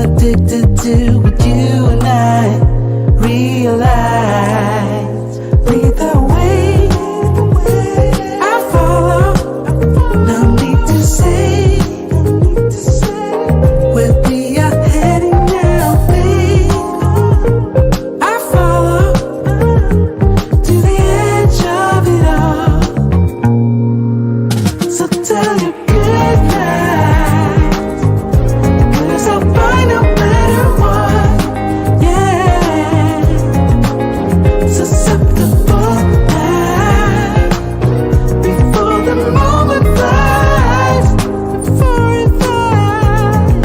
addicted to what you and I realize. Lead the way, I follow. No need to say where we are heading now, babe. I follow to the edge of it all. So tell your good night, 'cause I'll find no matter what. Yeah, susceptible now before the moment flies, before it flies.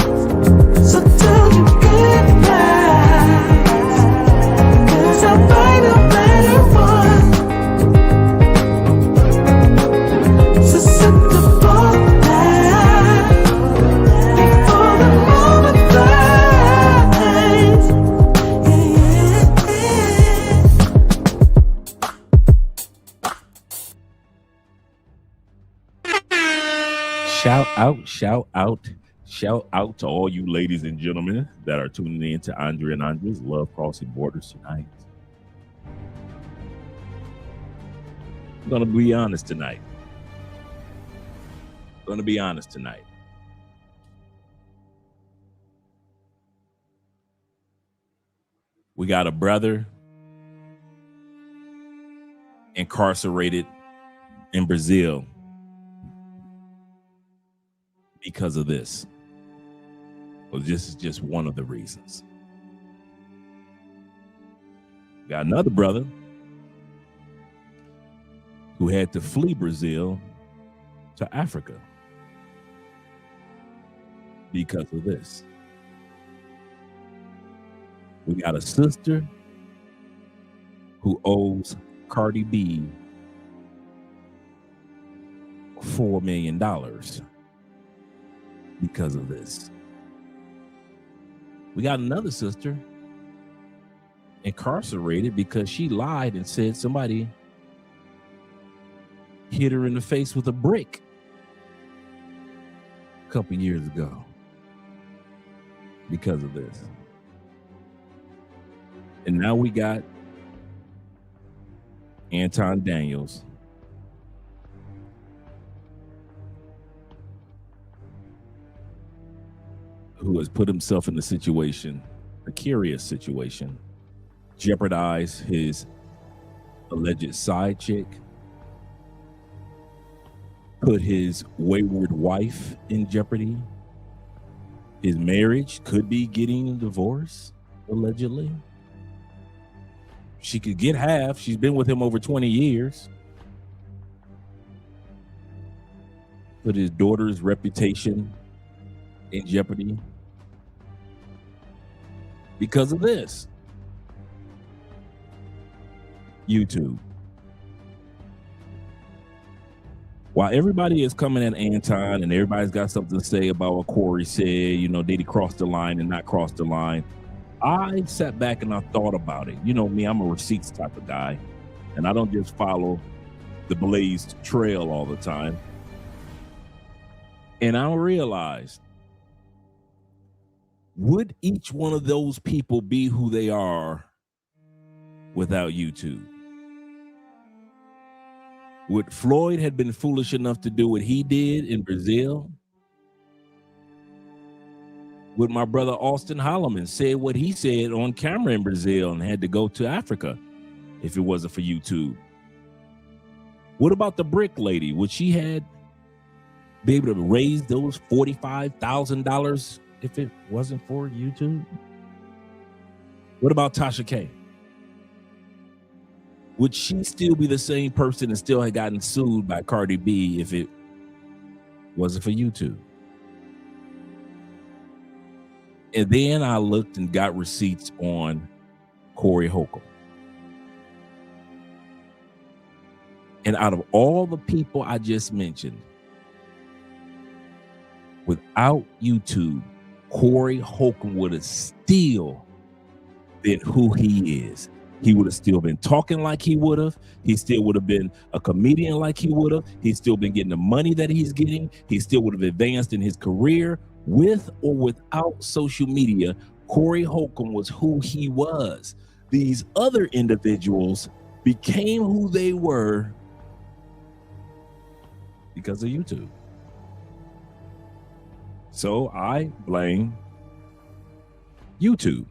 So tell your good night, 'cause I'll find no matter what. Susceptible now before the moment flies. Shout out to all you ladies and gentlemen that are tuning in to Andre and Andre's Love Crossing Borders tonight. I'm gonna be honest tonight. We got a brother incarcerated in Brazil because of this. Well, this is just one of the reasons. We got another brother who had to flee Brazil to Africa because of this. We got a sister who owes Cardi B $4 million because of this. We got another sister incarcerated because she lied and said somebody hit her in the face with a brick a couple years ago because of this. And now we got Anton Daniels, who has put himself in a situation, a curious situation, jeopardize his alleged side chick, put his wayward wife in jeopardy. His marriage could be getting a divorce, allegedly. She could get half. She's been with him over 20 years. Put his daughter's reputation in jeopardy because of this. YouTube. While everybody is coming at Anton and everybody's got something to say about what Corey said, you know, did he cross the line and not cross the line? I sat back and I thought about it. You know me, I'm a receipts type of guy, and I don't just follow the blazed trail all the time. And I realized, would each one of those people be who they are without YouTube? Would Floyd have been foolish enough to do what he did in Brazil? Would my brother Austin Holloman say what he said on camera in Brazil and had to go to Africa if it wasn't for YouTube? What about the brick lady? Would she had be able to raise those $45,000 if it wasn't for YouTube? What about Tasha K? Would she still be the same person and still had gotten sued by Cardi B if it wasn't for YouTube? And then I looked and got receipts on Corey HOLCOMB. And out of all the people I just mentioned, without YouTube, Corey HOLCOMB would have still been who he is. He would have still been talking like he would have. He still would have been a comedian like he would have. He's still been getting the money that he's getting. He still would have advanced in his career. With or without social media, Corey Holcomb was who he was. These other individuals became who they were because of YouTube. So I blame YouTube.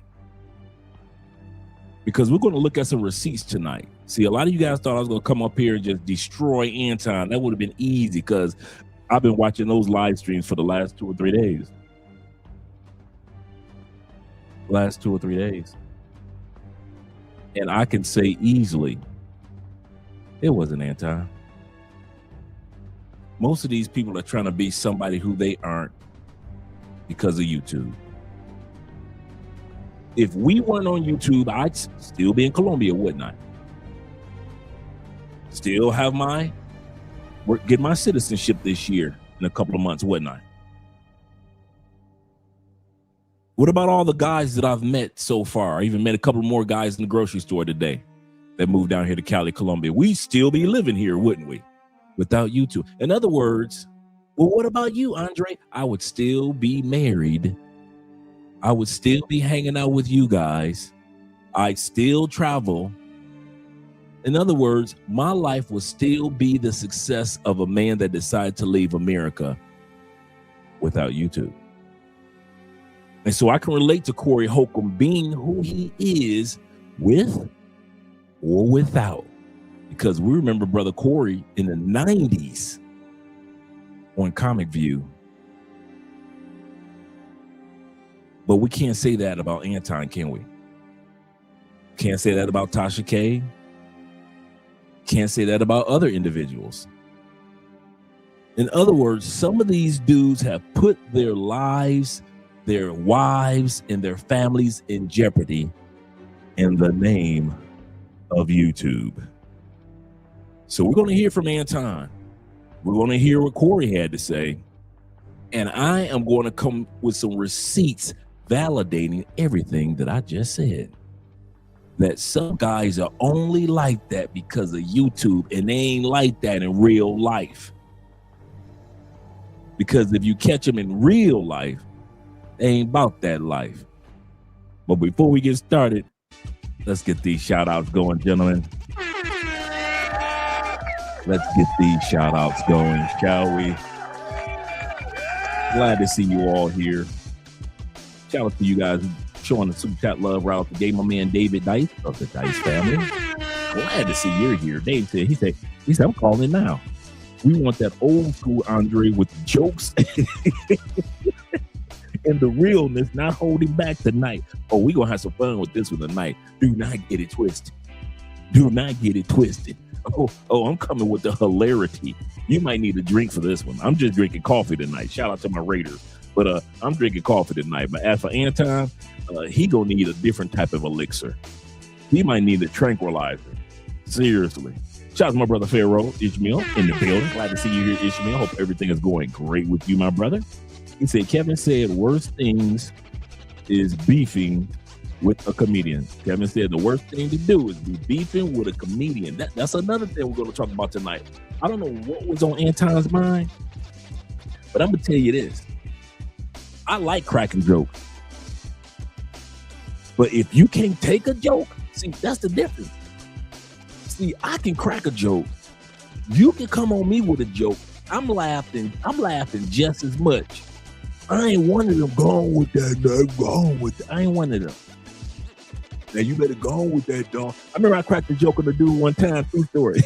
Because we're going to look at some receipts tonight. See, a lot of you guys thought I was going to come up here and just destroy Anton. That would have been easy because I've been watching those live streams for the last 2 or 3 days. Last 2 or 3 days. And I can say easily, it wasn't Anton. Most of these people are trying to be somebody who they aren't because of YouTube. If we weren't on YouTube, I'd still be in Colombia, wouldn't I? Still have get my citizenship this year in a couple of months, wouldn't I? What about all the guys that I've met so far? I even met a couple more guys in the grocery store today that moved down here to Cali, Colombia. We'd still be living here, wouldn't we? Without YouTube. In other words, well, what about you, Andre? I would still be married. I would still be hanging out with you guys. I'd still travel. In other words, my life would still be the success of a man that decided to leave America without YouTube. And so I can relate to Corey Holcomb being who he is with or without. Because we remember Brother Corey in the 90s on Comic View. But we can't say that about Anton, can we? Can't say that about Tasha K. Can't say that about other individuals. In other words, some of these dudes have put their lives, their wives, and their families in jeopardy in the name of YouTube. So we're going to hear from Anton. We're going to hear what Corey had to say. And I am going to come with some receipts validating everything that I just said. That some guys are only like that because of YouTube, and they ain't like that in real life. Because if you catch them in real life, they ain't about that life. But before we get started, let's get these shout outs going, gentlemen. Let's get these shout outs going, shall we? Glad to see you all here. Shout out to you guys showing the super chat love route to my man David Dice of the Dice family. Glad to see you're here. Dave said, he said, I'm calling now. We want that old school Andre with the jokes and the realness, not holding back tonight. Oh, we gonna have some fun with this one tonight. Do not get it twisted. Do not get it twisted. Oh, I'm coming with the hilarity. You might need a drink for this one. I'm just drinking coffee tonight. Shout out to my Raiders. But I'm drinking coffee tonight. But as for Anton, he gonna need a different type of elixir. He might need a tranquilizer. Seriously. Shout out to my brother Pharaoh Ishmael in the building. Glad to see you here, Ishmael. Hope everything is going great with you, my brother. He said, Kevin said worst things is beefing with a comedian. Kevin said the worst thing to do is be beefing with a comedian. That's another thing we're going to talk about tonight. I don't know what was on Anton's mind, but I'm going to tell you this. I like cracking jokes. But if you can't take a joke, see, that's the difference. See, I can crack a joke. You can come on me with a joke. I'm laughing just as much. I ain't one of them going with that. I ain't one of them. Now you better go on with that, dog. I remember I cracked the joke on the dude one time. True story.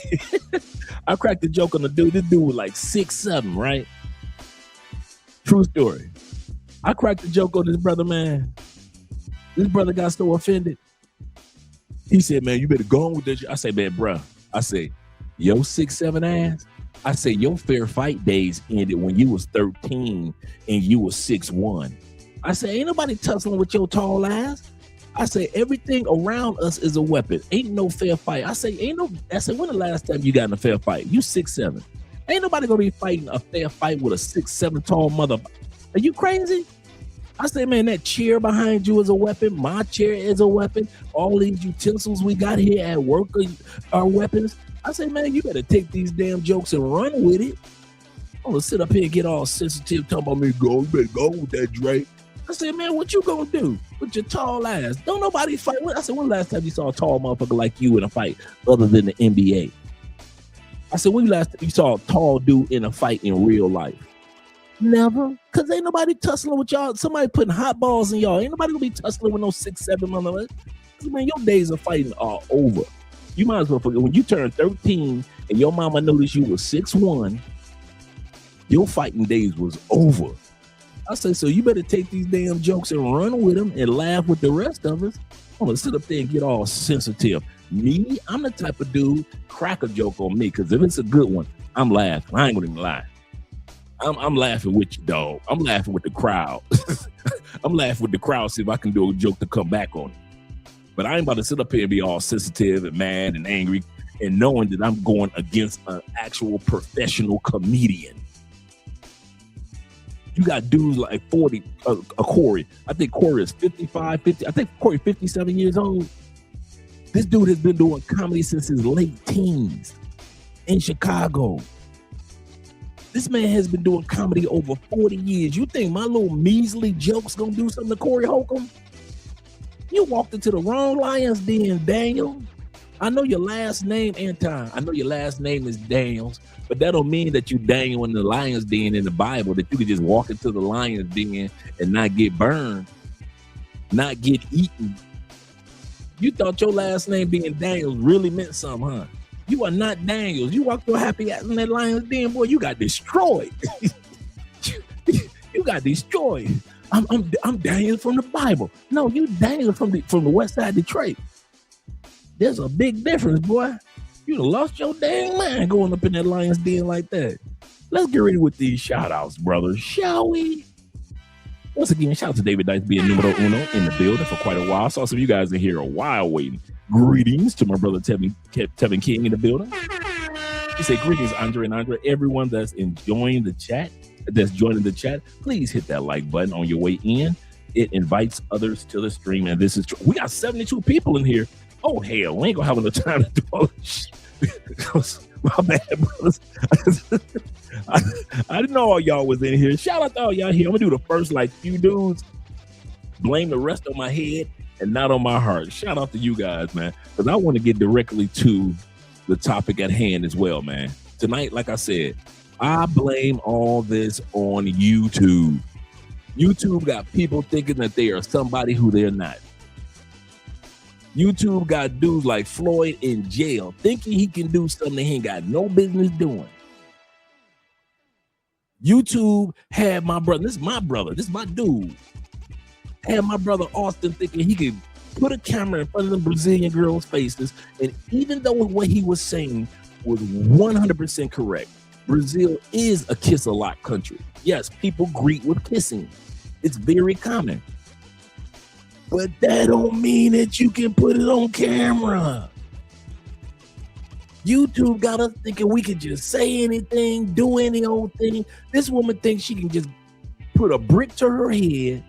I cracked the joke on the dude. This dude was like 6'7", right? True story. I cracked the joke on this brother, man. This brother got so offended. He said, man, you better go on with this. I say, man, bro. I say, yo 6'7" ass. I say, your fair fight days ended when you was 13 and you was 6'1". I say, ain't nobody tussling with your tall ass. I say, everything around us is a weapon. Ain't no fair fight. I say, when the last time you got in a fair fight? You 6'7". Ain't nobody gonna be fighting a fair fight with a 6'7" tall mother. Are you crazy? I say, man, that chair behind you is a weapon. My chair is a weapon. All these utensils we got here at work are weapons. I say, man, you better take these damn jokes and run with it. I'm gonna sit up here and get all sensitive, talking about me, go, you better go with that Drake. I said, man, what you gonna do with your tall ass? Don't nobody fight. I said, when last time you saw a tall motherfucker like you in a fight other than the NBA? I said, when last time you saw a tall dude in a fight in real life? Never. Because ain't nobody tussling with y'all. Somebody putting hot balls in y'all. Ain't nobody gonna be tussling with no 6'7" motherfuckers. Man, your days of fighting are over. You might as well forget. When you turn 13 and your mama noticed you was 6'1", your fighting days was over. I say, so you better take these damn jokes and run with them and laugh with the rest of us. I'm gonna sit up there and get all sensitive. Me, I'm the type of dude, crack a joke on me, because if it's a good one, I'm laughing. I ain't gonna even lie. I'm laughing with you, dog. I'm laughing with the crowd. I'm laughing with the crowd, see if I can do a joke to come back on it. But I ain't about to sit up here and be all sensitive and mad and angry and knowing that I'm going against an actual professional comedian. You got dudes like 40, Corey. I think Corey is 55, 50. I think Corey 57 years old. This dude has been doing comedy since his late teens in Chicago. This man has been doing comedy over 40 years. You think my little measly joke's gonna do something to Corey Holcomb? You walked into the wrong lion's den, Daniel. I know your last name, Anton. I know your last name is Daniels, but that don't mean that you Daniel in the lion's den in the Bible, that you could just walk into the lion's den and not get burned, not get eaten. You thought your last name being Daniels really meant something, huh? You are not Daniels. You walked your happy ass in that lion's den, boy, you got destroyed. You got destroyed. I'm Daniel from the Bible. No, you Daniel from the west side of Detroit. There's a big difference, boy. You done lost your dang mind going up in that lion's den like that. Let's get ready with these shout outs, brothers, shall we? Once again, shout out to David Dice being numero uno in the building for quite a while. I saw some of you guys in here a while waiting. Greetings to my brother Tevin King in the building. He said, greetings, Andre and Andre. Everyone that's enjoying the chat, that's joining the chat, please hit that like button on your way in. It invites others to the stream, and this is true. We got 72 people in here. Oh, hell, we ain't gonna have enough time to do all this shit. My bad, brothers. I didn't know all y'all was in here. Shout out to all y'all here. I'm gonna do the first like few dudes. Blame the rest on my head and not on my heart. Shout out to you guys, man, because I want to get directly to the topic at hand as well, man. Tonight, like I said, I blame all this on YouTube. YouTube got people thinking that they are somebody who they're not. YouTube got dudes like Floyd in jail thinking he can do something he ain't got no business doing. YouTube had my brother, this is my dude, had my brother Austin thinking he could put a camera in front of the Brazilian girls' faces, and even though what he was saying was 100% correct, Brazil is a kiss-a-lot country. Yes, people greet with kissing. It's very common. But that don't mean that you can put it on camera. YouTube got us thinking we can just say anything, do any old thing. This woman thinks she can just put a brick to her head.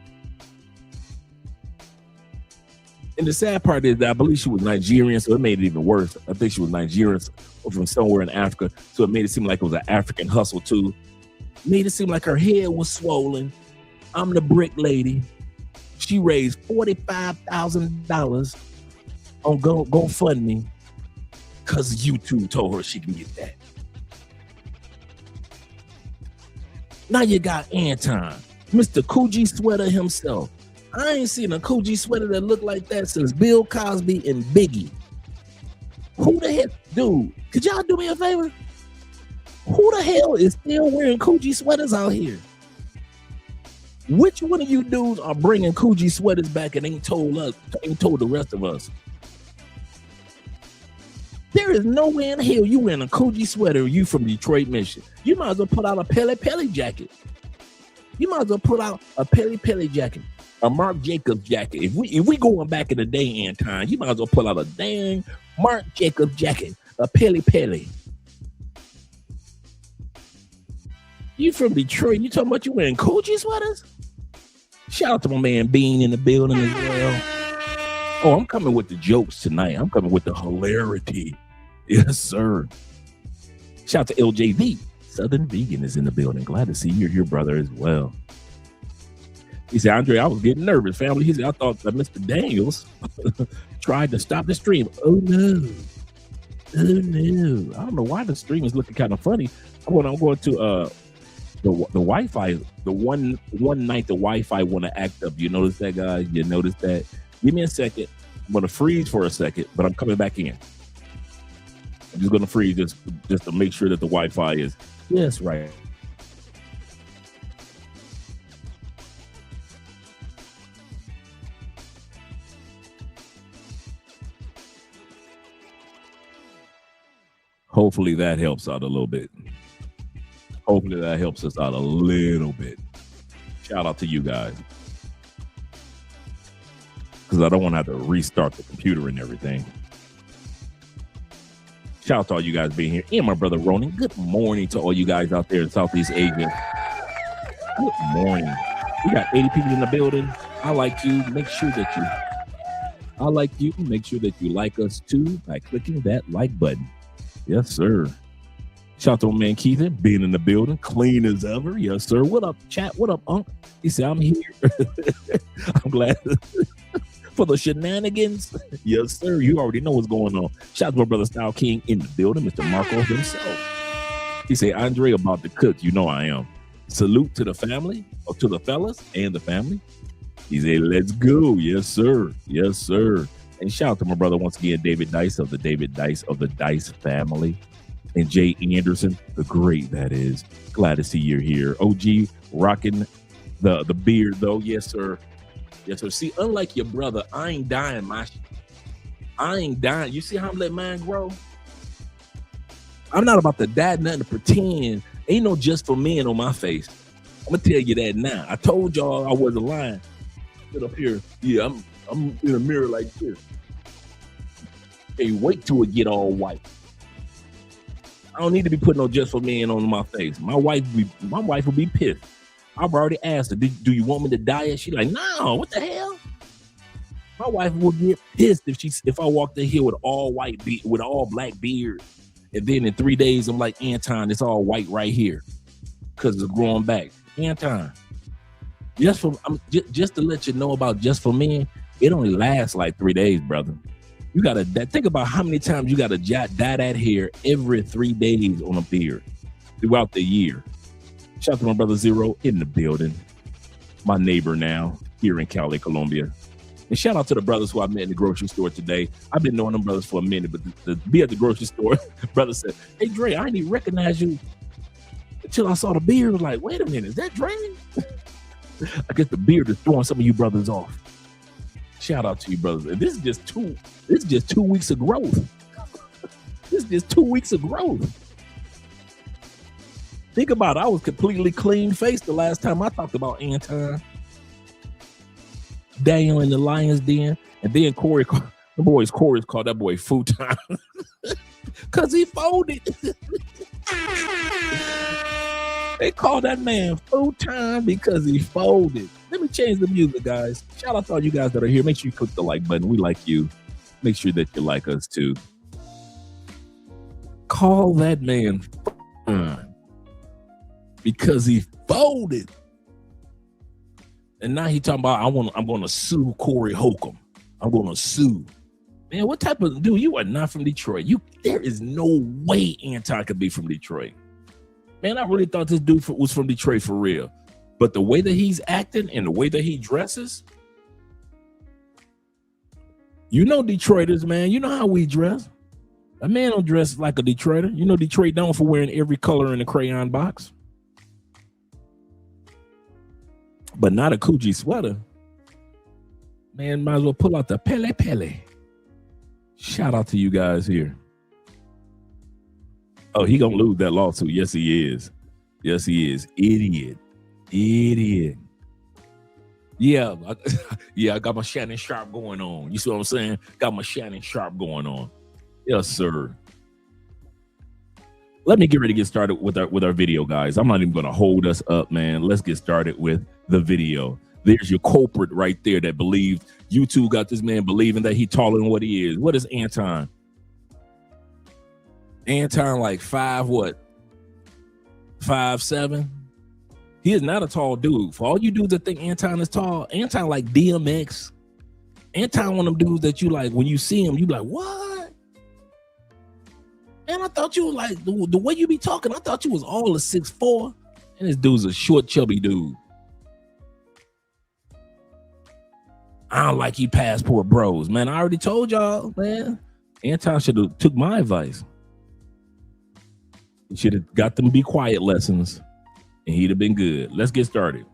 And the sad part is that I believe she was Nigerian, so it made it even worse. I think she was Nigerian or from somewhere in Africa, so it made it seem like it was an African hustle too. Made it seem like her head was swollen. I'm the brick lady. She raised $45,000 on GoFundMe because YouTube told her she can get that. Now you got Anton, Mr. Coogee Sweater himself. I ain't seen a Coogee sweater that looked like that since Bill Cosby and Biggie. Who the hell, dude, could y'all do me a favor? Who the hell is still wearing Coogee sweaters out here? Which one of you dudes are bringing Coogee sweaters back and ain't told the rest of us? There is no way in hell you wearing a Coogee sweater, you from Detroit, Michigan. You might as well put out a Pele jacket. You might as well put out a Pele jacket, a Marc Jacobs jacket. If we going back in the day, Anton, you might as well pull out a dang Marc Jacobs jacket, a Pele. You from Detroit, you talking about you wearing Coogee sweaters? Shout out to my man Bean in the building as well. Oh, I'm coming with the jokes tonight. I'm coming with the hilarity. Yes, sir. Shout out to LJV Southern Vegan is in the building. Glad to see you're here, brother, as well. He said, Andre, I was getting nervous, family. He said, I thought that Mr. Daniels tried to stop the stream. Oh, no. Oh, no. I don't know why the stream is looking kind of funny. I'm going to the Wi-Fi. The one night the Wi-Fi want to act up. You notice that, guys? You notice that? Give me a second. I'm going to freeze for a second, but I'm coming back in. I'm just going to freeze just to make sure that the Wi-Fi is just right. Hopefully that helps out a little bit. Hopefully that helps us out a little bit. Shout out to you guys. Because I don't want to have to restart the computer and everything. Shout out to all you guys being here. And my brother Ronan. Good morning to all you guys out there in Southeast Asia. Good morning. We got 80 people in the building. I like you. Make sure that you like us too by clicking that like button. Yes, sir. Shout out to my man Keithan being in the building, clean as ever. Yes, sir. What up, chat? What up, Unc? He said, I'm here. I'm glad for the shenanigans. Yes, sir. You already know what's going on. Shout out to my brother Style King in the building, Mr. Marco himself. He said, Andre about to cook. You know I am. Salute to the family, or to the fellas and the family. He said, let's go. Yes, sir. Yes, sir. And shout out to my brother once again, David Dice of the Dice family. And Jay Anderson, the great that is. Glad to see you're here. OG rocking the beard though. Yes, sir. Yes, sir. See, unlike your brother, I ain't dying I ain't dying. You see how I'm letting mine grow? I'm not about to die nothing to pretend. Ain't no just for men on my face. I'm gonna tell you that now. I told y'all I wasn't lying. Sit up here. Yeah, I'm in a mirror like this. Hey, wait till it get all white. I don't need to be putting no just for men on my face. My wife will be pissed. I've already asked her, do you want me to dye it? She's like, no, what the hell? My wife will get pissed if I walk in here with all black beard, and then in 3 days I'm like, Anton, it's all white right here because it's growing back. Anton, just to let you know about just for men, it only lasts like 3 days, brother. You gotta think about how many times you gotta dye that hair every 3 days on a beard throughout the year. Shout out to my brother Zero in the building, my neighbor now here in Cali, Colombia. And shout out to the brothers who I met in the grocery store today. I've been knowing them brothers for a minute, but to be at the grocery store, brother said, hey Dre, I didn't even recognize you until I saw the beard. I was like, wait a minute, is that Dre? I guess the beard is throwing some of you brothers off. Shout out to you, brothers. And this is just 2 weeks of growth. This is just 2 weeks of growth. Think about it. I was completely clean faced the last time I talked about Anton. Daniel in the Lion's Den. And then Corey's called that boy futon. Because he folded. They call that man full-time because he folded. Let me change the music, guys. Shout out to all you guys that are here. Make sure you click the like button. We like you. Make sure that you like us too. Call that man full-time because he folded. And now he talking about I'm going to sue Corey HOLCOMB. I'm going to sue. Man, what type of dude? You are not from Detroit. There is no way Anton could be from Detroit. Man, I really thought this dude was from Detroit for real. But the way that he's acting and the way that he dresses, you know Detroiters, man. You know how we dress. A man don't dress like a Detroiter. You know Detroit known for wearing every color in the crayon box. But not a Coogee sweater. Man, might as well pull out the Pele Pele. Shout out to you guys here. Oh, he gonna lose that lawsuit. Yes, he is. Yes, he is. Idiot. Yeah, I got my Shannon Sharp going on. You see what I'm saying? Got my Shannon Sharp going on. Yes, sir. Let me get ready to get started with our video, guys. I'm not even gonna hold us up, man. Let's get started with the video. There's your culprit right there that believed YouTube got this man believing that he taller than what he is. What is Anton? Anton like 5 what? 5'7". He is not a tall dude. For all you dudes that think Anton is tall, Anton like DMX. Anton one of them dudes that you like, when you see him, you be like, what? And I thought you was like, the way you be talking, I thought you was all a 6'4". And this dude's a short, chubby dude. I don't like you passport bros, man. I already told y'all, man. Anton should have took my advice. He should have got them be quiet lessons, and he'd have been good. Let's get started.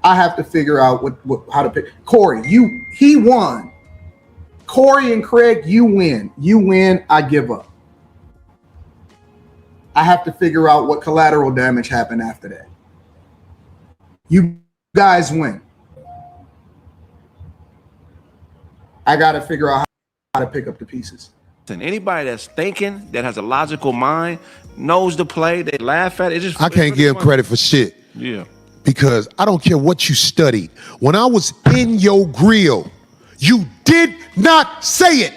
I have to figure out how to pick. Corey, he won. Corey and Craig, you win. You win. I give up. I have to figure out what collateral damage happened after that. You guys win. I got to figure out how to pick up the pieces. And anybody that's thinking, that has a logical mind, knows the play, they laugh at it. It's just, I can't give credit for shit. Yeah. Because I don't care what you studied. When I was in your grill, you did not say it.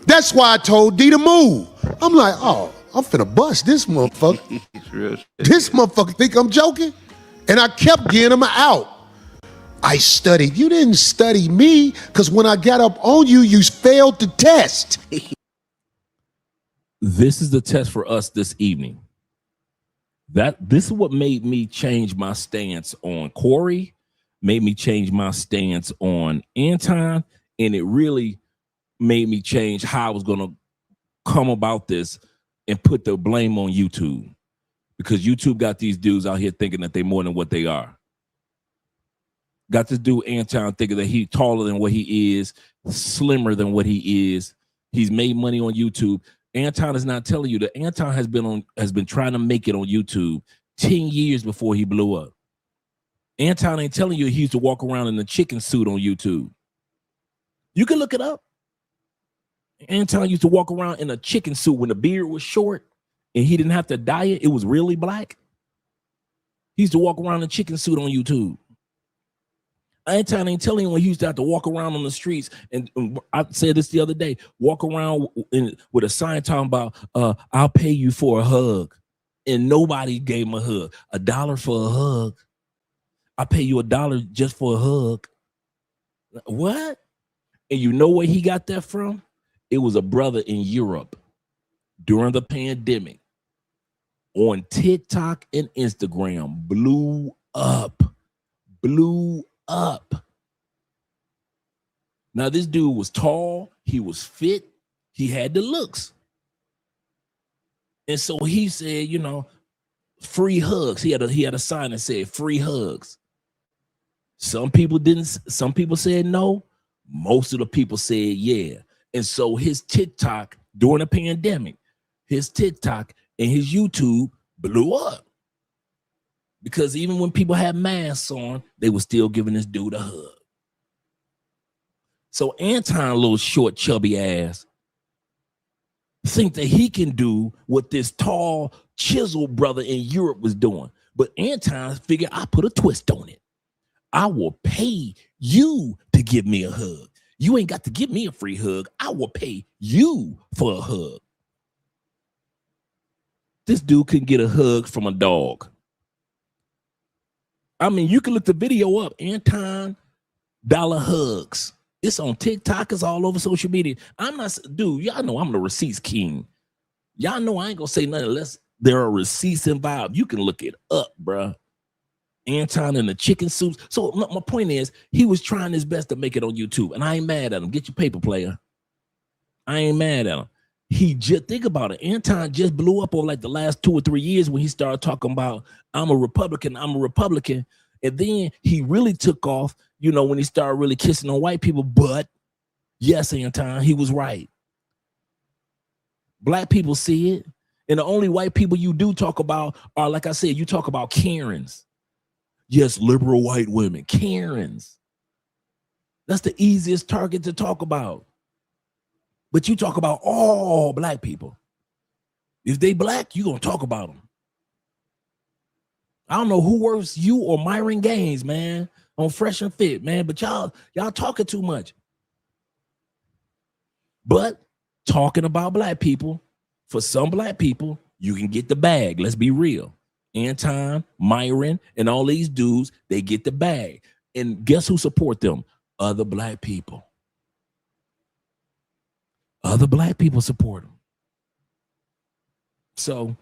That's why I told D to move. I'm like, oh, I'm finna bust this motherfucker. This motherfucker think I'm joking? And I kept getting him out. I studied. You didn't study me, because when I got up on you, you failed the test. This is the test for us this evening. This is what made me change my stance on Corey, made me change my stance on Anton, and it really made me change how I was going to come about this and put the blame on YouTube, because YouTube got these dudes out here thinking that they're more than what they are. Got this dude Anton thinking that he's taller than what he is, slimmer than what he is. He's made money on YouTube. Anton is not telling you that Anton has been trying to make it on YouTube 10 years before he blew up. Anton ain't telling you he used to walk around in a chicken suit on YouTube. You can look it up. Anton used to walk around in a chicken suit when the beard was short and he didn't have to dye it. It was really black. He used to walk around in a chicken suit on YouTube. Anton ain't telling you when he used to have to walk around on the streets, and I said this the other day, walk around with a sign talking about, I'll pay you for a hug. And nobody gave him a hug. $1 for a hug. I'll pay you $1 just for a hug. What? And you know where he got that from? It was a brother in Europe during the pandemic on TikTok and Instagram. Blew up. Now this dude was tall, he was fit, he had the looks. And so he said, you know, free hugs. He had a sign that said free hugs. Some people said no, most of the people said yeah. And so his TikTok during the pandemic, his TikTok and his YouTube blew up. Because even when people had masks on, they were still giving this dude a hug. So Anton, little short, chubby ass, think that he can do what this tall, chiseled brother in Europe was doing. But Anton figured, I put a twist on it. I will pay you to give me a hug. You ain't got to give me a free hug. I will pay you for a hug. This dude couldn't get a hug from a dog. I mean, you can look the video up, Anton dollar hugs. It's on TikTok, it's all over social media. I'm not, dude, y'all know I'm the receipts king. Y'all know I ain't gonna say nothing unless there are receipts involved. You can look it up, bruh. Anton in the chicken suits. So my point is, he was trying his best to make it on YouTube, and I ain't mad at him. Get your paper, player. I ain't mad at him. He just, think about it. Anton just blew up over like the last 2 or 3 years when he started talking about, I'm a Republican. And then he really took off, you know, when he started really kissing on white people. But yes, Anton, he was right. Black people see it. And the only white people you do talk about are, like I said, you talk about Karens. Yes, liberal white women, Karens. That's the easiest target to talk about. But you talk about all black people. If they black, you're going to talk about them. I don't know who worse, you or Myron Gaines, man, on Fresh and Fit, man. But y'all talking too much. But talking about black people, for some black people, You can get the bag. Let's be real. Anton, Myron, and all these dudes, they get the bag. And guess who support them? Other black people. Other black people support them. So,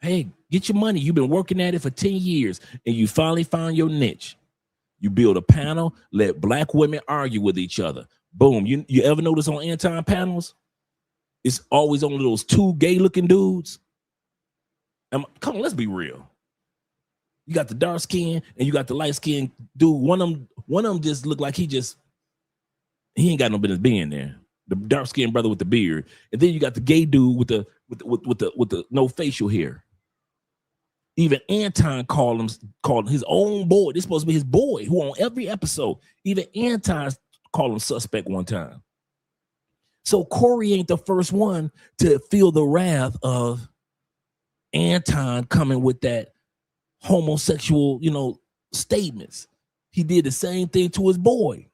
hey, get your money. You've been working at it for 10 years, and you finally found your niche. You build a panel, let black women argue with each other. Boom. You ever notice on Anton panels? It's always only those two gay-looking dudes. Come on, let's be real. You got the dark skin and you got the light skin dude. One of them just look like he ain't got no business being there. The dark skinned brother with the beard, and then you got the gay dude with the no facial hair. Even Anton called his own boy. This supposed to be his boy who on every episode. Even Anton called him suspect one time. So Corey ain't the first one to feel the wrath of Anton coming with that homosexual, statements. He did the same thing to his boy.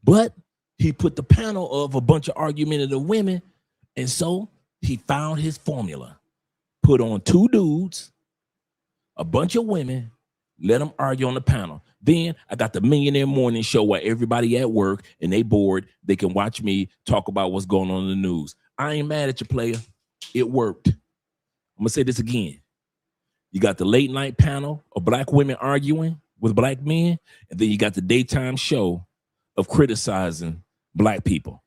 But he put the panel of a bunch of argumentative women, and so he found his formula. Put on two dudes, a bunch of women, let them argue on the panel. Then I got the Millionaire Morning Show where everybody at work and they bored. They can watch me talk about what's going on in the news. I ain't mad at you, player. It worked. I'm going to say this again. You got the late night panel of black women arguing with black men, and then you got the daytime show of criticizing black people.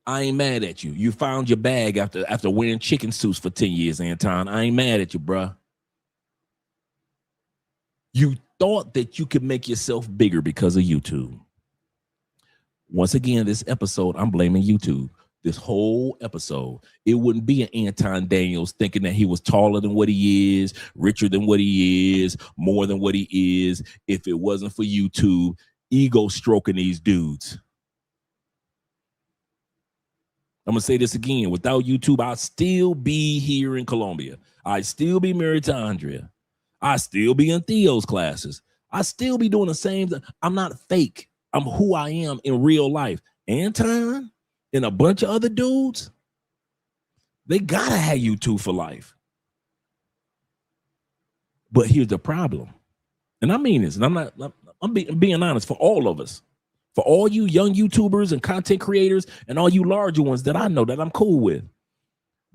I ain't mad at you. You found your bag after wearing chicken suits for 10 years, Anton. I ain't mad at you, bruh. You thought that you could make yourself bigger because of YouTube. Once again, this episode, I'm blaming YouTube. This whole episode, it wouldn't be an Anton Daniels thinking that he was taller than what he is, richer than what he is, more than what he is, if it wasn't for YouTube ego stroking these dudes. I'm going to say this again. Without YouTube, I'd still be here in Colombia. I'd still be married to Andrea. I'd still be in Theo's classes. I'd still be doing the same thing. I'm not fake. I'm who I am in real life. Anton and a bunch of other dudes, they got to have YouTube for life. But here's the problem. And I mean this, and I'm being honest for all of us. For all you young YouTubers and content creators and all you larger ones that I know that I'm cool with.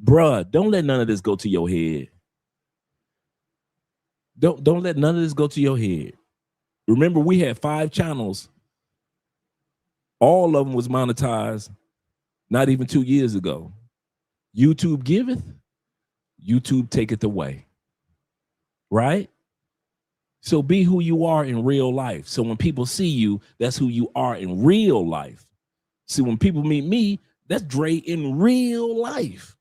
Bruh, don't let none of this go to your head. Don't let none of this go to your head. Remember, we had 5 channels. All of them was monetized not even 2 years ago. YouTube giveth, YouTube taketh away. Right? So be who you are in real life. So when people see you, that's who you are in real life. See, when people meet me, that's Dre in real life.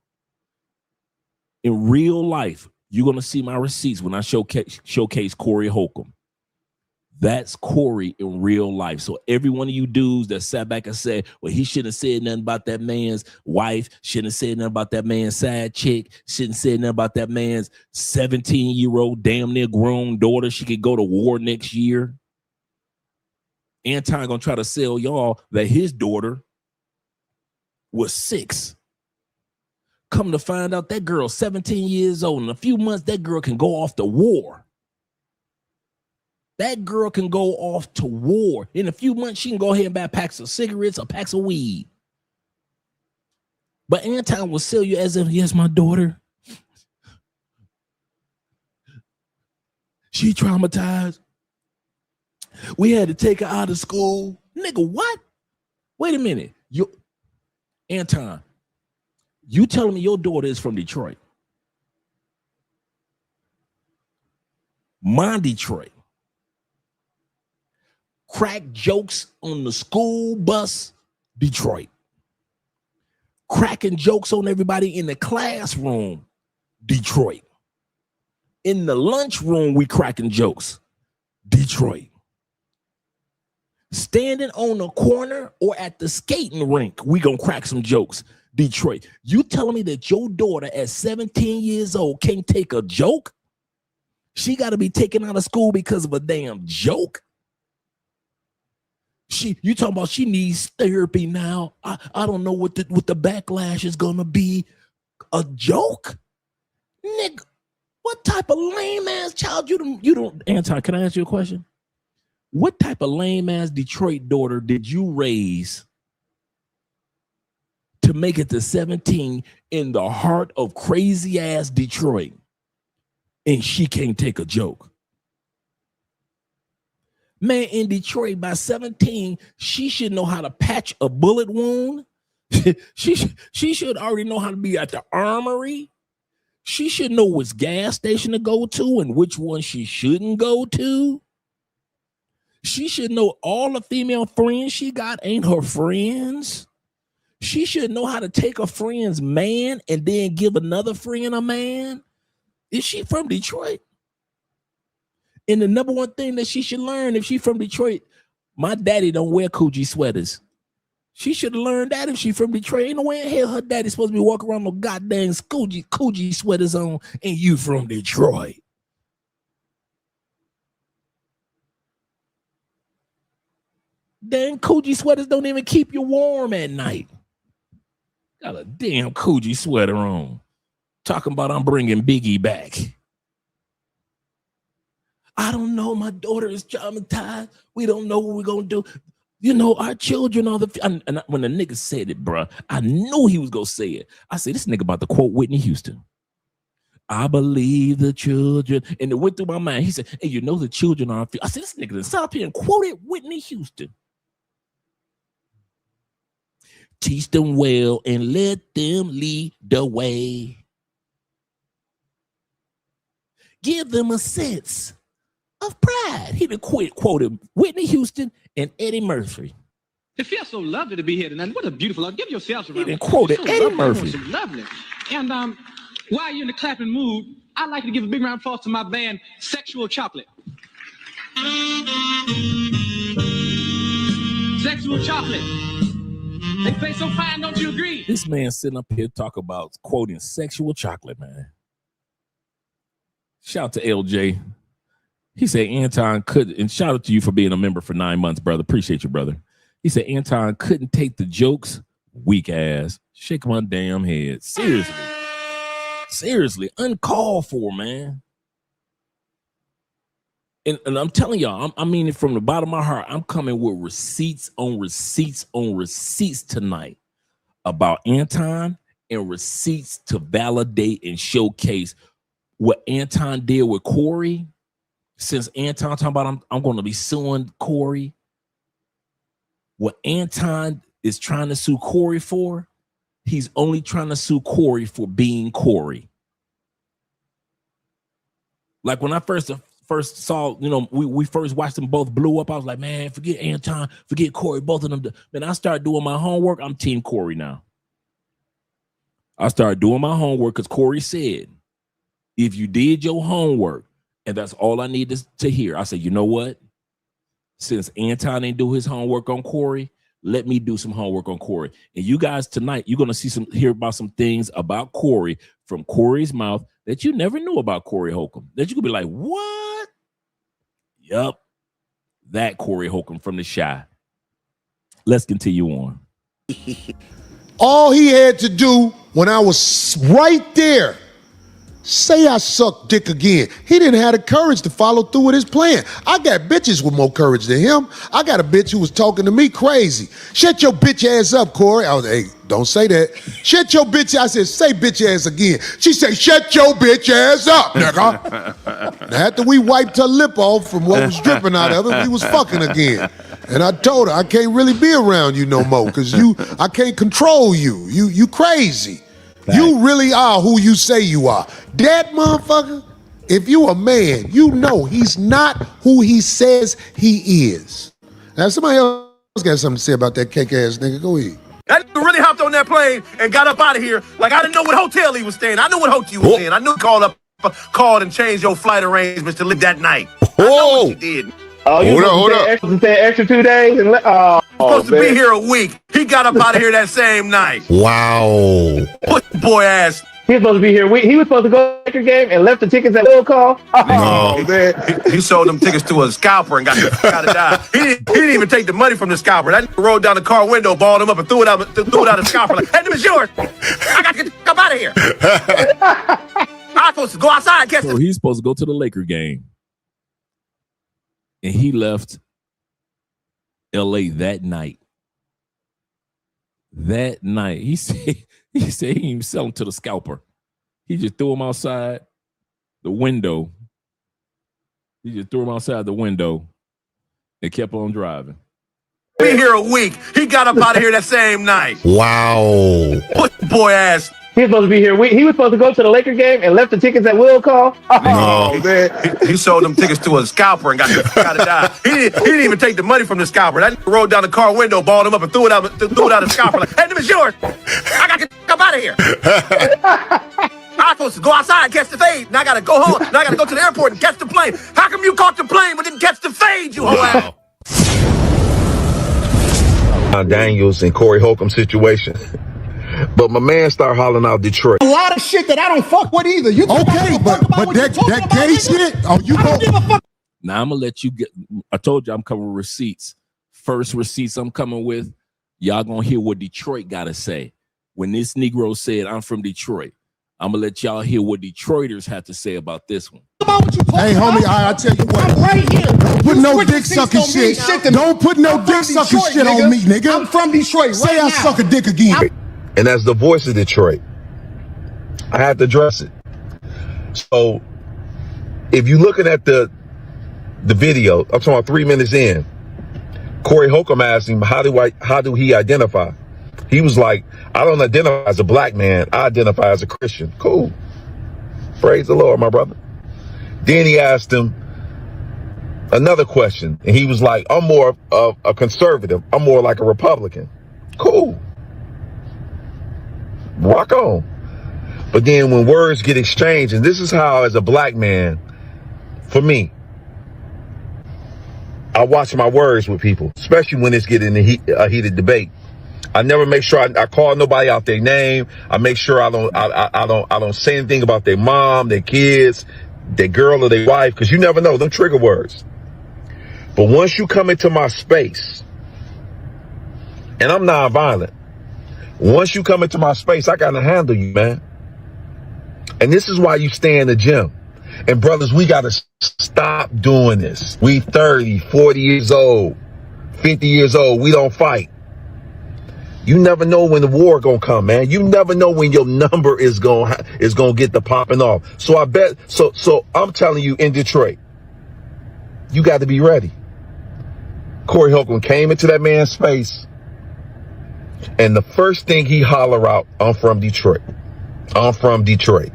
In real life, you're going to see my receipts when I showcase Corey Holcomb. That's Corey in real life. So every one of you dudes that sat back and said, well, he shouldn't have said nothing about that man's wife, shouldn't have said nothing about that man's side chick, shouldn't have said nothing about that man's 17-year-old damn near grown daughter. She could go to war next year. Anton gonna try to sell y'all that his daughter was 6. Come to find out that girl's 17 years old. In a few months, that girl can go off to war. That girl can go off to war. In a few months, she can go ahead and buy packs of cigarettes or packs of weed. But Anton will sell you as if, yes, my daughter, she traumatized. We had to take her out of school. Nigga, what? Wait a minute. Anton, you telling me your daughter is from Detroit? My Detroit. Crack jokes on the school bus, Detroit. Cracking jokes on everybody in the classroom, Detroit. In the lunchroom, we cracking jokes, Detroit. Standing on the corner or at the skating rink, we gonna crack some jokes, Detroit. You telling me that your daughter at 17 years old can't take a joke? She got to be taken out of school because of a damn joke? You talking about she needs therapy now. I don't know what the backlash is gonna be. A joke? Nigga, what type of lame ass child you don't Anton, can I ask you a question? What type of lame ass Detroit daughter did you raise to make it to 17 in the heart of crazy ass Detroit and she can't take a joke? Man, in Detroit by 17, she should know how to patch a bullet wound. she should already know how to be at the armory. She should know which gas station to go to and which one she shouldn't go to. She should know all the female friends she got ain't her friends. She should know how to take a friend's man and then give another friend a man. Is she from Detroit? And the number one thing that she should learn if she from Detroit, my daddy don't wear Coogi sweaters. She should have learned that if she from Detroit. Ain't no way in hell her daddy's supposed to be walking around with goddamn Coogi sweaters on and you from Detroit. Damn Coogi sweaters don't even keep you warm at night. Got a damn Coogi sweater on. Talking about I'm bringing Biggie back. I don't know. My daughter is traumatized. We don't know what we're going to do. You know, our children are the... And when the nigga said it, bro, I knew he was going to say it. I said, this nigga about to quote Whitney Houston. I believe the children. And it went through my mind. He said, hey, you know the children are... I said, this nigga done sat up here and quoted Whitney Houston. Teach them well and let them lead the way. Give them a sense of pride. He done quoted Whitney Houston and Eddie Murphy. It feels so lovely to be here tonight. What a beautiful, give yourselves a round. He done quoted Eddie Murphy. So lovely. And while you're in the clapping mood, I'd like to give a big round of applause to my band, Sexual Chocolate. Sexual Chocolate. They play so fine, don't you agree? This man sitting up here talking about quoting Sexual Chocolate, man. Shout out to LJ. He said Anton couldn't, and shout out to you for being a member for 9 months, brother. Appreciate you, brother. He said Anton couldn't take the jokes. Weak ass. Shake my damn head. Seriously. Seriously. Uncalled for, man. And I'm telling y'all, I mean it from the bottom of my heart. I'm coming with receipts on receipts on receipts tonight about Anton and receipts to validate and showcase what Anton did with Corey. Since Anton talking about I'm going to be suing Corey. What Anton is trying to sue Corey for, he's only trying to sue Corey for being Corey. Like when I first saw, you know, we first watched them both blew up. I was like, man, forget Anton, forget Corey, both of them. Then I started doing my homework. I'm Team Corey now. I started doing my homework because Corey said, if you did your homework, and that's all I need to hear, I said, you know what? Since Anton ain't do his homework on Corey, let me do some homework on Corey. And you guys tonight, you're going to hear about some things about Corey from Corey's mouth that you never knew about Corey Holcomb. That you could be like, what? Yup. That Corey Holcomb from The Chi. Let's continue on. All he had to do when I was right there, say I sucked dick again. He didn't have the courage to follow through with his plan. I got bitches with more courage than him. I got a bitch who was talking to me crazy. Shut your bitch ass up, Corey. I was like, hey, don't say that. Shut your bitch. I said, say bitch ass again. She said, shut your bitch ass up, nigga. Now, after we wiped her lip off from what was dripping out of it, we was fucking again. And I told her, I can't really be around you no more because I can't control you. You crazy. You really are who you say you are. That motherfucker, if you a man, you know he's not who he says he is. Now, somebody else got something to say about that cake ass nigga. Go ahead. That nigga really hopped on that plane and got up out of here like I didn't know what hotel he was staying. I knew what hotel he was staying. I knew he called and changed your flight arrangements to live that night. I know what you did. Oh, you hold up. Stay extra 2 days and supposed to be here a week. He got up out of here that same night. Wow. Boy ass He was supposed to be here. He was supposed to go to the Laker game and left the tickets at HOLCOMB. Oh, man. He sold them tickets to a scalper and got to die. He didn't even take the money from the scalper. That nigga rolled down the car window, balled him up, and threw it out the scalper. Like, hey, them is yours. I got to get the fuck out of here. I'm supposed to go outside and catch So he's supposed to go to the Laker game. And he left LA that night. That night. He said he didn't even sell them to the scalper. He just threw them outside the window. He just threw them outside the window and kept on driving. Be here a week. He got up out of here that same night. Wow. What boy ass? He was supposed to be here. He was supposed to go to the Laker game and left the tickets at HOLCOMB. Oh, man. He sold them tickets to a scalper and got to die. He didn't even take the money from the scalper. That nigga rolled down the car window, balled him up, and threw it out the scalper. Like, hey, them is yours. I got to get the fuck out of here. I'm supposed to go outside and catch the fade. Now I got to go home. Now I got to go to the airport and catch the plane. How come you caught the plane but didn't catch the fade, you whole ass? Daniels and Corey Holcomb situation. But my man started hollering out Detroit. A lot of shit that I don't fuck with either. You Okay, but that gay shit, oh, you go. Now I'm gonna let you get. I told you I'm covering receipts. First receipts I'm coming with. Y'all gonna hear what Detroit gotta say. When this Negro said, "I'm from Detroit," I'm gonna let y'all hear what Detroiters have to say about this one. Hey, homie, I tell you what. I'm right here. Don't put no dick sucking shit. Don't put no dick sucking shit on me, nigga. I'm from Detroit. Say I suck a dick again. And as the voice of Detroit, I had to address it. So if you're looking at the video, I'm talking about 3 minutes in, Corey Holcomb asked him, how do he identify? He was like, I don't identify as a black man. I identify as a Christian. Cool. Praise the Lord, my brother. Then he asked him another question. And he was like, I'm more of a conservative. I'm more like a Republican. Cool. Rock on. But then when words get exchanged, and this is how, as a black man, for me, I watch my words with people, especially when it's getting a heated debate. I never make sure I call nobody out their name. I make sure I don't say anything about their mom, their kids, their girl or their wife, because you never know, them trigger words. But once you come into my space, and I'm nonviolent, once you come into my space, I gotta handle you, man. And this is why you stay in the gym. And brothers, we gotta stop doing this. We 30, 40 years old, 50 years old, we don't fight. You never know when the war gonna come, man. You never know when your number is gonna get the popping off. So I bet, so I'm telling you, in Detroit, you got to be ready. Corey Holcomb came into that man's face, and the first thing he holler out, I'm from Detroit. I'm from Detroit.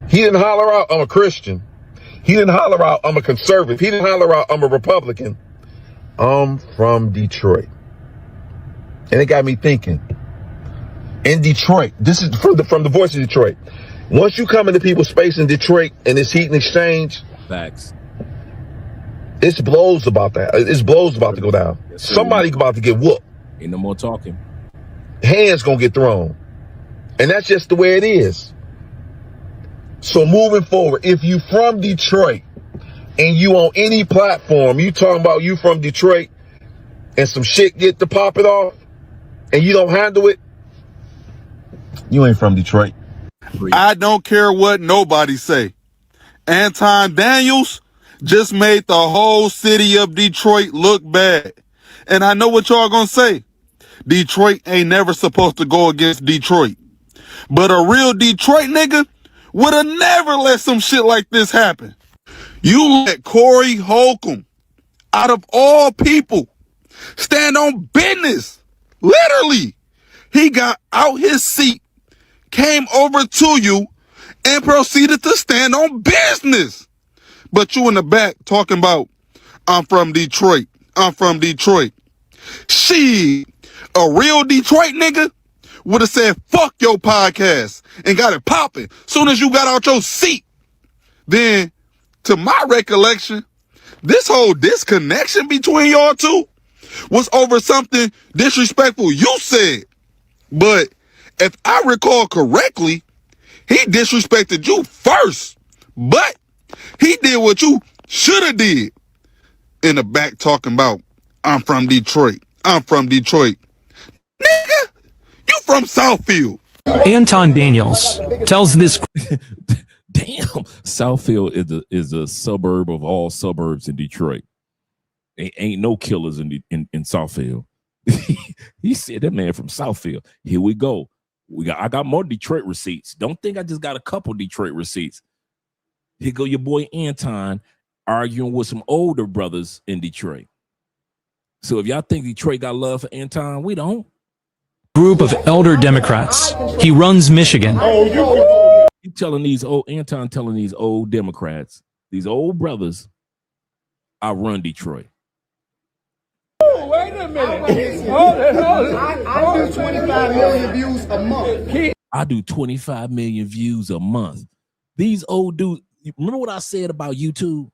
He didn't holler out, I'm a Christian. He didn't holler out, I'm a conservative. He didn't holler out, I'm a Republican. I'm from Detroit. And it got me thinking. In Detroit, this is from the voice of Detroit. Once you come into people's space in Detroit and it's heat and exchange, Facts. It's blows about that. It's blows about to go down. Yes, sir. Somebody about to get whooped. Ain't no more talking. Hands gonna get thrown. And that's just the way it is. So moving forward, if you from Detroit and you on any platform, you talking about you from Detroit and some shit get to pop it off and you don't handle it, you ain't from Detroit. I don't care what nobody say. Anton Daniels just made the whole city of Detroit look bad. And I know what y'all gonna say. Detroit ain't never supposed to go against Detroit. But a real Detroit nigga would have never let some shit like this happen. You let Corey Holcomb, out of all people, stand on business. Literally. He got out his seat, came over to you, and proceeded to stand on business. But you in the back talking about, I'm from Detroit. I'm from Detroit. Shit, a real Detroit nigga would have said, fuck your podcast, and got it popping soon as you got out your seat. Then, to my recollection, this whole disconnection between y'all two was over something disrespectful you said. But if I recall correctly, He disrespected you first, but he did what you should have did. In the back talking about, I'm from Detroit. I'm from Detroit. Nigga, you from Southfield. Anton Daniels tells this. Damn, Southfield is a suburb of all suburbs in Detroit. Ain't no killers in Southfield. He said that man from Southfield. Here we go. I got more Detroit receipts. Don't think I just got a couple Detroit receipts. Here go your boy Anton arguing with some older brothers in Detroit. So if y'all think Detroit got love for Anton, we don't. Group of elder Democrats. He runs Michigan. You telling these old Anton telling these old Democrats, these old brothers, I run Detroit. Wait a minute. Hold it. I do 25 million views a month. I do 25 million views a month. These old dudes, remember what I said about YouTube?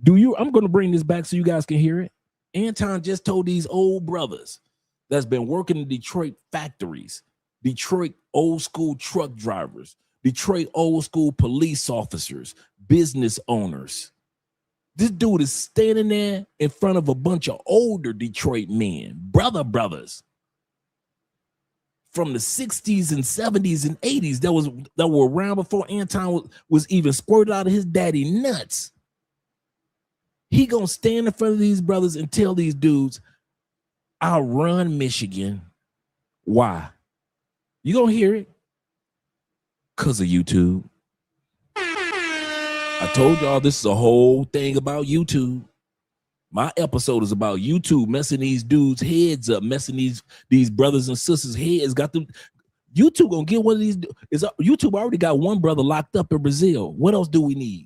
I'm going to bring this back so you guys can hear it. Anton just told these old brothers that's been working in Detroit factories, Detroit old school truck drivers, Detroit old school police officers, business owners. This dude is standing there in front of a bunch of older Detroit men, brothers from the 60s and 70s and 80s that were around before Anton was even squirted out of his daddy nuts. He gonna stand in front of these brothers and tell these dudes, I'll run Michigan. Why? You gonna hear it? Because of YouTube. I told y'all this is a whole thing about YouTube. My episode is about YouTube messing these dudes' heads up, messing these brothers and sisters' heads. Got them. YouTube gonna get one of these. YouTube already got one brother locked up in Brazil. What else do we need?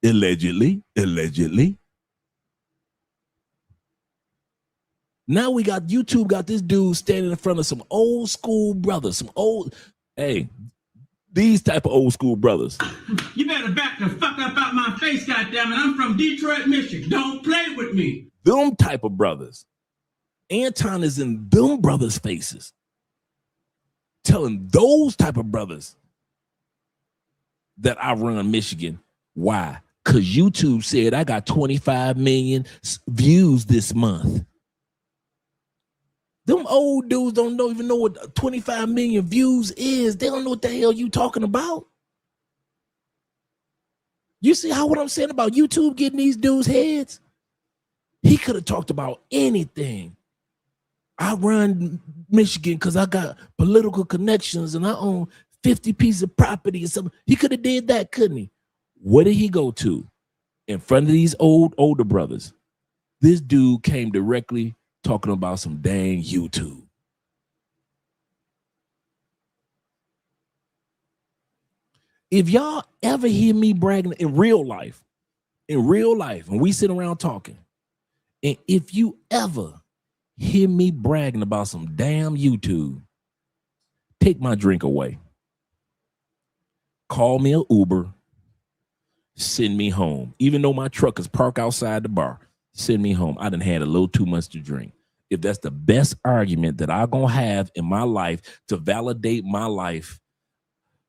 Allegedly. Now we got YouTube got this dude standing in front of some old school brothers, these type of old school brothers. You better back the fuck up out my face, goddammit. I'm from Detroit, Michigan. Don't play with me. Them type of brothers. Anton is in them brothers' faces, telling those type of brothers that I run Michigan. Why? Because YouTube said I got 25 million views this month. Them old dudes don't even know what 25 million views is. They don't know what the hell you talking about. You see what I'm saying about YouTube getting these dudes' heads? He could have talked about anything. I run Michigan because I got political connections and I own 50 pieces of property or something. He could have did that, couldn't he? What did he go to? In front of these older brothers. This dude came directly talking about some dang YouTube. If y'all ever hear me bragging in real life, and we sit around talking, and if you ever hear me bragging about some damn YouTube, take my drink away. Call me an Uber. Send me home. Even though my truck is parked outside the bar, send me home. I done had a little too much to drink. If that's the best argument that I'm going to have in my life to validate my life,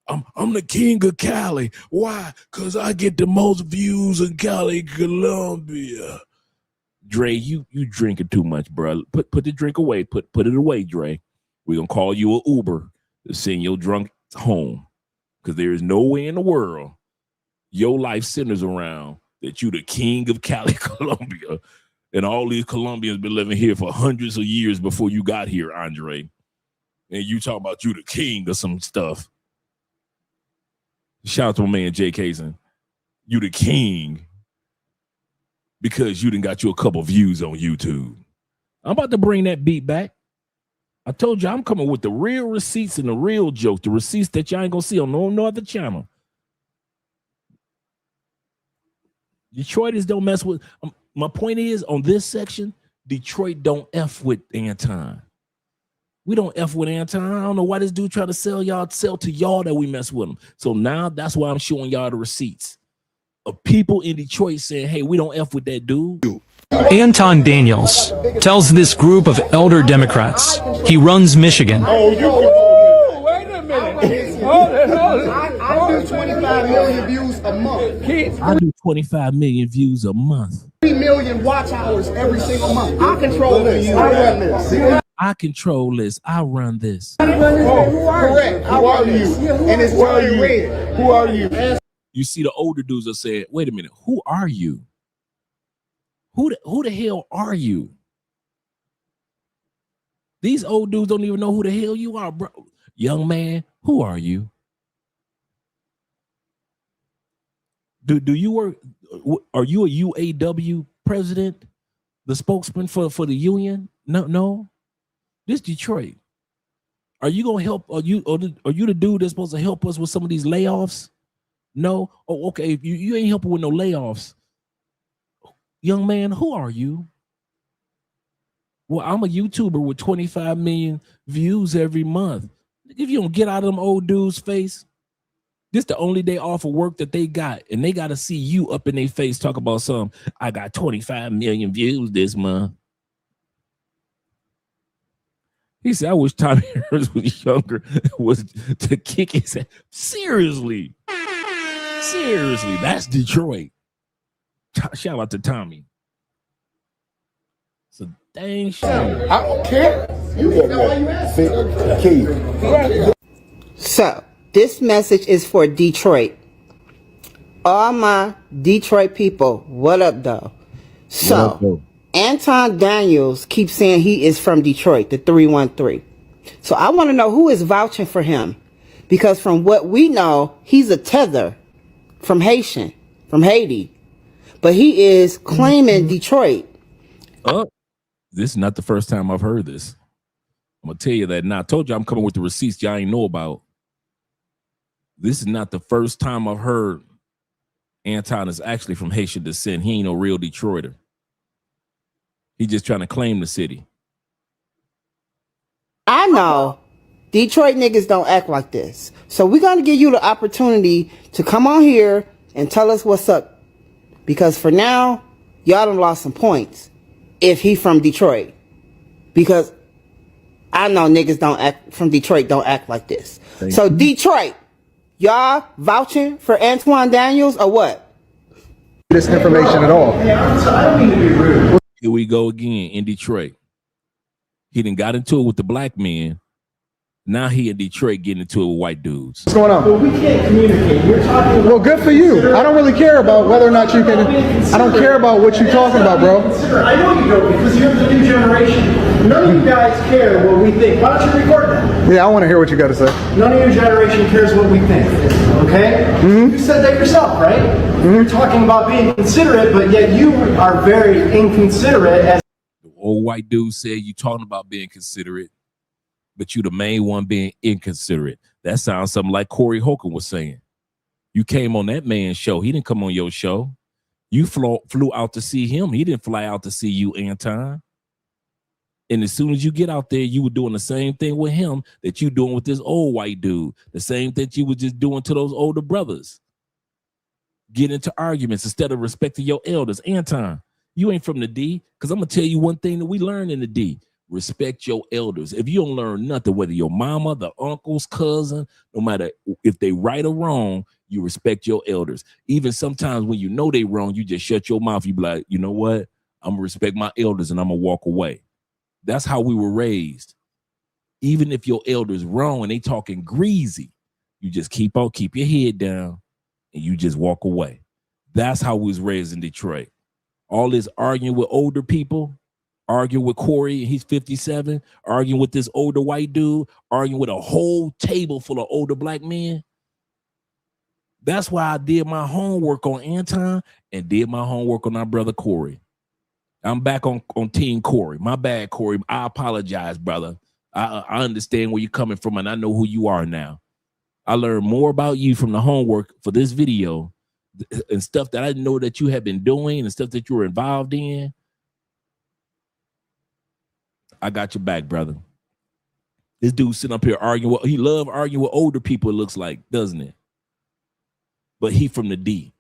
I'm the king of Cali. Why? Because I get the most views in Cali, Colombia. Dre, you drinking too much, bro. Put the drink away. Put it away, Dre. We're going to call you an Uber to send your drunk home. Because there is no way in the world your life centers around that you the king of Cali, Colombia. And all these Colombians been living here for hundreds of years before you got here, Andre. And you talk about you the king of some stuff. Shout out to my man, Jay Kaysen. You the king because you done got you a couple views on YouTube. I'm about to bring that beat back. I told you I'm coming with the real receipts and the real jokes, the receipts that y'all ain't gonna see on no other channel. Detroiters don't mess with. My point is, on this section, Detroit don't F with Anton. We don't F with Anton. I don't know why this dude trying to sell to y'all that we mess with him. So now that's why I'm showing y'all the receipts of people in Detroit saying, hey, we don't F with that dude. Anton Daniels tells this group of elder Democrats he runs Michigan. Wait a minute. million views a month. I do 25 million views a month. 3 million watch hours every single month. I control this. I run this. I control this. I run this. Correct. Who are you? And it's turning red. Who are you? You see the older dudes are saying, wait a minute, who are you? Who the hell are you? These old dudes don't even know who the hell you are, bro. Young man, who are you? Do you work? Are you a UAW president, the spokesman for the union? No. This Detroit. Are you gonna help? Are you the dude that's supposed to help us with some of these layoffs? No. Oh, okay. If you ain't helping with no layoffs, young man, who are you? Well, I'm a YouTuber with 25 million views every month. If you don't get out of them old dudes' face, this the only day off of work that they got, and they got to see you up in their face talk about something. I got 25 million views this month. He said, I wish Tommy Harris was younger, was to kick his ass. Seriously, that's Detroit. Shout out to Tommy. It's a dang shame. I don't care. You can know why you asked. So, this message is for Detroit. All my Detroit people, what up, though? So, Anton Daniels keeps saying he is from Detroit, the 313. So, I want to know who is vouching for him. Because from what we know, he's a tether from Haiti. But he is claiming Detroit. Oh, this is not the first time I've heard this. I'm going to tell you that now. I told you I'm coming with the receipts y'all ain't know about. This is not the first time I've heard Anton is actually from Haitian descent. He ain't no real Detroiter. He just trying to claim the city. I know Detroit niggas don't act like this. So we're going to give you the opportunity to come on here and tell us what's up. Because for now, y'all done lost some points if he from Detroit. Because I know niggas from Detroit don't act like this. So Detroit, y'all vouching for Antoine Daniels or what? This information at all. Here we go again in Detroit. He done got into it with the black men. Now he in Detroit getting into it with white dudes. What's going on? Well, we can't communicate. You're talking. Well, good for you. I don't really care about whether or not you can. I don't care about what you're talking about, bro. I know you don't, because you're the new generation. None of you guys care what we think. Why don't you record that? Yeah, I want to hear what you got to say. None of your generation cares what we think. Okay? You said that yourself, right? You're talking about being considerate, but yet you are very inconsiderate. As the old white dude said, you talking about being considerate, but you the main one being inconsiderate. That sounds something like Corey Holcomb was saying. You came on that man's show. He didn't come on your show. You flew out to see him. He didn't fly out to see you, Anton. And as soon as you get out there, you were doing the same thing with him that you doing with this old white dude. The same thing you were just doing to those older brothers. Get into arguments instead of respecting your elders. Anton, you ain't from the D, because I'm going to tell you one thing that we learned in the D. Respect your elders. If you don't learn nothing, whether your mama, the uncles, cousin, no matter if they right or wrong, you respect your elders. Even sometimes when you know they wrong, you just shut your mouth. You be like, you know what? I'm gonna respect my elders and I'm gonna walk away. That's how we were raised. Even if your elders wrong and they talking greasy, you just keep your head down and you just walk away. That's how we was raised in Detroit. All this arguing with older people, arguing with Corey, and he's 57, arguing with this older white dude, arguing with a whole table full of older black men. That's why I did my homework on Anton and did my homework on our brother Corey. I'm back on Team Corey. My bad, Corey. I apologize, brother. I understand where you're coming from, and I know who you are now. I learned more about you from the homework for this video and stuff that I didn't know that you had been doing and stuff that you were involved in. I got your back, brother. This dude sitting up here arguing. He love arguing with older people, it looks like, doesn't it? But he from the D.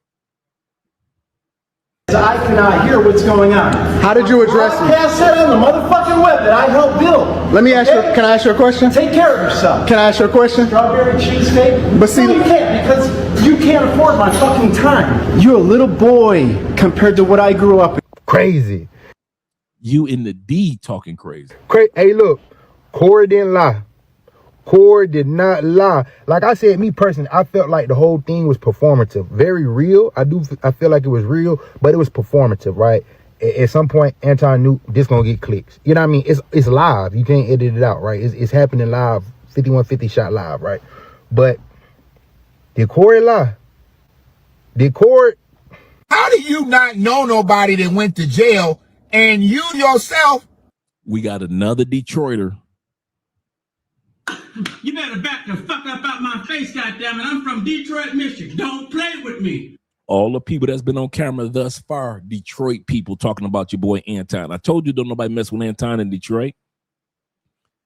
I cannot hear what's going on. How did you address it? Broadcast it on the motherfucking web that I helped build. Let me ask you, can I ask you a question? Take care of yourself. Can I ask you a question? Strawberry cheesecake? But see, no, you can't, because you can't afford my fucking time. You're a little boy compared to what I grew up in. Crazy. You in the D talking crazy. Hey, look, Corey didn't lie. Corey did not lie. Like I said, me personally, I felt like the whole thing was performative. Very real. I feel like it was real, but it was performative, right? At some point, Anton knew this gonna get clicks. You know what I mean? It's live. You can't edit it out, right? It's happening live, 5150 shot live, right? But did Corey lie? Did Corey? How do you not know nobody that went to jail and you yourself? We got another Detroiter. You better back the fuck up out my face, goddammit. I'm from Detroit, Michigan. Don't play with me. All the people that's been on camera thus far, Detroit people talking about your boy Anton. I told you don't nobody mess with Anton in Detroit.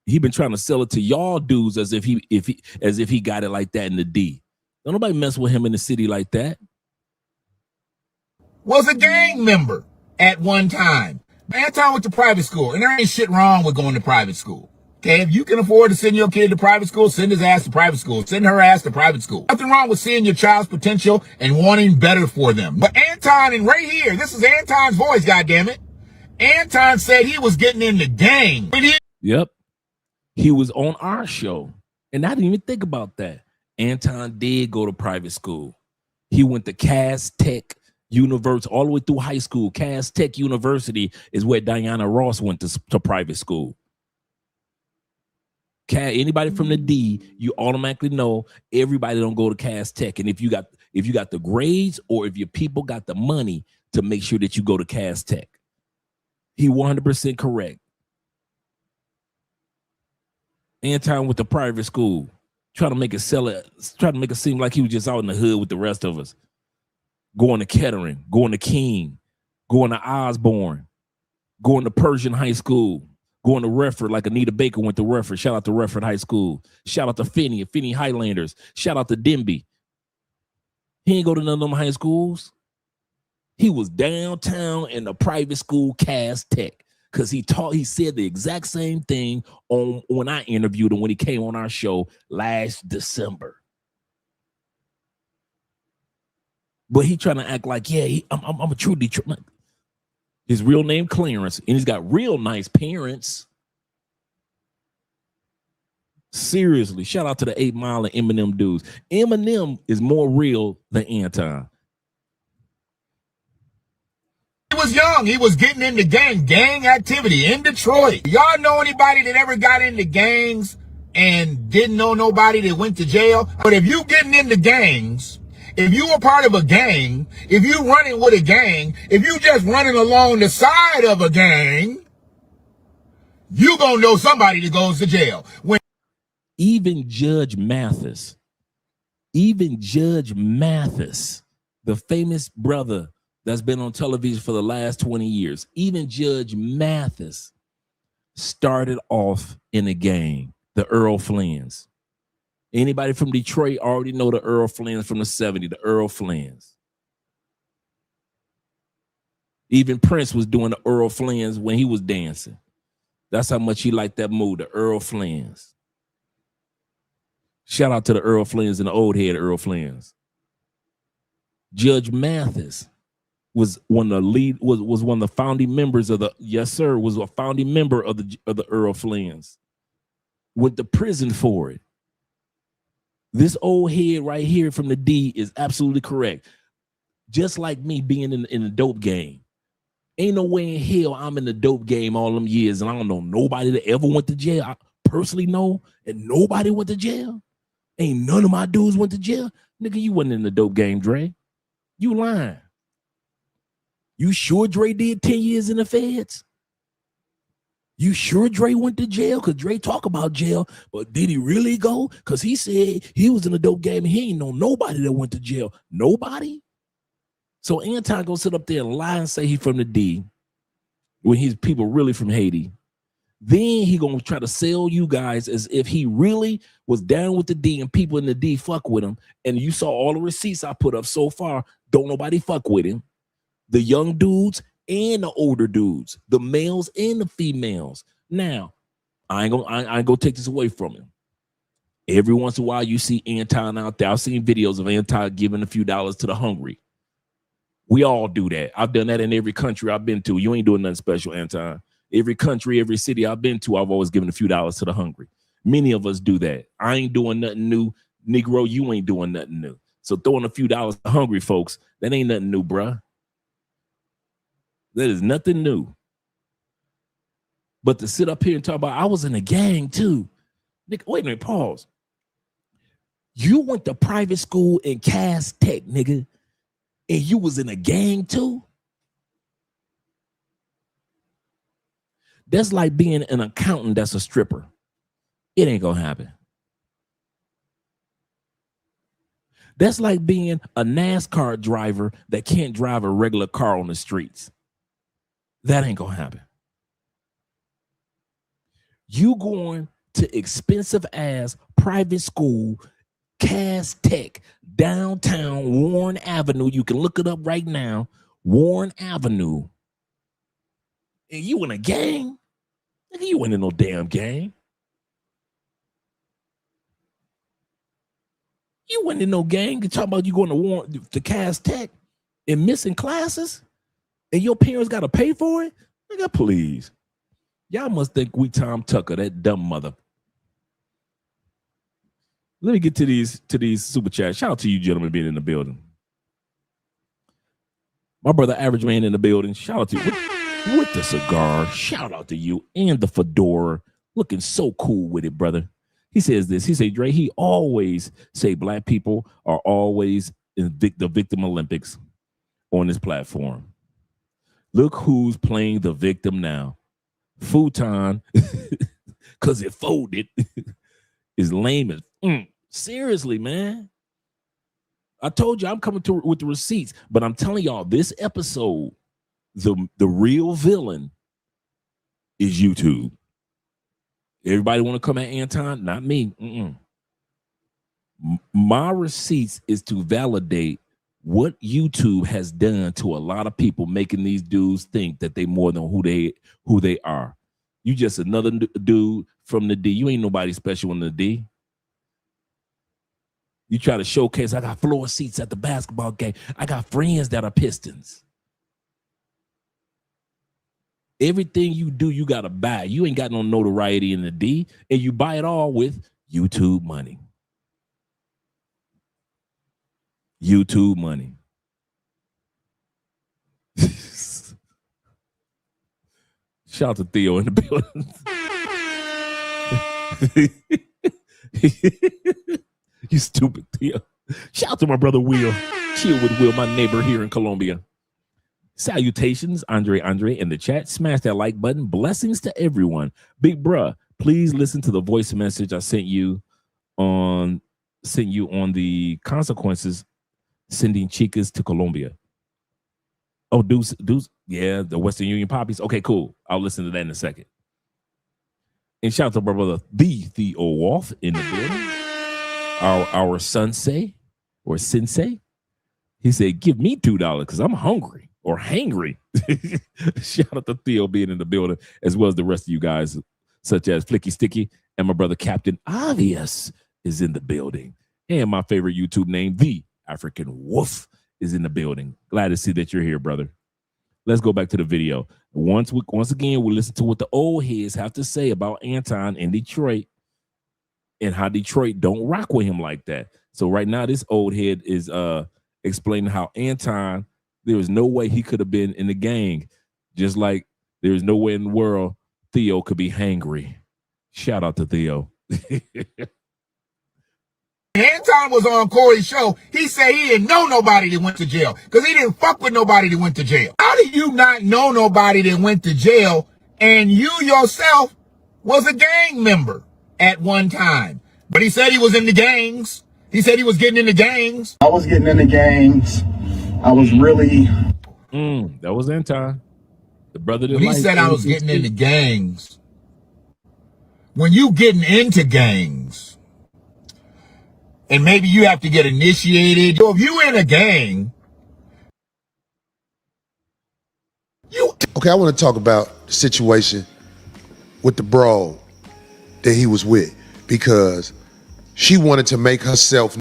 He been trying to sell it to y'all dudes as if he got it like that in the D. Don't nobody mess with him in the city like that. Was a gang member at one time. Anton went to private school, and there ain't shit wrong with going to private school. Okay, if you can afford to send your kid to private school, send his ass to private school. Send her ass to private school. Nothing wrong with seeing your child's potential and wanting better for them. But Anton, and right here, this is Anton's voice, goddammit. Anton said he was getting in the gang. Yep. He was on our show. And I didn't even think about that. Anton did go to private school. He went to Cass Tech University, all the way through high school. Cass Tech University is where Diana Ross went to private school. Anybody from the D, you automatically know everybody don't go to Cass Tech. And if you got the grades, or if your people got the money to make sure that you go to Cass Tech. He 100% correct. Anton went to private school, trying to make it seem like he was just out in the hood with the rest of us. Going to Kettering, going to King, going to Osborne, going to Persian High School, going to Redford, like Anita Baker went to Redford. Shout out to Redford High School. Shout out to Finney Highlanders. Shout out to Denby. He ain't go to none of them high schools. He was downtown in the private school Cass Tech, because he said the exact same thing when I interviewed him when he came on our show last December. But he trying to act like, yeah, I'm a true Detroit. His real name Clarence, and he's got real nice parents. Seriously, shout out to the 8 Mile and Eminem dudes. Eminem is more real than Anton. He was young. He was getting into gang activity in Detroit. Y'all know anybody that ever got into gangs and didn't know nobody that went to jail? But if you getting into gangs, if you were part of a gang, if you running with a gang, if you just running along the side of a gang, you gonna know somebody that goes to jail. Even Judge Mathis, the famous brother that's been on television for the last 20 years, even Judge Mathis started off in a gang, the Earl Flynn's. Anybody from Detroit already know the Earl Flynn's from the 70s, the Earl Flynn's. Even Prince was doing the Earl Flynn's when he was dancing. That's how much he liked that move, the Earl Flynn's. Shout out to the Earl Flynn's and the old head Earl Flynn's. Judge Mathis was one of the founding members of was a founding member of the Earl Flynn's. Went to prison for it. This old head right here from the D is absolutely correct. Just like me being in the dope game. Ain't no way in hell I'm in the dope game all them years and I don't know nobody that ever went to jail. I personally know, and nobody went to jail. Ain't none of my dudes went to jail. Nigga, you wasn't in the dope game, Dre. You lying. You sure Dre did 10 years in the feds? You sure Dre went to jail? Because Dre talk about jail, but did he really go? Because he said he was in the dope game and he ain't know nobody that went to jail. Nobody? So Anton gonna sit up there and lie and say he from the D when he's people really from Haiti. Then he gonna try to sell you guys as if he really was down with the D and people in the D fuck with him. And you saw all the receipts I put up so far. Don't nobody fuck with him. the young dudes and the older dudes, the males and the females. Now, I ain't gonna take this away from him. Every once in a while, you see Anton out there. I've seen videos of Anton giving a few dollars to the hungry. We all do that. I've done that in every country I've been to. You ain't doing nothing special, Anton. Every country, every city I've been to, I've always given a few dollars to the hungry. Many of us do that. I ain't doing nothing new. Negro, you ain't doing nothing new. So throwing a few dollars to hungry folks, that ain't nothing new, bruh. That is nothing new. But to sit up here and talk about, I was in a gang too. Nigga, wait a minute, pause. You went to private school in Cass Tech, nigga, and you was in a gang too? That's like being an accountant that's a stripper. It ain't gonna happen. That's like being a NASCAR driver that can't drive a regular car on the streets. That ain't gonna happen. You going to expensive ass private school, Cass Tech, downtown Warren Avenue. You can look it up right now, Warren Avenue. And you in a gang? Nigga, you ain't in no damn gang. You went in no gang. You talking about you going to Cass Tech and missing classes, and your parents got to pay for it? Nigga, please. Y'all must think we Tom Tucker, that dumb mother. Let me get to these super chats. Shout out to you gentlemen being in the building. My brother Average Man in the building. Shout out to you with the cigar. Shout out to you and the fedora. Looking so cool with it, brother. He says this. He said, Dre, he always say black people are always in the victim Olympics on this platform. Look who's playing the victim now. Futon, because it folded, is lame as seriously, man. I told you I'm coming with the receipts, but I'm telling y'all this episode, the real villain is YouTube. Everybody want to come at Anton? Not me. My receipts is to validate what YouTube has done to a lot of people, making these dudes think that they more than who they are. You just another dude from the D. You ain't nobody special in the D. You try to showcase, I got floor seats at the basketball game. I got friends that are Pistons. Everything you do, you got to buy. You ain't got no notoriety in the D, and you buy it all with YouTube money. YouTube money. Shout out to Theo in the building. You stupid Theo. Shout out to my brother Will. Chill with Will, my neighbor here in Colombia. Salutations, Andre in the chat. Smash that like button. Blessings to everyone. Big bruh, please listen to the voice message I sent you on the consequences sending chicas to Colombia. Oh, Deuce, yeah, the Western Union Poppies. Okay, cool. I'll listen to that in a second. And shout out to my brother, the Theo Wolf in the building. Our sensei or sensei. He said, give me $2 because I'm hungry or hangry. Shout out to Theo being in the building, as well as the rest of you guys, such as Flicky Sticky and my brother Captain Obvious is in the building. And my favorite YouTube name, The African Wolf, is in the building. Glad to see that you're here, brother. Let's go back to the video. Once again, we listen to what the old heads have to say about Anton in Detroit and how Detroit don't rock with him like that. So right now, this old head is explaining how Anton, there was no way he could have been in the gang, just like there is no way in the world Theo could be hangry. Shout out to Theo. Anton was on Corey's show. He said he didn't know nobody that went to jail because he didn't fuck with nobody that went to jail. How do you not know nobody that went to jail and you yourself was a gang member at one time? But he said he was in the gangs. He said he was getting in the gangs. I was getting in the gangs. I was really... That was Anton. The brother that When he said I was getting into gangs, when you getting into gangs, and maybe you have to get initiated. So if you in a gang, Okay, I want to talk about the situation with the broad that he was with, because she wanted to make herself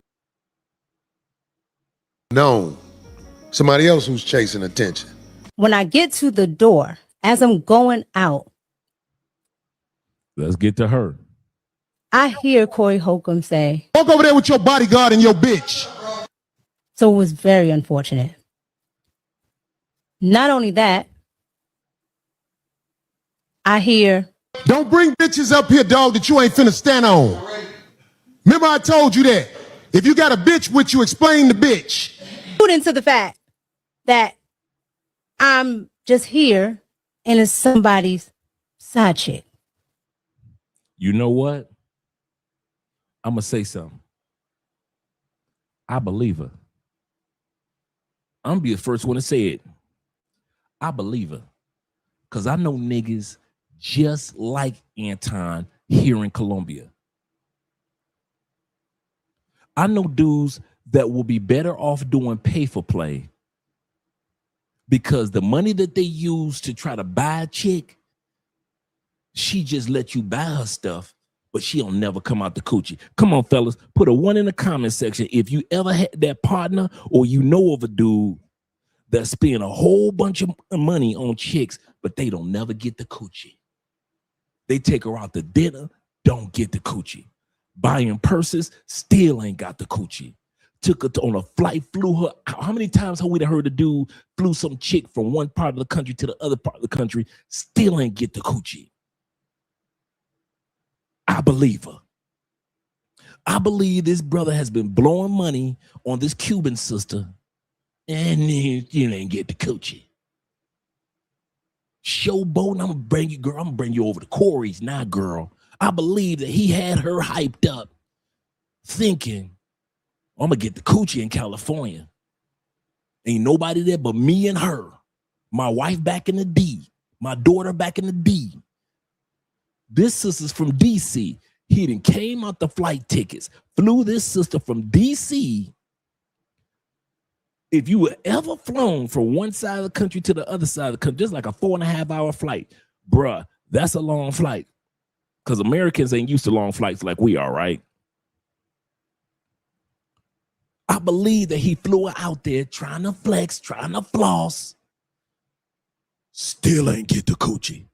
known. Somebody else who's chasing attention. When I get to the door, as I'm going out, Let's get to her. I hear Corey Holcomb say, "Walk over there with your bodyguard and your bitch." So it was very unfortunate. Not only that, I hear, "Don't bring bitches up here, dog, that you ain't finna stand on." Remember I told you that. If you got a bitch with you, explain the bitch. put into the fact that I'm just here and it's somebody's side chick. You know what? I'm going to say something. I believe her. I'm going to be the first one to say it. I believe her. Because I know niggas just like Anton here in Colombia. I know dudes that will be better off doing pay for play because the money that they use to try to buy a chick, she just let you buy her stuff, but she'll never come out the coochie. Come on, fellas, put a 1 in the comment section if you ever had that partner or you know of a dude that spend a whole bunch of money on chicks, but they don't never get the coochie. They take her out to dinner, don't get the coochie. Buying purses, still ain't got the coochie. Took her on a flight, flew her. How many times have we heard a dude flew some chick from one part of the country to the other part of the country, still ain't get the coochie? I believe her. I believe this brother has been blowing money on this Cuban sister, and you ain't get the coochie. Showboating, I'm gonna bring you, girl. I'm gonna bring you over to Corey's now, girl. I believe that he had her hyped up, thinking, I'm gonna get the coochie in California. Ain't nobody there but me and her. My wife back in the D, my daughter back in the D. This sister's from DC. He done came out the flight tickets, flew this sister from DC. If you were ever flown from one side of the country to the other side of the country, just like a 4.5-hour flight, bruh, that's a long flight. Because Americans ain't used to long flights like we are, right? I believe that he flew her out there trying to flex, trying to floss. Still ain't get the coochie.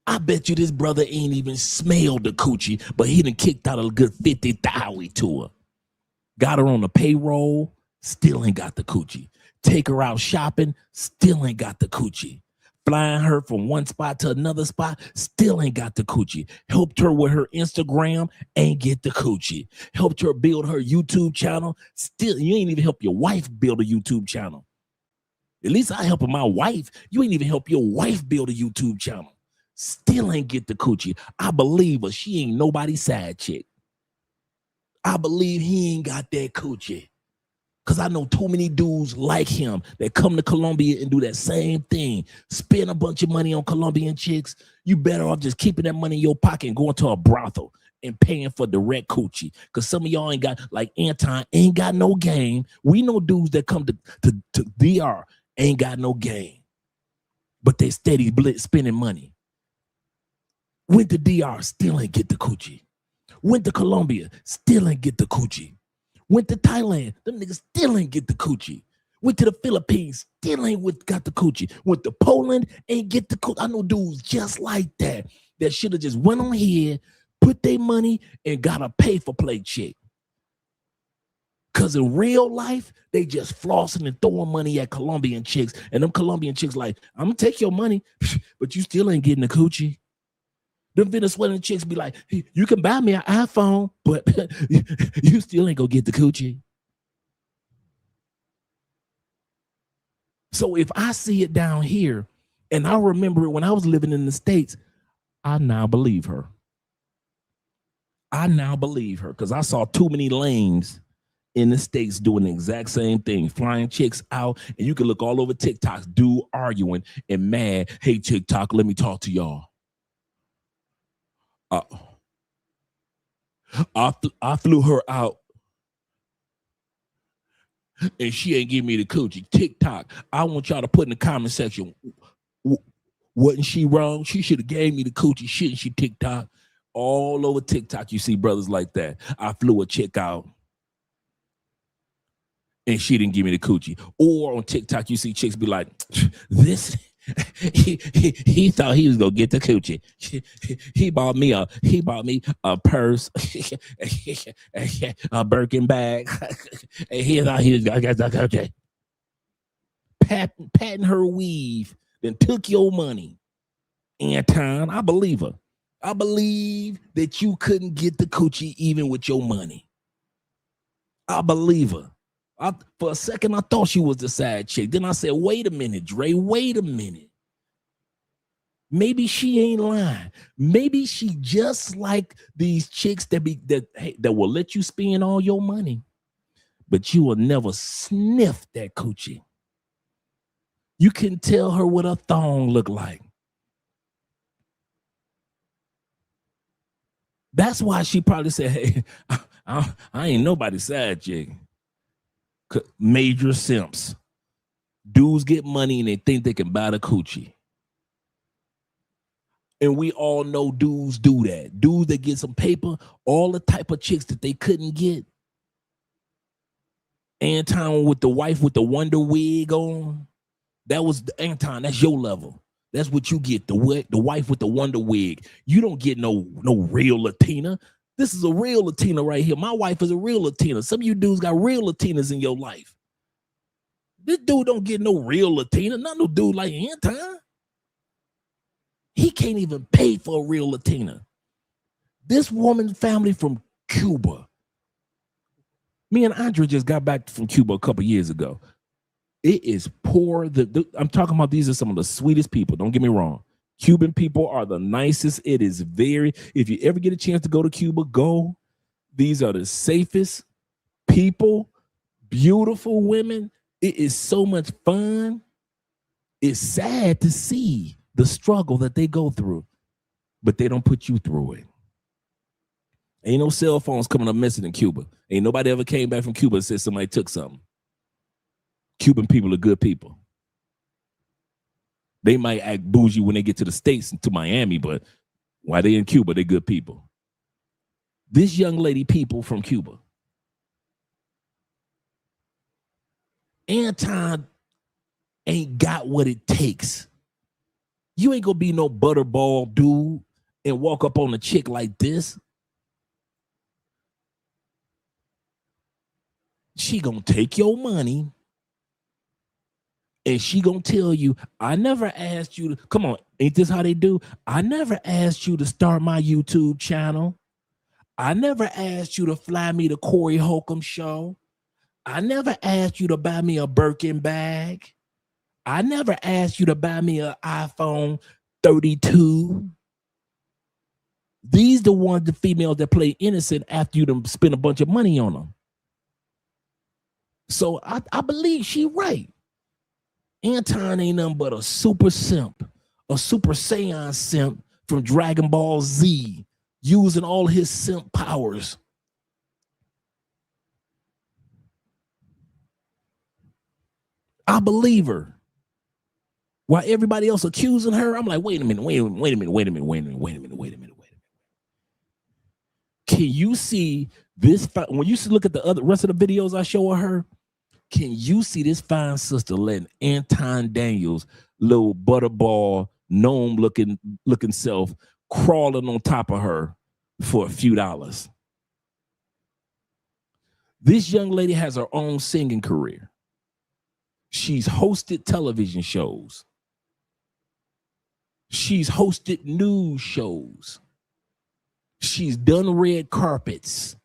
I bet you this brother ain't even smelled the coochie, but he done kicked out a good 50,000 to her. Got her on the payroll, still ain't got the coochie. Take her out shopping, still ain't got the coochie. Flying her from one spot to another spot, still ain't got the coochie. Helped her with her Instagram, ain't get the coochie. Helped her build her YouTube channel, still, you ain't even help your wife build a YouTube channel. At least I helping my wife. You ain't even help your wife build a YouTube channel. Still ain't get the coochie. I believe her. She ain't nobody's side chick. I believe he ain't got that coochie. Because I know too many dudes like him that come to Colombia and do that same thing. Spend a bunch of money on Colombian chicks. You better off just keeping that money in your pocket and going to a brothel and paying for direct coochie. Because some of y'all ain't got, like Anton, ain't got no game. We know dudes that come to DR ain't got no game. But they steady spending money. Went to DR, still ain't get the coochie. Went to Colombia, still ain't get the coochie. Went to Thailand, them niggas still ain't get the coochie. Went to the Philippines, still ain't got the coochie. Went to Poland, ain't get the coochie. I know dudes just like that should have just went on here, put their money, and got a pay-for-play chick. Because in real life, they just flossing and throwing money at Colombian chicks. And them Colombian chicks like, I'm going to take your money, but you still ain't getting the coochie. Them Venezuelan chicks be like, hey, you can buy me an iPhone, but you still ain't gonna get the coochie. So if I see it down here, and I remember it when I was living in the States, I now believe her. I now believe her because I saw too many lames in the States doing the exact same thing, flying chicks out, and you can look all over TikTok, dude arguing and mad, hey, TikTok, let me talk to y'all. I flew her out and she ain't give me the coochie. TikTok, I want y'all to put in the comment section, Wasn't she wrong? She should have gave me the coochie. Shouldn't she? TikTok. All over TikTok, you see brothers like that. I flew a chick out and she didn't give me the coochie. Or on TikTok, you see chicks be like, this, he thought he was gonna get the coochie. He bought me a purse, a Birkin bag, and he thought he was gonna get the coochie. Patting her weave, then took your money. Anton, I believe her. I believe that you couldn't get the coochie even with your money. I believe her. For a second, I thought she was the side chick. Then I said, wait a minute, Dre, wait a minute. Maybe she ain't lying. Maybe she just like these chicks that will let you spend all your money, but you will never sniff that coochie. You can tell her what a thong look like. That's why she probably said, hey, I ain't nobody's side chick. Major simps. Dudes get money and they think they can buy the coochie. And we all know dudes do that. Dudes that get some paper, all the type of chicks that they couldn't get. Anton with the wife with the wonder wig on. That was Anton, that's your level. That's what you get, the wife with the wonder wig. You don't get no real Latina. This is a real Latina right here. My wife is a real Latina. Some of you dudes got real Latinas in your life. This dude don't get no real Latina. Not no dude like Anton. He can't even pay for a real Latina. This woman's family from Cuba. Me and Andre just got back from Cuba a couple years ago. It is poor. I'm talking about these are some of the sweetest people. Don't get me wrong. Cuban people are the nicest. It is if you ever get a chance to go to Cuba, go. These are the safest people, beautiful women. It is so much fun. It's sad to see the struggle that they go through, but they don't put you through it. Ain't no cell phones coming up missing in Cuba. Ain't nobody ever came back from Cuba and said somebody took something. Cuban people are good people. They might act bougie when they get to the States and to Miami, but while they're in Cuba, they're good people. This young lady, people from Cuba. Anton ain't got what it takes. You ain't gonna be no butterball dude and walk up on a chick like this. She gonna take your money and she gonna tell you, I never asked you to, come on, ain't this how they do? I never asked you to start my YouTube channel. I never asked you to fly me to Corey Holcomb show. I never asked you to buy me a Birkin bag. I never asked you to buy me an iPhone 32. These the ones, the females that play innocent after you done spend a bunch of money on them. So I believe she right. Anton ain't nothing but a super simp, a super Saiyan simp from Dragon Ball Z, using all his simp powers. I believe her. While everybody else accusing her, I'm like, wait a minute. Can you see this? When you look at the rest of the videos I show her, can you see this fine sister letting Anton Daniels, little butterball, gnome looking self, crawling on top of her for a few dollars? This young lady has her own singing career. She's hosted television shows. She's hosted news shows. She's done red carpets.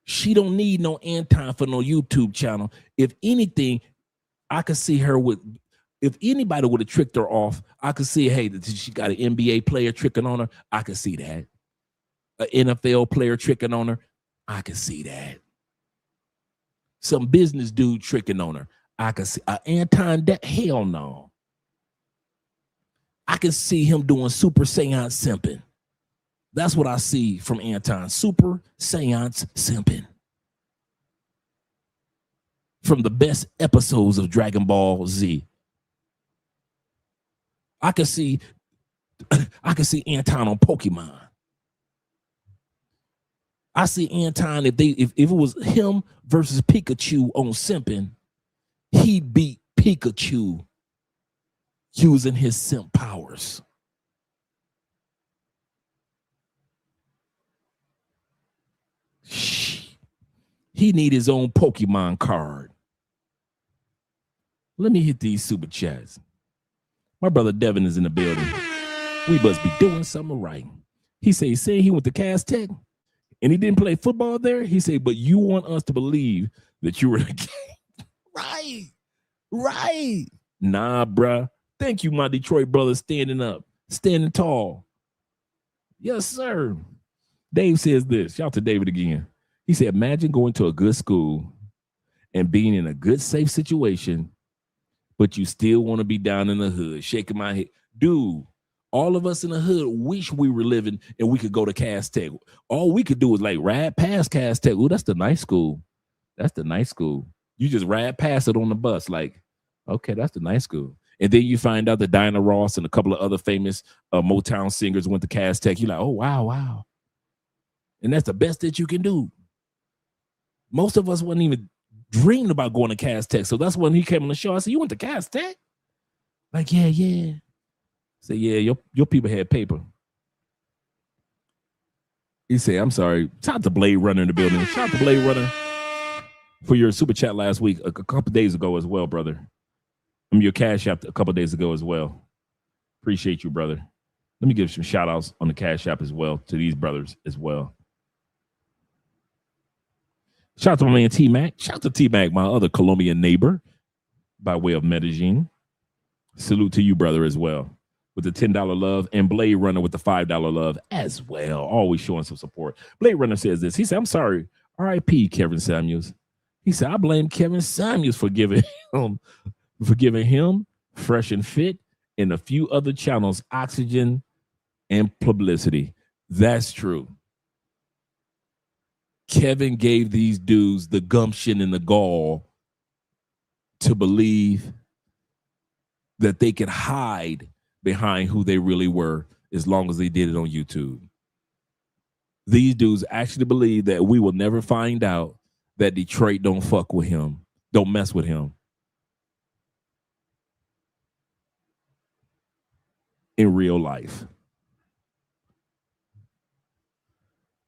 She don't need no Anton for no YouTube channel. If anything, I could see her with, if anybody would have tricked her off, I could see, hey, she got an NBA player tricking on her. I could see that. An NFL player tricking on her. I could see that. Some business dude tricking on her. I could see Anton, hell no. I can see him doing super seance simping. That's what I see from Anton. Super seance simping. From the best episodes of Dragon Ball Z. I could see Anton on Pokemon. I see Anton if it was him versus Pikachu on Simping, he'd beat Pikachu using his simp powers. He need his own Pokemon card. Let me hit these super chats. My brother Devin is in the building. We must be doing something right. He said he went to Cass Tech and he didn't play football there. He said, but you want us to believe that you were in the game. Right. Nah, bruh. Thank you, my Detroit brother, standing up, standing tall. Yes, sir. Dave says this. Shout out to David again. He said, imagine going to a good school and being in a good, safe situation, but you still want to be down in the hood, shaking my head. Dude, all of us in the hood wish we were living and we could go to Cass Tech. All we could do is like ride past Cass Tech. Ooh, that's the nice school. That's the nice school. You just ride past it on the bus like, okay, that's the nice school. And then you find out that Diana Ross and a couple of other famous Motown singers went to Cass Tech. You're like, oh, wow. And that's the best that you can do. Most of us wasn't even dreaming about going to Cass Tech. So that's when he came on the show. I said, you went to Cass Tech? Like, yeah. I said, yeah, your people had paper. He said, I'm sorry. Shout out to Blade Runner in the building. Shout out to Blade Runner for your super chat last week, a couple days ago as well, brother. Your Cash App a couple days ago as well. Appreciate you, brother. Let me give some shout outs on the Cash App as well to these brothers as well. Shout out to my man T-Mac. Shout out to T-Mac, my other Colombian neighbor by way of Medellin. Salute to you, brother, as well. With the $10 love, and Blade Runner with the $5 love as well. Always showing some support. Blade Runner says this. He said, I'm sorry. R.I.P. Kevin Samuels. He said, I blame Kevin Samuels for giving him Fresh and Fit and a few other channels oxygen and publicity. That's true. Kevin gave these dudes the gumption and the gall to believe that they could hide behind who they really were as long as they did it on YouTube. These dudes actually believe that we will never find out that Detroit don't fuck with him, don't mess with him. In real life.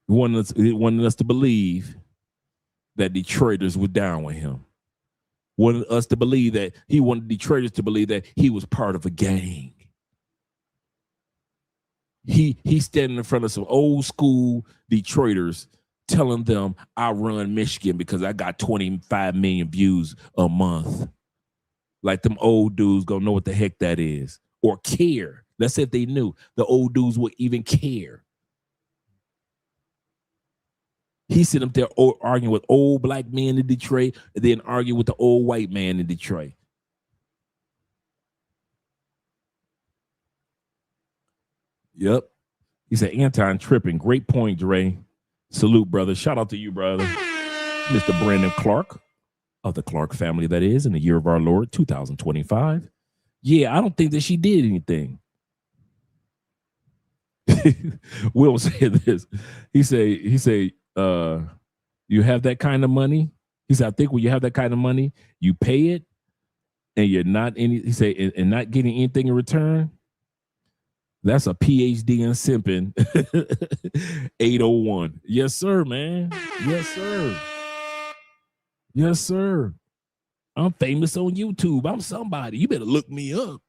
He wanted us to believe that Detroiters were down with him. Wanted us to believe that he wanted Detroiters to believe that he was part of a gang. He's standing in front of some old school Detroiters telling them I run Michigan because I got 25 million views a month. Like them old dudes gonna know what the heck that is or care. Let's say if they knew, the old dudes would even care. He's sitting up there arguing with old black men in Detroit and then arguing with the old white man in Detroit. Yep. He said, Anton tripping. Great point, Dre. Salute, brother. Shout out to you, brother. Mr. Brandon Clark of the Clark family, that is, in the year of our Lord, 2025. Yeah, I don't think that she did anything. Will said this. He said, you have that kind of money. He said, I think when you have that kind of money, you pay it and you're not he said, and not getting anything in return. That's a PhD in simping. 801. Yes, sir, man. Yes, sir. Yes, sir. I'm famous on YouTube. I'm somebody. You better look me up.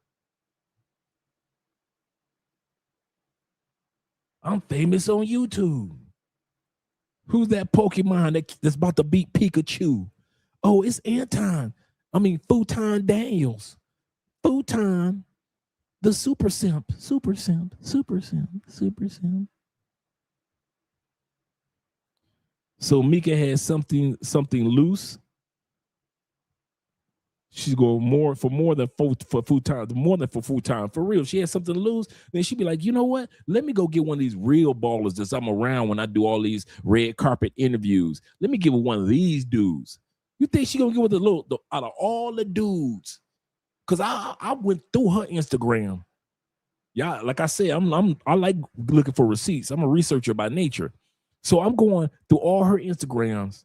I'm famous on YouTube. Who's that Pokemon that's about to beat Pikachu? Oh, it's Anton. I mean, Futon Daniels. Futon, the super simp. Super simp. Super simp. Super simp. So Mika has something loose. She's going more than futon. For real, she has something to lose. Then she'd be like, you know what? Let me go get one of these real ballers that I'm around when I do all these red carpet interviews. Let me give her one of these dudes. You think she gonna get with the out of all the dudes? Because I went through her Instagram. Yeah, like I said, I like looking for receipts. I'm a researcher by nature. So I'm going through all her Instagrams.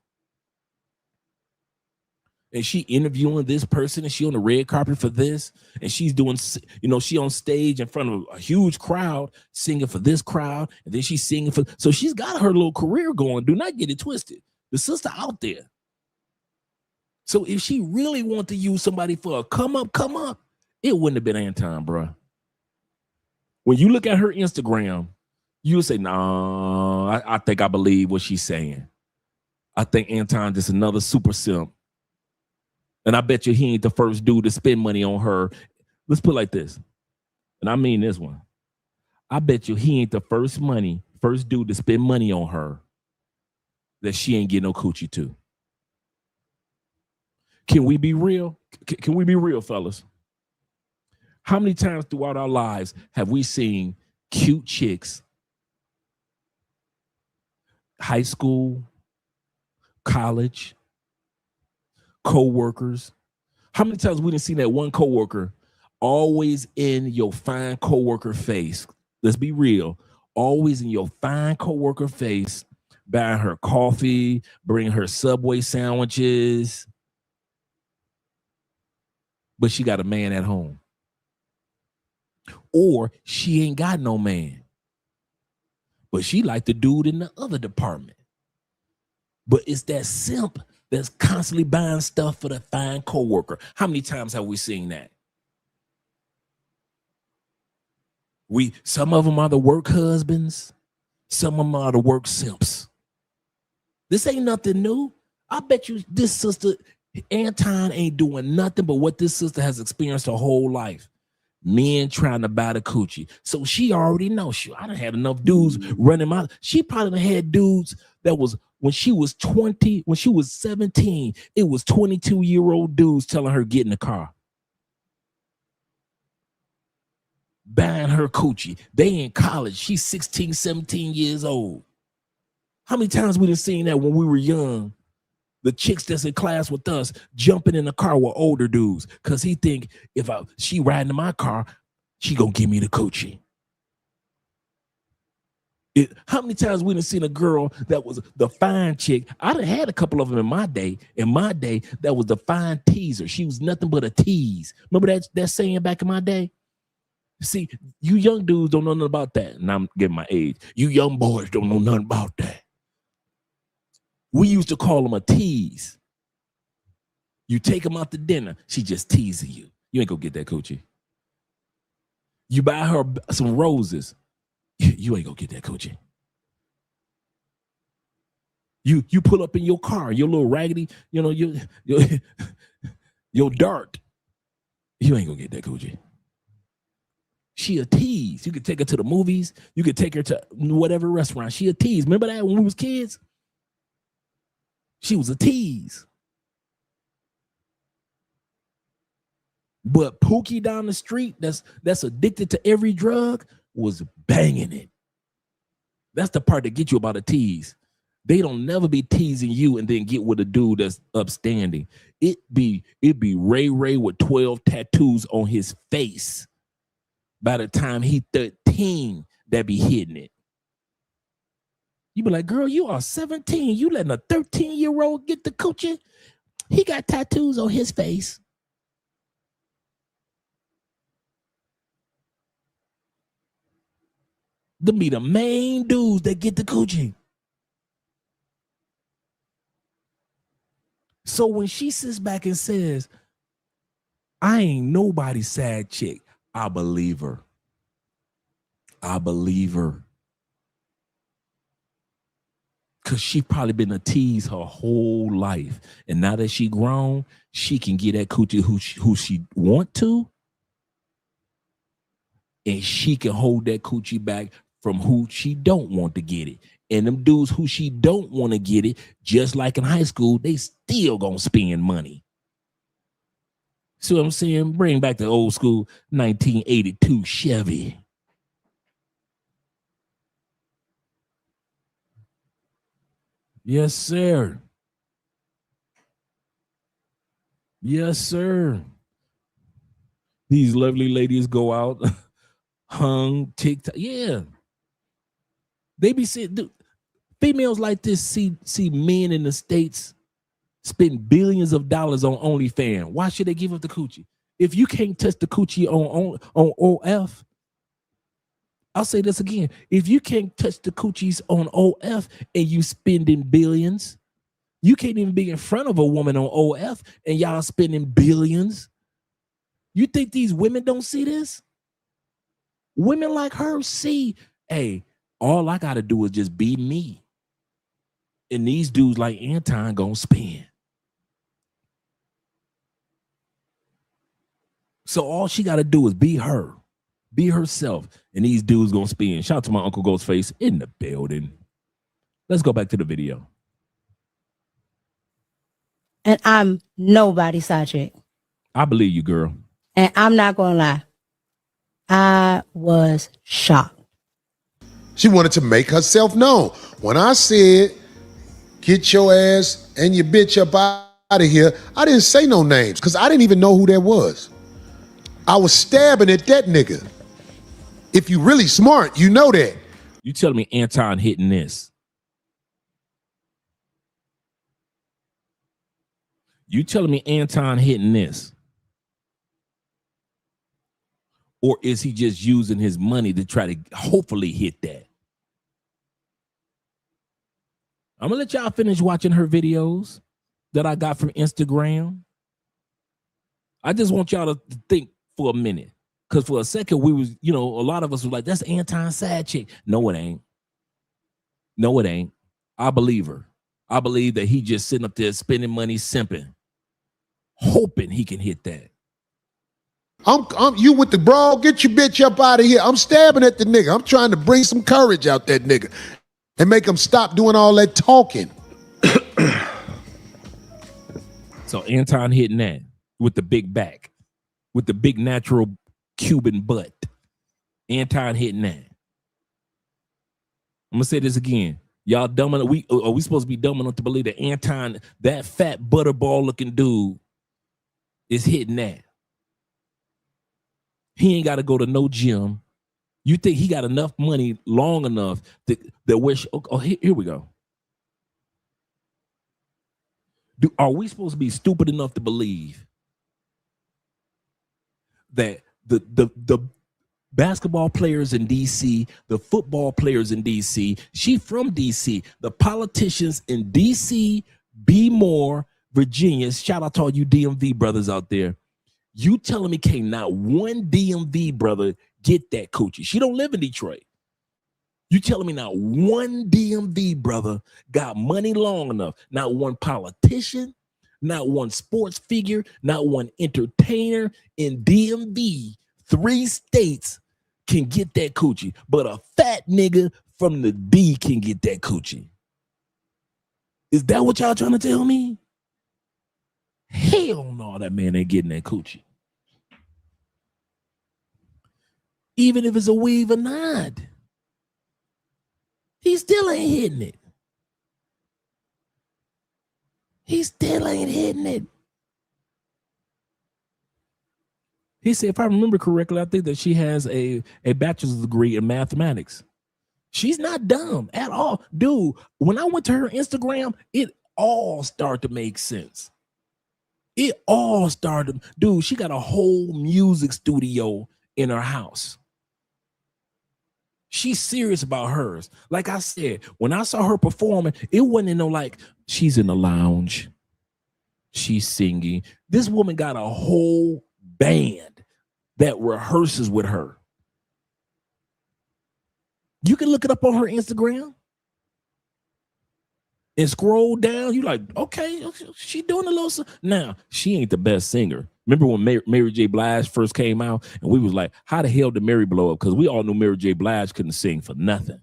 And she interviewing this person, and she on the red carpet for this, and she's doing, she on stage in front of a huge crowd singing for this crowd, and then she's singing for. So she's got her little career going. Do not get it twisted. The sister out there. So if she really wanted to use somebody for a come up, it wouldn't have been Anton, bro. When you look at her Instagram, you'll say, "Nah, I think I believe what she's saying. I think Anton just another super simp." And I bet you he ain't the first dude to spend money on her. Let's put it like this. And I mean this one. I bet you he ain't the first dude to spend money on her that she ain't get no coochie to. Can we be real? Can we be real, fellas? How many times throughout our lives have we seen cute chicks, high school, college, co-workers? How many times we didn't see that one co-worker always in your fine co-worker face? Let's be real. Always in your fine co-worker face, buying her coffee, bringing her Subway sandwiches. But she got a man at home. Or she ain't got no man. But she like the dude in the other department. But it's that simp that's constantly buying stuff for the fine coworker. How many times have we seen that? Some of them are the work husbands. Some of them are the work simps. This ain't nothing new. I bet you this sister, Anton, ain't doing nothing but what this sister has experienced her whole life. Men trying to buy the coochie. So she already knows. I done had enough dudes running my. She probably done had dudes that was, when she was 20, when she was 17, it was 22-year-old dudes telling her get in the car. Buying her coochie. They in college. She's 16, 17 years old. How many times we done seen that when we were young? The chicks that's in class with us jumping in the car with older dudes because he think if she riding in my car, she gonna give me the coochie. How many times we done seen a girl that was the fine chick? I done had a couple of them in my day. In my day, that was the fine teaser. She was nothing but a tease. Remember that saying back in my day? See, you young dudes don't know nothing about that. And I'm getting my age. You young boys don't know nothing about that. We used to call them a tease. You take them out to dinner, she just teasing you. You ain't gonna get that coochie. You buy her some roses, you ain't gonna get that coochie. You pull up in your car, your little raggedy, your dart, you ain't gonna get that coochie. She a tease. You could take her to the movies, you could take her to whatever restaurant. She a tease. Remember that when we was kids? She was a tease. But Pookie down the street that's addicted to every drug was banging it. That's the part that gets you about a tease. They don't never be teasing you and then get with a dude that's upstanding. It be Ray with 12 tattoos on his face. By the time he 13, that be hitting it. You be like, girl, you are 17. You letting a 13-year-old get the coochie? He got tattoos on his face. Them be the main dudes that get the coochie. So when she sits back and says, I ain't nobody's sad chick, I believe her. I believe her. Because she probably been a tease her whole life. And now that she grown, she can get that coochie who she want to. And she can hold that coochie back from who she don't want to get it. And them dudes who she don't want to get it, just like in high school, they still gonna spend money. See what I'm saying? Bring back the old school 1982 Chevy. Yes, sir. Yes, sir. These lovely ladies go out hung, TikTok. Yeah. They be seeing, dude, females like this see men in the States spend billions of dollars on OnlyFans. Why should they give up the coochie? If you can't touch the coochie on OF, I'll say this again. If you can't touch the coochies on OF and you spending billions, you can't even be in front of a woman on OF and y'all spending billions. You think these women don't see this? Women like her see, hey, all I got to do is just be me. And these dudes like Anton gonna spend. So all she got to do is be her, be herself, and these dudes gonna spend. Shout out to my Uncle Ghostface in the building. Let's go back to the video. And I'm nobody's side chick. I believe you, girl. And I'm not gonna lie. I was shocked. She wanted to make herself known. When I said, get your ass and your bitch up out of here, I didn't say no names because I didn't even know who that was. I was stabbing at that nigga. If you really smart, you know that. You telling me Anton hitting this? You telling me Anton hitting this? Or is he just using his money to try to hopefully hit that? I'm gonna let y'all finish watching her videos that I got from Instagram. I just want y'all to think for a minute. Because for a second, we was, a lot of us were like, that's Anton's side chick. No, it ain't. No, it ain't. I believe her. I believe that he just sitting up there spending money, simping, hoping he can hit that. I'm you with the brawl, get your bitch up out of here. I'm stabbing at the nigga. I'm trying to bring some courage out that nigga and make him stop doing all that talking. So Anton hitting that with the big back, with the big natural Cuban butt. Anton hitting that. I'm gonna say this again. Y'all dumb enough. Are we supposed to be dumb enough to believe that Anton, that fat butterball looking dude, is hitting that? He ain't got to go to no gym. You think he got enough money long enough that wish? Oh, here we go. Are we supposed to be stupid enough to believe that the basketball players in DC, the football players in DC, she from DC, the politicians in DC, B. Moore, Virginia, shout out to all you DMV brothers out there. You telling me can't not one DMV brother get that coochie? She don't live in Detroit. You telling me not one DMV brother got money long enough, not one politician, not one sports figure, not one entertainer in DMV, 3 states can get that coochie, but a fat nigga from the D can get that coochie. Is that what y'all trying to tell me? Hell no, that man ain't getting that coochie. Even if it's a weave or not, he still ain't hitting it. He still ain't hitting it. He said, if I remember correctly, I think that she has a bachelor's degree in mathematics. She's not dumb at all. Dude, when I went to her Instagram, it all started to make sense. It all started. Dude, she got a whole music studio in her house. She's serious about hers. Like I said, when I saw her performing, it wasn't like she's in the lounge. She's singing. This woman got a whole band that rehearses with her. You can look it up on her Instagram and scroll down. You like, okay, she doing a little. Now, she ain't the best singer. Remember when Mary J. Blige first came out and we was like, how the hell did Mary blow up? Because we all knew Mary J. Blige couldn't sing for nothing.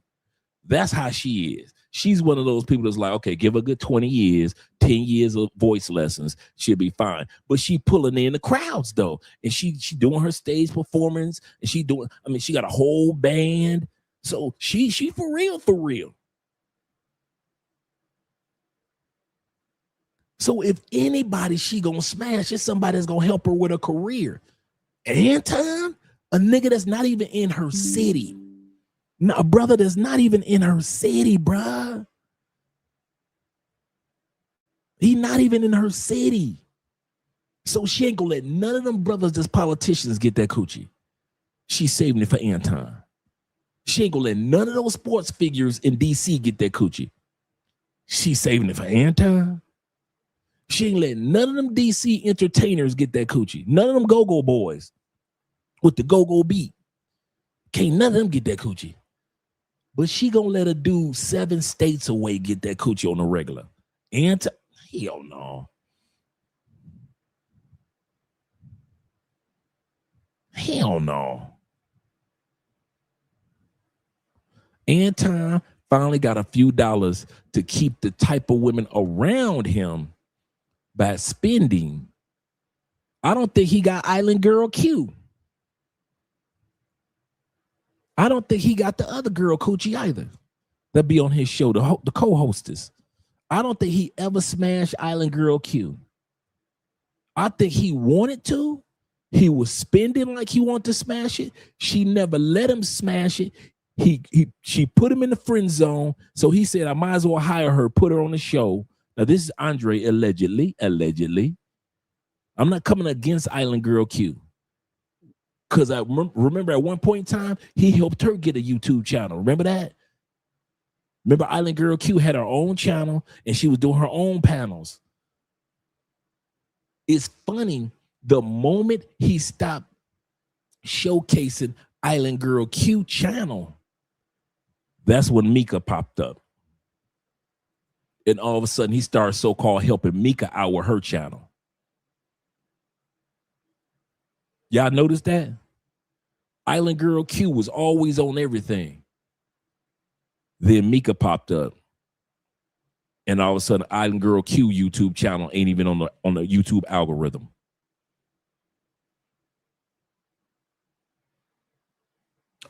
That's how she is. She's one of those people that's like, okay, give her a good 20 years, 10 years of voice lessons, she'll be fine. But she pulling in the crowds though. And she doing her stage performance and she got a whole band. So she for real, for real. So if anybody she gonna smash, it's somebody that's gonna help her with her career. Anton, A nigga that's not even in her city. A brother that's not even in her city, bruh. He not even in her city. So she ain't gonna let none of them brothers that's politicians get that coochie. She's saving it for Anton. She ain't gonna let none of those sports figures in DC get that coochie. She's saving it for Anton. She ain't letting none of them DC entertainers get that coochie. None of them go-go boys with the go-go beat. Can't none of them get that coochie. But she gonna let a dude 7 states away get that coochie on the regular. Anton, hell no. Hell no. Anton finally got a few dollars to keep the type of women around him by spending. I don't think he got Island Girl Q. I don't think he got the other girl coochie either. That be on his show, the co-hostess. I don't think he ever smashed Island Girl Q. I think he wanted to. He was spending like he wanted to smash it. She never let him smash it. She put him in the friend zone. So he said, I might as well hire her, put her on the show. Now, this is Andre allegedly. I'm not coming against Island Girl Q. Because I remember at one point in time, he helped her get a YouTube channel. Remember that? Remember Island Girl Q had her own channel and she was doing her own panels. It's funny, the moment he stopped showcasing Island Girl Q channel, that's when Mika popped up. And all of a sudden, he started so-called helping Mika out with her channel. Y'all notice that? Island Girl Q was always on everything. Then Mika popped up. And all of a sudden, Island Girl Q YouTube channel ain't even on the YouTube algorithm.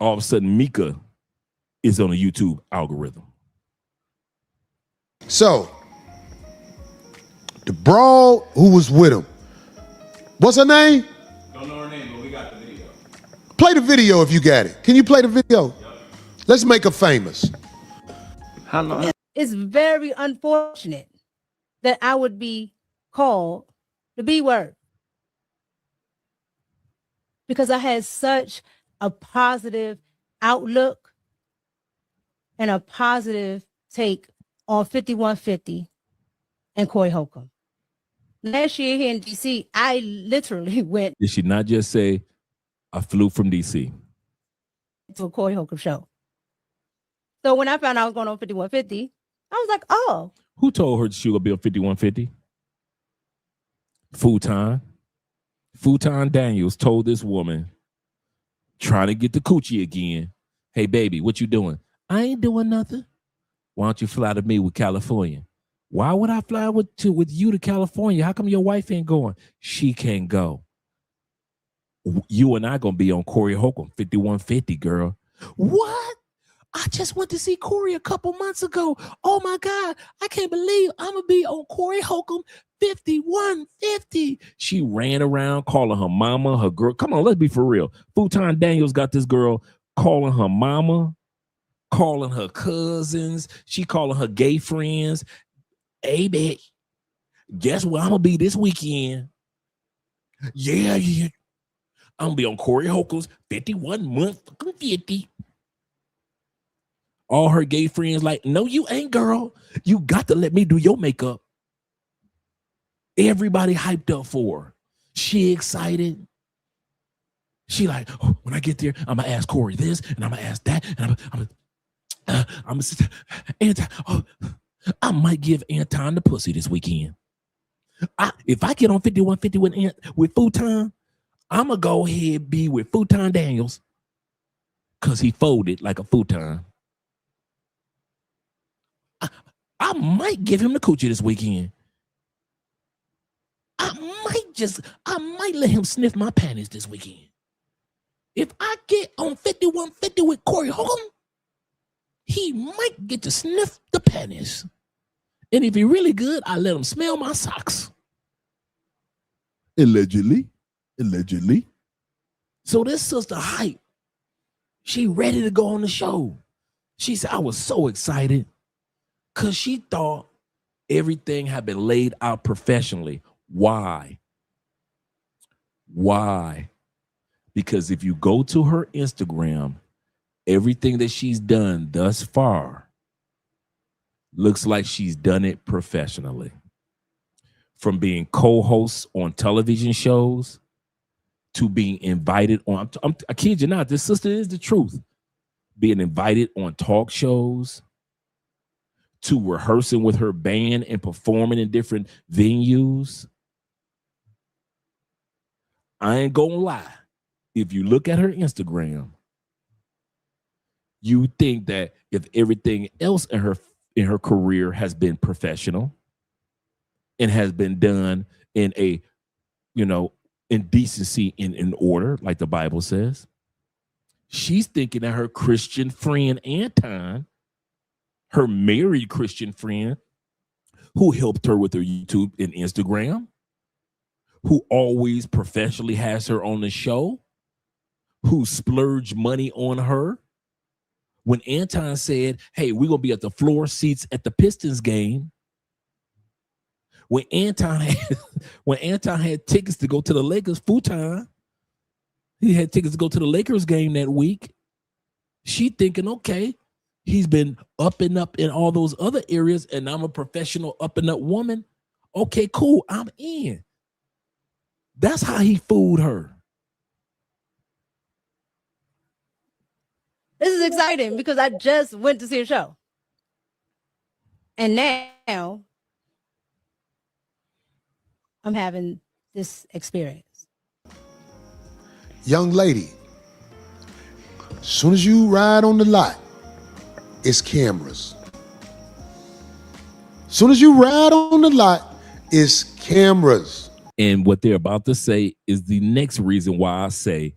All of a sudden, Mika is on a YouTube algorithm. So, the broad who was with him, what's her name? Don't know her name, but we got the video. Play the video if you got it. Can you play the video? Yep. Let's make her famous. How long? It's very unfortunate that I would be called the B word because I had such a positive outlook and a positive take on 5150 and Corey Holcomb. Last year here in DC, I literally went. Did she not just say, I flew from DC? To a Corey Holcomb show. So when I found out I was going on 5150, I was like, oh. Who told her she would be on 5150? Futon. Futon Daniels told this woman, trying to get the coochie again, hey, baby, what you doing? I ain't doing nothing. Why don't you fly to me with California? Why would I fly with you to California? How come your wife ain't going? She can't go. You and I gonna be on Corey Holcomb, 5150, girl. What? I just went to see Corey a couple months ago. Oh my God, I can't believe I'm gonna be on Corey Holcomb 5150. She ran around calling her mama, her girl. Come on, let's be for real. Futon Daniels got this girl calling her mama, calling her cousins. She calling her gay friends. Hey, bitch, guess where I'm gonna be this weekend? Yeah. I'm gonna be on Corey Holcomb's 5150. All her gay friends like, no, you ain't, girl. You got to let me do your makeup. Everybody hyped up for her. She excited. She like, oh, when I get there, I'm gonna ask Corey this, and I'm gonna ask that, and I'm gonna sit there. Anton, I might give Anton the pussy this weekend. If I get on 5150 with Futon, I'm gonna go ahead and be with Futon Daniels because he folded like a futon. I might give him the coochie this weekend. I might let him sniff my panties this weekend. If I get on 5150 with Corey Holcomb, he might get to sniff the panties. And if he really good, I let him smell my socks. Allegedly. So this sister hype. She ready to go on the show. She said, I was so excited because she thought everything had been laid out professionally. Why? Why? Because if you go to her Instagram, everything that she's done thus far looks like she's done it professionally. From being co-hosts on television shows to being invited on, I kid you not, this sister is the truth. Being invited on talk shows, to rehearsing with her band and performing in different venues. I ain't gonna lie. If you look at her Instagram, you think that if everything else in her career has been professional and has been done in a, in decency and in order, like the Bible says, she's thinking that her Christian friend Anton, her married Christian friend, who helped her with her YouTube and Instagram, who always professionally has her on the show, who splurged money on her. When Anton said, hey, we're going to be at the floor seats at the Pistons game, when Anton had tickets to go to the Lakers full-time, he had tickets to go to the Lakers game that week, she thinking, okay, he's been up and up in all those other areas, and I'm a professional up and up woman. Okay, cool, I'm in. That's how he fooled her. This is exciting because I just went to see a show. And now I'm having this experience. Young lady, as soon as you ride on the lot, it's cameras. As soon as you ride on the lot, it's cameras. And what they're about to say is the next reason why I say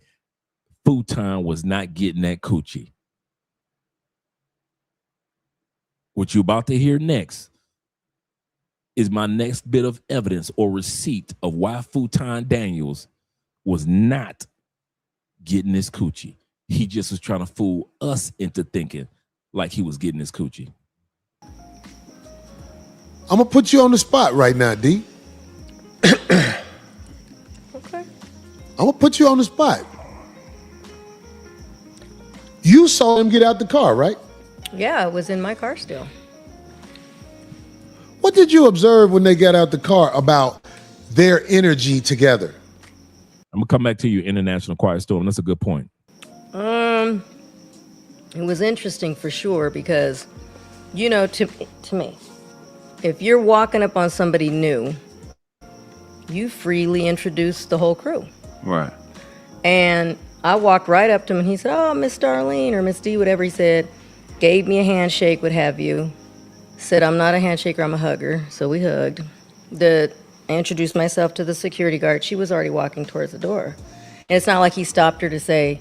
Futon was not getting that coochie. What you're about to hear next is my next bit of evidence or receipt of why Futon Daniels was not getting this coochie. He just was trying to fool us into thinking like he was getting this coochie. I'm going to put you on the spot right now, D. Okay. I'm going to put you on the spot. You saw him get out the car, right? Yeah, I was in my car still. What did you observe when they got out the car about their energy together? I'm going to come back to you, International Quiet Storm. That's a good point. It was interesting for sure because, to me, if you're walking up on somebody new, you freely introduce the whole crew. Right. And I walked right up to him and he said, oh, Miss Darlene or Miss D, whatever he said, gave me a handshake, what have you. Said, I'm not a handshaker, I'm a hugger. So we hugged. I introduced myself to the security guard. She was already walking towards the door. And it's not like he stopped her to say,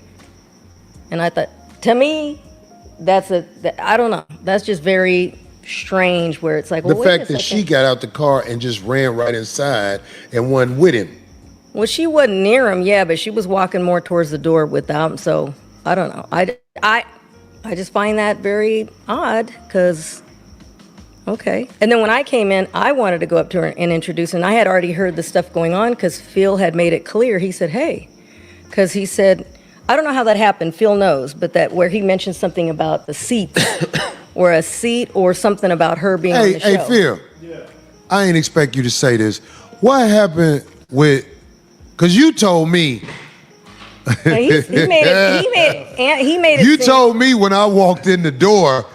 and I thought, to me, I don't know. That's just very strange where it's like, well, the fact that she got out the car and just ran right inside and wasn't with him. Well, she wasn't near him, yeah, but she was walking more towards the door without him. So I don't know. I just find that very odd because, okay. And then when I came in, I wanted to go up to her and introduce her. And I had already heard the stuff going on because Phil had made it clear. He said, hey, because he said, I don't know how that happened. Phil knows, but that where he mentioned something about the seats or a seat or something about her being on the show. Hey, Phil, I ain't expect you to say this. What happened with, because you told me. He made it. You told me when I walked in the door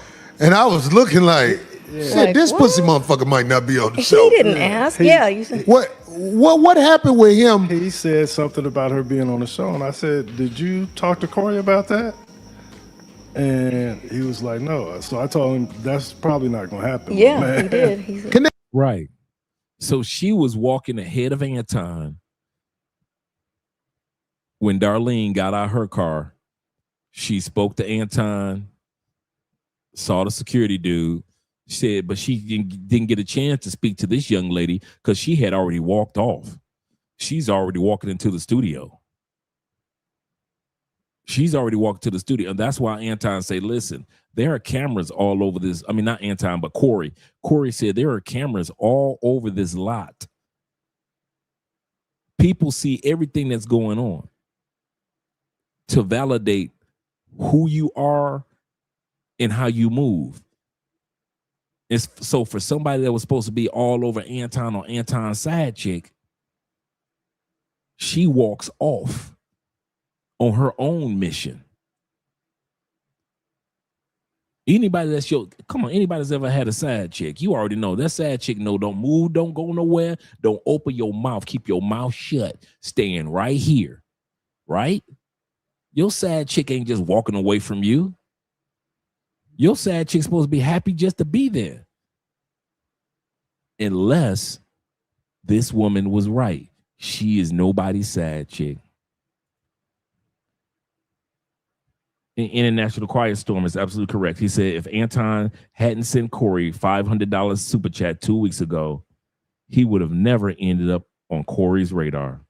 and I was looking like, shit, Like, this what? pussy motherfucker might not be on the show. He didn't ask. You said. What happened with him? He said something about her being on the show, and I said, did you talk to Corey about that? And he was like, no. So I told him that's probably not going to happen. Yeah, man. he did. He said, Right. So she was walking ahead of Anton when Darlene got out her car. She spoke to Anton, saw the security dude, said, but she didn't get a chance to speak to this young lady because she had already walked off. She's already walking into the studio. She's already walked to the studio, and that's why Anton say, listen, there are cameras all over this. I mean, not Anton, but Corey. Corey said there are cameras all over this lot. People see everything that's going on to validate who you are and how you move. It's so for somebody that was supposed to be all over Anton or Anton's side chick, she walks off on her own mission. Anybody that's anybody that's ever had a side chick, you already know that side chick don't move, don't go nowhere, don't open your mouth, keep your mouth shut, staying right here, right? Your side chick ain't just walking away from you. Your side chick's supposed to be happy just to be there. Unless this woman was right. She is nobody's side chick. International Quiet Storm is absolutely correct. He said if Anton hadn't sent Corey $500 super chat 2 weeks ago, he would have never ended up on Corey's radar.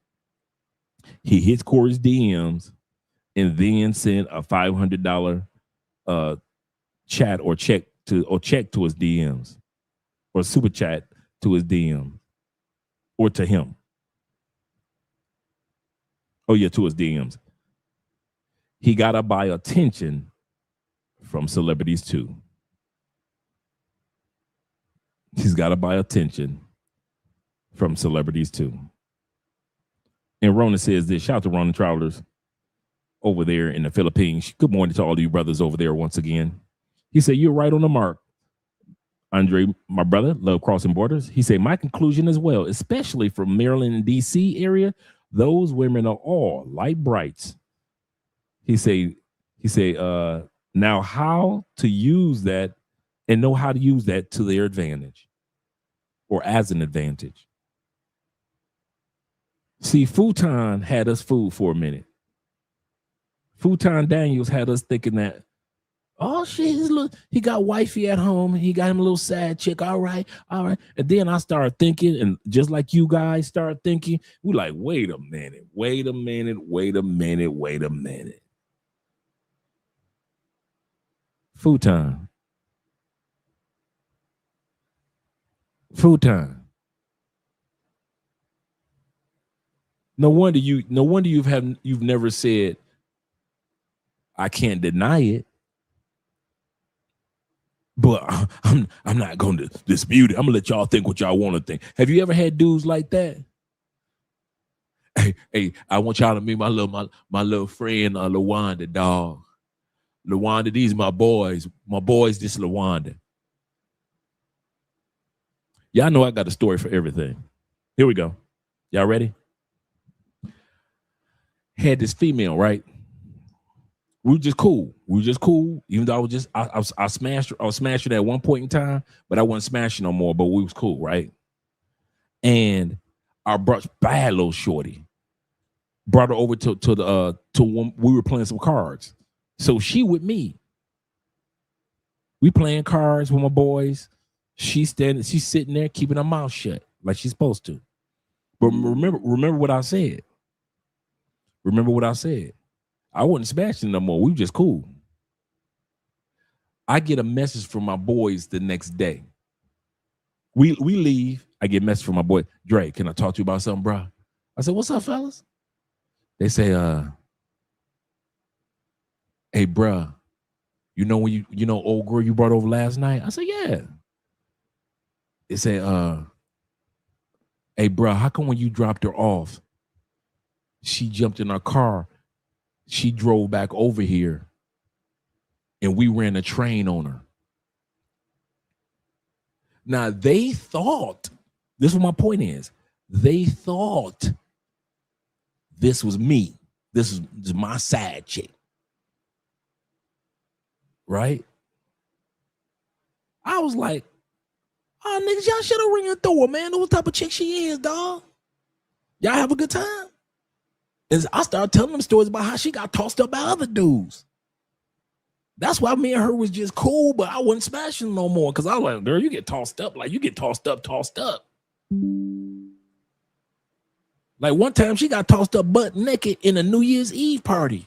He hits Corey's DMs and then sent a $500 chat or check to his DMs or super chat to his DM or to him. Oh yeah, to his DMs. He got to buy attention from celebrities too. He's got to buy attention from celebrities too. And Ronan says this. Shout out to Ronan Travelers over there in the Philippines. Good morning to all you brothers over there once again. He said, you're right on the mark. Andre, my brother, love crossing borders. He said, my conclusion as well, especially from Maryland and DC area, those women are all light brights. He say, now how to use that and know how to use that to their advantage or as an advantage. See, Futon had us fooled for a minute. Futon Daniels had us thinking that, oh shit, he got wifey at home. He got him a little side chick. All right. And then I started thinking, and just like you guys started thinking, we like, wait a minute. Futon. No wonder you've never said, I can't deny it. But I'm not going to dispute it. I'm going to let y'all think what y'all want to think. Have you ever had dudes like that? Hey, I want y'all to meet my little friend, LaWanda, dog. LaWanda, these my boys. My boys, this LaWanda. Y'all know I got a story for everything. Here we go. Y'all ready? Had this female, right? We were just cool. Even though I smashed her at one point in time, but I wasn't smashing no more, but we was cool, right? And our bad little shorty brought her over to when we were playing some cards. So she with me. We playing cards with my boys. She's sitting there keeping her mouth shut like she's supposed to. But remember what I said. I wasn't smashing no more. We were just cool. I get a message from my boys the next day. We leave. I get a message from my boy, Dre, can I talk to you about something, bro? I said, what's up, fellas? They say, hey, bro, you know when you know old girl you brought over last night? I said, yeah. They say, hey, bro, how come when you dropped her off, she jumped in our car, she drove back over here, and we ran a train on her? Now, they thought, this is what my point is, they thought this was me. This is my side chick. Right? I was like, oh, niggas, y'all should have ring her through her, man. Know what type of chick she is, dog. Y'all have a good time. And I started telling them stories about how she got tossed up by other dudes. That's why me and her was just cool, but I wasn't smashing no more. Because I was like, girl, you get tossed up. Like, you get tossed up. Like, one time she got tossed up butt naked in a New Year's Eve party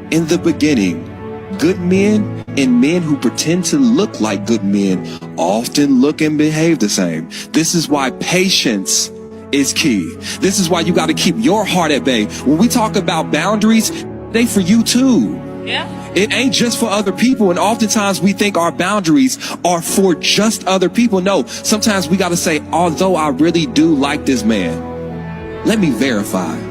In the beginning, good men and men who pretend to look like good men often look and behave the same. This is why patience is key. This is why you got to keep your heart at bay. When we talk about boundaries, they for you too. Yeah. It ain't just for other people, and oftentimes we think our boundaries are for just other people. No, sometimes we got to say, although I really do like this man, let me verify.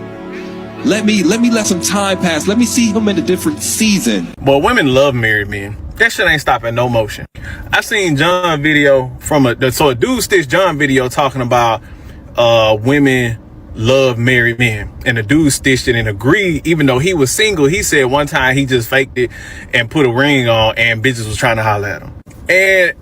Let me let some time pass. Let me see him in a different season. But women love married men. That shit ain't stopping no motion. I seen John video from a dude stitched John video talking about women love married men, and the dude stitched it and agreed. Even though he was single, he said one time he just faked it and put a ring on, and bitches was trying to holler at him. And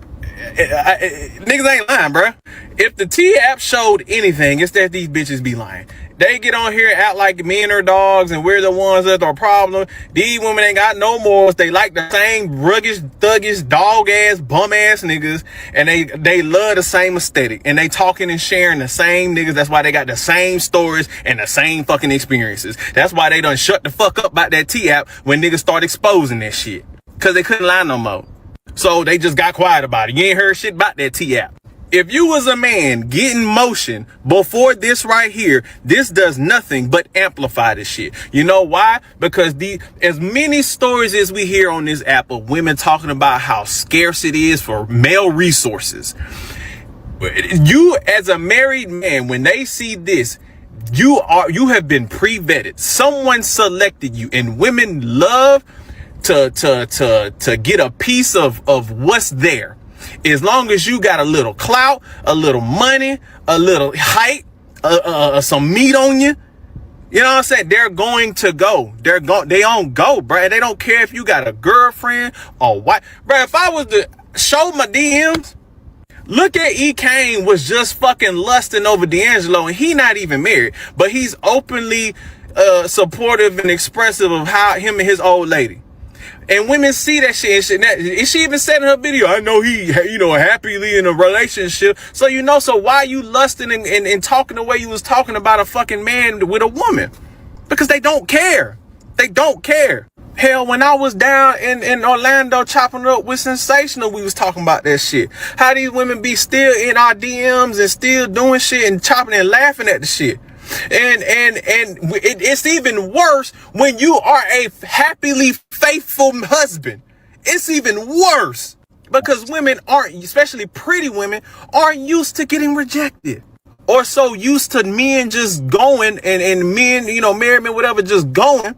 niggas ain't lying, bruh. If the T-app showed anything, it's that these bitches be lying. They get on here and act like men are dogs and we're the ones that are a problem. These women ain't got no morals. They like the same ruggish, thuggish, dog-ass, bum-ass niggas. And they love the same aesthetic. And they talking and sharing the same niggas. That's why they got the same stories and the same fucking experiences. That's why they done shut the fuck up about that T-app when niggas start exposing that shit. Because they couldn't lie no more. So they just got quiet about it. You ain't heard shit about that T-app. If you was a man getting motion before this right here, this does nothing but amplify this shit. You know why? Because as many stories as we hear on this app of women talking about how scarce it is for male resources, you as a married man, when they see this, you have been pre-vetted. Someone selected you, and women love to get a piece of what's there. As long as you got a little clout, a little money, a little height, some meat on you, you know what I'm saying? They're going to go. They on go, bro. They don't care if you got a girlfriend or what. Bro, if I was to show my DMs, look at E. Kane was just fucking lusting over D'Angelo, and he not even married, but he's openly supportive and expressive of how him and his old lady. And women see that shit, and she even said in her video, I know he, happily in a relationship. So, so why you lusting and talking the way you was talking about a fucking man with a woman? Because they don't care. They don't care. Hell, when I was down in Orlando chopping it up with Sensational, we was talking about that shit. How these women be still in our DMs and still doing shit and chopping and laughing at the shit. And it's even worse when you are a happily faithful husband. It's even worse because women aren't, especially pretty women, aren't used to getting rejected, or so used to men just going and men, married men, whatever, just going,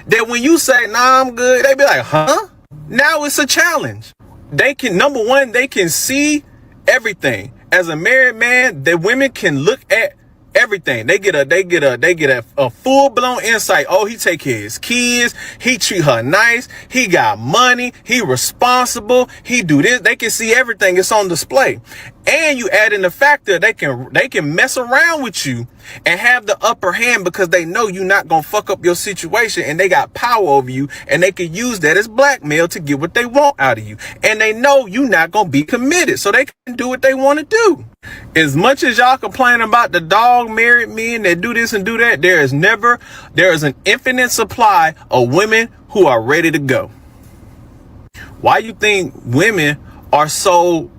that when you say, nah, I'm good, they be like, huh? Now it's a challenge. They can, number one, they can see everything. As a married man, the women can look at everything. They get a full-blown insight. Oh, he take care of his kids. He treat her nice. He got money. He responsible. He do this. They can see everything. It's on display. And you add in the factor they can mess around with you and have the upper hand because they know you're not gonna fuck up your situation, and they got power over you, and they can use that as blackmail to get what they want out of you. And they know you're not gonna be committed, so they can do what they want to do. As much as y'all complain about the dog married men that do this and do that, there is an infinite supply of women who are ready to go. Why you think women are so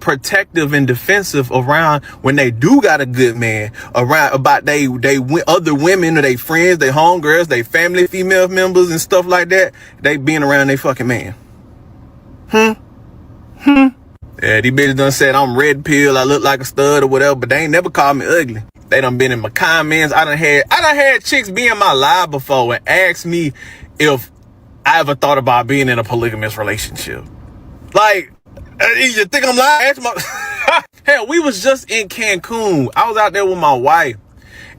protective and defensive around when they do got a good man around about they other women or they friends, they homegirls, they family female members and stuff like that? They being around they fucking man. Yeah, these bitches done said I'm red pill, I look like a stud or whatever, but they ain't never called me ugly. They done been in my comments. I done had chicks be in my live before and ask me if I ever thought about being in a polygamous relationship. Like, you think I'm lying? Hell, we was just in Cancun. I was out there with my wife,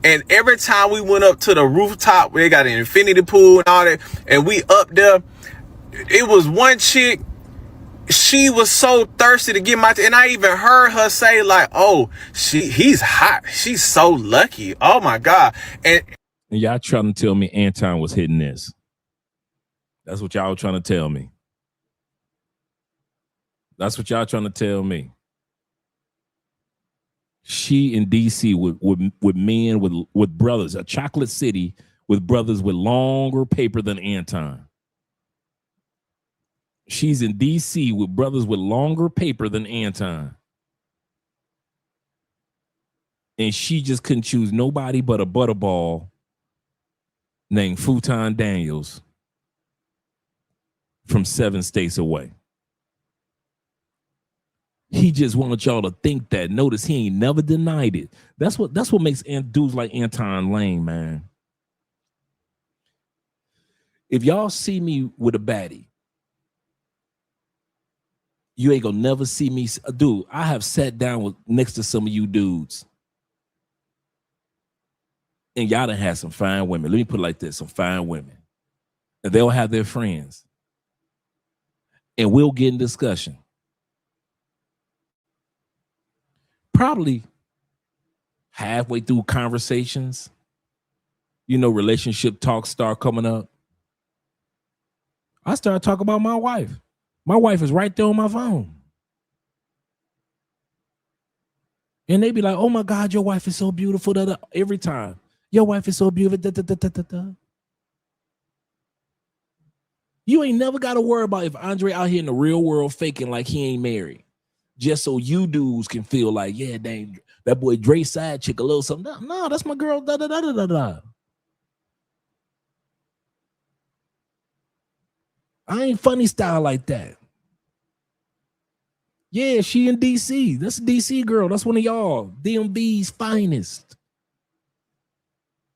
and every time we went up to the rooftop where they got an infinity pool and all that, and we up there, it was one chick. She was so thirsty to get and I even heard her say like, "Oh, he's hot. She's so lucky. Oh my God." And y'all trying to tell me Anton was hitting this? That's what y'all trying to tell me. That's what y'all trying to tell me. She in DC with men, with brothers, a chocolate city with brothers with longer paper than Anton. She's in DC with brothers with longer paper than Anton. And she just couldn't choose nobody but a butterball named Futon Daniels from 7 states away. He just wanted y'all to think that. Notice he ain't never denied it. That's what makes dudes like Anton lame, man. If y'all see me with a baddie, you ain't gonna never see me. Dude, I have sat down next to some of you dudes. And y'all done had some fine women. Let me put it like this, some fine women. And they'll have their friends. And we'll get in discussion. Probably halfway through conversations, relationship talks start coming up. I start talking about my wife. My wife is right there on my phone. And they be like, oh my God, your wife is so beautiful. Every time. Your wife is so beautiful. You ain't never got to worry about if Andre out here in the real world faking like he ain't married. Just so you dudes can feel like, yeah, dang, that boy Dre side chick a little something. No, that's my girl. I ain't funny style like that. Yeah, she in DC. That's a DC girl. That's one of y'all. DMV's finest.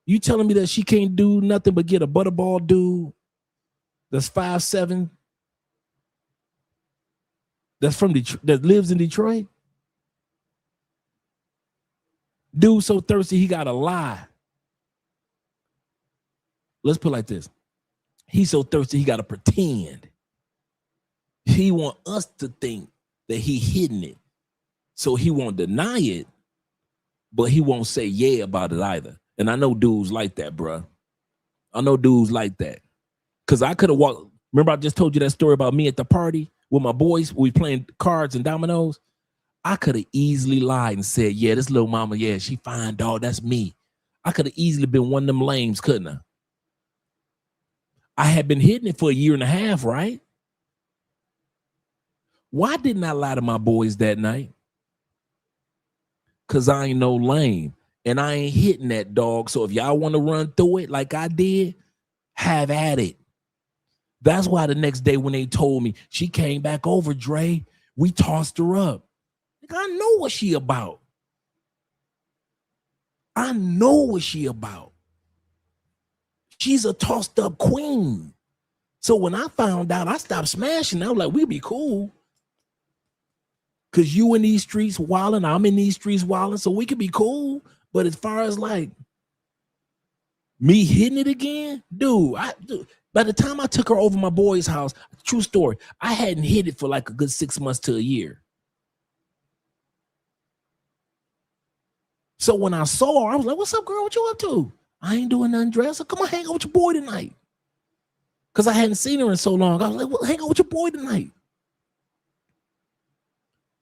You telling me that she can't do nothing but get a butterball dude that's 5'7", that's from Detroit, that lives in Detroit? Dude so thirsty he gotta lie. Let's put it like this. He's so thirsty he gotta pretend. He want us to think that he hidden it. So he won't deny it, but he won't say yeah about it either. And I know dudes like that, bruh. I know dudes like that. Because I could have walked. Remember I just told you that story about me at the party with my boys? We playing cards and dominoes. I could have easily lied and said, yeah, this little mama, yeah, she fine, dog. That's me. I could have easily been one of them lames, couldn't I? I had been hitting it for 1.5 years, right? Why didn't I lie to my boys that night? Because I ain't no lame. And I ain't hitting that dog. So if y'all want to run through it like I did, have at it. That's why the next day when they told me she came back over, Dre, we tossed her up. Like, I know what she about. I know what she about. She's a tossed up queen. So when I found out, I stopped smashing. I was like, we be cool. Cause you in these streets wilding, I'm in these streets wilding, so we could be cool. But as far as like me hitting it again, dude, by the time I took her over my boy's house, true story, I hadn't hit it for like a good 6 months to 1 year. So when I saw her, I was like, what's up, girl? What you up to? I ain't doing nothing, dress. So come on, hang out with your boy tonight. Because I hadn't seen her in so long. I was like, well, hang out with your boy tonight.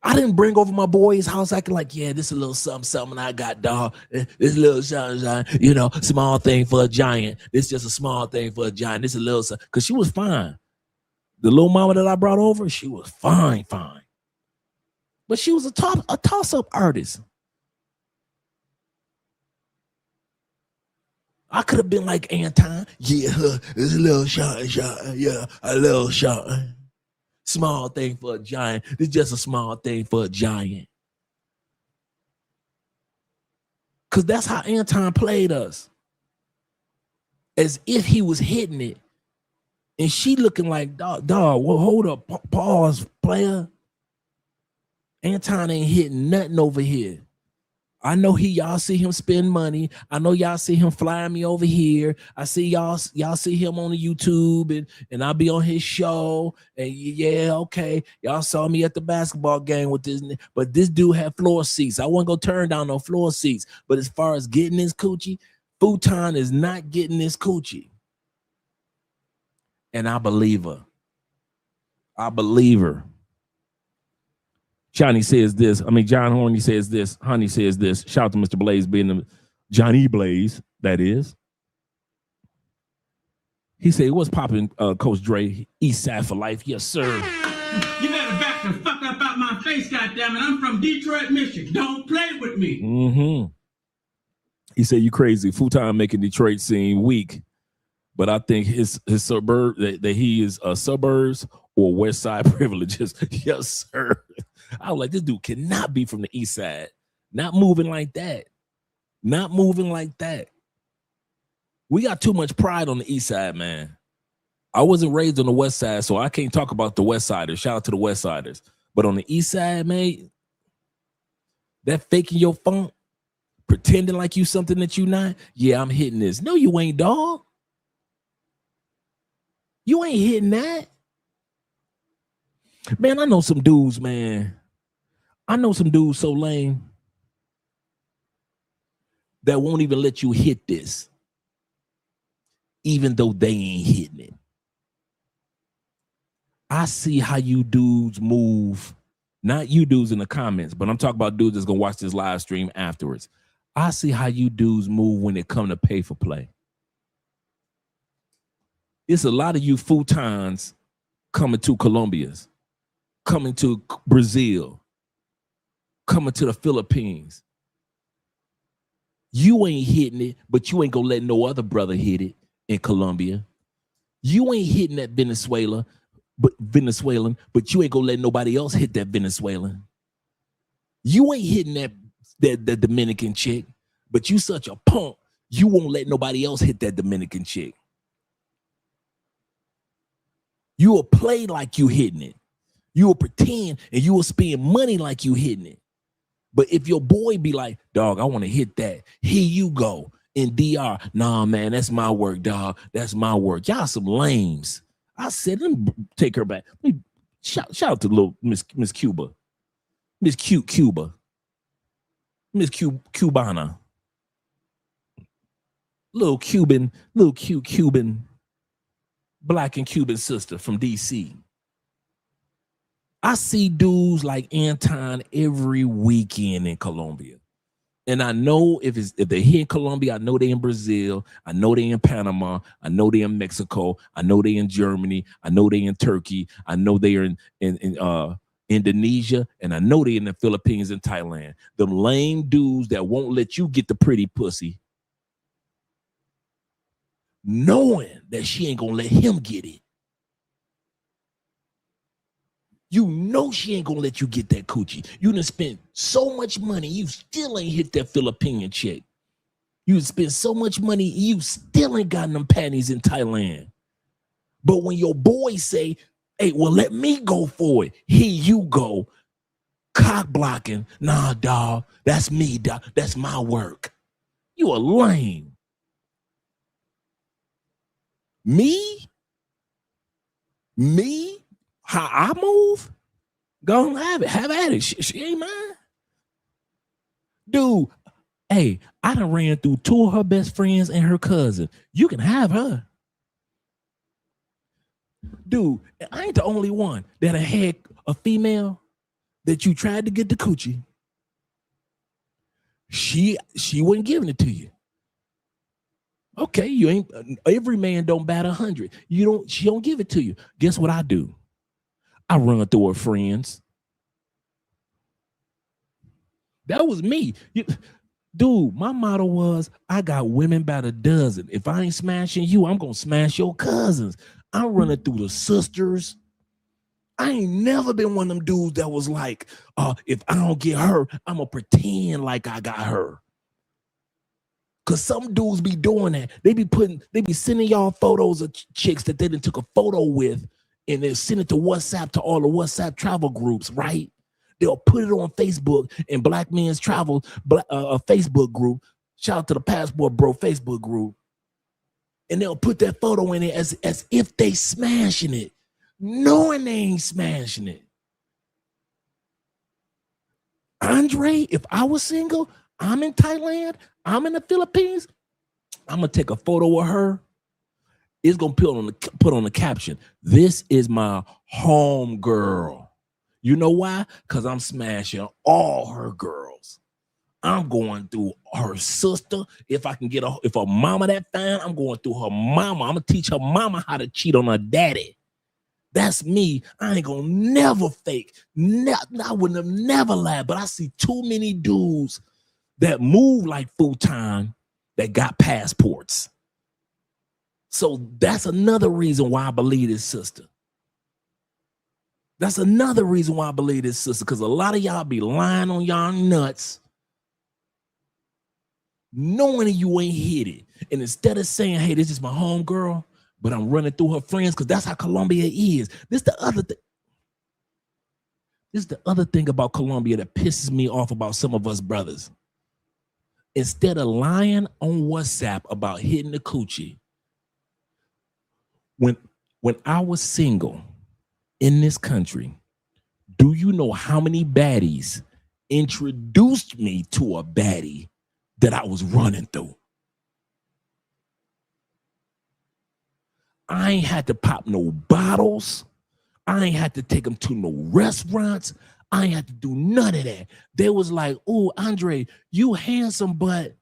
I didn't bring over my boy's house acting like, yeah, this is a little something I got, dog. This little something, small thing for a giant. This just a small thing for a giant. This is a little something. Because she was fine. The little mama that I brought over, she was fine. But she was a toss-up artist. I could have been like Anton. Yeah, it's a little shot. Yeah, a little shot. Small thing for a giant. It's just a small thing for a giant. Because that's how Anton played us. As if he was hitting it. And she looking like, dog, well, hold up, pause, player. Anton ain't hitting nothing over here. I know y'all see him spend money. I know y'all see him flying me over here. I see y'all see him on the YouTube and I'll be on his show. And yeah, okay. Y'all saw me at the basketball game with this, but this dude had floor seats. I wasn't gonna turn down no floor seats. But as far as getting this coochie, Futon is not getting this coochie. And I believe her. John Horny says this. Honey says this. Shout out to Mr. Blaze being the Johnny Blaze, that is. He said, "What's popping, Coach Dre? East Side for life, yes, sir." You better back the fuck up out my face, goddammit. I'm from Detroit, Michigan. Don't play with me. Mm-hmm. He said, "You crazy. Futon making Detroit seem weak, but I think his suburb that he is suburbs or West Side privileges." Yes, sir. I was like, this dude cannot be from the East Side. Not moving like that. Not moving like that. We got too much pride on the East Side, man. I wasn't raised on the West Side, so I can't talk about the West Siders. Shout out to the West Siders. But on the East Side, man, that faking your funk, pretending like you something that you not, yeah, I'm hitting this. No, you ain't, dog. You ain't hitting that. Man, I know some dudes, man. I know some dudes so lame that won't even let you hit this, even though they ain't hitting it. I see how you dudes move, not you dudes in the comments, but I'm talking about dudes that's gonna watch this live stream afterwards. I see how you dudes move when it come to pay for play. It's a lot of you futons coming to Colombia's, coming to Brazil, coming to the Philippines. You ain't hitting it, but you ain't gonna let no other brother hit it in Colombia. You ain't hitting that Venezuelan, but you ain't gonna let nobody else hit that Venezuelan. You ain't hitting that Dominican chick, but you such a punk, you won't let nobody else hit that Dominican chick. You will play like you hitting it. You will pretend and you will spend money like you hitting it. But if your boy be like, dog, I want to hit that, here you go. In DR, nah, man, that's my work, dog. That's my work. Y'all some lames. I said, let me take her back. Shout out to little Miss Cuba. Miss Cuba. Miss Cubana. Little cute Cuban, black and Cuban sister from DC. I see dudes like Anton every weekend in Colombia. And I know if they're here in Colombia, I know they're in Brazil, I know they're in Panama, I know they're in Mexico, I know they're in Germany, I know they're in Turkey, I know they're in Indonesia, and I know they're in the Philippines and Thailand. Them lame dudes that won't let you get the pretty pussy, knowing that she ain't gonna let him get it. You know she ain't gonna let you get that coochie. You done spent so much money, you still ain't hit that Philippine chick. You spent so much money, you still ain't got them panties in Thailand. But when your boys say, hey, well, let me go for it, here you go, cock blocking, nah, dog, that's me, dog, that's my work. You a lame. Me? How I move? Go and have it. Have at it. She ain't mine. Dude, hey, I done ran through 2 of her best friends and her cousin. You can have her. Dude, I ain't the only one that had a female that you tried to get the coochie. She wasn't giving it to you. Okay, you ain't. Every man don't bat 100. She don't give it to you. Guess what I do? I run through her friends. That was me. Dude, my motto was, I got women by the dozen. If I ain't smashing you, I'm going to smash your cousins. I'm running through the sisters. I ain't never been one of them dudes that was like, if I don't get her, I'm going to pretend like I got her. Because some dudes be doing that. They be sending y'all photos of chicks that they done took a photo with, and they send it to WhatsApp, to all the WhatsApp travel groups, right? They'll put it on Facebook and Black Men's Travel, a Facebook group. Shout out to the Passport Bro Facebook group. And they'll put that photo in it as if they smashing it, knowing they ain't smashing it. Andre, if I was single, I'm in Thailand, I'm in the Philippines, I'm going to take a photo of her. It's going to put on the caption, this is my home girl. You know why? Because I'm smashing all her girls. I'm going through her sister. If I can get if her mama that fine, I'm going through her mama. I'm gonna teach her mama how to cheat on her daddy. That's me. I ain't gonna never fake. I wouldn't have never lied, but I see too many dudes that move like full-time that got passports. So that's another reason why I believe this sister. That's another reason why I believe this sister, because a lot of y'all be lying on y'all nuts, knowing you ain't hit it. And instead of saying, hey, this is my home girl, but I'm running through her friends, because that's how Colombia is. This the other thing. This is the other thing about Colombia that pisses me off about some of us brothers. Instead of lying on WhatsApp about hitting the coochie, when I was single in this country, do you know how many baddies introduced me to a baddie that I was running through? I ain't had to pop no bottles. I ain't had to take them to no restaurants. I ain't had to do none of that. They was like, oh, Andre, you handsome, but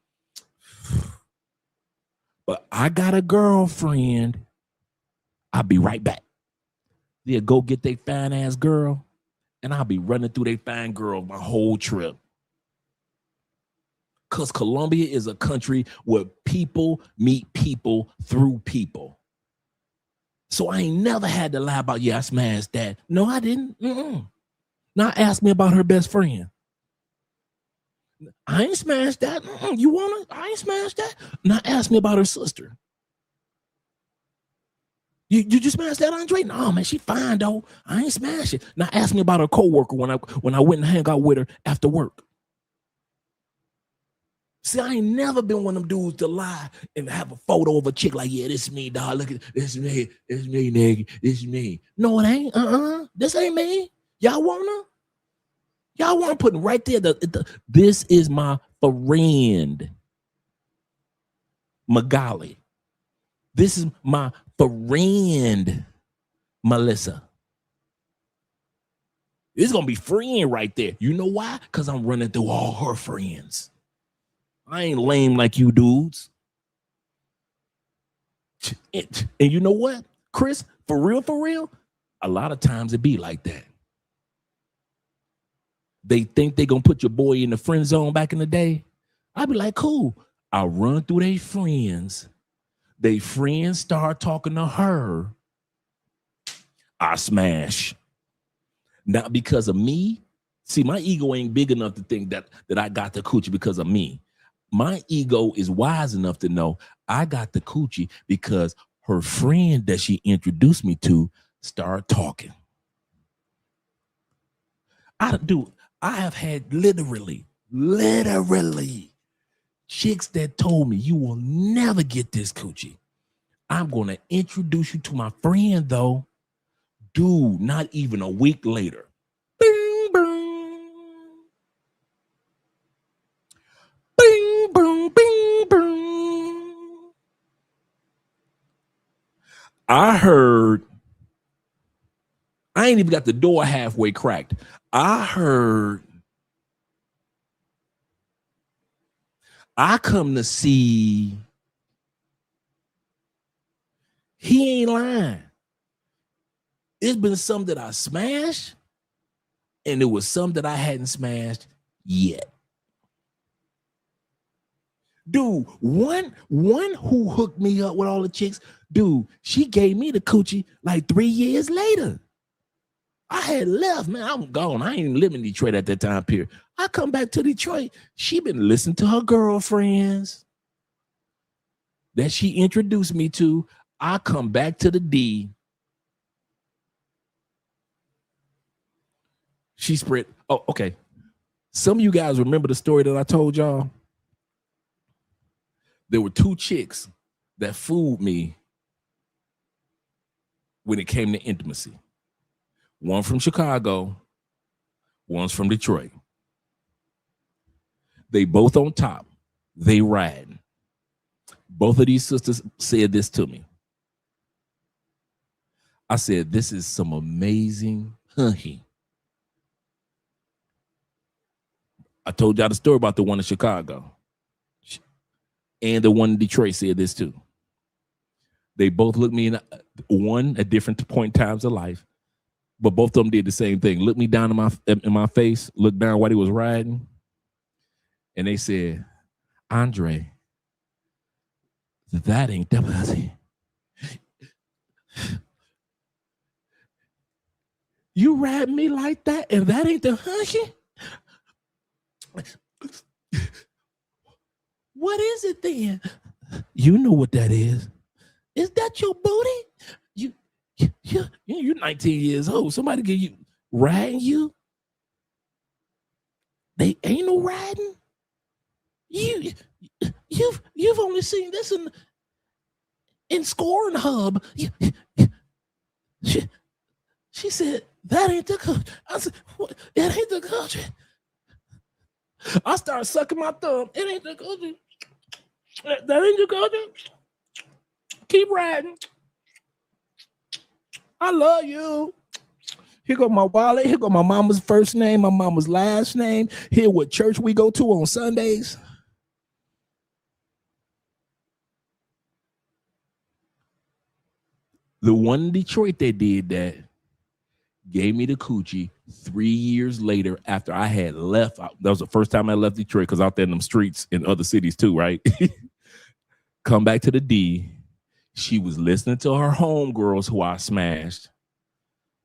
I got a girlfriend. I'll be right back. They'll go get their fine ass girl, and I'll be running through their fine girl my whole trip. Because Colombia is a country where people meet people through people. So I ain't never had to lie about, yeah, I smashed that. No, I didn't. Now ask me about her best friend. I ain't smashed that. You wanna? I ain't smashed that. Now ask me about her sister. You just smashed that, Andre? No, man, she fine though. I ain't smashed it. Now ask me about her coworker when I went and hang out with her after work. See, I ain't never been one of them dudes to lie and have a photo of a chick like, yeah, this is me, dog. Look at this, me, nigga. This is me. No, it ain't. This ain't me. Y'all wanna put right there. This is my friend, Magali. This is my friend, Melissa. It's gonna be friend right there. You know why? Because I'm running through all her friends. I ain't lame like you dudes. And you know what, Chris? For real, a lot of times it be like that. They think they gonna put your boy in the friend zone back in the day. I'd be like, cool. I'll run through their friends. They friends start talking to her. I smash. Not because of me. See, my ego ain't big enough to think that I got the coochie because of me. My ego is wise enough to know I got the coochie because her friend that she introduced me to started talking. I have had literally chicks that told me, you will never get this coochie. I'm going to introduce you to my friend though. Dude, not even a week later. Bing, bing. Bing, bing, bing, bing. I heard, I ain't even got the door halfway cracked. I heard, I come to see, he ain't lying. It's been some that I smashed, and it was some that I hadn't smashed yet. Dude, one who hooked me up with all the chicks, dude, she gave me the coochie like 3 years later. I had left, man. I was gone. I ain't even living in Detroit at that time period. I come back to Detroit. She been listening to her girlfriends that she introduced me to. I come back to the D. She spread. Oh, okay. Some of you guys remember the story that I told y'all? There were two chicks that fooled me when it came to intimacy. One from Chicago, one's from Detroit. They both on top. They riding. Both of these sisters said this to me. I said, this is some amazing honey. I told y'all the story about the one in Chicago. And the one in Detroit said this too. They both looked me in one at different point times of life, but both of them did the same thing. Looked me down in my face, looked down while he was riding, and they said, Andre, that ain't the pussy. You ride me like that, and that ain't the hushy? What is it then? You know what that is. Is that your booty? You're 19 years old. Somebody give you riding you? They ain't no riding. You've only seen this in Scoring Hub. She said, that ain't the country. I said, what? It ain't the country. I started sucking my thumb. It ain't the country. That ain't the country. Keep riding. I love you. Here go my wallet. Here go my mama's first name, my mama's last name. Here what church we go to on Sundays. The one in Detroit that did that gave me the coochie 3 years later after I had left. That was the first time I left Detroit because out there in them streets in other cities too, right? Come back to the D. She was listening to her homegirls who I smashed.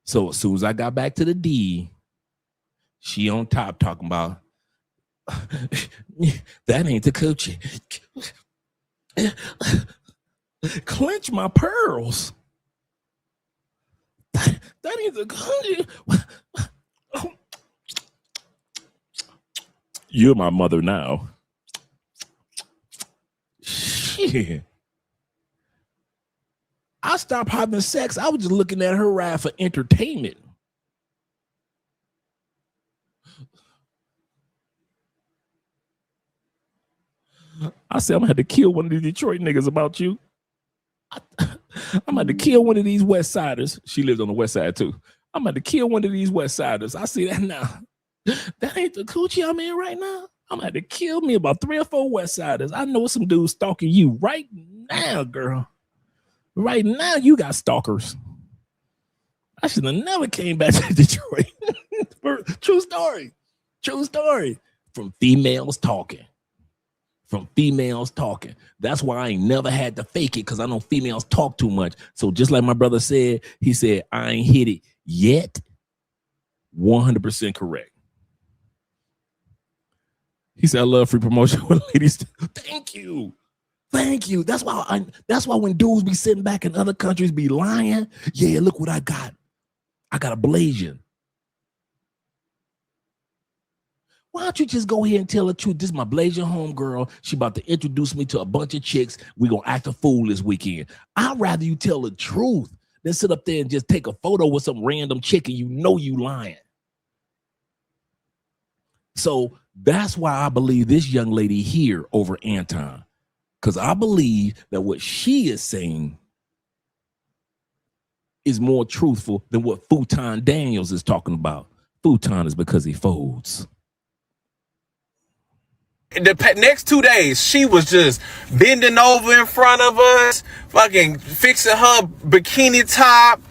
So as soon as I got back to the D, she on top talking about, that ain't the coochie. Clench my pearls. That ain't the coochie. You're my mother now. Shit. I stopped having sex. I was just looking at her ride for entertainment. I said, I'm gonna have to kill one of these Detroit niggas about you. I'm gonna have to kill one of these West Siders. She lives on the West Side too. I'm gonna have to kill one of these West Siders. I see that now. That ain't the coochie I'm in right now. I'm gonna have to kill me about 3 or 4 West Siders. I know some dudes stalking you right now, girl. Right now, you got stalkers. I should have never came back to Detroit. True story. True story. From females talking. From females talking. That's why I ain't never had to fake it, because I know females talk too much. So just like my brother said, he said, I ain't hit it yet. 100% correct. He said, I love free promotion with ladies. Thank you. Thank you. That's why when dudes be sitting back in other countries be lying, yeah, look what I got. I got a Blasian. Why don't you just go ahead and tell the truth? This is my Blasian homegirl. She about to introduce me to a bunch of chicks. We gonna act a fool this weekend. I'd rather you tell the truth than sit up there and just take a photo with some random chick and you know you lying. So that's why I believe this young lady here over Anton. Because I believe that what she is saying is more truthful than what Futon Daniels is talking about. Futon is because he folds. The next 2 days, she was just bending over in front of us, fucking fixing her bikini top,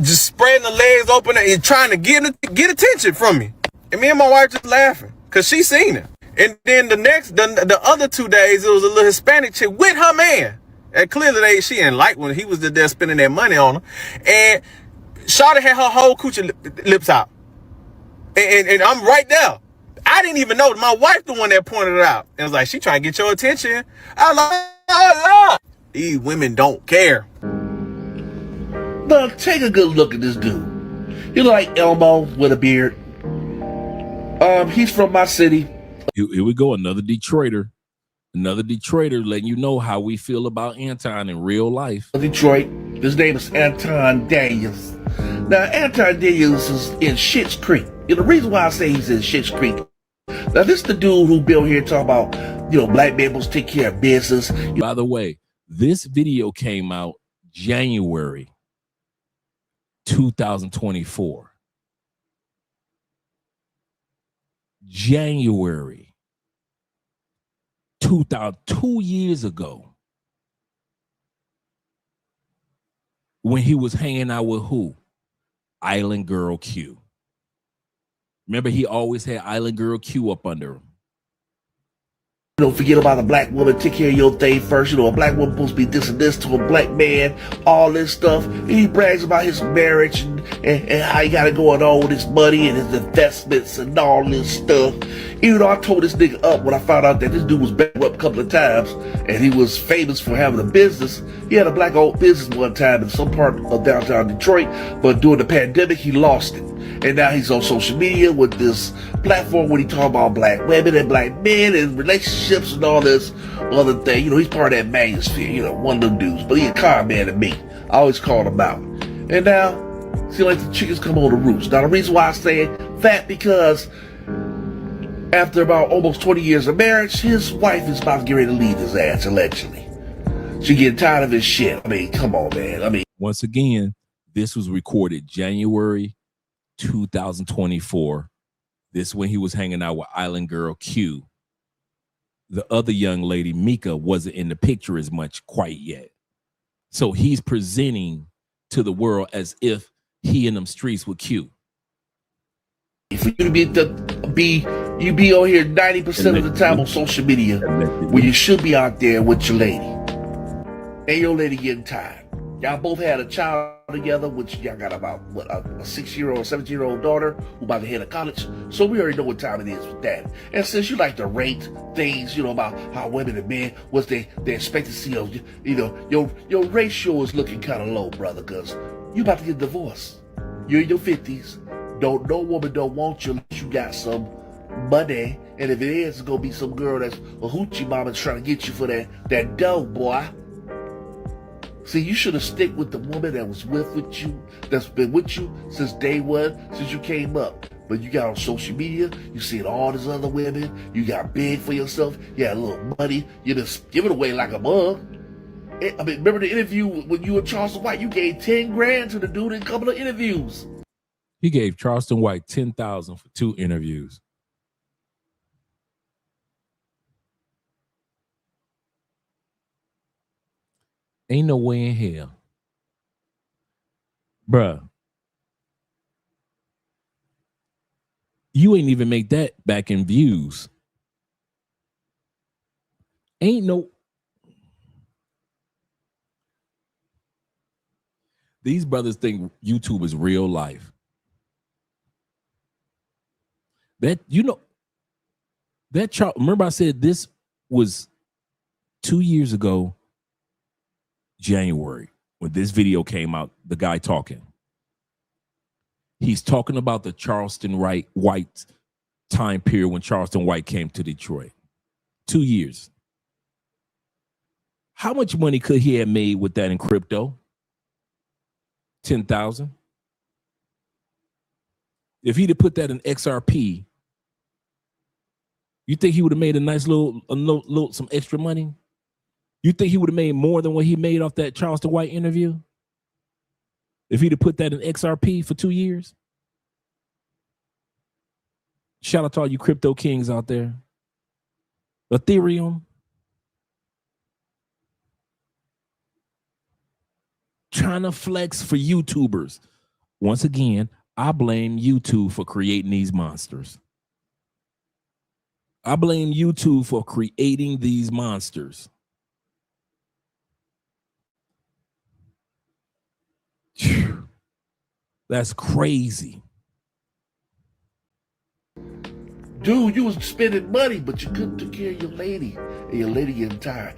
just spreading the legs open and trying to get attention from me. And me and my wife just laughing because she seen it. And then the other 2 days, it was a little Hispanic chick with her man. And clearly she didn't like when he was there spending that money on her. And Shawty had her whole coochie lips out. And I'm right there. I didn't even know. My wife the one that pointed it out. And was like, she trying to get your attention. I was like, oh, Lord. These women don't care. But take a good look at this dude. He look like Elmo with a beard. He's from my city. Here we go, another Detroiter letting you know how we feel about Anton in real life. Detroit. His name is Anton Daniels. Now, Anton Daniels is in Schitt's Creek. And the reason why I say he's in Schitt's Creek, now this the dude who built here talking about, black men must take care of business. By the way, this video came out January 2024. January 2000, 2 years ago, when he was hanging out with who? Island Girl Q. Remember, he always had Island Girl Q up under him. Don't forget about a black woman. Take care of your thing first. You know, a black woman supposed to be this and this to a black man, all this stuff. And he brags about his marriage and how he got it going on with his money and his investments and all this stuff. Even though I told this nigga up when I found out that this dude was bankrupt a couple of times and he was famous for having a business. He had a black-owned business one time in some part of downtown Detroit, but during the pandemic, he lost it. And now he's on social media with this platform where he talk about black women and black men and relationships and all this other thing. You know, he's part of that manosphere, you know, one of them dudes. But he a con man to me. I always called him out. And now, see, like the chickens come on the roost. Now, the reason why I say that, because after about almost 20 years of marriage, his wife is about to get ready to leave his ass, allegedly. She getting tired of his shit. I mean, come on, man. I mean, once again, this was recorded January 2024. This when he was hanging out with Island Girl Q. The other young lady, Mika, wasn't in the picture as much quite yet. So he's presenting to the world as if he in them streets with Q. for you to be you be on here 90% of the time on social media when you should be out there with your lady. And your lady getting tired. Y'all both had a child together, which y'all got about, what, a 6-year-old, 17-year-old daughter who about to head to college. So we already know what time it is with that. And since you like to rate things, you know, about how women and men, what's their expectancy of, you know, your ratio is looking kind of low, brother, because you about to get divorced. You're in your 50s. No woman don't want you unless you got some money. And if it is, it's going to be some girl that's a hoochie mama trying to get you for that dough, boy. See, you should have stick with the woman that was with you, that's been with you since day one, since you came up. But you got on social media, you seen all these other women, you got big for yourself, you had a little money, you just give it away like a mug. I mean, remember the interview when you and Charleston White, you gave 10 grand to the dude in a couple of interviews. He gave Charleston White $10,000 for 2 interviews. Ain't no way in hell. Bruh. You ain't even make that back in views. Ain't no. These brothers think YouTube is real life. That, you know, that chart, remember I said this was 2 years ago, January, when this video came out, the guy talking. He's talking about the Charleston White time period when Charleston White came to Detroit. 2 years. How much money could he have made with that in crypto? 10,000. If he'd have put that in XRP, you think he would have made a nice little some extra money? You think he would have made more than what he made off that Charleston White interview? If he'd have put that in XRP for 2 years? Shout out to all you crypto kings out there. Ethereum. Trying to flex for YouTubers. Once again, I blame YouTube for creating these monsters. I blame YouTube for creating these monsters. That's crazy. Dude, you was spending money, but you couldn't take care of your lady, and your lady getting tired.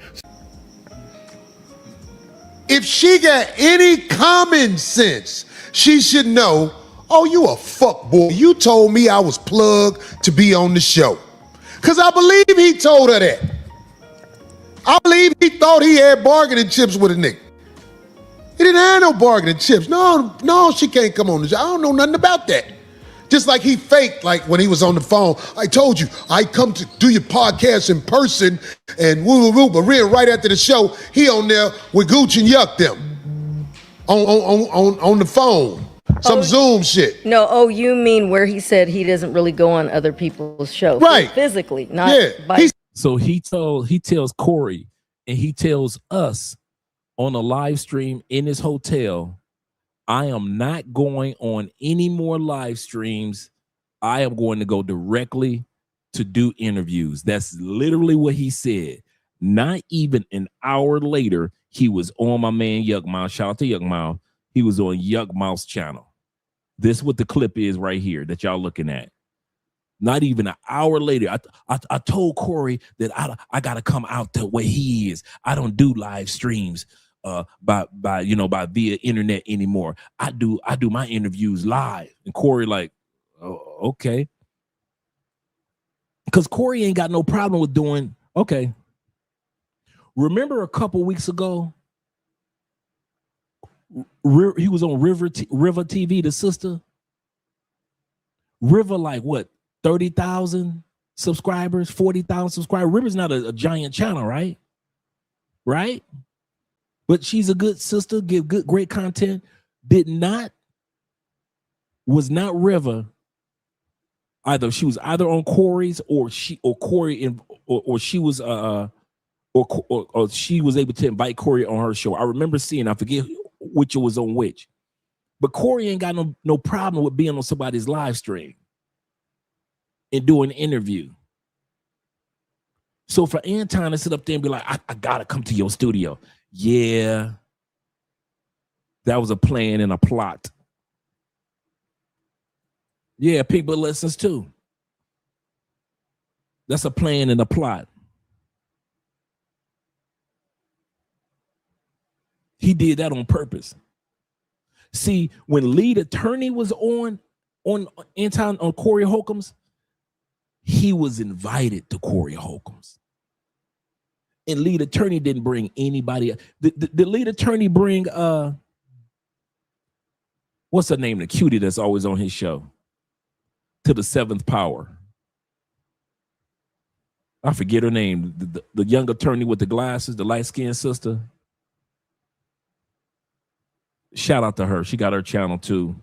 If she got any common sense, she should know, oh, you a fuck boy. You told me I was plugged to be on the show. Because I believe he told her that. I believe he thought he had bargaining chips with a nigga. He didn't have no bargaining chips. No, she can't come on the show. I don't know nothing about that. Just like he faked, like when he was on the phone, I told you, I come to do your podcast in person and woo, but right after the show, he on there with Gooch and Yuck them on the phone. some Zoom shit. No, oh, you mean where he said he doesn't really go on other people's shows, Right? Physically, not by. So he tells Corey and he tells us on a live stream in his hotel, I am not going on any more live streams. I am going to go directly to do interviews. That's literally what he said. Not even an hour later, he was on my man Yuck Mouth. Shout out to Yuck Mouth. He was on Yuck Mouth's channel. This is what the clip is right here that y'all looking at. Not even an hour later, I told Corey that I gotta come out the way he is. I don't do live streams by via internet anymore. I do my interviews live. And Corey like, oh, okay. Because Corey ain't got no problem with doing, okay. Remember a couple weeks ago, he was on River TV, the sister. River like what, 30,000 subscribers, 40,000 subscribers. River's not a giant channel, right? Right? But she's a good sister, give great content. Was not River. She was either on Corey's or she was or she was able to invite Corey on her show. I remember seeing, I forget which was on which. But Corey ain't got no problem with being on somebody's live stream and doing an interview. So for Anton to sit up there and be like, I gotta come to your studio. Yeah. That was a plan and a plot. Yeah, people listens too. That's a plan and a plot. He did that on purpose. See, when lead attorney was on Anton on Corey HOLCOMB's, he was invited to Corey HOLCOMB's. And lead attorney didn't bring anybody. The lead attorney bring what's her name? The cutie that's always on his show. To the seventh power. I forget her name. The young attorney with the glasses, the light-skinned sister. Shout out to her. She got her channel too.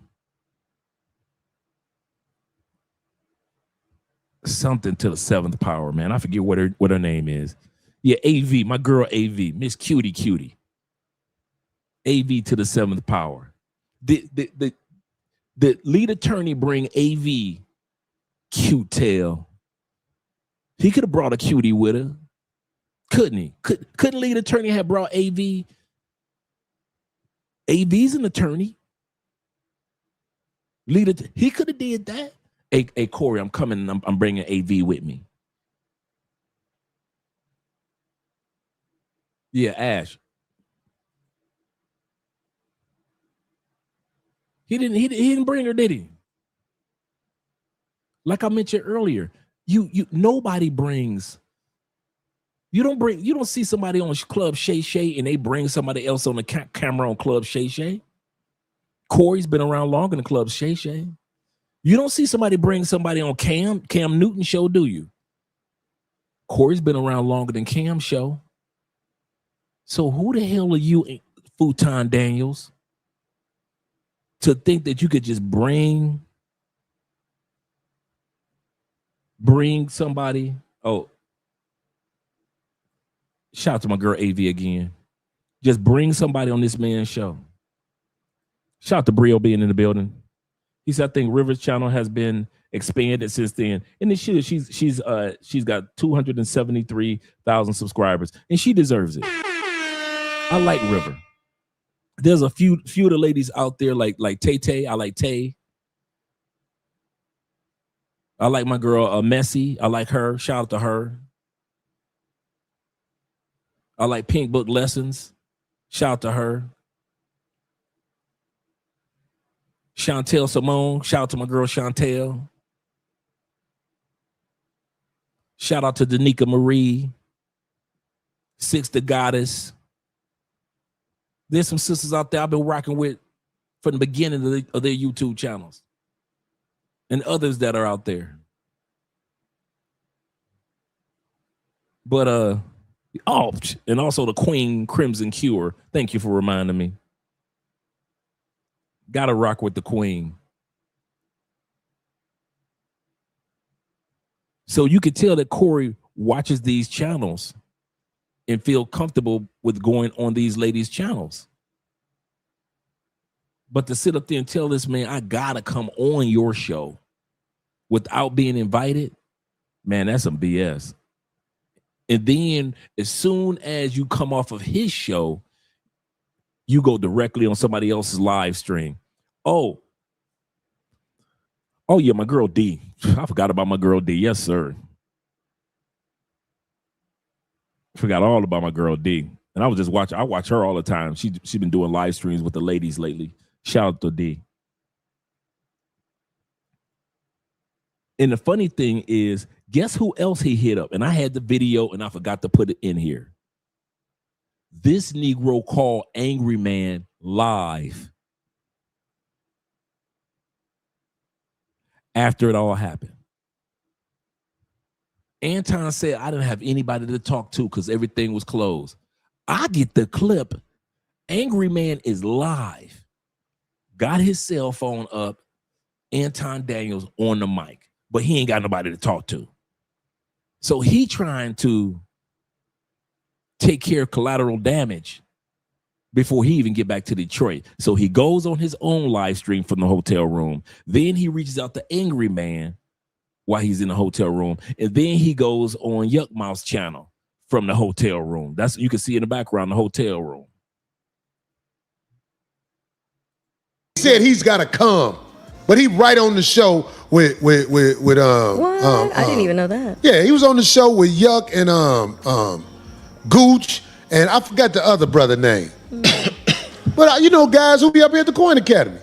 Something to the seventh power, man. I forget what her name is. Yeah, AV, my girl AV, Miss Cutie. AV to the seventh power. The lead attorney bring AV cute tail. He could have brought a cutie with her. Couldn't he? Couldn't lead attorney have brought AV? AV's an attorney. He could have did that. Hey, Corey, I'm coming and I'm bringing AV with me. Yeah, Ash. He didn't bring her, did he? Like I mentioned earlier, nobody brings. You don't see somebody on Club Shay Shay and they bring somebody else on the camera on Club Shay Shay. Corey's been around longer than Club Shay Shay. You don't see somebody bring somebody on Cam Newton show, do you? Corey's been around longer than Cam show. So who the hell are you, Futon Daniels, to think that you could just bring somebody? Oh, shout out to my girl AV again. Just bring somebody on this man's show. Shout out to Brio being in the building. He said, I think Rivers channel has been expanded since then. And she's got 273,000 subscribers, and she deserves it. I like River. There's a few of the ladies out there like Tay. I like Tay. I like my girl Messy. I like her. Shout out to her. I like Pink Book Lessons. Shout out to her. Chantel Simone. Shout out to my girl Chantel. Shout out to Danica Marie. Six the Goddess. There's some sisters out there I've been rocking with from the beginning of their YouTube channels. And others that are out there. But and also the Queen Crimson Cure. Thank you for reminding me. Gotta rock with the queen. So you could tell that Corey watches these channels and feel comfortable with going on these ladies' channels. But to sit up there and tell this man, I gotta come on your show without being invited, man, that's some BS. And then as soon as you come off of his show, you go directly on somebody else's live stream. Oh yeah, my girl D. I forgot about my girl D. Yes, sir. Forgot all about my girl D. And I was just watching. I watch her all the time. She's been doing live streams with the ladies lately. Shout out to D. And the funny thing is, guess who else he hit up? And I had the video and I forgot to put it in here. This Negro called Angry Man live after it all happened. Anton said, I didn't have anybody to talk to because everything was closed. I get the clip. Angry Man is live. Got his cell phone up. Anton Daniels on the mic. But he ain't got nobody to talk to. So he trying to take care of collateral damage before he even get back to Detroit. So he goes on his own live stream from the hotel room. Then he reaches out to Angry Man while he's in the hotel room. And then he goes on Yuck Mouth's channel from the hotel room. That's, you can see in the background, the hotel room. He said he's got to come, but he right on the show with What? I didn't even know that. Yeah, he was on the show with Yuck and Gooch, and I forgot the other brother name. But you know, guys who be up here at the Coin Academy.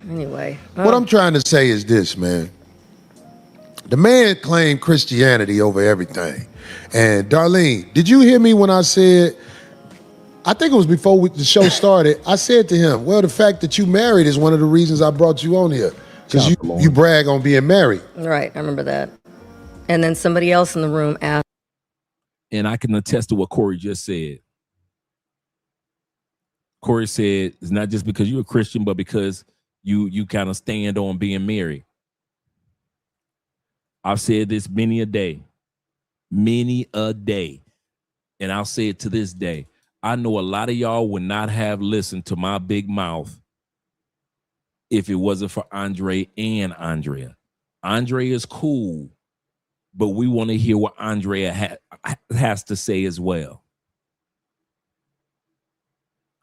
Anyway. What I'm trying to say is this, man. The man claimed Christianity over everything. And Darlene, did you hear me when I said, I think it was before the show started, I said to him, well, the fact that you married is one of the reasons I brought you on here. Because you brag on being married. Right, I remember that. And then somebody else in the room asked. And I can attest to what Corey just said. Corey said, it's not just because you're a Christian, but because you kind of stand on being married. I've said this many a day, and I'll say it to this day. I know a lot of y'all would not have listened to my big mouth if it wasn't for Andre and Andrea. Andrea is cool, but we want to hear what Andrea has to say as well.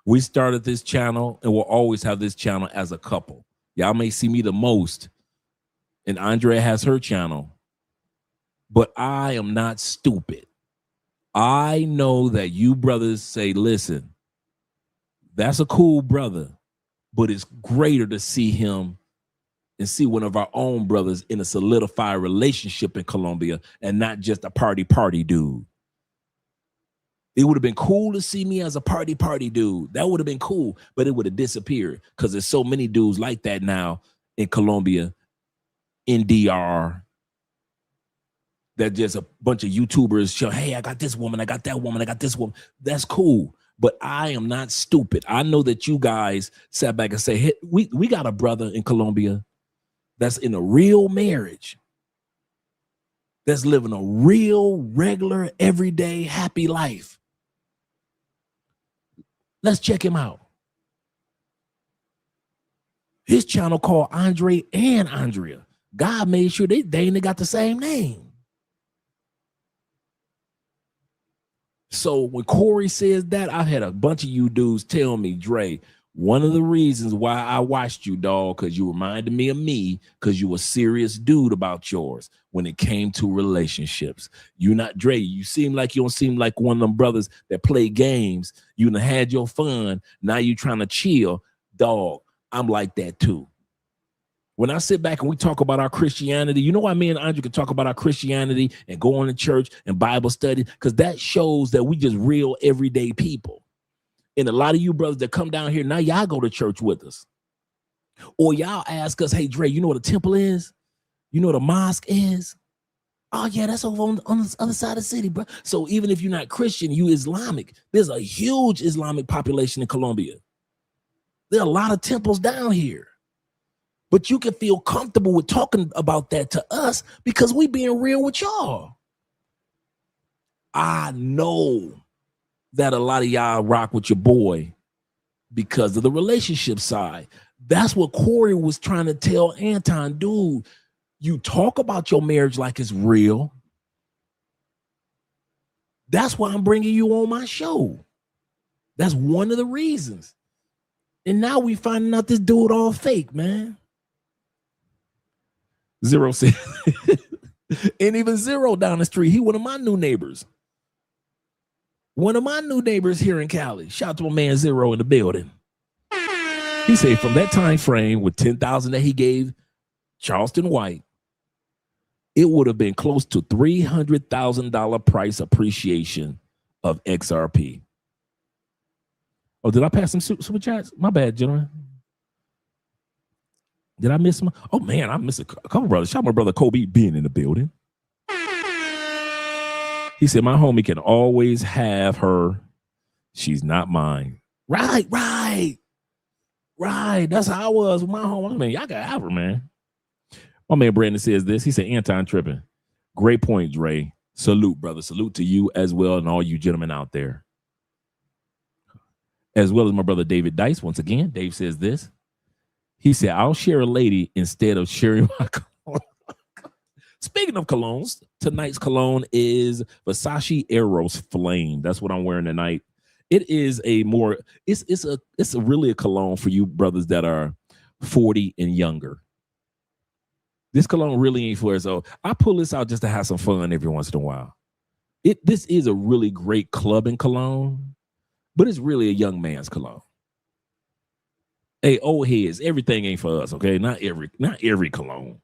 We started this channel and we'll always have this channel as a couple. Y'all may see me the most, and Andrea has her channel, but I am not stupid. I know that you brothers say, listen, that's a cool brother, but it's greater to see him and see one of our own brothers in a solidified relationship in Colombia and not just a party dude. It would have been cool to see me as a party dude. That would have been cool, but it would have disappeared because there's so many dudes like that now in Colombia, in DR, that just a bunch of YouTubers show, hey, I got this woman, I got that woman, I got this woman. That's cool, but I am not stupid. I know that you guys sat back and say, hey, we got a brother in Colombia that's in a real marriage, that's living a real, regular, everyday, happy life. Let's check him out. His channel called Andre and Andrea. God made sure they ain't got the same name. So when Corey says that, I've had a bunch of you dudes tell me, Dre, one of the reasons why I watched you, dog, because you reminded me of me, because you a serious dude about yours when it came to relationships. You not, Dre, you seem like you don't seem like one of them brothers that play games. You done had your fun. Now you trying to chill. Dog, I'm like that too. When I sit back and we talk about our Christianity, you know why me and Andre can talk about our Christianity and go on to church and Bible study? Because that shows that we just real everyday people. And a lot of you brothers that come down here, now y'all go to church with us. Or y'all ask us, hey, Dre, you know what a temple is? You know what a mosque is? Oh, yeah, that's over on the other side of the city, bro. So even if you're not Christian, you Islamic. There's a huge Islamic population in Colombia. There are a lot of temples down here. But you can feel comfortable with talking about that to us because we being real with y'all. I know that a lot of y'all rock with your boy because of the relationship side. That's what Corey was trying to tell Anton. Dude, you talk about your marriage like it's real. That's why I'm bringing you on my show. That's one of the reasons. And now we finding out this dude all fake, man. Zero said, and even Zero down the street, he one of my new neighbors. One of my new neighbors here in Cali. Shout out to my man Zero in the building. He said from that time frame with $10,000 that he gave Charleston White, it would have been close to $300,000 price appreciation of XRP. Oh, did I pass some super chats? My bad, gentlemen. Did I miss my? Oh man, I missed a couple brothers. Shout out my brother Kobe being in the building. He said, my homie can always have her. She's not mine. Right. That's how I was with my homie. I mean, y'all gotta have her, man. My man Brandon says this. He said, Anton tripping. Great point, Dre. Salute, brother. Salute to you as well and all you gentlemen out there. As well as my brother David Dice. Once again, Dave says this. He said, I'll share a lady instead of sharing my cologne. Speaking of colognes, tonight's cologne is Versace Eros Flame. That's what I'm wearing tonight. It is a more, it's really a cologne for you brothers that are 40 and younger. This cologne really ain't for it. So I pull this out just to have some fun every once in a while. This is a really great clubbing cologne, but it's really a young man's cologne. Hey, old heads, everything ain't for us, okay? Not every cologne.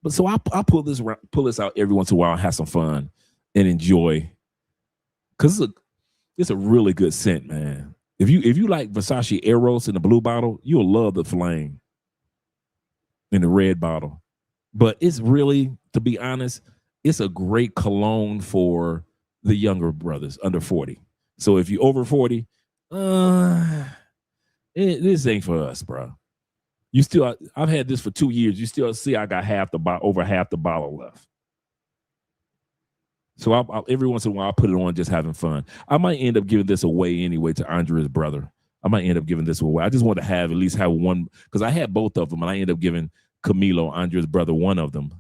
But so I pull this out every once in a while and have some fun and enjoy. Cause it's a really good scent, man. If you like Versace Eros in the blue bottle, you'll love the Flame in the red bottle. But it's really, to be honest, it's a great cologne for the younger brothers under 40. So if you're over 40, this ain't for us, bro. You still, I've had this for 2 years. You still see I got over half the bottle left. So I every once in a while I put it on just having fun. I might end up giving this away anyway to Andrea's brother. I might end up giving this away. I just want to at least have one, because I had both of them and I ended up giving Camilo, Andrea's brother, one of them.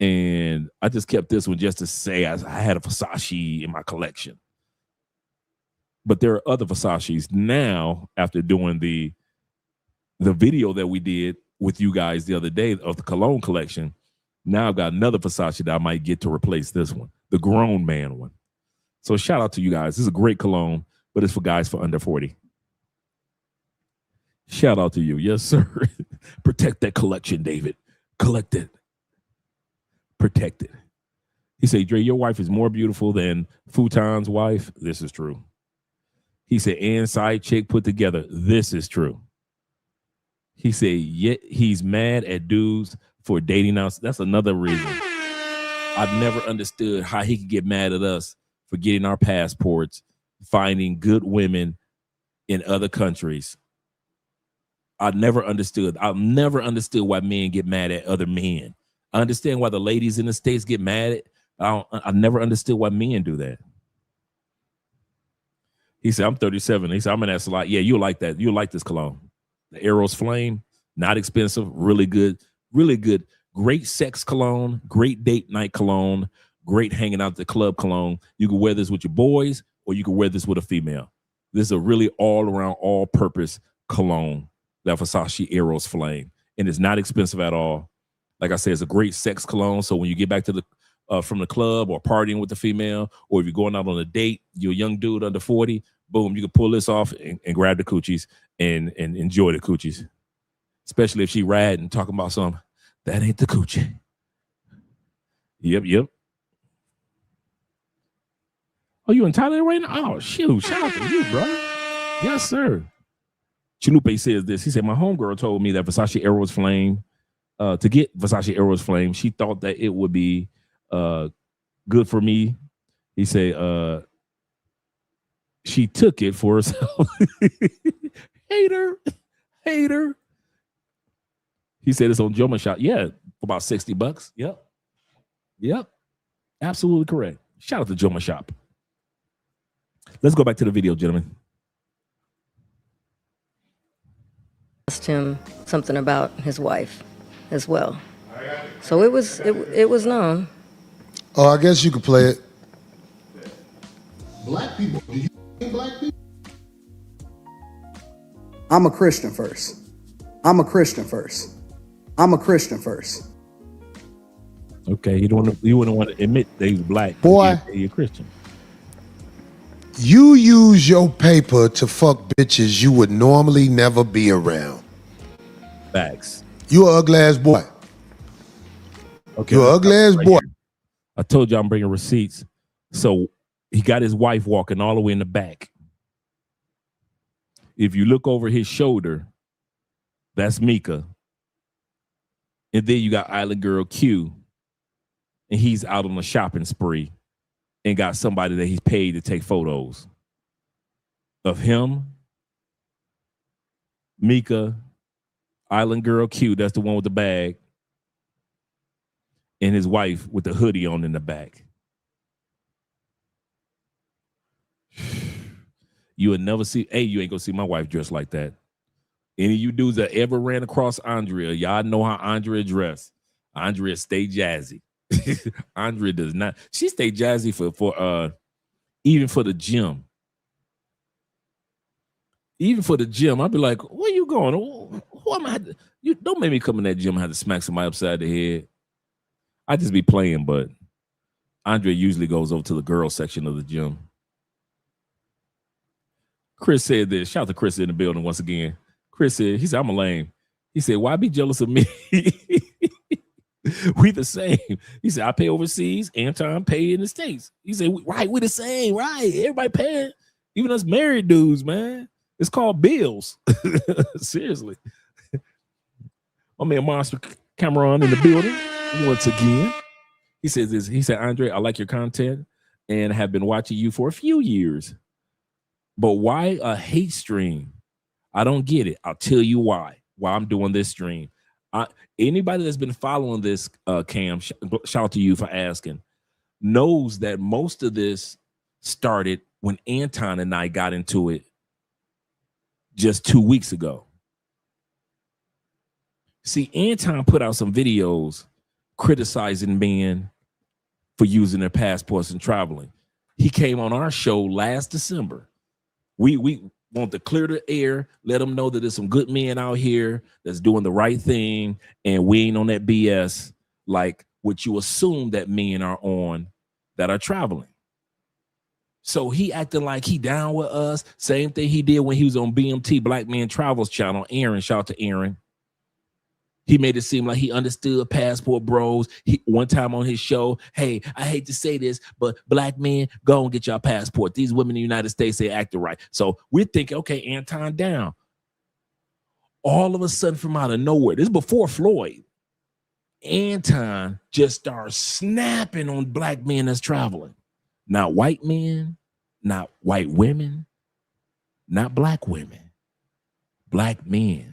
And I just kept this one just to say I had a Versace in my collection. But there are other Versaces now after doing the video that we did with you guys the other day of the cologne collection. Now I've got another Versace that I might get to replace this one, the grown man one. So shout out to you guys. This is a great cologne, but it's for guys for under 40. Shout out to you. Yes, sir. Protect that collection, David. Collect it. Protect it. He said, Dre, your wife is more beautiful than Futon's wife. This is true. He said, and side chick put together. This is true. He said, yet he's mad at dudes for dating us. That's another reason. I've never understood how he could get mad at us for getting our passports, finding good women in other countries. I've never understood why men get mad at other men. I understand why the ladies in the States get mad at. I never understood why men do that. He said, I'm 37. He said, I'm in that slot. Yeah, you'll like that. You'll like this cologne. The Eros Flame, not expensive, really good, really good. Great sex cologne, great date night cologne, great hanging out at the club cologne. You can wear this with your boys or you can wear this with a female. This is a really all-around, all-purpose cologne, that Versace Eros Flame. And it's not expensive at all. Like I said, it's a great sex cologne. So when you get back to the from the club or partying with the female, or if you're going out on a date, you're a young dude under 40, boom, you can pull this off and grab the coochies and enjoy the coochies. Especially if she riding and talking about something. That ain't the coochie. Yep. Oh, you in Thailand right now? Oh, shoot. Shout out to you, bro. Yes, sir. Chalupe says this. He said, my homegirl told me that Versace Eros Flame, to get Versace Eros Flame, she thought that it would be good for me. He said, she took it for herself. Hater. Hater. He said it's on Joma Shop. Yeah, for about $60. Yep. Absolutely correct. Shout out to Joma Shop. Let's go back to the video, gentlemen. Asked him something about his wife as well. So it was known. Oh, I guess you could play it. Black people, do you hate black people? I'm a Christian first. I'm a Christian first. I'm a Christian first. Okay, you wouldn't want to admit that he's black. Boy, you're a Christian. You use your paper to fuck bitches you would normally never be around. Facts. You an ugly ass boy. Okay, you an ugly ass boy. I told you I'm bringing receipts. So he got his wife walking all the way in the back. If you look over his shoulder, that's Mika. And then you got Island Girl Q. And he's out on a shopping spree and got somebody that he's paid to take photos of him, Mika, Island Girl Q, that's the one with the bag, and his wife with the hoodie on in the back. You would never see, you ain't gonna see my wife dressed like that. Any of you dudes that ever ran across Andrea, y'all know how Andrea dressed. Andrea stay jazzy. Andrea does not. She stay jazzy for even for the gym. Even for the gym, I'd be like, where you going? Who am I? You don't make me come in that gym and have to smack somebody upside the head. I just be playing, but Andrea usually goes over to the girls section of the gym. Chris said this. Shout out to Chris in the building once again. Chris said, he said, I'm a lame. He said, why be jealous of me? We the same. He said, I pay overseas. Anton pay in the States. He said, right, we the same, right? Everybody paying. Even us married dudes, man. It's called bills. Seriously. My man Monster Cameron in the building once again. He says this. He said, Andre, I like your content and have been watching you for a few years. But why a hate stream? I don't get it. I'll tell you why I'm doing this stream. Anybody that's been following this, Cam, shout out to you for asking, knows that most of this started when Anton and I got into it just 2 weeks ago. See, Anton put out some videos criticizing men for using their passports and traveling. He came on our show last December. We want to clear the air, let them know that there's some good men out here that's doing the right thing, and we ain't on that BS like what you assume that men are on that are traveling. So he acting like he down with us. Same thing he did when he was on BMT, Black Man Travels channel. Aaron, shout out to Aaron. He made it seem like he understood passport bros. One time on his show, hey, I hate to say this, but black men, go and get your passport. These women in the United States, they acting right. So we're thinking, okay, Anton down. All of a sudden from out of nowhere, this is before Floyd, Anton just starts snapping on black men that's traveling. Not white men, not white women, not black women, black men.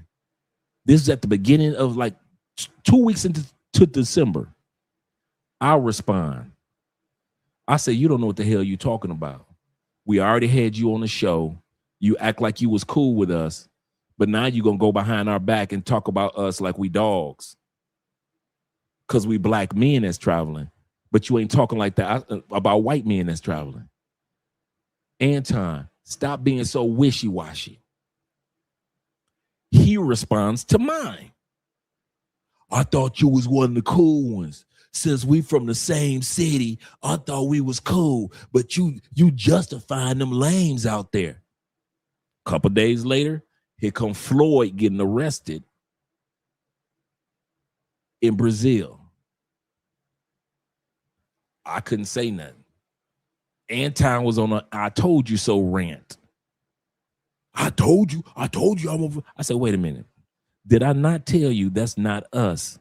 This is at the beginning of like 2 weeks into December. I'll respond. I say, you don't know what the hell you're talking about. We already had you on the show. You act like you was cool with us, but now you're going to go behind our back and talk about us like we dogs because we black men that's traveling, but you ain't talking like that about white men that's traveling. Anton, stop being so wishy-washy. He responds to mine. I thought you was one of the cool ones. Since we from the same city, I thought we was cool, but you justifying them lames out there. Couple days later, here come Floyd getting arrested in Brazil. I couldn't say nothing. Anton was on a I told you so rant. I told you I'm over. I said, wait a minute. Did I not tell you that's not us?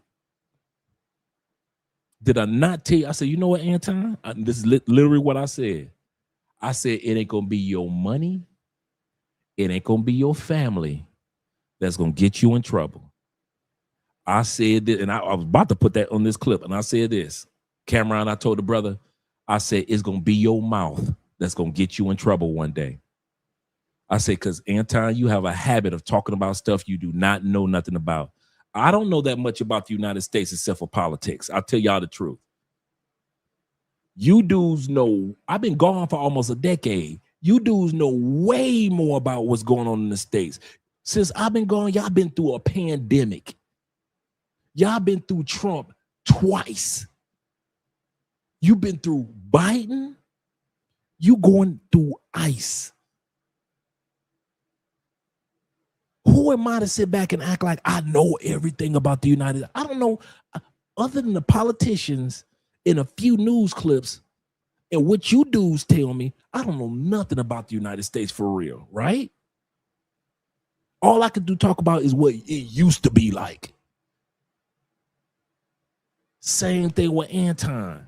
Did I not tell you? I said, you know what, Anton? This is literally what I said. I said, it ain't going to be your money. It ain't going to be your family. that's going to get you in trouble. I said that, and I was about to put that on this clip, and I said this. Cameron, I told the brother, I said, it's going to be your mouth that's going to get you in trouble one day. I said, because Anton, you have a habit of talking about stuff you do not know nothing about. I don't know that much about the United States except for politics. I'll tell y'all the truth. You dudes know, I've been gone for almost a decade. You dudes know way more about what's going on in the States. Since I've been gone, y'all been through a pandemic. Y'all been through Trump twice. You've been through Biden. You going through ICE. Who am I to sit back and act like I know everything about the United States? I don't know, other than the politicians in a few news clips and what you dudes tell me, I don't know nothing about the United States for real, right? All I could talk about is what it used to be like. Same thing with Anton.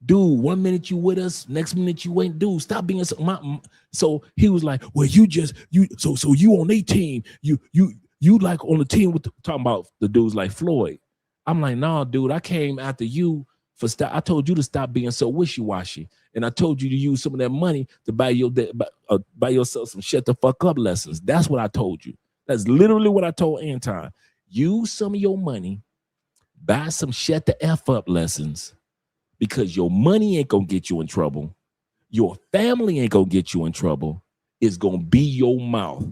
Dude, 1 minute you with us, next minute you ain't. Dude, stop being so he was like, well, you on their team. You like on the team with talking about the dudes like Floyd. I'm like, nah, dude, I came after you for I told you to stop being so wishy-washy. And I told you to use some of that money to buy yourself some shut the fuck up lessons. That's what I told you. That's literally what I told Anton. Use some of your money, buy some shut the F up lessons, because your money ain't gonna get you in trouble. Your family ain't gonna get you in trouble. It's gonna be your mouth.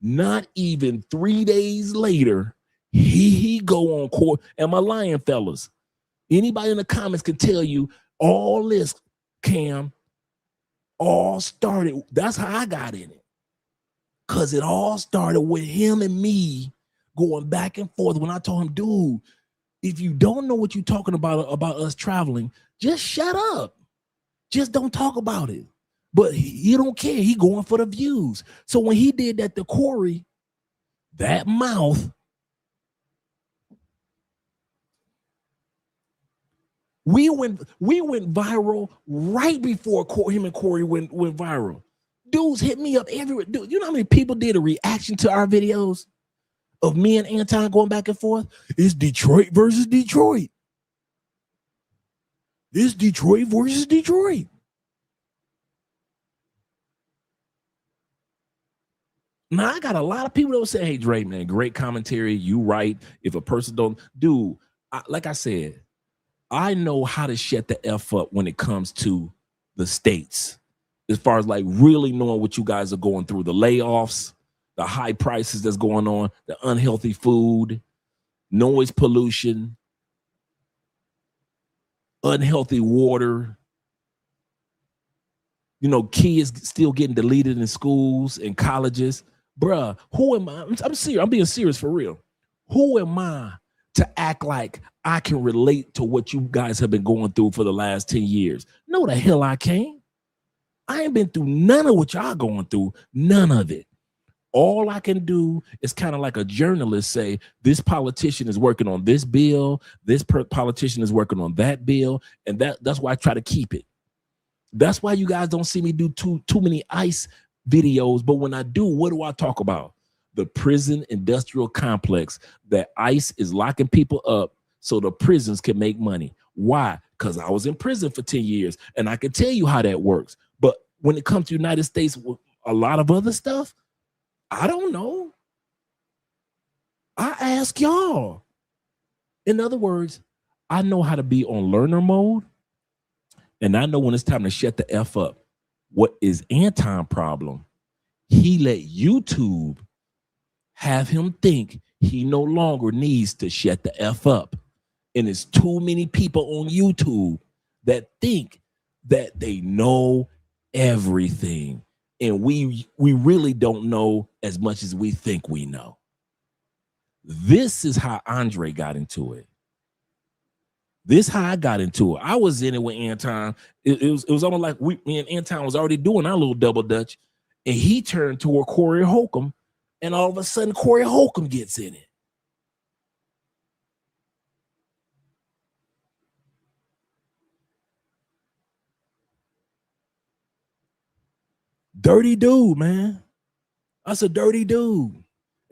Not even 3 days later, he go on court. Am I lying, fellas? Anybody in the comments can tell you all this, Cam, all started. That's how I got in it. Because it all started with him and me going back and forth when I told him, dude, if you don't know what you're talking about us traveling, just shut up. Just don't talk about it. But he don't care. He going for the views. So when he did that to Corey, that mouth, we went viral right before him and Corey went viral. Dudes hit me up everywhere. Dude, you know how many people did a reaction to our videos of me and Anton going back and forth? It's Detroit versus Detroit. It's Detroit versus Detroit. Now, I got a lot of people that will say, hey, Dre, man, great commentary. You right. If a person don't, dude, like I said, I know how to shut the F up when it comes to the states. As far as like really knowing what you guys are going through, the layoffs, the high prices that's going on, the unhealthy food, noise pollution, unhealthy water, kids still getting deleted in schools and colleges. Bruh, who am I? I'm serious. I'm being serious for real. Who am I to act like I can relate to what you guys have been going through for the last 10 years? No, the hell I can't. I ain't been through none of what y'all going through, none of it. All I can do is kind of like a journalist say, this politician is working on this bill, this politician is working on that bill, and that's why I try to keep it. That's why you guys don't see me do too many ICE videos, but when I do, what do I talk about? The prison industrial complex that ICE is locking people up so the prisons can make money. Why? Because I was in prison for 10 years, and I can tell you how that works. But when it comes to the United States with a lot of other stuff, I don't know. I ask y'all. In other words, I know how to be on learner mode, and I know when it's time to shut the F up. What is Anton problem? He let YouTube have him think he no longer needs to shut the F up. And it's too many people on YouTube that think that they know everything. And we really don't know as much as we think we know. This is how Andre got into it. This how I got into it. I was in it with Anton. It was almost like me and Anton was already doing our little double dutch, and he turned toward Corey Holcomb, and all of a sudden Corey Holcomb gets in it. Dirty dude, man. That's a dirty dude.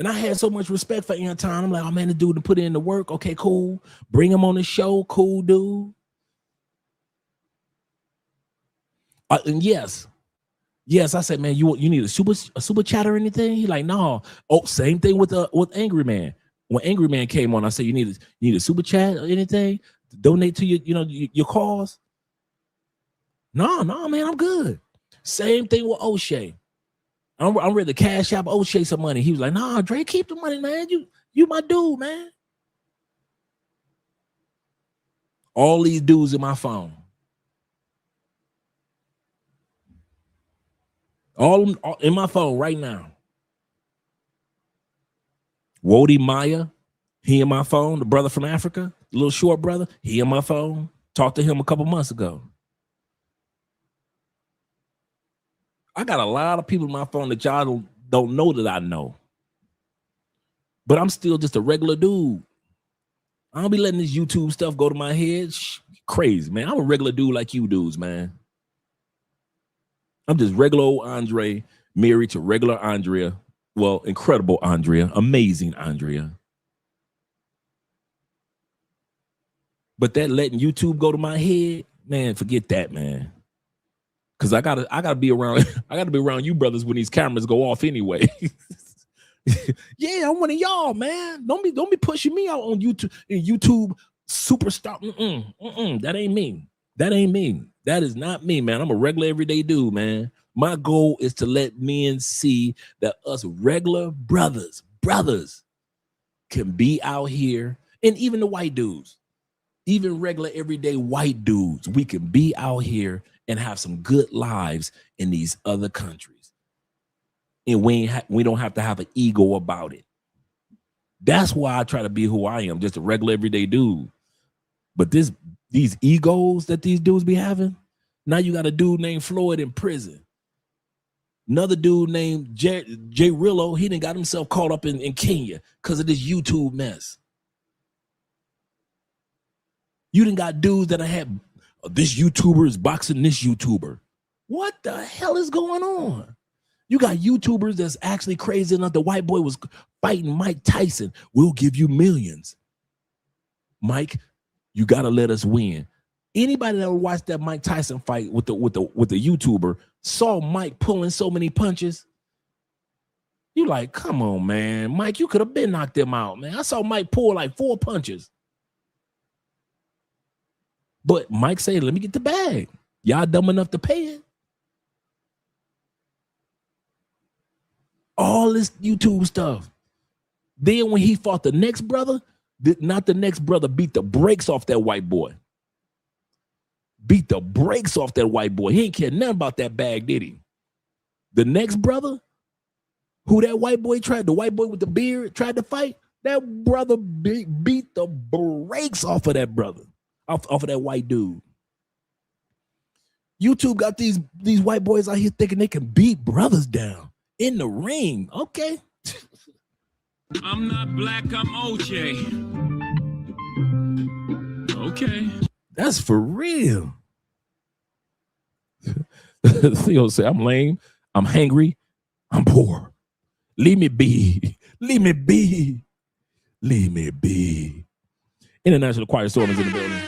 And I had so much respect for Anton. I'm like, oh man, the dude to put in the work. Okay, cool. Bring him on the show. Cool dude. And yes, I said, man, you need a super chat or anything? He like, no. Oh, same thing with Angry Man. When Angry Man came on, I said, you need a super chat or anything to donate to your cause. No, man, I'm good. Same thing with O'Shea. I'm ready to cash out O'Shea some money. He was like, nah, Dre, keep the money, man. You my dude, man. All these dudes in my phone. All in my phone right now. Wody Maya, he in my phone. The brother from Africa, the little short brother, he in my phone. Talked to him a couple months ago. I got a lot of people in my phone that y'all don't know that I know. But I'm still just a regular dude. I don't be letting this YouTube stuff go to my head. Crazy, man. I'm a regular dude like you dudes, man. I'm just regular old Andre married to regular Andrea. Well, incredible Andrea. Amazing Andrea. But that letting YouTube go to my head, man, forget that, man. Cause I gotta be around you brothers when these cameras go off anyway. Yeah, I'm one of y'all, man. Don't be pushing me out on YouTube superstar. That ain't me. That ain't me. That is not me, man. I'm a regular everyday dude, man. My goal is to let men see that us regular brothers can be out here, and even the white dudes, even regular everyday white dudes, we can be out here and have some good lives in these other countries. And we don't have to have an ego about it. That's why I try to be who I am, just a regular everyday dude. But these egos that these dudes be having, now you got a dude named Floyd in prison. Another dude named Jay Rillo, he done got himself caught up in Kenya because of this YouTube mess. You done got dudes that had this YouTuber is boxing this YouTuber. What the hell is going on? You got YouTubers that's actually crazy enough. The white boy was fighting Mike Tyson. We'll give you millions. Mike, you gotta let us win. Anybody that watched that Mike Tyson fight with the YouTuber saw Mike pulling so many punches. You like, come on, man. Mike, you could have been knocked him out, man. I saw Mike pull like 4 punches. But Mike said, let me get the bag. Y'all dumb enough to pay it. All this YouTube stuff. Then when he fought the next brother, not the next brother beat the brakes off that white boy. Beat the brakes off that white boy. He ain't care nothing about that bag, did he? The next brother, who that white boy the white boy with the beard tried to fight, that brother beat the brakes off of that brother, off of that white dude. YouTube got these white boys out here thinking they can beat brothers down in the ring. Okay. I'm not black, I'm OJ. Okay. That's for real. Theo say, I'm lame, I'm hangry, I'm poor. Leave me be. Leave me be. Leave me be. International Choir Storm is in the building.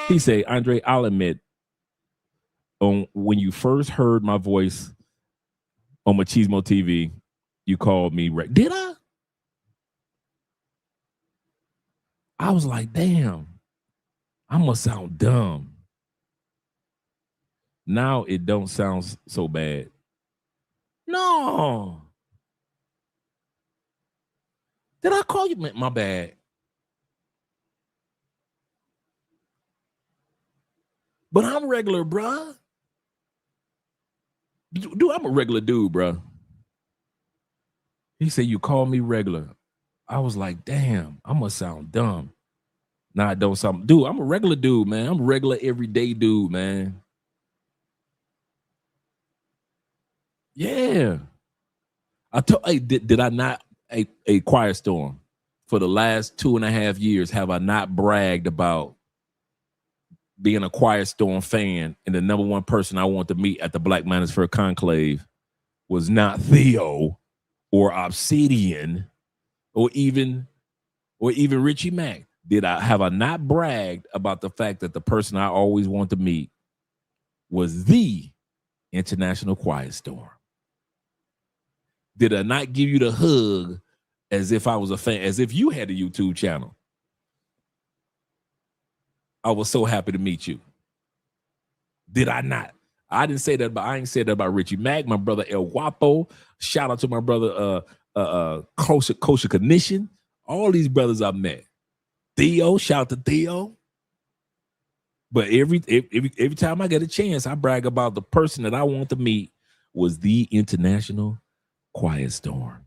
He say, Andre, I'll admit, when you first heard my voice on Machismo TV, you called me Did I? I was like, damn, I must sound dumb. Now it don't sound so bad. No. Did I call you? My bad. But I'm regular, bruh. Dude, I'm a regular dude, bruh. He said, you call me regular. I was like, damn, I must sound dumb. Nah, it don't sound. Dude, I'm a regular dude, man. I'm a regular everyday dude, man. Yeah. Hey, did I not a Choir Storm for the last 2.5 years? Have I not bragged about being a Choir Storm fan, and the #1 person I want to meet at the Black Manosphere Conclave was not Theo, or Obsidian or even Richie Mack, have I not bragged about the fact that the person I always wanted to meet was the International Quiet Storm? Did I not give you the hug as if I was a fan, as if you had a YouTube channel? I was so happy to meet you. Did I not? I didn't say that, but I ain't said that about Richie Mack, my brother El Guapo. Shout out to my brother Kosher Condition. All these brothers I met. Theo, shout out to Theo. But every time I get a chance, I brag about the person that I want to meet was the International Quiet Storm.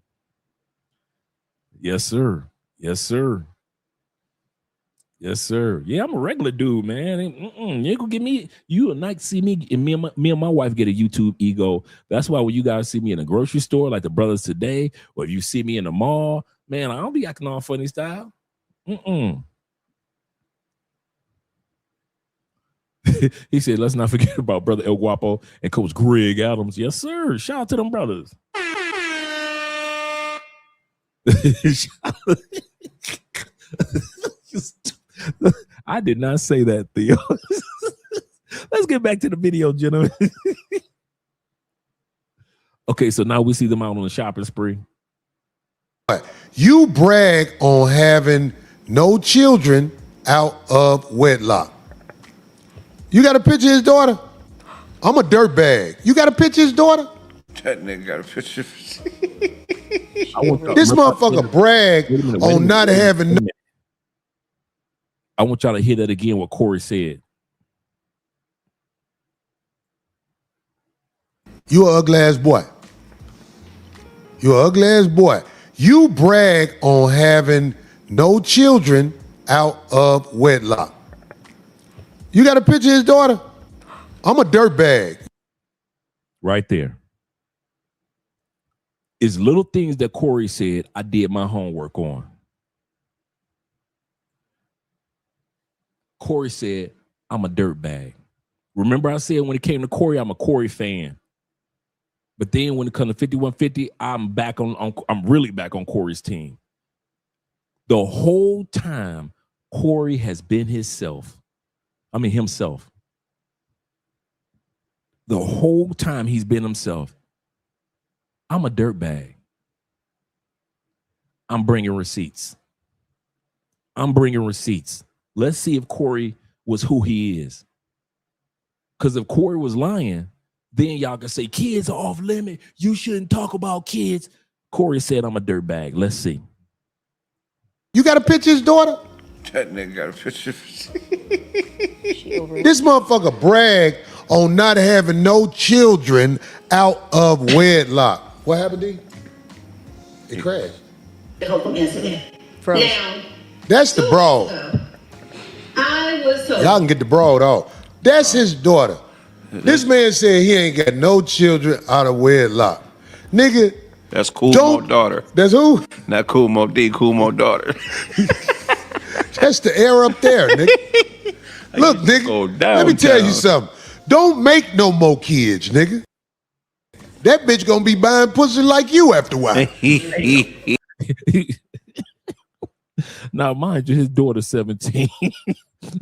Yes, sir. Yes, sir. Yes, sir. Yeah, I'm a regular dude, man. You ain't gonna get me. You will not see me, and me and my wife get a YouTube ego. That's why when you guys see me in a grocery store, like the brothers today, or if you see me in the mall, man, I don't be acting all funny style. He said, let's not forget about brother El Guapo and Coach Greg Adams. Yes, sir. Shout out to them brothers. I did not say that, Theo. Let's get back to the video, gentlemen. Okay, so now we see them out on the shopping spree. You brag on having no children out of wedlock. You got a picture of his daughter? I'm a dirtbag. You got a picture of his daughter? That nigga got a picture. This motherfucker brag on not having no. I want y'all to hear that again, what Corey said. You an ugly ass boy. You an ugly ass boy. You brag on having no children out of wedlock. You got a picture of his daughter? I'm a dirtbag. Right there. It's little things that Corey said I did my homework on. Corey said, I'm a dirtbag. Remember I said when it came to Corey, I'm a Corey fan. But then when it comes to 5150, I'm really back on Corey's team. The whole time, Corey has been himself. The whole time he's been himself. I'm a dirtbag. I'm bringing receipts. Let's see if Corey was who he is. Because if Corey was lying, then y'all can say kids are off limit. You shouldn't talk about kids. Corey said, I'm a dirtbag. Let's see. You got a picture of his daughter? That nigga got a picture. This motherfucker brag on not having no children out of wedlock. What happened, D? It crashed. The HOLCOMB incident. Now, that's the broad. I was told. Y'all can get the broad off. That's his daughter. This man said he ain't got no children out of wedlock. Nigga. That's Cool Mo daughter. That's who? Not Cool Mo D, Cool Mo daughter. That's the air up there, nigga. Look, nigga, let me tell you something. Don't make no more kids, nigga. That bitch gonna be buying pussy like you after a while. Now, mind you, his daughter's 17.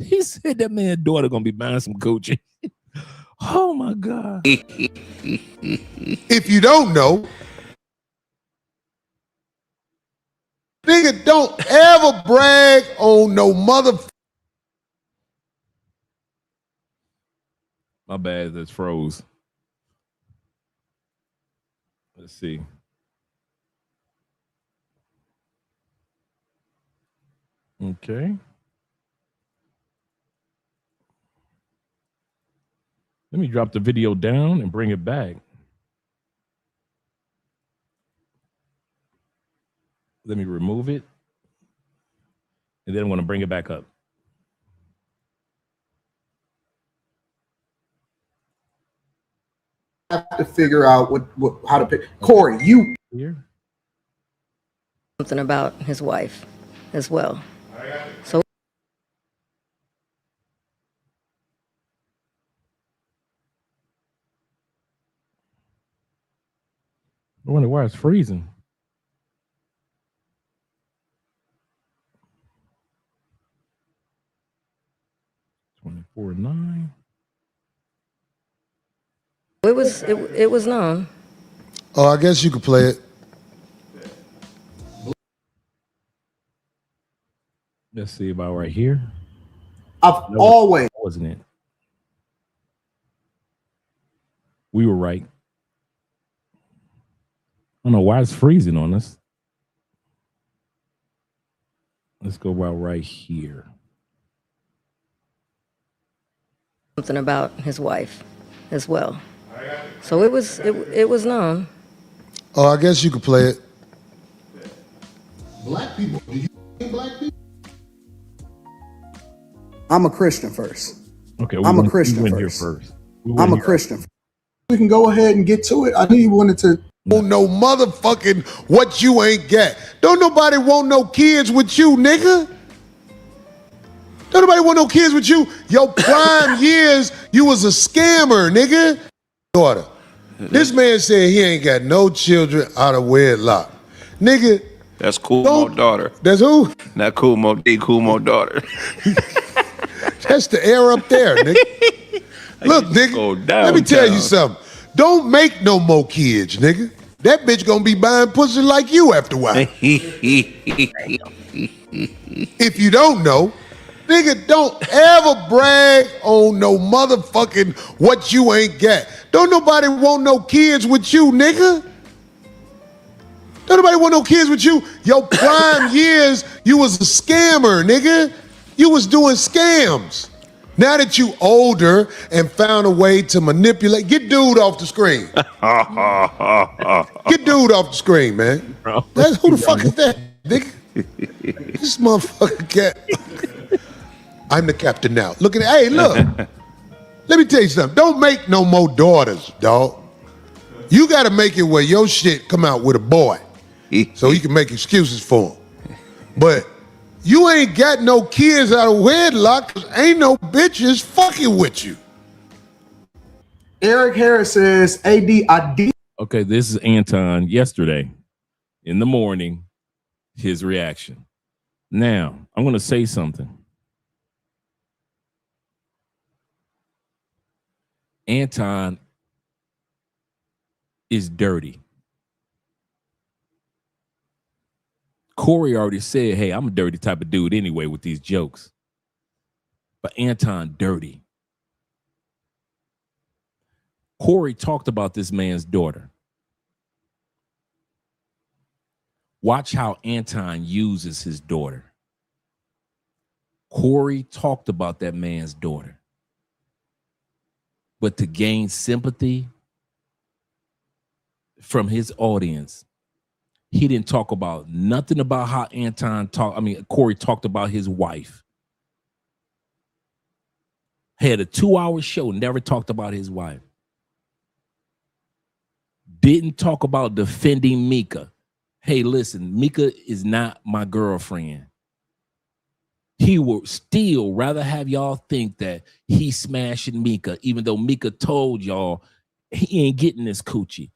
He said that man's daughter gonna be buying some coaching. Oh my God. If you don't know, nigga, don't ever brag on no mother. My bad, that's froze. Let's see. Okay. Let me drop the video down and bring it back. Let me remove it. And then I'm going to bring it back up. I have to figure out how to pick. Corey, you. Here. Something about his wife as well. So. I wonder why it's freezing. 449. It was known. Oh, I guess you could play it. Let's see about right here. I've always wasn't it. We were right. I don't know why it's freezing on us. Let's go about right here. Something about his wife as well. So it was known. Oh, I guess you could play it. Black people, do you think black people? I'm a Christian first. Okay, I'm a Christian we first. Here first. I'm a Christian. We can go ahead and get to it. I knew you wanted to. Oh, no motherfucking what you ain't got. Don't nobody want no kids with you, nigga. Don't nobody want no kids with you. Your prime years, you was a scammer, nigga. Daughter. This man said he ain't got no children out of wedlock. Nigga. That's Kumo daughter. That's who? Not Kumo, Kumo daughter. That's the air up there, nigga. Look, nigga, let me tell you something. Don't make no more kids, nigga. That bitch gonna be buying pussy like you after a while. If you don't know, nigga, don't ever brag on no motherfucking what you ain't got. Don't nobody want no kids with you, nigga. Don't nobody want no kids with you. Your prime years, you was a scammer, nigga. You was doing scams. Now that you older and found a way to manipulate, get dude off the screen. Get dude off the screen, man. Who the fuck is that, nigga? This motherfucker cat. I'm the captain now. Look at it. Hey, look. Let me tell you something. Don't make no more daughters, dog. You got to make it where your shit come out with a boy, so you can make excuses for him. But you ain't got no kids out of wedlock because ain't no bitches fucking with you. Eric Harris says, AD, I did. Okay, this is Anton yesterday in the morning, his reaction. Now, I'm going to say something. Anton is dirty. Corey already said, hey, I'm a dirty type of dude anyway with these jokes. But Anton, dirty. Corey talked about this man's daughter. Watch how Anton uses his daughter. Corey talked about that man's daughter. But to gain sympathy from his audience, he didn't talk about nothing about how Corey talked about his wife. Had a 2-hour show, never talked about his wife. Didn't talk about defending Mika. Hey, listen, Mika is not my girlfriend. He would still rather have y'all think that he's smashing Mika, even though Mika told y'all he ain't getting this coochie.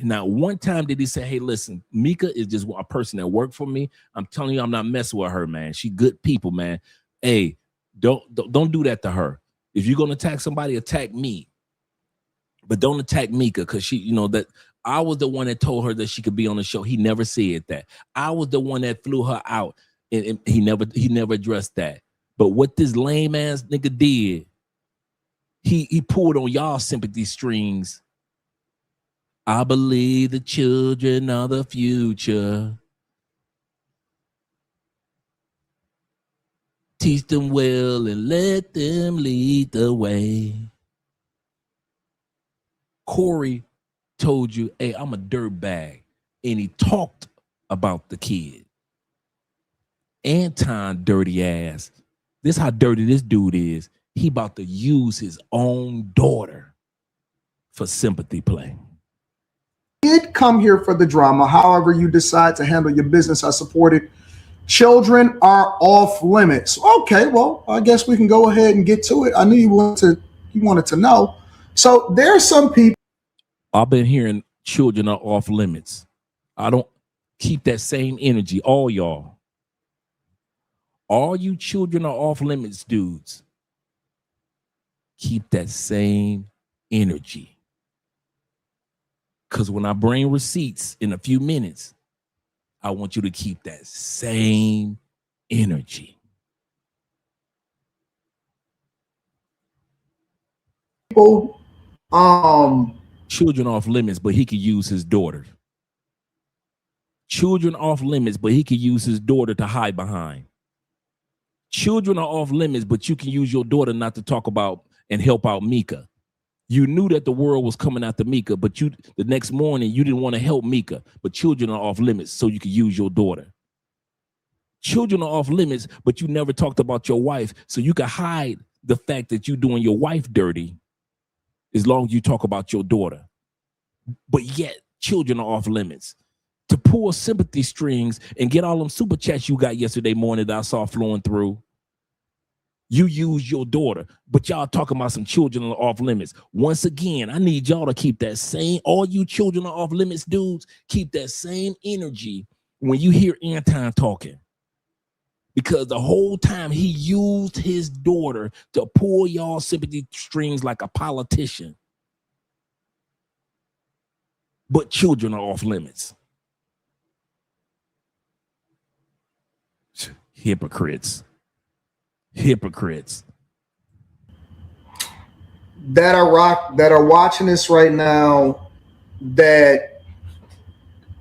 Now, one time did he say, hey, listen, Mika is just a person that worked for me. I'm telling you, I'm not messing with her, man. She good people, man. Hey, don't do that to her. If you're going to attack somebody, attack me. But don't attack Mika because she, that I was the one that told her that she could be on the show. He never said that. I was the one that flew her out, and he never addressed that. But what this lame ass nigga did, he pulled on y'all sympathy strings. I believe the children are the future. Teach them well and let them lead the way. Corey told you, hey, I'm a dirtbag. And he talked about the kid. Anton, dirty ass. This how dirty this dude is. He about to use his own daughter for sympathy play. Did come here for the drama. However you decide to handle your business, I support it. Children are off limits. Okay, well, I guess we can go ahead and get to it. I knew you wanted to know. So there's some people. I've been hearing children are off limits. I don't keep that same energy, all y'all. All you children are off limits dudes. keep that same energy. Because when I bring receipts in a few minutes, I want you to keep that same energy. People, children off limits, but he could use his daughter. Children off limits, but he could use his daughter to hide behind. Children are off limits, but you can use your daughter not to talk about and help out Mika. You knew that the world was coming after Mika, but the next morning you didn't want to help Mika, but children are off limits, so you could use your daughter. Children are off limits, but you never talked about your wife, so you could hide the fact that you're doing your wife dirty as long as you talk about your daughter. But yet, children are off limits. To pull sympathy strings and get all them super chats you got yesterday morning that I saw flowing through, you use your daughter, but y'all talking about some children are off limits. Once again, I need y'all to keep that same, all you children are off limits dudes, keep that same energy when you hear Anton talking. Because the whole time he used his daughter to pull y'all sympathy strings like a politician. But children are off limits. Hypocrites. Hypocrites. That are watching this right now, that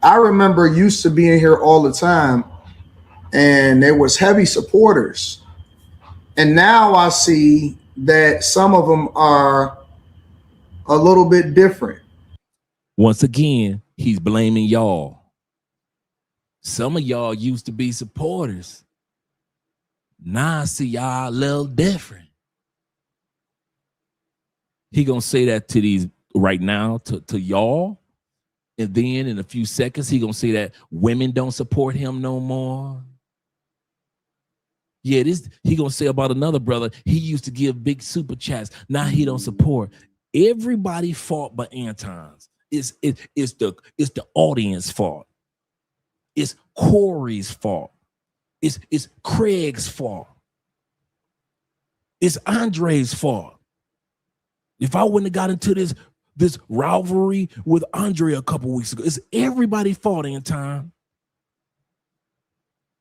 I remember used to being here all the time, and there was heavy supporters. And now I see that some of them are a little bit different. Once again, he's blaming y'all. Some of y'all used to be supporters. Now I see y'all a little different. He gonna say that to these right now, to y'all. And then in a few seconds, he gonna say that women don't support him no more. Yeah, he gonna say about another brother, he used to give big super chats. Now he don't support. Everybody fought but Anton's. It's the audience fault. It's Corey's fault. It's Craig's fault. It's Andre's fault. If I wouldn't have got into this rivalry with Andre a couple weeks ago, it's everybody's fault, Anton.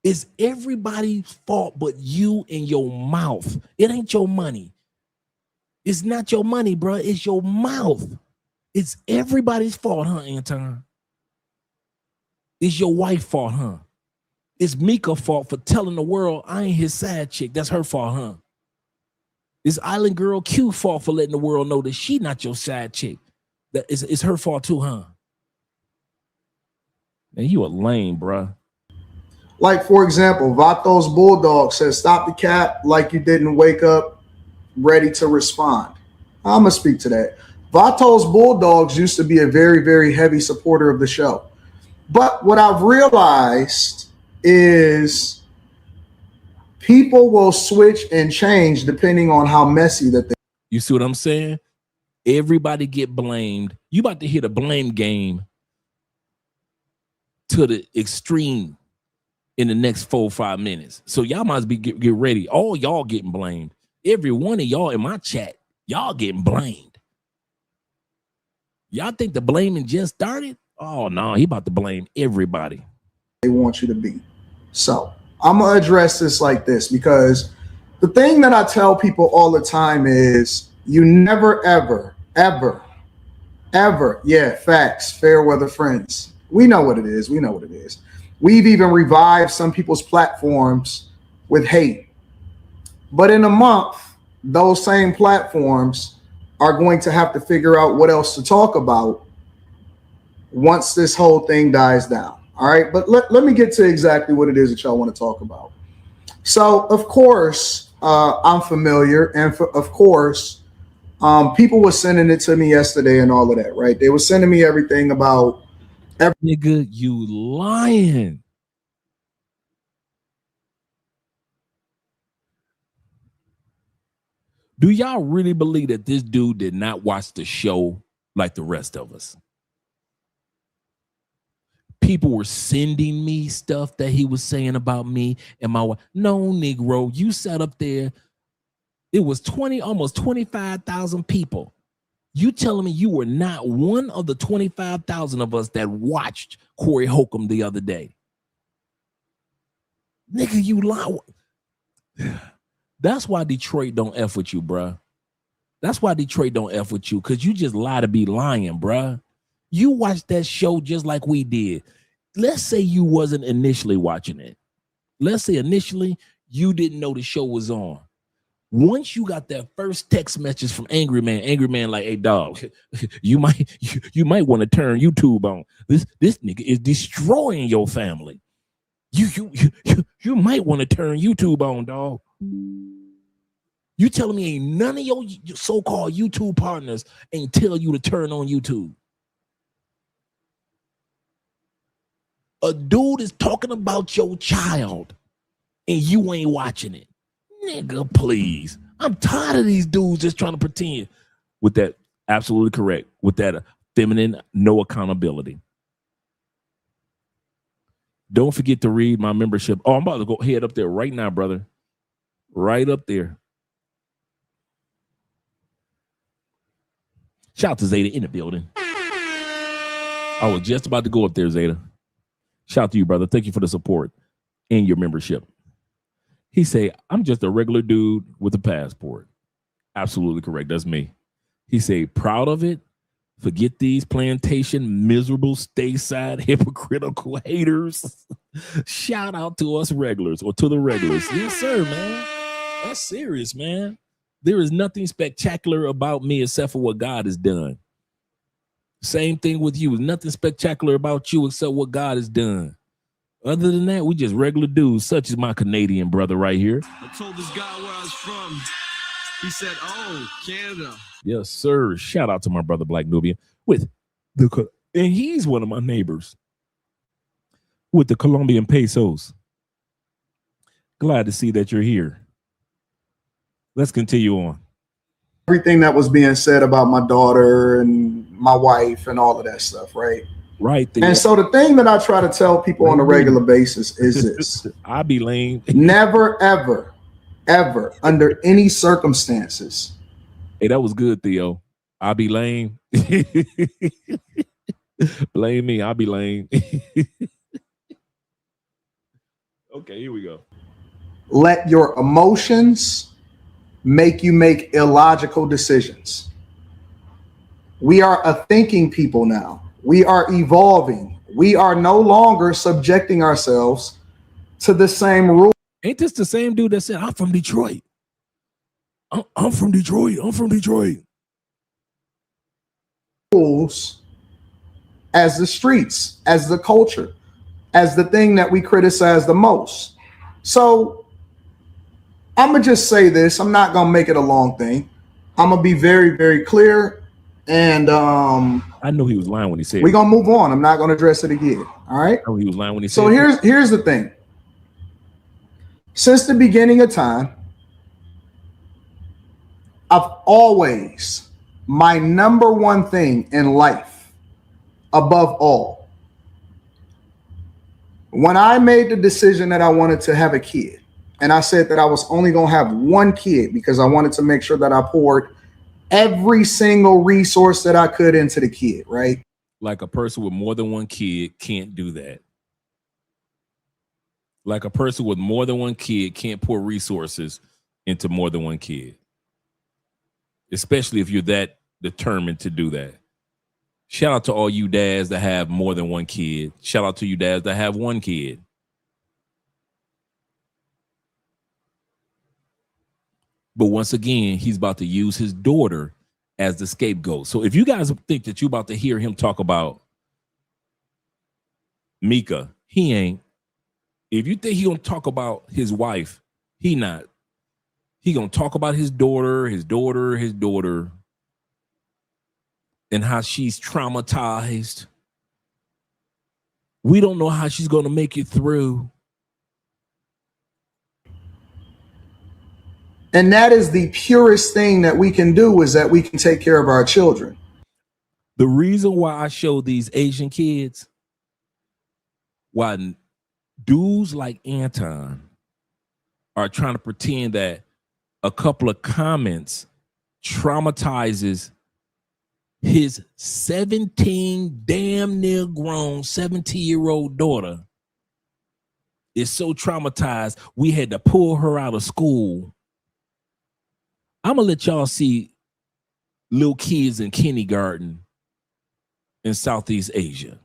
It's everybody's fault but you and your mouth. It ain't your money. It's not your money, bro. It's your mouth. It's everybody's fault, huh, Anton? It's your wife's fault, huh? It's Mika's fault for telling the world I ain't his side chick. That's her fault, huh? It's Island Girl Q fault for letting the world know that she not your side chick. That it's her fault too, huh? Man, you a lame, bruh. Like, for example, Vatos Bulldog says, stop the cap like you didn't wake up ready to respond. I'm going to speak to that. Vatos Bulldogs used to be a very, very heavy supporter of the show. But what I've realized is people will switch and change depending on how messy that they. You see what I'm saying? Everybody get blamed. You about to hit a blame game to the extreme in the next 4 or 5 minutes. So y'all might be get ready. All y'all getting blamed. Every one of y'all in my chat, y'all getting blamed. Y'all think the blaming just started? Oh no, he about to blame everybody. They want you to be. So I'm gonna address this like this, because the thing that I tell people all the time is you never, ever, yeah, facts, fair weather friends. We know what it is. We know what it is. We've even revived some people's platforms with hate. But in a month, those same platforms are going to have to figure out what else to talk about once this whole thing dies down. All right. But let me get to exactly what it is that y'all want to talk about. So, of course, I'm familiar. And of course, people were sending it to me yesterday and all of that. Right. They were sending me everything about. Nigga, you lying. Do y'all really believe that this dude did not watch the show like the rest of us? People were sending me stuff that he was saying about me and my wife. No, Negro, you sat up there It was almost 25,000 people. You telling me you were not one of the 25,000 of us that watched Corey Holcomb the other day? Nigga, you lie. That's why Detroit don't F with you, bruh. That's why Detroit don't F with you, because you just lie to be lying, bruh. You watched that show just like we did. Let's say you wasn't initially watching it. Let's say initially you didn't know the show was on. Once you got that first text message from Angry Man like, hey dog, you might want to turn YouTube on. This nigga is destroying your family. You might want to turn YouTube on, dog. You telling me ain't none of your so-called YouTube partners ain't tell you to turn on YouTube? A dude is talking about your child and you ain't watching it. Nigga, please. I'm tired of these dudes just trying to pretend. With that, absolutely correct. With that feminine, no accountability. Don't forget to read my membership. Oh, I'm about to go head up there right now, brother. Right up there. Shout out to Zeta in the building. I was just about to go up there, Zeta. Shout out to you, brother. Thank you for the support and your membership. He say, I'm just a regular dude with a passport. Absolutely correct. That's me. He say, proud of it. Forget these plantation, miserable, stateside, hypocritical haters. Shout out to us regulars, or to the regulars. Yes, sir, man. That's serious, man. There is nothing spectacular about me except for what God has done. Same thing with you. Nothing spectacular about you except what God has done. Other than that, we just regular dudes, such as my Canadian brother right here. I told this guy where I was from. He said, oh, Canada. Yes, sir. Shout out to my brother Black Nubian and he's one of my neighbors with the Colombian pesos. Glad to see that you're here. Let's continue on. Everything that was being said about my daughter and my wife and all of that stuff, right? Right there. And so the thing that I try to tell people on a regular basis is this. I be lame. Never, ever, ever, under any circumstances. Hey, that was good, Theo. I be lame. Blame me. I be lame. Okay, here we go. Let your emotions make you make illogical decisions. We are a thinking people now. We are evolving. We are no longer subjecting ourselves to the same rules. Ain't this the same dude that said, I'm from Detroit? I'm from Detroit. I'm from Detroit. Rules as the streets, as the culture, as the thing that we criticize the most. So I'm going to just say this. I'm not going to make it a long thing. I'm going to be very, very clear. And I knew he was lying when he said we're going to move on. I'm not going to address it again. All right. I knew he was lying when he said so here's the thing. Since the beginning of time, I've always, my number one thing in life, above all, when I made the decision that I wanted to have a kid, and I said that I was only going to have one kid because I wanted to make sure that I poured every single resource that I could into the kid, right? Like a person with more than one kid can't do that. Like a person with more than one kid can't pour resources into more than one kid. Especially if you're that determined to do that. Shout out to all you dads that have more than one kid. Shout out to you dads that have one kid. But once again, he's about to use his daughter as the scapegoat. So if you guys think that you're about to hear him talk about Mika, he ain't. If you think he's going to talk about his wife, he not. He going to talk about his daughter, and how she's traumatized. We don't know how she's going to make it through. And that is the purest thing that we can do, is that we can take care of our children. The reason why I show these Asian kids, why dudes like Anton are trying to pretend that a couple of comments traumatizes his 17 damn near grown 17-year-old daughter is so traumatized we had to pull her out of school. I'm gonna let y'all see little kids in kindergarten in Southeast Asia.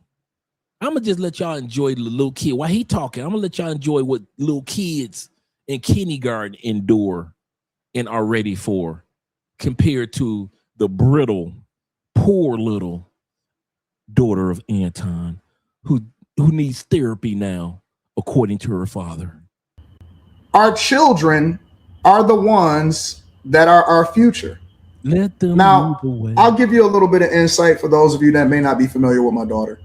I'm gonna just let y'all enjoy the little kid while he talking. I'm gonna let y'all enjoy what little kids in kindergarten endure and are ready for compared to the brittle, poor little daughter of Anton who needs therapy now, according to her father. Our children are the ones that are our future. Let them now, move away. I'll give you a little bit of insight for those of you that may not be familiar with my daughter.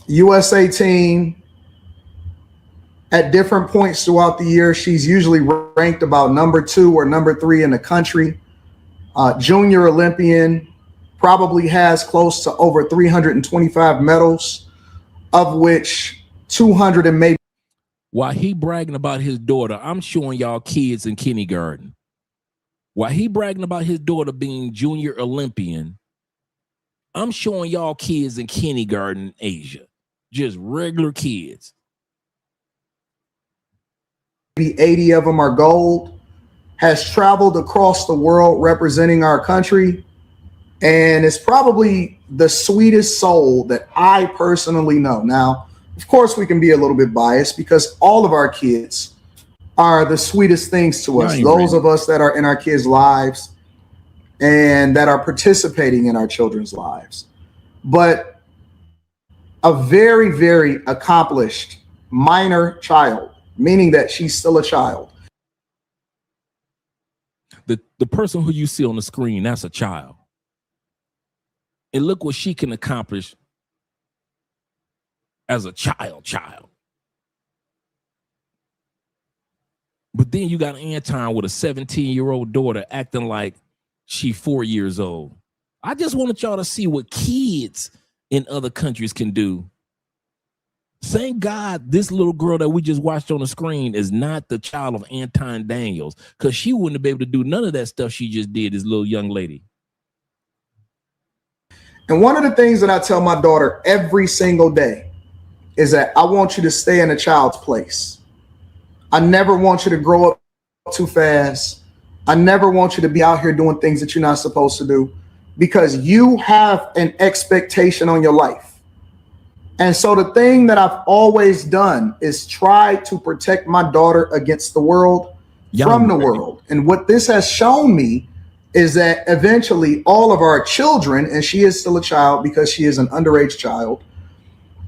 USA team, at different points throughout the year, she's usually ranked about number 2 or number 3 in the country. Junior Olympian, probably has close to over 325 medals, of which 200 and maybe. While he bragging about his daughter, I'm showing y'all kids in kindergarten. While he bragging about his daughter being junior Olympian, I'm showing y'all kids in kindergarten in Asia. Just regular kids. 80 of them are gold, has traveled across the world representing our country, and is probably the sweetest soul that I personally know. Now, of course, we can be a little bit biased because all of our kids are the sweetest things to us. Those of us that are in our kids' lives and that are participating in our children's lives. But a very, very accomplished minor child, meaning that she's still a child. The person who you see on the screen, that's a child. And look what she can accomplish as a child. But then you got Anton with a 17-year-old daughter acting like she 4 years old. I just wanted y'all to see what kids in other countries can do. Thank God this little girl that we just watched on the screen is not the child of Anton Daniels, because she wouldn't have been able to do none of that stuff she just did, this little young lady. And one of the things that I tell my daughter every single day is that I want you to stay in a child's place. I never want you to grow up too fast. I never want you to be out here doing things that you're not supposed to do, because you have an expectation on your life. And so the thing that I've always done is try to protect my daughter against the world from the world. And what this has shown me is that eventually all of our children, and she is still a child because she is an underage child,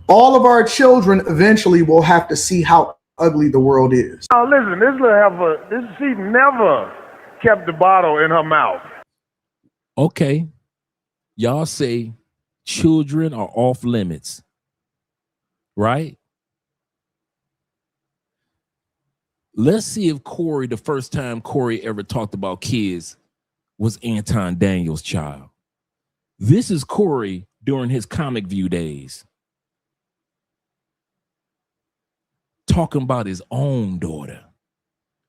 all of our children eventually will have to see how ugly the world is. Oh, listen, this little heifer, she never kept the bottle in her mouth. Okay. Y'all say children are off limits, right? Let's see if Corey, the first time Corey ever talked about kids was Anton Daniels' child. This is Corey during his Comic View days, talking about his own daughter.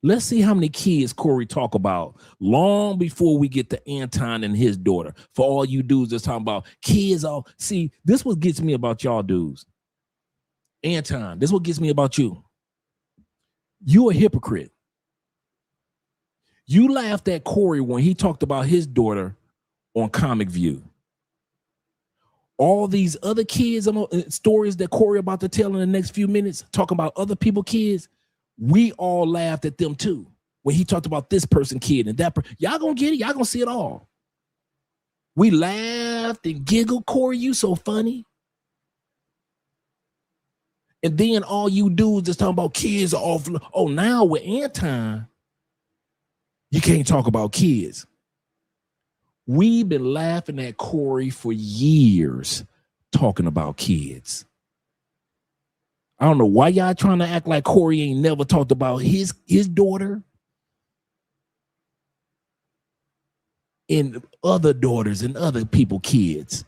Let's see how many kids Corey talk about long before we get to Anton and his daughter. For all you dudes that's talking about kids, see, this what gets me about y'all dudes. Anton, this what gets me about you. You a hypocrite. You laughed at Corey when he talked about his daughter on Comic View. All these other kids, stories that Corey about to tell in the next few minutes, talking about other people's kids, we all laughed at them too. When he talked about this person kid and that person, y'all gonna get it, y'all gonna see it all. We laughed and giggled. Corey, you so funny. And then all you dudes just talking about kids are off. Oh, now with Anton, you can't talk about kids. We've been laughing at Corey for years, talking about kids. I don't know why y'all trying to act like Corey ain't never talked about his daughter and other daughters and other people's kids.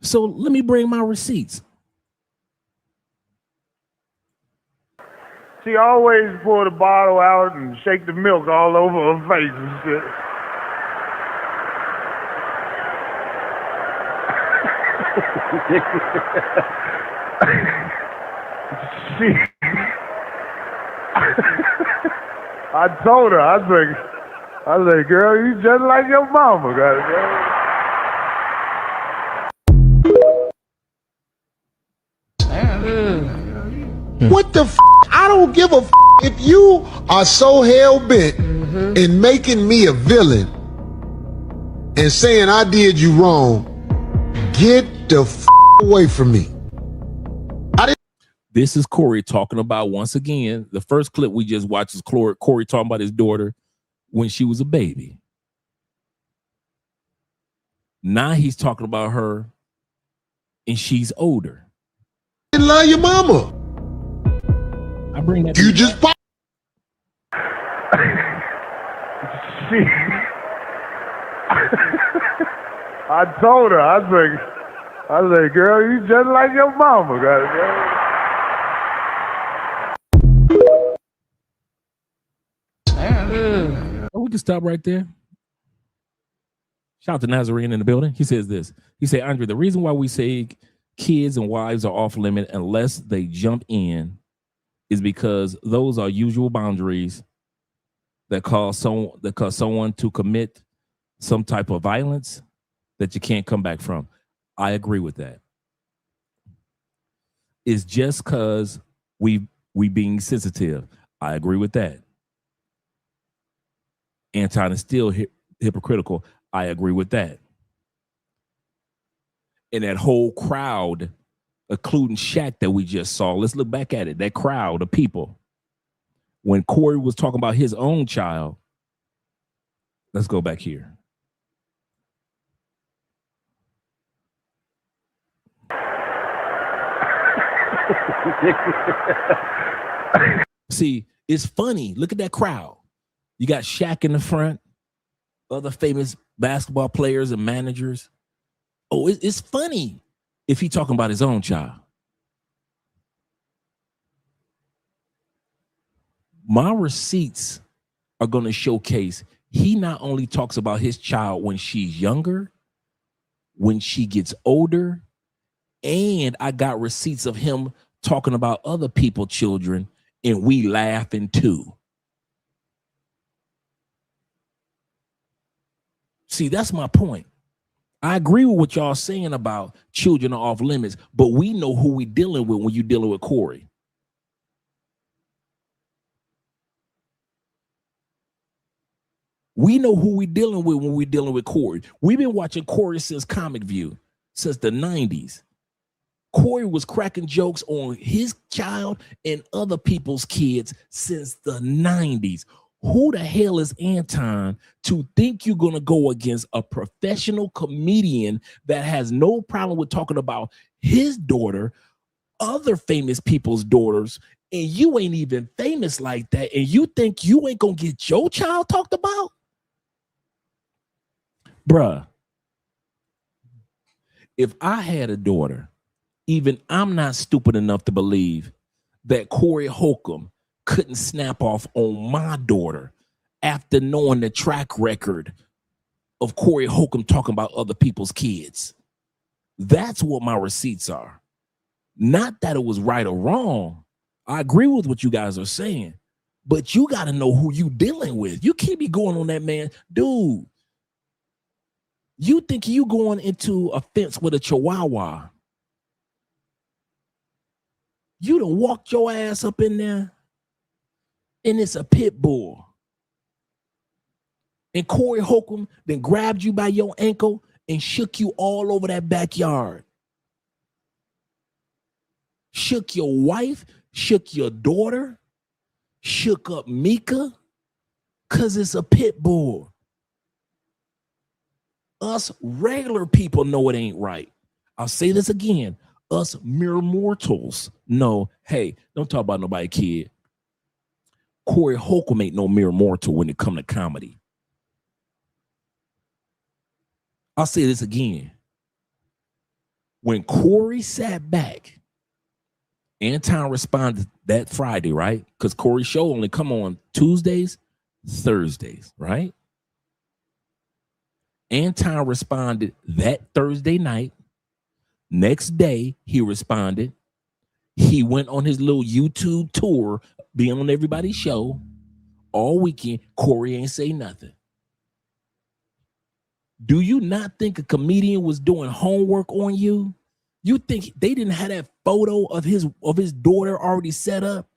So let me bring my receipts. She always pour the bottle out and shake the milk all over her face and shit. I told her, I said, girl, you just like your mama, goddamn. What the f? I don't give a f. If you are so hell-bent in making me a villain and saying I did you wrong, get the f away from me. This is Corey talking about, once again, the first clip we just watched is Corey talking about his daughter when she was a baby. Now he's talking about her and she's older. You love your mama. I bring that. You just pop. I told her, I said, girl, you just like your mama, goddamn. Oh, we can stop right there. Shout out to Nazarene in the building. He says this. He said, Andre, the reason why we say kids and wives are off limit unless they jump in is because those are usual boundaries that cause someone to commit some type of violence that you can't come back from. I agree with that. It's just because we being sensitive. I agree with that. Anton is still hypocritical. I agree with that. And that whole crowd, including Shaq that we just saw, let's look back at it. That crowd of people. When Corey was talking about his own child, let's go back here. See, it's funny. Look at that crowd. You got Shaq in the front, other famous basketball players and managers. Oh, it's funny if he's talking about his own child. My receipts are going to showcase he not only talks about his child when she's younger, when she gets older, and I got receipts of him talking about other people's children, and we laughing too. See, that's my point. I agree with what y'all saying about children are off limits, but we know who we dealing with when you're dealing with Corey. We know who we dealing with when we're dealing with Corey. We've been watching Corey since Comic View, since the 90s. Corey was cracking jokes on his child and other people's kids since the 90s. Who the hell is Anton to think you're going to go against a professional comedian that has no problem with talking about his daughter, other famous people's daughters, and you ain't even famous like that, and you think you ain't going to get your child talked about? Bruh, if I had a daughter, even I'm not stupid enough to believe that Corey Holcomb couldn't snap off on my daughter after knowing the track record of Corey Holcomb talking about other people's kids. That's what my receipts are. Not that it was right or wrong. I agree with what you guys are saying, but you got to know who you dealing with. You can't be going on that man. Dude, you think you going into a fence with a chihuahua. You done walked your ass up in there, and it's a pit bull. And Corey Holcomb then grabbed you by your ankle and shook you all over that backyard. Shook your wife, shook your daughter, shook up Mika, because it's a pit bull. Us regular people know it ain't right. I'll say this again. Us mere mortals know, hey, don't talk about nobody, kid. Corey Holcomb ain't no mere mortal when it come to comedy. I'll say this again. When Corey sat back Anton responded that Friday, right? Because Corey's show only come on Tuesdays, Thursdays, right? Anton responded that Thursday night. Next day, he responded. He went on his little YouTube tour, being on everybody's show all weekend. Corey ain't say nothing. Do you not think a comedian was doing homework on you? You think they didn't have that photo of his daughter already set up?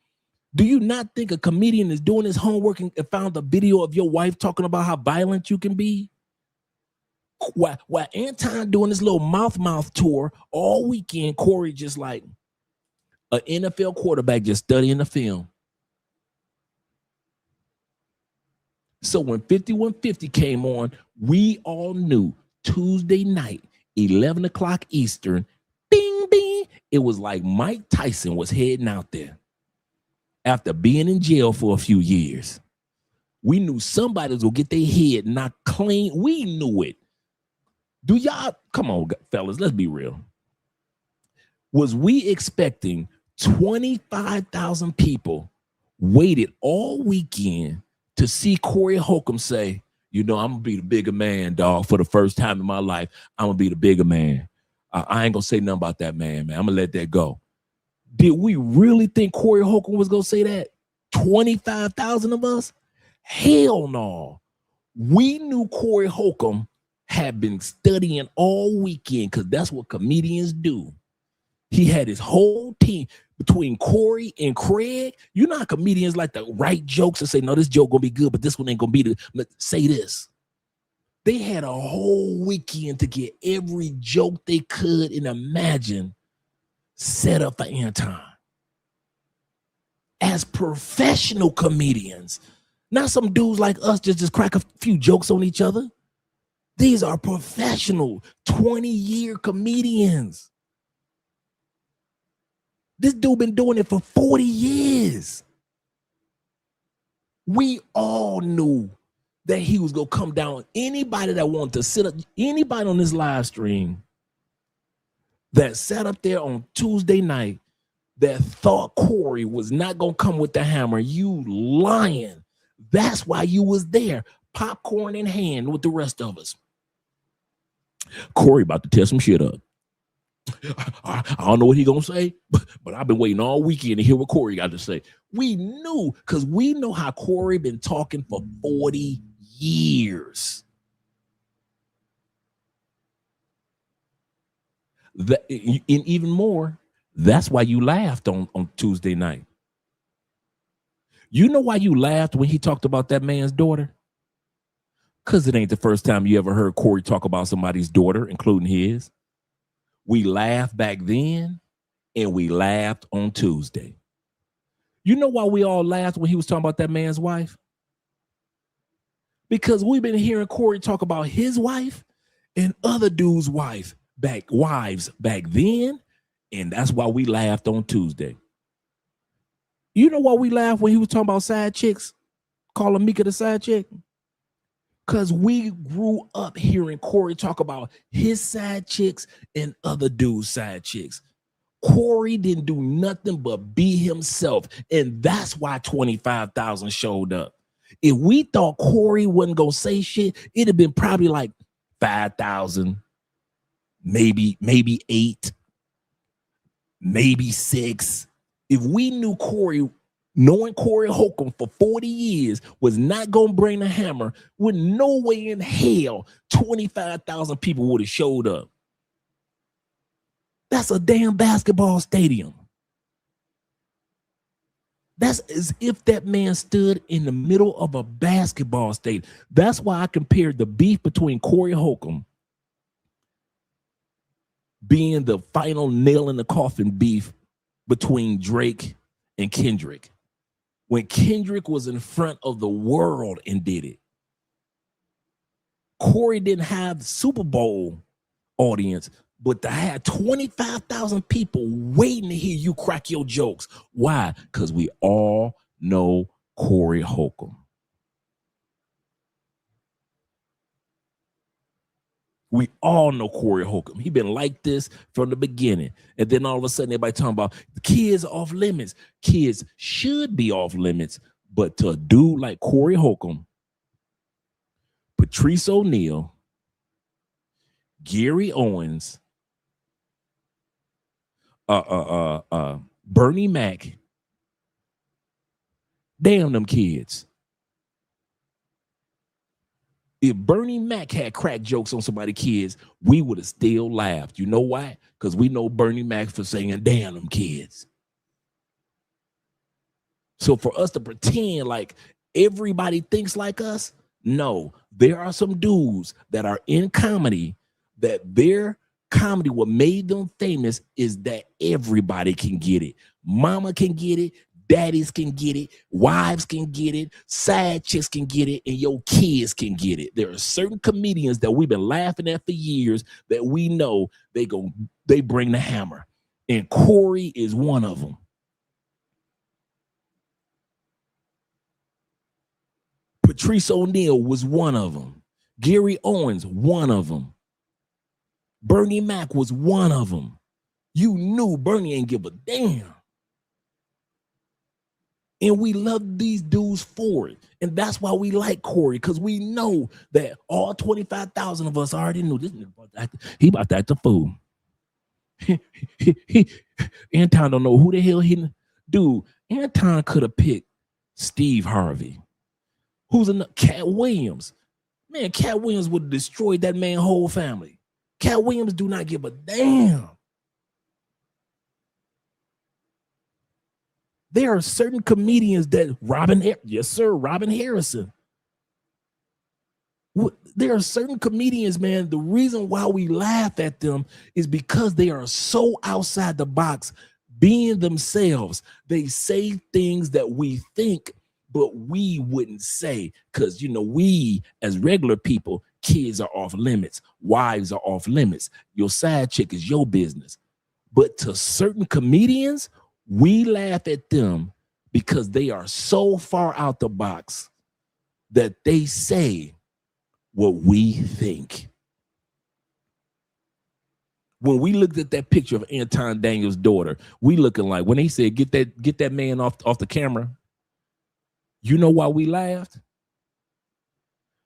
Do you not think a comedian is doing his homework and found a video of your wife talking about how violent you can be? While Anton doing this little mouth tour all weekend, Corey just like an NFL quarterback just studying the film. So when 5150 came on, we all knew Tuesday night, 11 o'clock Eastern, bing, bing. It was like Mike Tyson was heading out there after being in jail for a few years. We knew somebody was going to get their head knocked clean. We knew it. Do y'all, come on, fellas, let's be real. Was we expecting 25,000 people waited all weekend to see Corey Holcomb say, you know, I'm going to be the bigger man, dog, for the first time in my life. I'm going to be the bigger man. I ain't going to say nothing about that man. I'm going to let that go. Did we really think Corey Holcomb was going to say that? 25,000 of us? Hell no. We knew Corey Holcomb had been studying all weekend because that's what comedians do. He had his whole team between Corey and Craig. You know how comedians like to write jokes and say, no, this joke gonna be good, but this one ain't gonna be say this. They had a whole weekend to get every joke they could and imagine set up for Anton. As professional comedians, not some dudes like us just crack a few jokes on each other. These are professional 20-year comedians. This dude been doing it for 40 years. We all knew that he was going to come down. Anybody that wanted to sit up, anybody on this live stream that sat up there on Tuesday night that thought Corey was not going to come with the hammer, you lying. That's why you was there, popcorn in hand with the rest of us. Corey about to tear some shit up. I don't know what he gonna say, but I've been waiting all weekend to hear what Corey got to say. We knew, because we know how Corey been talking for 40 years. And even more, that's why you laughed on Tuesday night. You know why you laughed when he talked about that man's daughter? Because it ain't the first time you ever heard Corey talk about somebody's daughter, including his. We laughed back then, and we laughed on Tuesday. You know why we all laughed when he was talking about that man's wife? Because we've been hearing Corey talk about his wife and other dudes' wives back then, and that's why we laughed on Tuesday. You know why we laughed when he was talking about side chicks? Calling Mika the side chick? Because we grew up hearing Corey talk about his side chicks and other dudes' side chicks. Corey didn't do nothing but be himself. And that's why 25,000 showed up. If we thought Corey wasn't going to say shit, it'd have been probably like 5,000, maybe 8, maybe 6. If we knew Corey, knowing Corey Holcomb for 40 years was not going to bring the hammer, with no way in hell 25,000 people would have showed up. That's a damn basketball stadium. That's as if that man stood in the middle of a basketball stadium. That's why I compared the beef between Corey Holcomb being the final nail in the coffin beef between Drake and Kendrick. When Kendrick was in front of the world and did it. Corey didn't have the Super Bowl audience, but to have 25,000 people waiting to hear you crack your jokes. Why? Because we all know Corey Holcomb. We all know Corey Holcomb. He been like this from the beginning. And then all of a sudden, everybody talking about the kids are off limits. Kids should be off limits. But to a dude like Corey Holcomb, Patrice O'Neal, Gary Owens, Bernie Mac, damn them kids. If Bernie Mac had crack jokes on somebody's kids, we would have still laughed. You know why? Because we know Bernie Mac for saying, damn them kids. So for us to pretend like everybody thinks like us, no. There are some dudes that are in comedy that their comedy, what made them famous is that everybody can get it. Mama can get it. Daddies can get it, wives can get it, side chicks can get it, and your kids can get it. There are certain comedians that we've been laughing at for years that we know they bring the hammer. And Corey is one of them. Patrice O'Neal was one of them. Gary Owens, one of them. Bernie Mac was one of them. You knew Bernie ain't give a damn. And we love these dudes for it. And that's why we like Corey, because we know that all 25,000 of us already knew this nigga about to act a fool. Anton don't know who the hell he... Dude, Anton could have picked Steve Harvey. Who's another? Cat Williams. Man, Cat Williams would have destroyed that man's whole family. Cat Williams do not give a damn. There are certain comedians that Robin Harrison. There are certain comedians, man, the reason why we laugh at them is because they are so outside the box, being themselves. They say things that we think, but we wouldn't say, because, you know, we as regular people, kids are off limits. Wives are off limits. Your side chick is your business. But to certain comedians, we laugh at them because they are so far out the box that they say what we think. When we looked at that picture of Anton Daniels' daughter, we looking like, when they said, get that man off the camera, you know why we laughed?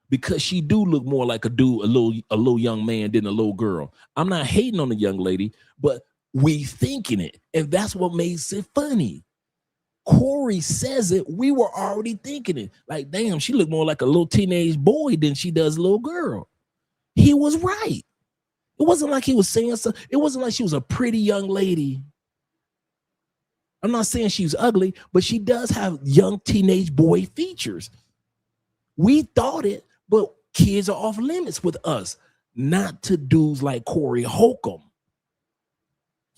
Because she do look more like a little young man than a little girl. I'm not hating on the young lady, but we thinking it, and that's what makes it funny. Corey says it, we were already thinking it. Like, damn, she looked more like a little teenage boy than she does a little girl. He was right. It wasn't like he was saying something. It wasn't like she was a pretty young lady. I'm not saying she's ugly, but she does have young teenage boy features. We thought it, but kids are off limits with us, not to dudes like Corey Holcomb.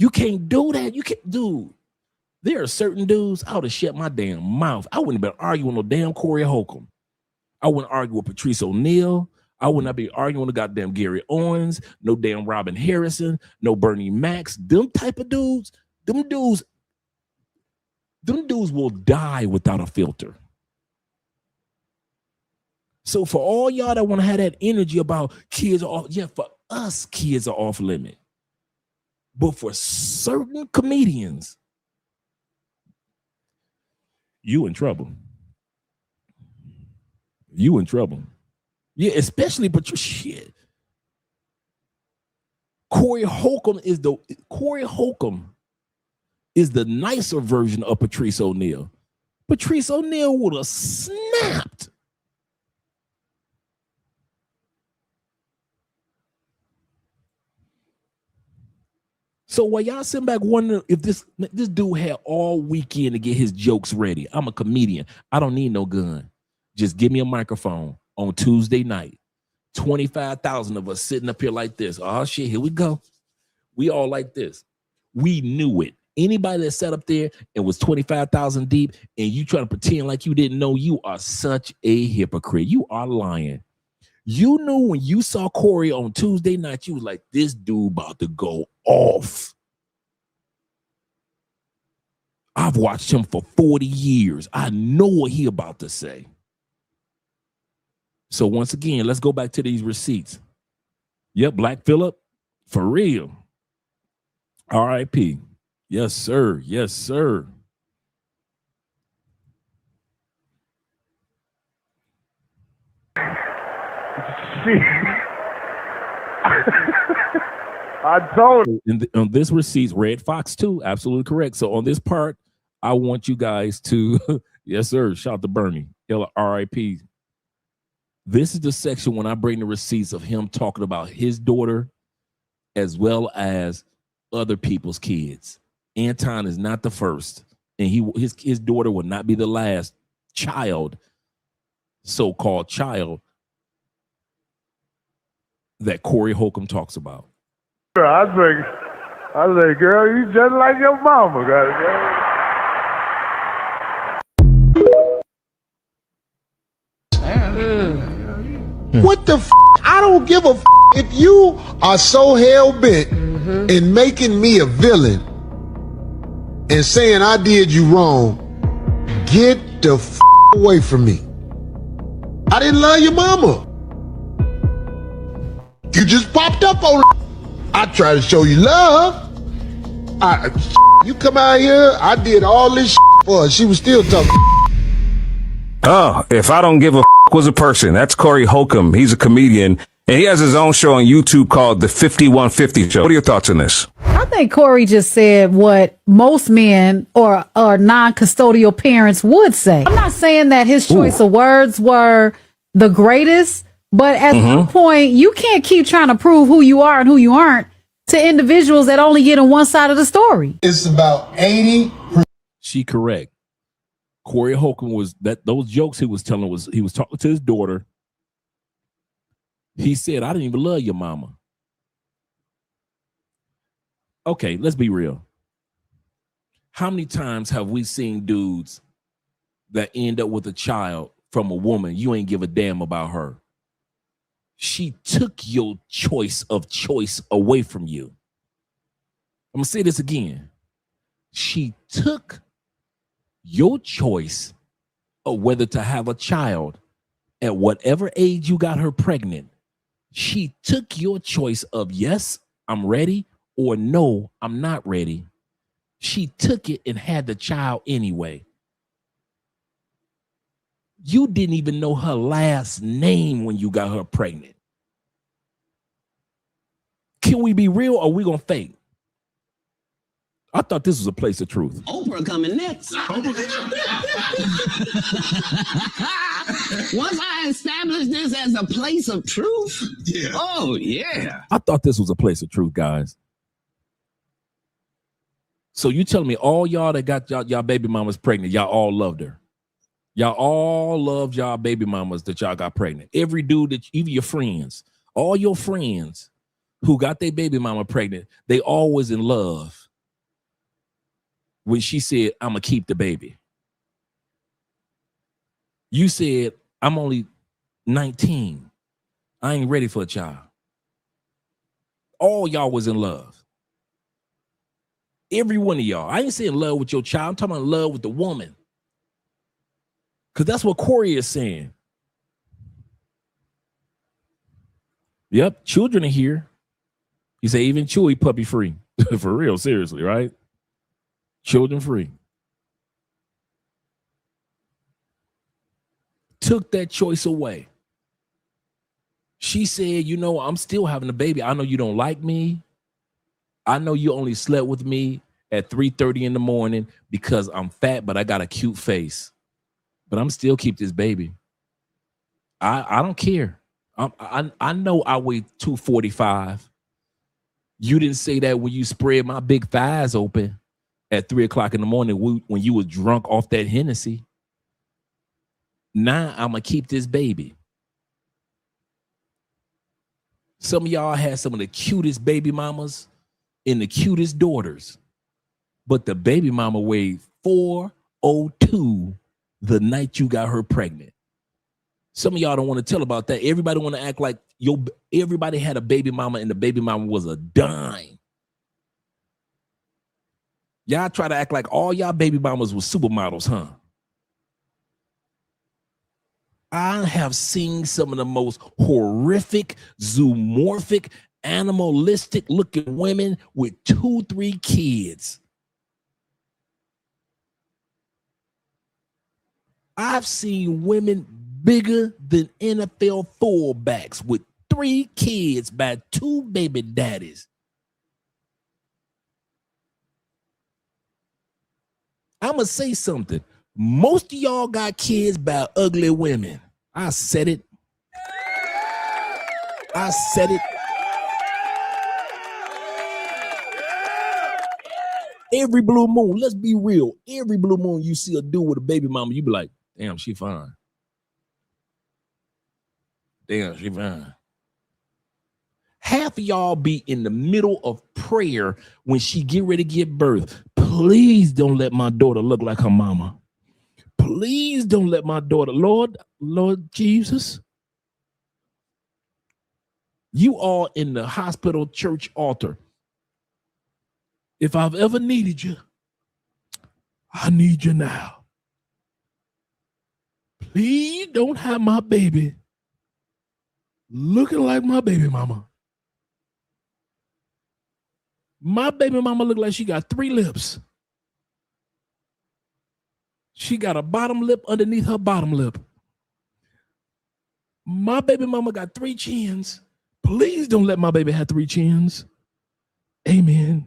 You can't do that. You can't, dude. There are certain dudes, I would have shut my damn mouth. I wouldn't have been arguing with no damn Corey Holcomb. I wouldn't argue with Patrice O'Neal. I would not be arguing with goddamn Gary Owens, no damn Robin Harrison, no Bernie Mac. Them type of dudes, them dudes will die without a filter. So for all y'all that want to have that energy about kids are off, yeah, for us, kids are off limit. But for certain comedians, you in trouble. You in trouble. Yeah, especially Patricia. Corey Holcomb is the nicer version of Patrice O'Neal. Patrice O'Neal would have snapped. So while y'all sitting back wondering if this dude had all weekend to get his jokes ready, I'm a comedian. I don't need no gun. Just give me a microphone on Tuesday night. 25,000 of us sitting up here like this. Oh shit, here we go. We all like this. We knew it. Anybody that sat up there and was 25,000 deep and you trying to pretend like you didn't know, you are such a hypocrite. You are lying. You knew when you saw Corey on Tuesday night, you was like, this dude about to go off. I've watched him for 40 years. I know what he about to say. So once again, let's go back to these receipts. Yep, Black Phillip, for real. R.I.P. Yes, sir. Yes, sir. I told him. On this receipt, Red Fox too, absolutely correct. So on this part, I want you guys to, yes, sir. Shout out to Bernie, R.I.P. This is the section when I bring the receipts of him talking about his daughter as well as other people's kids. Anton is not the first, and his daughter will not be the last child, so-called child, that Corey Holcomb talks about. I think, girl, you just like your mama, goddamn. What the f? I don't give a f. If you are so hell-bent in making me a villain and saying I did you wrong, get the f away from me. I didn't love your mama. You just popped up on it. I try to show you love. You come out here, I did all this for her. She was still talking. Oh, if I don't give a was a person, that's Corey Holcomb. He's a comedian, and he has his own show on YouTube called The 5150 Show. What are your thoughts on this? I think Corey just said what most men or non-custodial parents would say. I'm not saying that his choice of words were the greatest, but at some point, you can't keep trying to prove who you are and who you aren't to individuals that only get on one side of the story. It's about 80%. She correct. Corey Holcomb was that those jokes he was telling was he was talking to his daughter. He said, I didn't even love your mama. Okay, let's be real. How many times have we seen dudes that end up with a child from a woman? You ain't give a damn about her. She took your choice away from you. I'm gonna say this again. She took your choice of whether to have a child at whatever age you got her pregnant. She took your choice of yes, I'm ready, or no, I'm not ready. She took it and had the child anyway. You didn't even know her last name when you got her pregnant. Can we be real or are we gonna fake? I thought this was a place of truth. Oprah coming next. Once I establish this as a place of truth, oh yeah. I thought this was a place of truth, guys. So you telling me all y'all that got y'all baby mamas pregnant, y'all all loved her. Y'all all loved y'all baby mamas that y'all got pregnant. Every dude that, even your friends, all your friends who got their baby mama pregnant, they always in love. When she said, I'm gonna keep the baby. You said, I'm only 19. I ain't ready for a child. All y'all was in love. Every one of y'all. I ain't saying love with your child. I'm talking about love with the woman. Because that's what Corey is saying. Yep, children are here. He said, even Chewy puppy free. For real, seriously, right? Children free. Took that choice away. She said, you know, I'm still having a baby. I know you don't like me. I know you only slept with me at 3:30 in the morning because I'm fat, but I got a cute face. But I'm still keep this baby. I don't care. I know I weigh 245. You didn't say that when you spread my big thighs open at 3 o'clock in the morning when you was drunk off that Hennessy. Now I'm gonna keep this baby. Some of y'all had some of the cutest baby mamas and the cutest daughters, but the baby mama weighed 402 the night you got her pregnant. Some of y'all don't want to tell about that. Everybody want to act like everybody had a baby mama and the baby mama was a dime. Y'all try to act like all y'all baby mamas were supermodels, huh? I have seen some of the most horrific, zoomorphic, animalistic looking women with 2-3 kids. I've seen women bigger than NFL fullbacks with 3 kids by 2 baby daddies. I'm going to say something. Most of y'all got kids by ugly women. I said it. I said it. Every blue moon, let's be real. Every blue moon you see a dude with a baby mama, you be like, damn, she fine. Damn, she fine. Half of y'all be in the middle of prayer when she get ready to give birth. Please don't let my daughter look like her mama. Please don't let my daughter, Lord Jesus. You are in the hospital church altar. If I've ever needed you, I need you now. Please don't have my baby looking like my baby mama. My baby mama look like she got 3 lips. She got a bottom lip underneath her bottom lip. My baby mama got 3 chins. Please don't let my baby have 3 chins. Amen.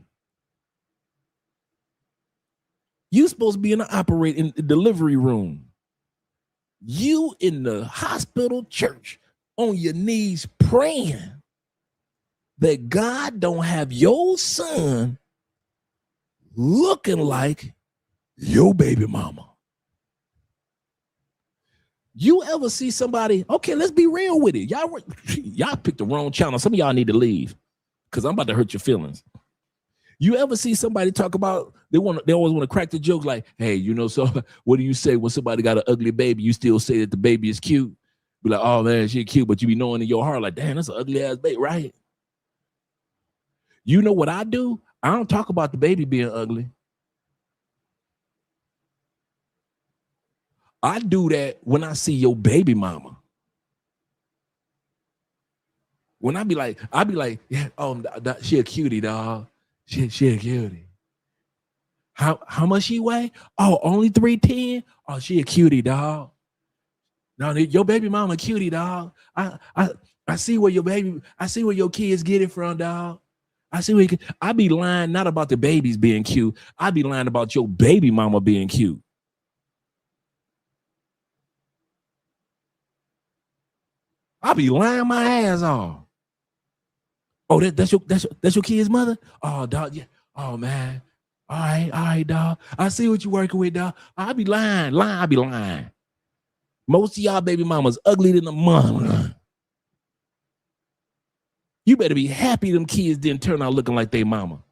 You supposed to be in the delivery room. You in the hospital church on your knees praying that God don't have your son looking like your baby mama. You ever see somebody, okay, let's be real with it. Y'all picked the wrong channel. Some of y'all need to leave because I'm about to hurt your feelings. You ever see somebody talk about, they always want to crack the joke like, hey, you know, so what do you say when somebody got an ugly baby? You still say that the baby is cute? Be like, oh man, she cute, but you be knowing in your heart like, damn, that's an ugly ass baby, right? You know what I do? I don't talk about the baby being ugly. I do that when I see your baby mama. When I be like, yeah, oh, she a cutie, dog. She a cutie. How much she weigh? Oh, only 310? Oh, she a cutie, dog. No, your baby mama a cutie, dog. I see where your kids get it from, dog. I be lying not about the babies being cute. I be lying about your baby mama being cute. I be lying my ass off. Oh, that's your kid's mother? Oh, dog, yeah. Oh man. All right, dog. I see what you working with, dog. I be lying. I be lying. Most of y'all baby mamas ugly than a mama. You better be happy them kids didn't turn out looking like they mama.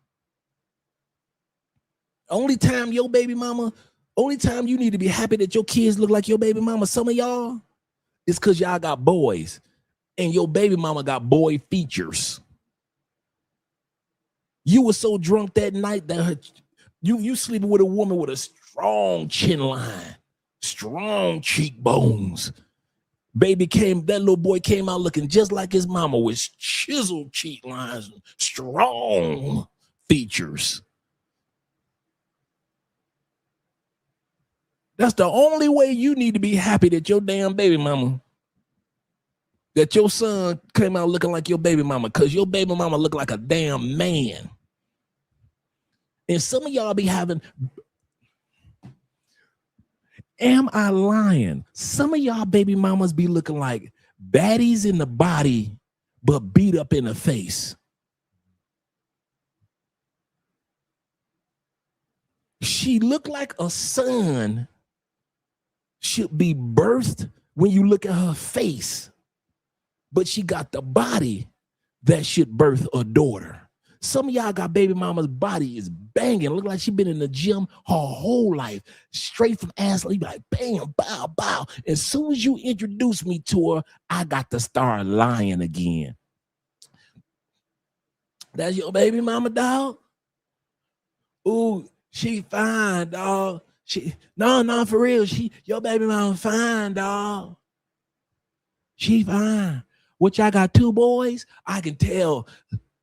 Only time you need to be happy that your kids look like your baby mama, some of y'all, is because y'all got boys and your baby mama got boy features. You were so drunk that night that you sleeping with a woman with a strong chin line, strong cheekbones. That little boy came out looking just like his mama with chiseled cheek lines, strong features. That's the only way you need to be happy that your damn baby mama, that your son came out looking like your baby mama, because your baby mama look like a damn man. And some of y'all be having, am I lying? Some of y'all baby mamas be looking like baddies in the body, but beat up in the face. She looked like a son should be birthed when you look at her face, but she got the body that should birth a daughter. Some of y'all got baby mama's body is banging. Look like she been in the gym her whole life, straight from ass. You be like, bam, bow, bow. As soon as you introduce me to her, I got to start lying again. That's your baby mama, dog? Ooh, she fine, dog. No, for real. Your baby mama fine, dog. She fine. what y'all got 2 boys? I can tell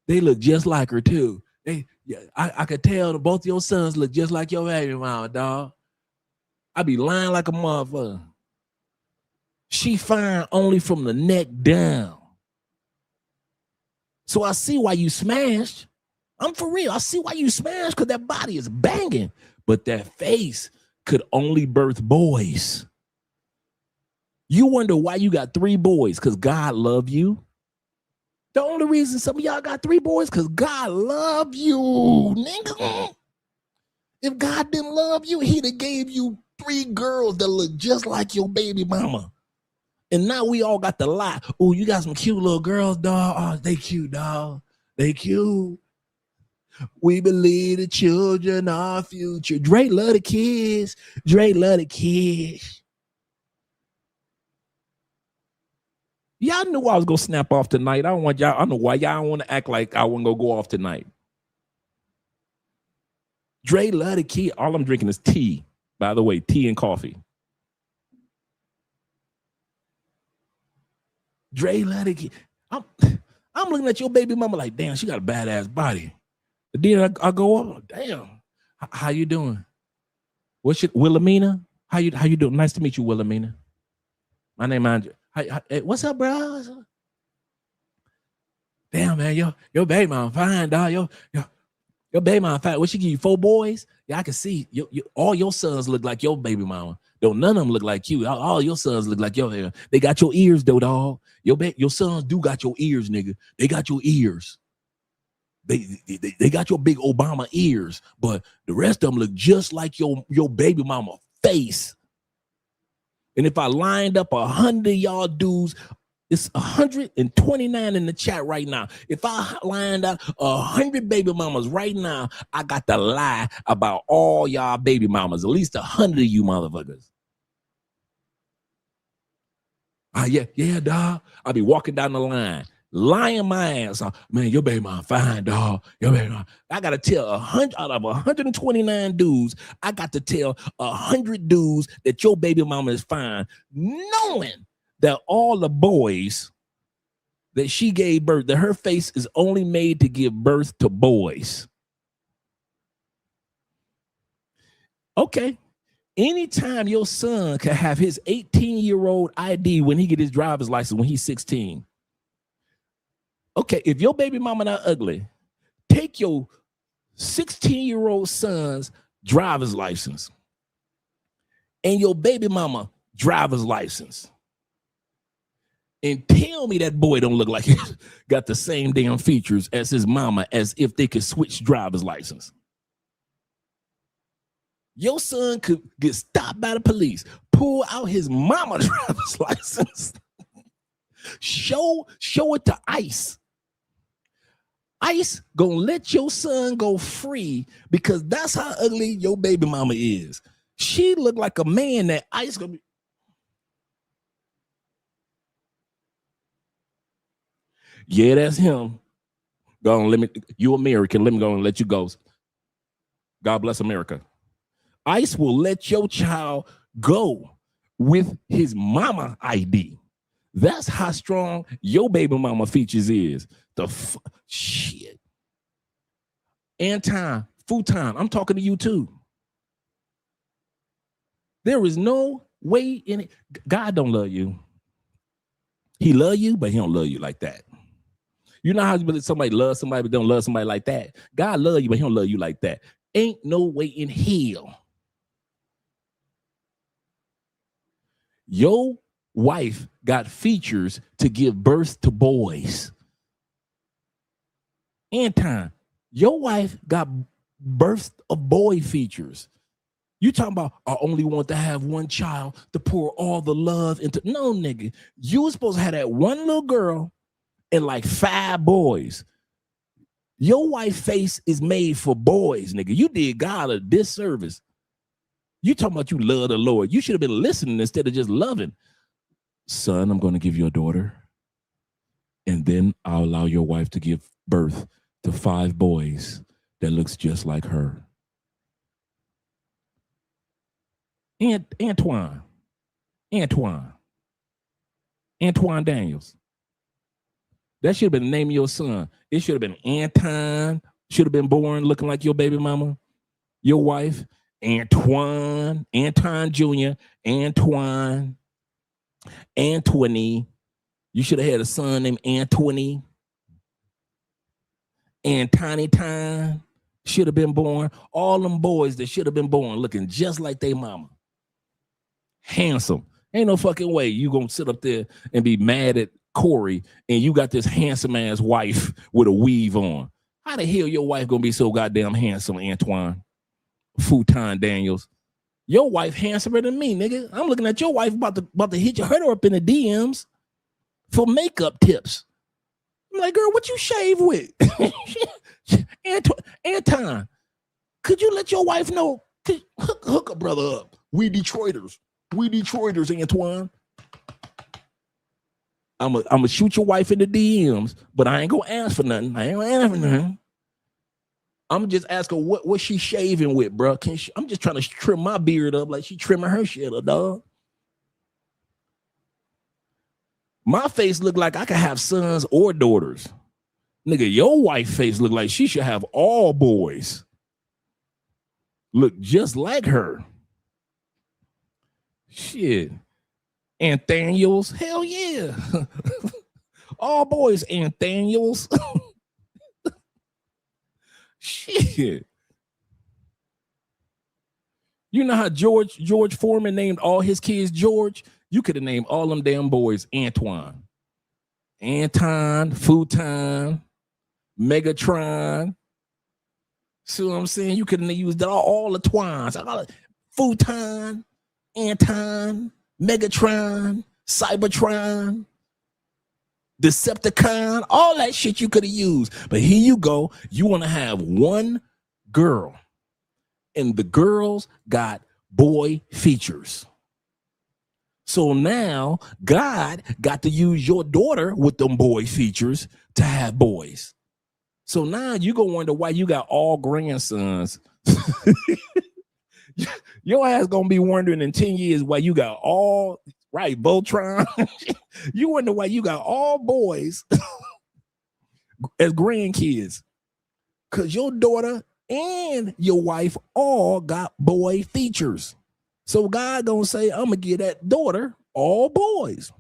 they look just like her too. I could tell that both your sons look just like your baby mama, dog. I be lying like a motherfucker. She fine only from the neck down. So I see why you smashed. I'm for real. I see why you smashed, because that body is banging. But that face could only birth boys. You wonder why you got 3 boys, because God love you. The only reason some of y'all got 3 boys, because God love you, nigga. If God didn't love you, he'd have gave you 3 girls that look just like your baby mama. And now we all got the lie. Oh, you got some cute little girls, dog. Oh, they cute, dog. They cute. We believe the children are our future. Drake love the kids. Drake love the kids. Y'all knew I was gonna snap off tonight. I don't want y'all. I don't know why y'all don't want to act like I wasn't gonna go off tonight. Dre love the kid. All I'm drinking is tea. By the way, tea and coffee. Dre love the kid. I'm looking at your baby mama like, damn, she got a badass body. But then I go up, damn. How you doing? What's your Wilhelmina? How you doing? Nice to meet you, Wilhelmina. My name is Andre. Hey, what's up, bro? Damn, man, your baby mama fine, dog. Your baby mama fine. What, she give you 4 boys? Yeah, I can see. All your sons look like your baby mama. Don't none of them look like you. All your sons look like your. They got your ears though, dog. Your sons do got your ears, nigga. They got your ears. They got your big Obama ears, but the rest of them look just like your baby mama face. And if I lined up 100 y'all dudes, it's 129 in the chat right now. If I lined up 100 baby mamas right now, I got to lie about all y'all baby mamas. At least 100 of you motherfuckers. Yeah, dog. I'll be walking down the line, lying my ass off. Man, your baby mama fine, dog. Your baby mama. I got to tell 100 out of 129 dudes, I got to tell 100 dudes that your baby mama is fine, knowing that all the boys that she gave birth, that her face is only made to give birth to boys. Okay. Anytime your son can have his 18-year-old ID when he get his driver's license when he's 16. Okay, if your baby mama not ugly, take your 16-year-old son's driver's license and your baby mama driver's license and tell me that boy don't look like he got the same damn features as his mama, as if they could switch driver's license. Your son could get stopped by the police, pull out his mama's driver's license, show it to ICE. ICE gonna let your son go free because that's how ugly your baby mama is. She look like a man that ICE gonna be. Yeah, that's him. Go on, you American, let me go and let you go. God bless America. ICE will let your child go with his mama ID. That's how strong your baby mama features is. Shit. Anton, futon, I'm talking to you too. There is no way in it. God don't love you. He love you, but he don't love you like that. You know how somebody loves somebody but don't love somebody like that? God love you, but he don't love you like that. Ain't no way in hell. Your wife got features to give birth to boys. Anton, your wife got birth of boy features. You talking about, I only want to have one child to pour all the love into. No, nigga. You were supposed to have that one little girl and like 5 boys. Your wife's face is made for boys, nigga. You did God a disservice. You talking about you love the Lord. You should have been listening instead of just loving. Son, I'm going to give you a daughter. And then I'll allow your wife to give birth to 5 boys that looks just like her. Antoine Daniels. That should have been the name of your son. It should have been Anton. Should have been born looking like your baby mama, your wife, Antoine, Anton Jr., Antoine, Antoine. You should have had a son named Antoine. And Tiny Time should have been born. All them boys that should have been born looking just like their mama. Handsome. Ain't no fucking way you gonna sit up there and be mad at Corey and you got this handsome ass wife with a weave on. How the hell your wife gonna be so goddamn handsome, Antoine? Futon Daniels. Your wife handsomer than me, nigga. I'm looking at your wife about to hit her up in the DMs for makeup tips. I'm like, girl, what you shave with? Anton, could you let your wife know? Hook a brother up. We Detroiters, Antoine. I'm gonna shoot your wife in the DMs, but I ain't gonna ask for nothing. I'm just ask her what she shaving with, bro. I'm just trying to trim my beard up like she trimming her shit up, dog. My face look like I could have sons or daughters. Nigga, your wife face look like she should have all boys. Look just like her. Shit. Anthaniels, hell yeah. All boys, Anthaniels. Shit. You know how George Foreman named all his kids George? You could have named all them damn boys Antoine. Anton, Futon, Megatron. See what I'm saying? You could have used all the twines. Futon, Anton, Megatron, Cybertron, Decepticon, all that shit you could have used. But here you go. You want to have one girl, and the girls got boy features. So now God got to use your daughter with them boy features to have boys. So now you gonna wonder why you got all grandsons. Your ass gonna be wondering in 10 years why you got all, right, Voltron. You wonder why you got all boys as grandkids. Because your daughter and your wife all got boy features. So God gonna say, I'm gonna give that daughter all boys.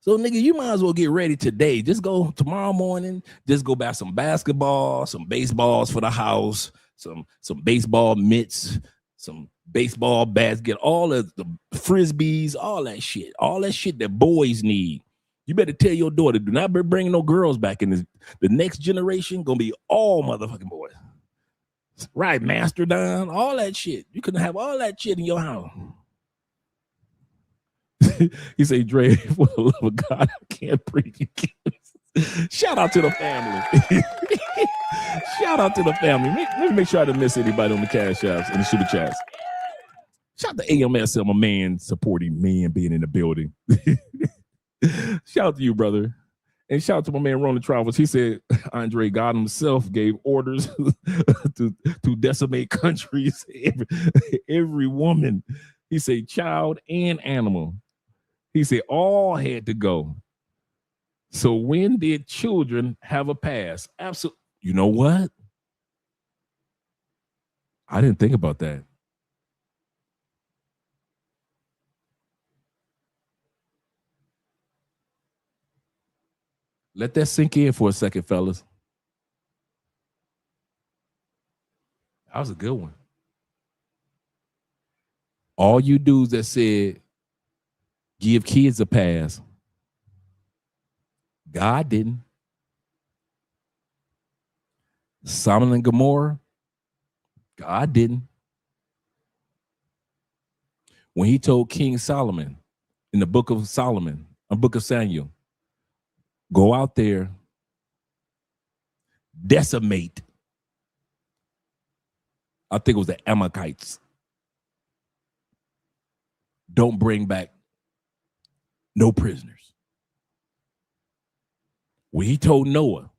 So nigga, you might as well get ready today. Just go tomorrow morning, just go buy some basketball, some baseballs for the house, some baseball mitts, some baseball bats, get all of the frisbees, all that shit that boys need. You better tell your daughter, do not be bringing no girls back in this. The next generation gonna be all motherfucking boys. Right, Mastodon, all that shit. You couldn't have all that shit in your house. He say, Dre, for the love of God, I can't breathe. Shout out to the family. Shout out to the family. Let me make sure I didn't miss anybody on the cash apps and the super chats. Shout out to AMSL, my man, supporting men being in the building. Shout out to you, brother. And shout out to my man Roland Travels. He said Andre God himself gave orders to decimate countries, every woman. He said child and animal. He said all had to go. So when did children have a pass? Absolutely. You know what? I didn't think about that. Let that sink in for a second, fellas. That was a good one. All you dudes that said give kids a pass, God didn't. Sodom and Gomorrah, God didn't. When he told King Solomon in the book of Solomon, a book of Samuel, go out there, decimate. I think it was the Amalekites. Don't bring back no prisoners. When he told Noah,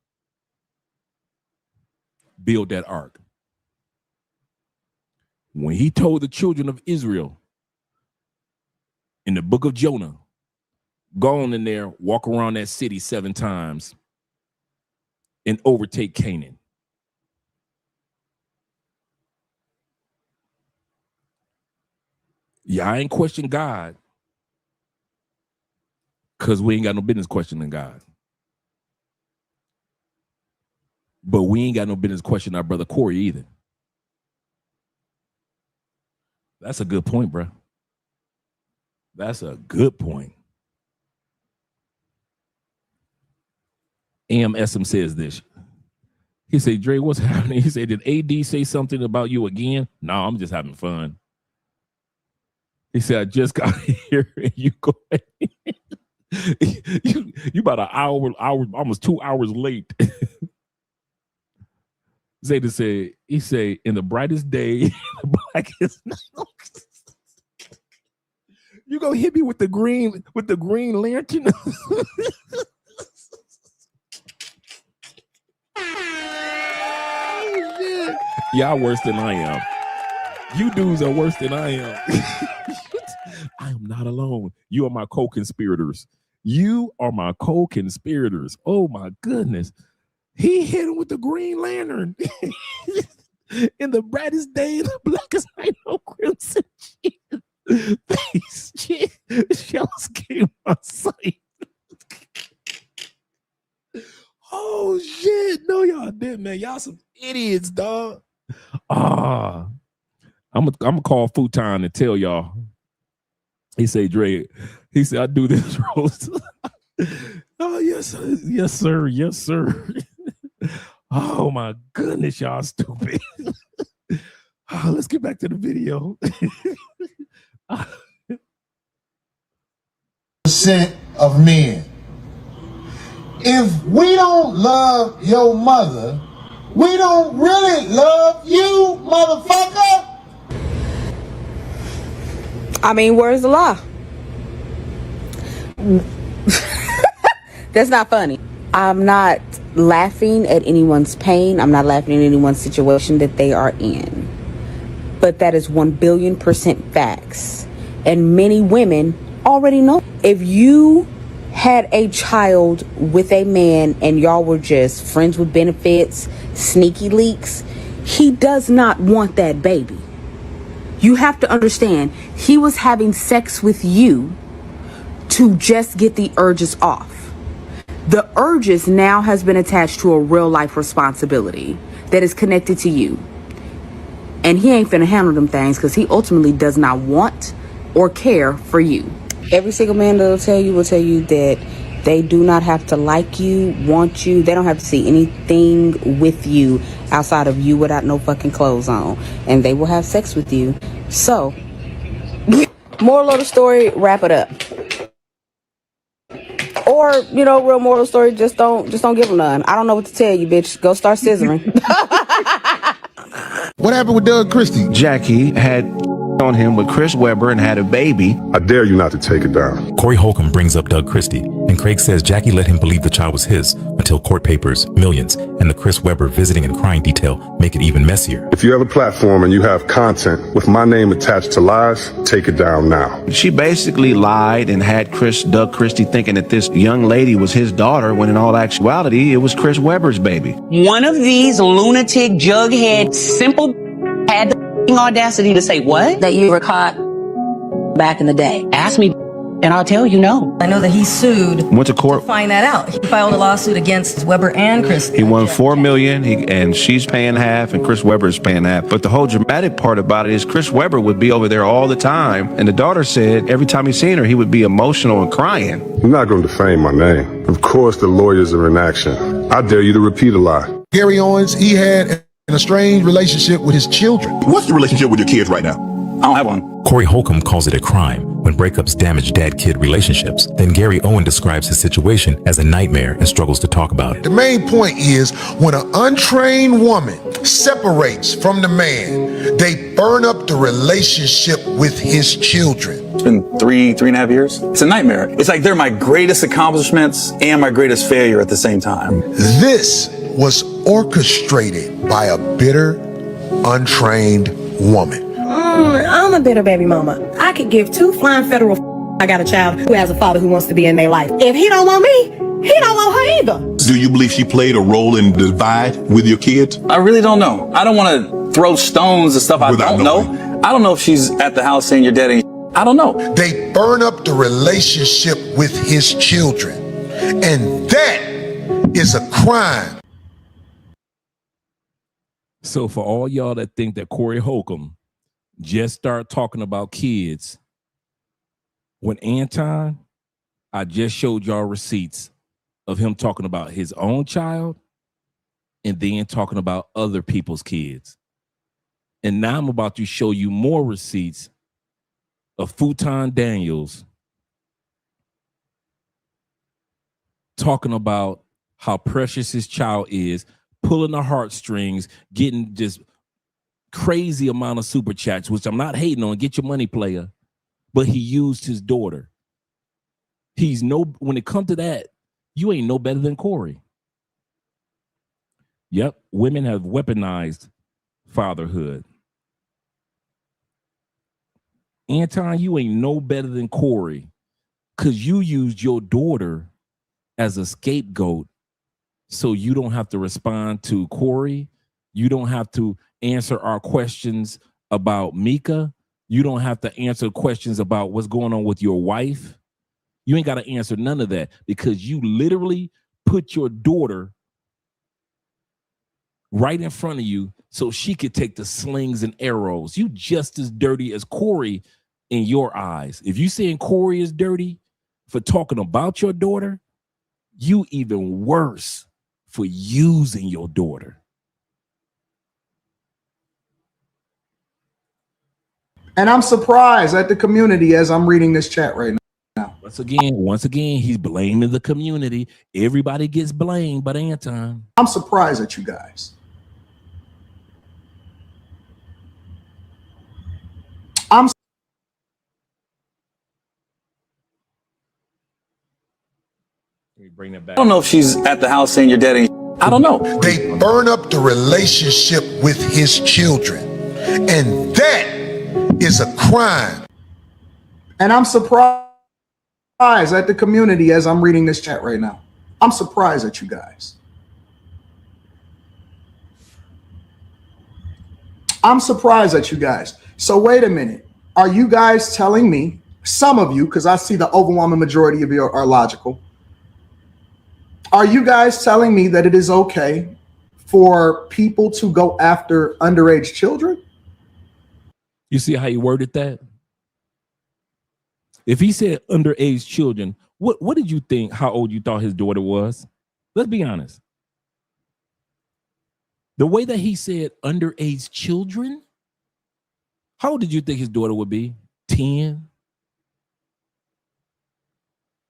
build that ark. When he told the children of Israel in the book of Jonah, go on in there, walk around that city 7 times, and overtake Canaan. Yeah, I ain't question God, because we ain't got no business questioning God. But we ain't got no business questioning our brother Corey either. That's a good point, bro. That's a good point. AM says this. He said, Dre, what's happening? He said, did AD say something about you again? No, I'm just having fun. He said, I just got here and you go you about an hour, almost 2 hours late. Zeta said, he said, in the brightest day, the blackest night. You gonna hit me with the green lantern? Y'all worse than I am. You dudes are worse than I am. I am not alone. You are my co-conspirators. You are my co-conspirators. Oh my goodness. He hit him with the green lantern. In the brightest day, the blackest night, no crimson face. Shells came on sight. Oh shit. No, y'all didn't, man. Y'all some idiots, dog. I'm gonna call Futon and tell y'all. He said, Dre, he said, I do this roast. Oh, yes, sir. Yes, sir. Yes, sir. Oh my goodness, y'all stupid. Let's get back to the video. Percent of men. If we don't love your mother, we don't really love you, motherfucker. I mean, where's the law? That's not funny. I'm not laughing at anyone's pain. I'm not laughing at anyone's situation that they are in. But that is 1,000,000,000% facts. And many women already know. If you had a child with a man and y'all were just friends with benefits, sneaky leaks, he does not want that baby. You have to understand, he was having sex with you to just get the urges off. The urges now has been attached to a real life responsibility that is connected to you. And he ain't finna handle them things because he ultimately does not want or care for you. Every single man that will tell you that they do not have to like you, want you. They don't have to see anything with you outside of you without no fucking clothes on. And they will have sex with you. So, moral of the story, wrap it up. Or, real moral story, just don't give them none. I don't know what to tell you, bitch. Go start scissoring. What happened with Doug Christie? Jackie had on him with Chris Webber and had a baby. I dare you not to take it down. Corey Holcomb brings up Doug Christie, and Craig says Jackie let him believe the child was his until court papers, millions, and the Chris Webber visiting and crying detail make it even messier. If you have a platform and you have content with my name attached to lies, take it down now. She basically lied and had Doug Christie thinking that this young lady was his daughter, when in all actuality, it was Chris Webber's baby. One of these lunatic, jughead, simple had the audacity to say what? That you were caught back in the day. Ask me and I'll tell you no. I know that he sued. Went to court. To find that out. He filed a lawsuit against Webber and Chris. He won $4 million, and she's paying half, and Chris Webber is paying half. But the whole dramatic part about it is Chris Webber would be over there all the time, and the daughter said every time he seen her, he would be emotional and crying. You're not going to defame my name. Of course, the lawyers are in action. I dare you to repeat a lie. Gary Owens, he had an estranged relationship with his children. What's the relationship with your kids right now? I don't have one. Corey Holcomb calls it a crime when breakups damage dad-kid relationships. Then Gary Owen describes his situation as a nightmare and struggles to talk about it. The main point is when an untrained woman separates from the man, they burn up the relationship with his children. It's been three and a half years. It's a nightmare. It's like they're my greatest accomplishments and my greatest failure at the same time. This was orchestrated by a bitter, untrained woman. I'm a bitter baby mama. I could give two flying federal I got a child who has a father who wants to be in their life. If he don't want me, he don't want her either. Do you believe she played a role in the divide with your kids? I really don't know. I don't want to throw stones and stuff I don't know. I don't know if she's at the house saying your daddy. I don't know. They burn up the relationship with his children. And that is a crime. So for all y'all that think that Corey Holcomb just start talking about kids, when Anton, I just showed y'all receipts of him talking about his own child and then talking about other people's kids. And now I'm about to show you more receipts of Futon Daniels talking about how precious his child is, pulling the heartstrings, getting just crazy amount of super chats, which I'm not hating on. Get your money, player. But he used his daughter. When it comes to that, you ain't no better than Corey. Yep, women have weaponized fatherhood. Anton, you ain't no better than Corey because you used your daughter as a scapegoat so you don't have to respond to Corey. You don't have to answer our questions about Mika. You don't have to answer questions about what's going on with your wife. You ain't got to answer none of that because you literally put your daughter right in front of you so she could take the slings and arrows. You just as dirty as Corey in your eyes. If you saying Corey is dirty for talking about your daughter, you even worse for using your daughter. And I'm surprised at the community as I'm reading this chat right now. Once again, he's blaming the community. Everybody gets blamed but Anton. I'm surprised at you guys. Let me bring that back. I don't know if she's at the house saying your daddy. I don't know. They burn up the relationship with his children. And that is a crime. And I'm surprised at the community as I'm reading this chat right now. I'm surprised at you guys. I'm surprised at you guys. So wait a minute. Are you guys telling me, some of you, because I see the overwhelming majority of you are logical. Are you guys telling me that it is okay for people to go after underage children? You see how he worded that? If he said underage children, what did you think, how old you thought his daughter was? Let's be honest. The way that he said underage children, how old did you think his daughter would be? 10?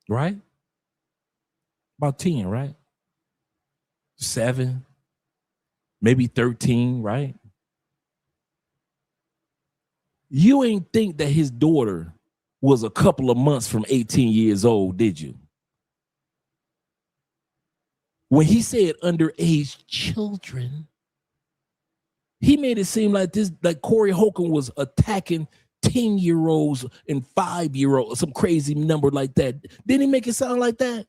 Right? About 10, right? 7, maybe 13, right? You ain't think that his daughter was a couple of months from 18 years old, did you? When he said underage children, he made it seem like Corey Holcomb was attacking 10-year-olds and 5-year-olds, some crazy number like that. Didn't he make it sound like that?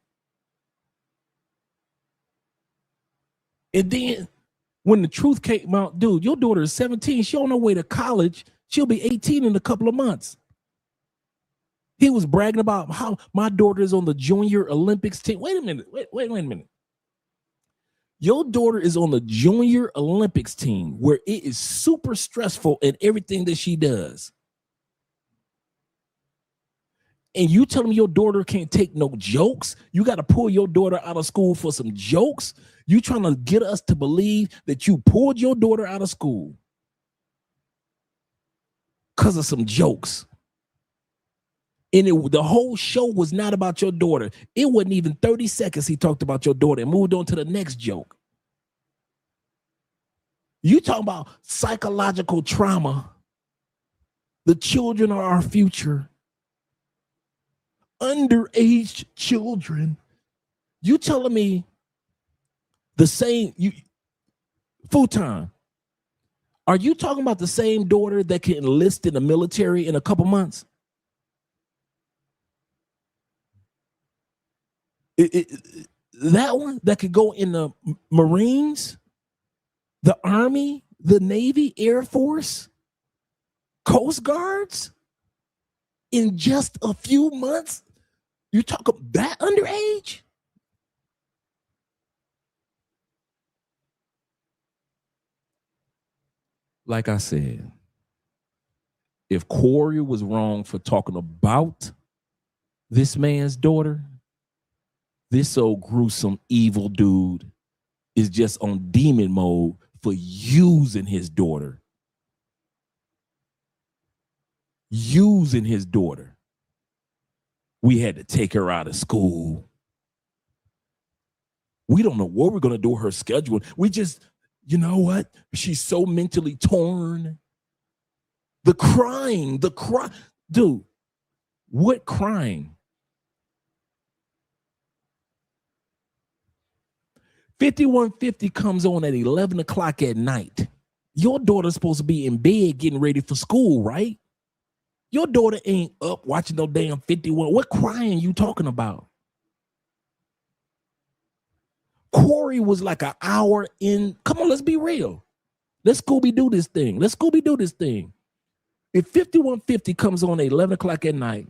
And then when the truth came out, dude, your daughter is 17. She on her way to college. She'll be 18 in a couple of months. He was bragging about how my daughter is on the Junior Olympics team. Wait a minute. Wait a minute. Your daughter is on the Junior Olympics team where it is super stressful in everything that she does. And you tell me your daughter can't take no jokes? You got to pull your daughter out of school for some jokes? You trying to get us to believe that you pulled your daughter out of school because of some jokes. And the whole show was not about your daughter. It wasn't even 30 seconds he talked about your daughter and moved on to the next joke. You talking about psychological trauma. The children are our future. Underage children. You telling me the same, Futon, are you talking about the same daughter that can enlist in the military in a couple months? That one that could go in the Marines, the Army, the Navy, Air Force, Coast Guards in just a few months. You talk about that underage? Like I said, if Corey was wrong for talking about this man's daughter, this old gruesome, evil dude is just on demon mode for using his daughter. Using his daughter. We had to take her out of school. We don't know what we're going to do with her schedule. We just, you know what? She's so mentally torn. The crying. Dude, what crying? 5150 comes on at 11 o'clock at night. Your daughter's supposed to be in bed getting ready for school, right? Your daughter ain't up watching no damn 51. What crying you talking about? Corey was like an hour in. Come on, let's be real. Let's Scooby-Doo this thing. Let's Scooby-Doo this thing. If 5150 comes on at 11 o'clock at night,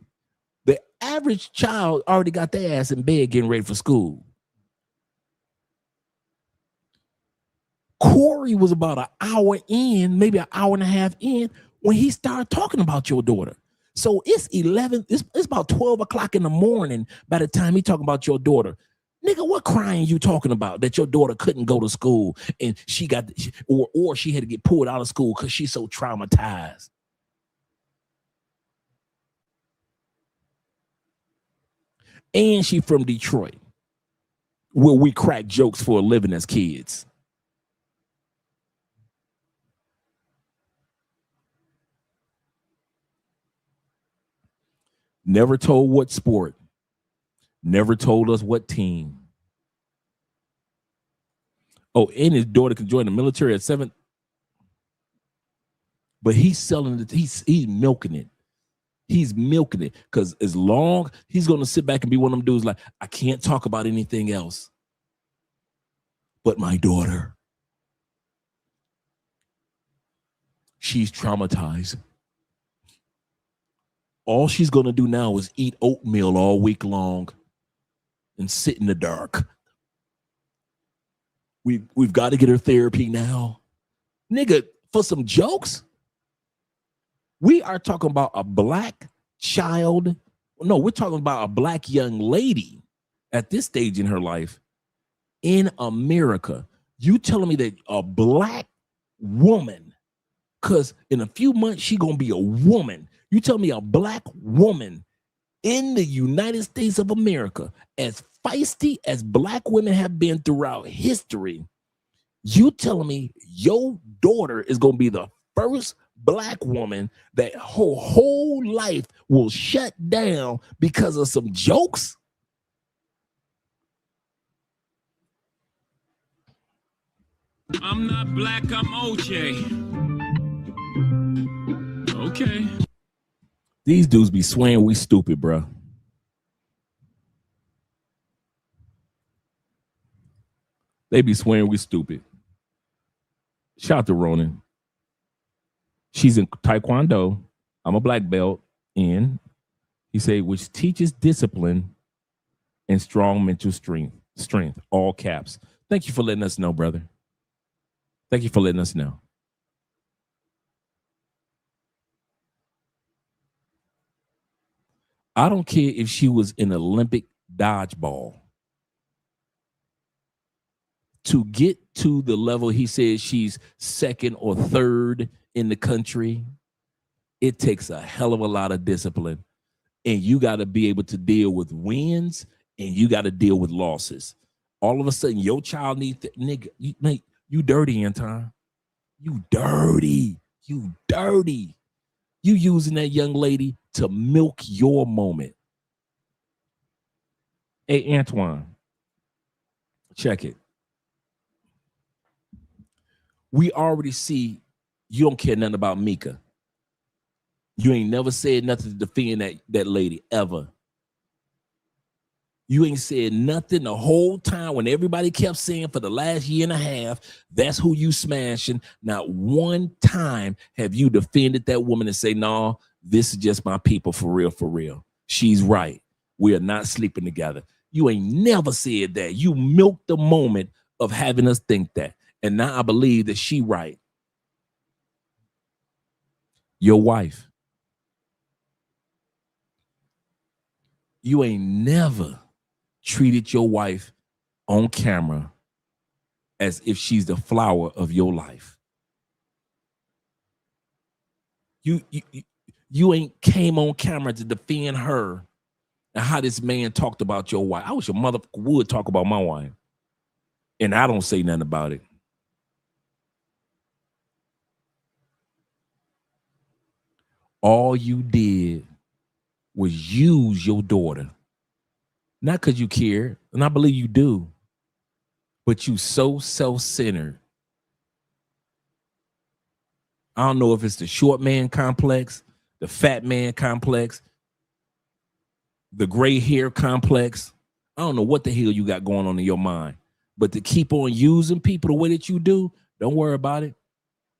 the average child already got their ass in bed getting ready for school. Corey was about an hour in, maybe an hour and a half in, when he started talking about your daughter. So it's about 12 o'clock in the morning by the time he talking about your daughter. Nigga, what crying you talking about that your daughter couldn't go to school and she got, or she had to get pulled out of school because she's so traumatized? And she from Detroit, where we crack jokes for a living as kids. Never told what sport. Never told us what team. Oh, and his daughter can join the military at 7. But he's selling it. He's milking it. He's milking it because as long he's going to sit back and be one of them dudes like, I can't talk about anything else but my daughter. She's traumatized. All she's going to do now is eat oatmeal all week long and sit in the dark. We've got to get her therapy now. Nigga, for some jokes, we are talking about a black child. No, we're talking about a black young lady at this stage in her life in America. You telling me that a black woman, because in a few months she going to be a woman. You tell me a black woman in the United States of America, as feisty as black women have been throughout history, you telling me your daughter is going to be the first black woman that her whole life will shut down because of some jokes? I'm not black, I'm OJ. Okay. These dudes be swearing we stupid, bro. They be swearing we stupid. Shout out to Ronan. She's in Taekwondo. I'm a black belt in, he said, which teaches discipline and strong mental strength, all caps. Thank you for letting us know, brother. Thank you for letting us know. I don't care if she was in Olympic dodgeball. To get to the level he says she's second or third in the country, it takes a hell of a lot of discipline. And you got to be able to deal with wins and you got to deal with losses. All of a sudden, your child needs to, nigga, you dirty, Anton. You dirty. You dirty. You using that young lady to milk your moment. Hey, Antoine, check it. We already see you don't care nothing about Mika. You ain't never said nothing to defend that lady ever. You ain't said nothing the whole time when everybody kept saying for the last year and a half, that's who you smashing. Not one time have you defended that woman and say, no, this is just my people for real, for real. She's right. We are not sleeping together. You ain't never said that. You milked the moment of having us think that. And now I believe that she right. Your wife. You ain't never treated your wife on camera as if she's the flower of your life. You ain't came on camera to defend her and how this man talked about your wife. I wish your mother would talk about my wife. And I don't say nothing about it. All you did was use your daughter. Not because you care, and I believe you do, but you so self-centered. I don't know if it's the short man complex, the fat man complex, the gray hair complex. I don't know what the hell you got going on in your mind, but to keep on using people the way that you do, don't worry about it.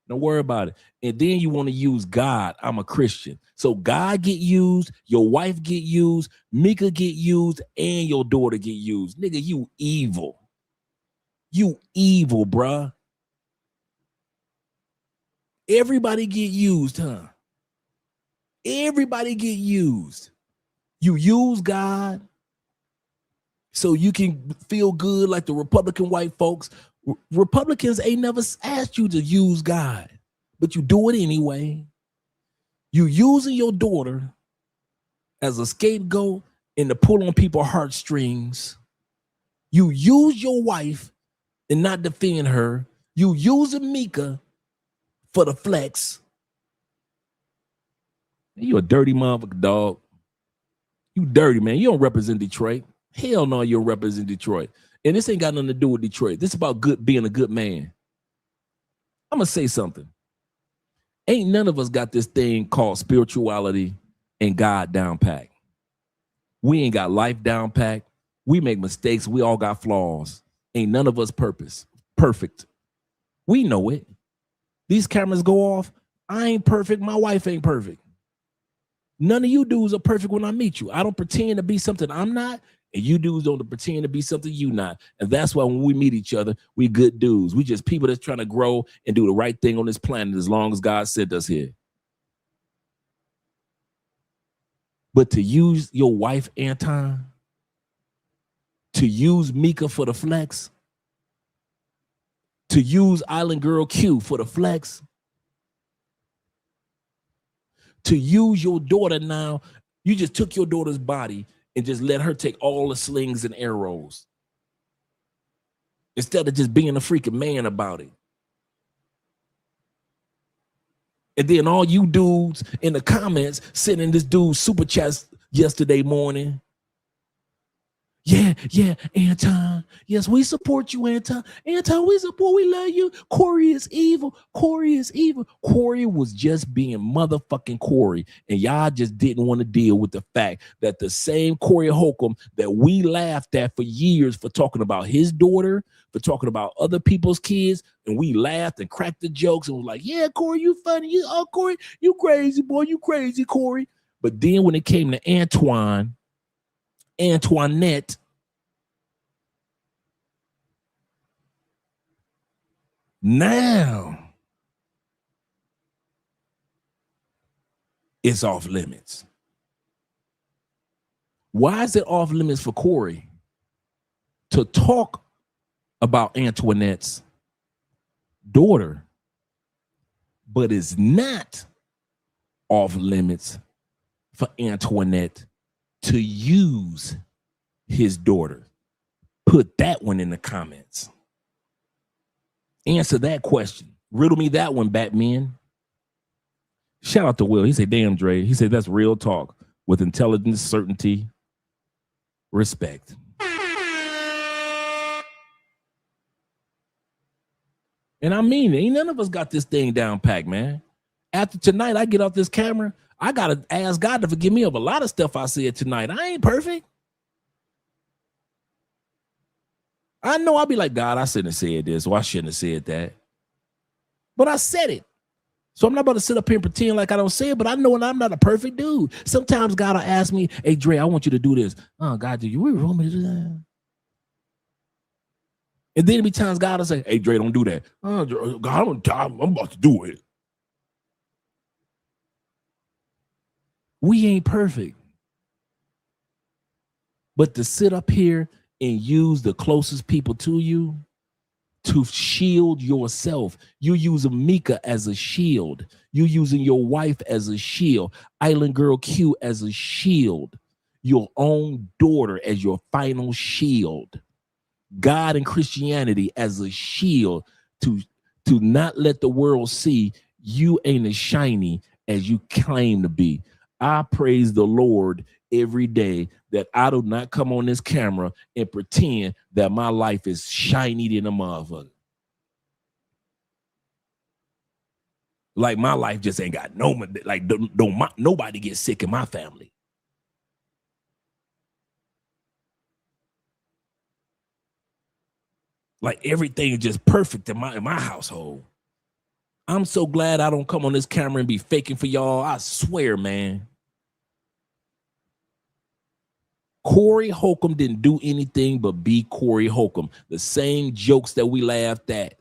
Don't worry about it. And then you want to use God. I'm a Christian. So God get used, your wife get used, Mika get used, and your daughter get used. Nigga, you evil. You evil, bruh. Everybody get used, huh? Everybody get used. You use God so you can feel good like the Republican white folks. Republicans ain't never asked you to use God, but you do it anyway. You using your daughter as a scapegoat and to pull on people's heartstrings. You use your wife and not defend her. You using Mika for the flex. You a dirty motherfucker, dog. You dirty, man. You don't represent Detroit. Hell no, you don't represent Detroit. And this ain't got nothing to do with Detroit. This is about being a good man. I'm going to say something. Ain't none of us got this thing called spirituality and God down pat. We ain't got life down pat. We make mistakes. We all got flaws. Ain't none of us perfect. We know it. These cameras go off. I ain't perfect. My wife ain't perfect. None of you dudes are perfect when I meet you. I don't pretend to be something I'm not. And you dudes don't pretend to be something you not. And that's why when we meet each other, we good dudes. We just people that's trying to grow and do the right thing on this planet as long as God sent us here. But to use your wife, Anton, to use Mika for the flex, to use Island Girl Q for the flex, to use your daughter now, you just took your daughter's body and just let her take all the slings and arrows instead of just being a freaking man about it. And then all you dudes in the comments sending this dude super chats yesterday morning. Yeah, Anton. Yes, we support you, Anton. Anton, we love you. Corey is evil. Corey was just being motherfucking Corey. And y'all just didn't want to deal with the fact that the same Corey Holcomb that we laughed at for years for talking about his daughter, for talking about other people's kids, and we laughed and cracked the jokes and was like, yeah, Corey, you funny. Corey, you crazy, boy. You crazy, Corey. But then when it came to Antoinette, now it's off limits. Why is it off limits for Corey to talk about Antoinette's daughter, but it's not off limits for Antoinette to use his daughter? Put that one in the comments. Answer that question. Riddle me that one, Batman. Shout out to Will. He said, damn, Dre. He said, that's real talk with intelligence, certainty, respect. And I mean, ain't none of us got this thing down packed, man. After tonight, I get off this camera, I got to ask God to forgive me of a lot of stuff I said tonight. I ain't perfect. I know I'll be like, God, I shouldn't have said this, or I shouldn't have said that. But I said it. So I'm not about to sit up here and pretend like I don't say it, but I know I'm not a perfect dude. Sometimes God will ask me, hey, Dre, I want you to do this. Oh, God, do you really want me to do that? And then there'll be times God will say, hey, Dre, don't do that. Oh, God, I'm about to do it. We ain't perfect. But to sit up here and use the closest people to you to shield yourself. You're using Mika as a shield. You're using your wife as a shield. Island Girl Q as a shield. Your own daughter as your final shield. God and Christianity as a shield to not let the world see you ain't as shiny as you claim to be. I praise the Lord every day that I do not come on this camera and pretend that my life is shiny than a motherfucker. Like my life just ain't got no, like nobody gets sick in my family. Like everything is just perfect in my household. I'm so glad I don't come on this camera and be faking for y'all. I swear, man. Corey Holcomb didn't do anything but be Corey Holcomb. The same jokes that we laughed at.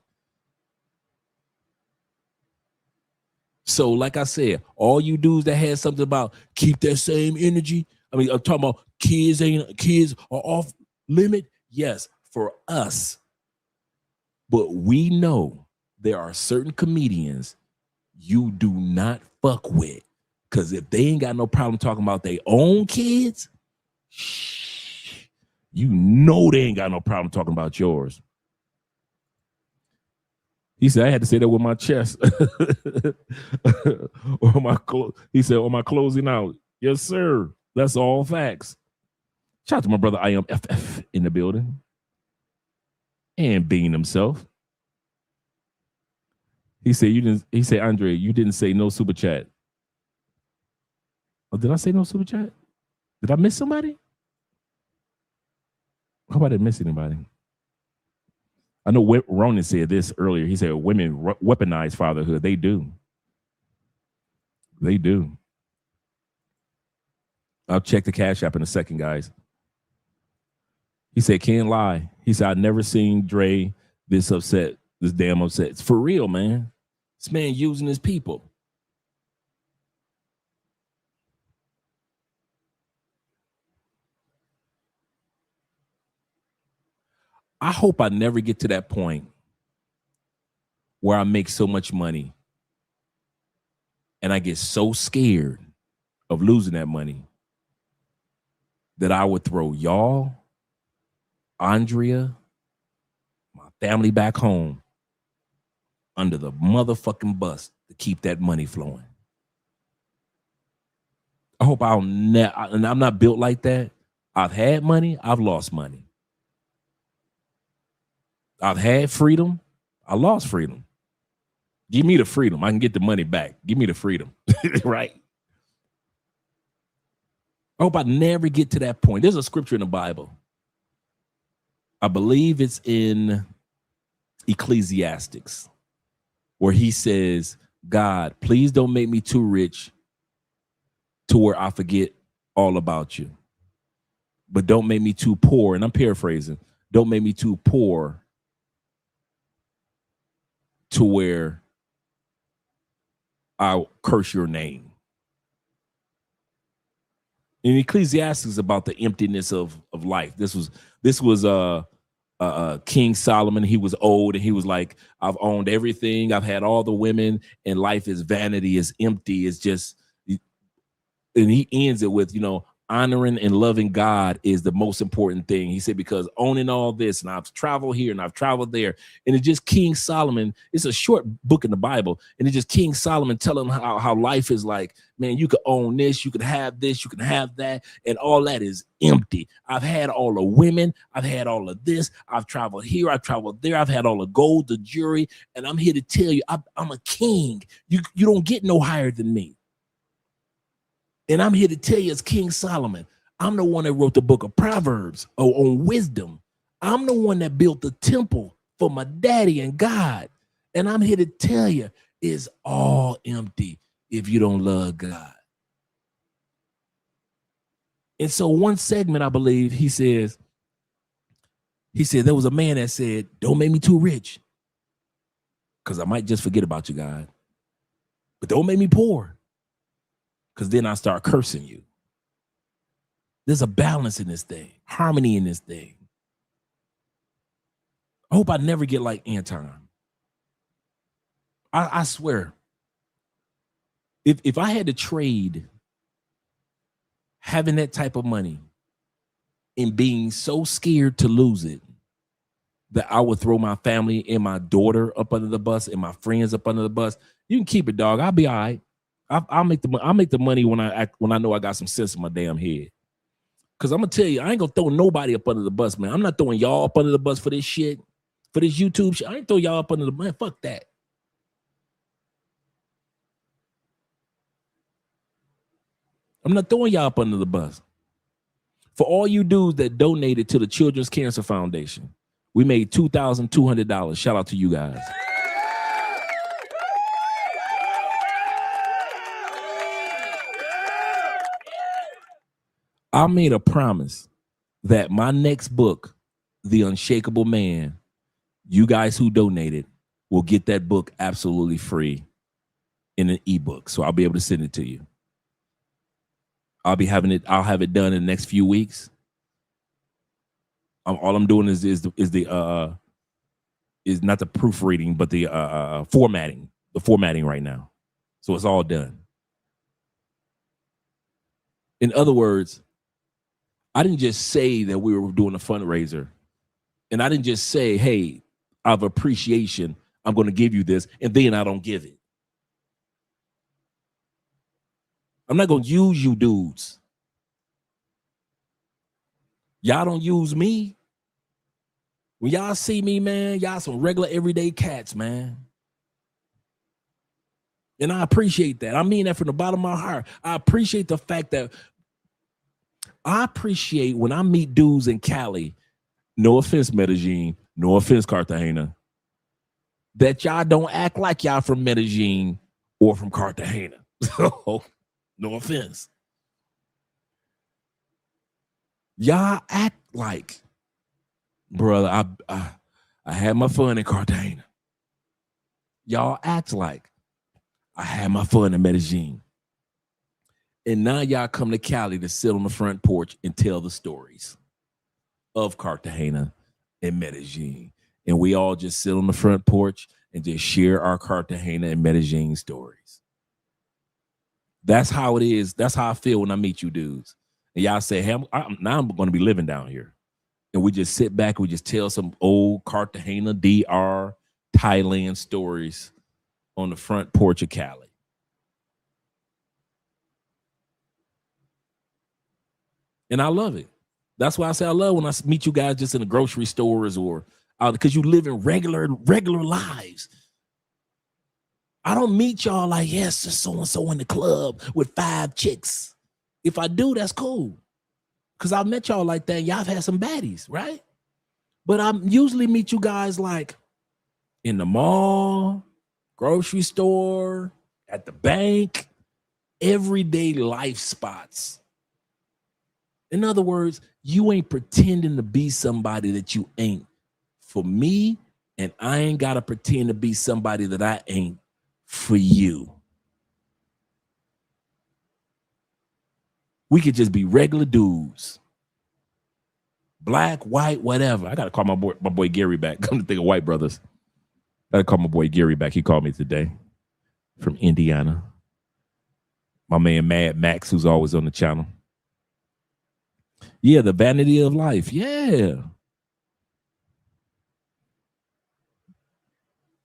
So, like I said, all you dudes that had something about keep that same energy. I mean, I'm talking about kids are off limit. Yes, for us. But we know there are certain comedians you do not fuck with. Because if they ain't got no problem talking about their own kids, you know they ain't got no problem talking about yours. He said, I had to say that with my chest. He said, on my closing out. Yes, sir. That's all facts. Shout out to my brother I Am FF in the building. And Bean himself. He said, Andre, you didn't say no super chat. Oh, did I say no super chat? Did I miss somebody? How about I didn't miss anybody? I know Ronan said this earlier. He said women weaponize fatherhood. They do. They do. I'll check the Cash App in a second, guys. He said, can't lie. He said, I've never seen Dre this upset, this damn upset. It's for real, man. This man using his people. I hope I never get to that point where I make so much money and I get so scared of losing that money that I would throw y'all, Andrea, my family back home under the motherfucking bus to keep that money flowing. I hope I'll never, and I'm not built like that. I've had money, I've lost money. I've had freedom, I lost freedom. Give me the freedom, I can get the money back. Give me the freedom, right? I hope I never get to that point. There's a scripture in the Bible. I believe it's in Ecclesiastes, where he says, God, please don't make me too rich to where I forget all about you. But don't make me too poor. And I'm paraphrasing. Don't make me too poor to where I'll curse your name. In Ecclesiastes about the emptiness of life. This was King Solomon. He was old and he was like, I've owned everything. I've had all the women and life is vanity, is empty. It's just, and he ends it with, honoring and loving God is the most important thing. He said, because owning all this, and I've traveled here and I've traveled there, and it's just King Solomon. It's a short book in the Bible, and it's just King Solomon telling him how life is like, man, you could own this, you could have this, you can have that, and all that is empty. I've had all the women, I've had all of this, I've traveled here, I've traveled there, I've had all the gold, the jewelry, and I'm here to tell you, I'm a king. You don't get no higher than me. And I'm here to tell you, as King Solomon, I'm the one that wrote the book of Proverbs on wisdom. I'm the one that built the temple for my daddy and God. And I'm here to tell you, it's all empty if you don't love God. And so one segment, I believe, he said, there was a man that said, don't make me too rich, because I might just forget about you, God. But don't make me poor, because then I start cursing you. There's a balance in this thing, harmony in this thing. I hope I never get like Anton. I swear, if I had to trade having that type of money and being so scared to lose it that I would throw my family and my daughter up under the bus and my friends up under the bus, you can keep it, dog. I'll be all right. I'll make the money when I know I got some sense in my damn head. Cause I'm gonna tell you, I ain't gonna throw nobody up under the bus, man. I'm not throwing y'all up under the bus for this shit, for this YouTube shit. I ain't throw y'all up under the bus. Fuck that. I'm not throwing y'all up under the bus. For all you dudes that donated to the Children's Cancer Foundation, we made $2,200. Shout out to you guys. I made a promise that my next book, The Unshakable Man, you guys who donated will get that book absolutely free in an ebook. So I'll be able to send it to you. I'll have it done in the next few weeks. All I'm doing is not the proofreading, but the formatting right now. So it's all done. In other words, I didn't just say that we were doing a fundraiser, and I didn't just say, hey, out of appreciation, I'm going to give you this, and then I don't give it. I'm not going to use you dudes. Y'all don't use me. When y'all see me, man, y'all some regular everyday cats, man. And I appreciate that. I mean that from the bottom of my heart. I appreciate the fact that I appreciate when I meet dudes in Cali, no offense, Medellin, no offense, Cartagena, that y'all don't act like y'all from Medellin or from Cartagena. So, no offense. Y'all act like, brother, I had my fun in Cartagena. Y'all act like I had my fun in Medellin. And now y'all come to Cali to sit on the front porch and tell the stories of Cartagena and Medellin. And we all just sit on the front porch and just share our Cartagena and Medellin stories. That's how it is. That's how I feel when I meet you dudes. And y'all say, hey, now I'm going to be living down here. And we just sit back and we just tell some old Cartagena, DR, Thailand stories on the front porch of Cali. And I love it. That's why I say I love when I meet you guys just in the grocery stores or out, because you live in regular lives. I don't meet y'all like, yes, just so-and-so in the club with 5 chicks. If I do, that's cool. Because I've met y'all like that. Y'all have had some baddies, right? But I usually meet you guys like in the mall, grocery store, at the bank, everyday life spots. In other words, you ain't pretending to be somebody that you ain't. For me, and I ain't got to pretend to be somebody that I ain't for you. We could just be regular dudes. Black, white, whatever. I got to call my boy Gary back. Come to think of white brothers. I got to call my boy Gary back. He called me today from Indiana. My man Mad Max, who's always on the channel. Yeah, the vanity of life. Yeah.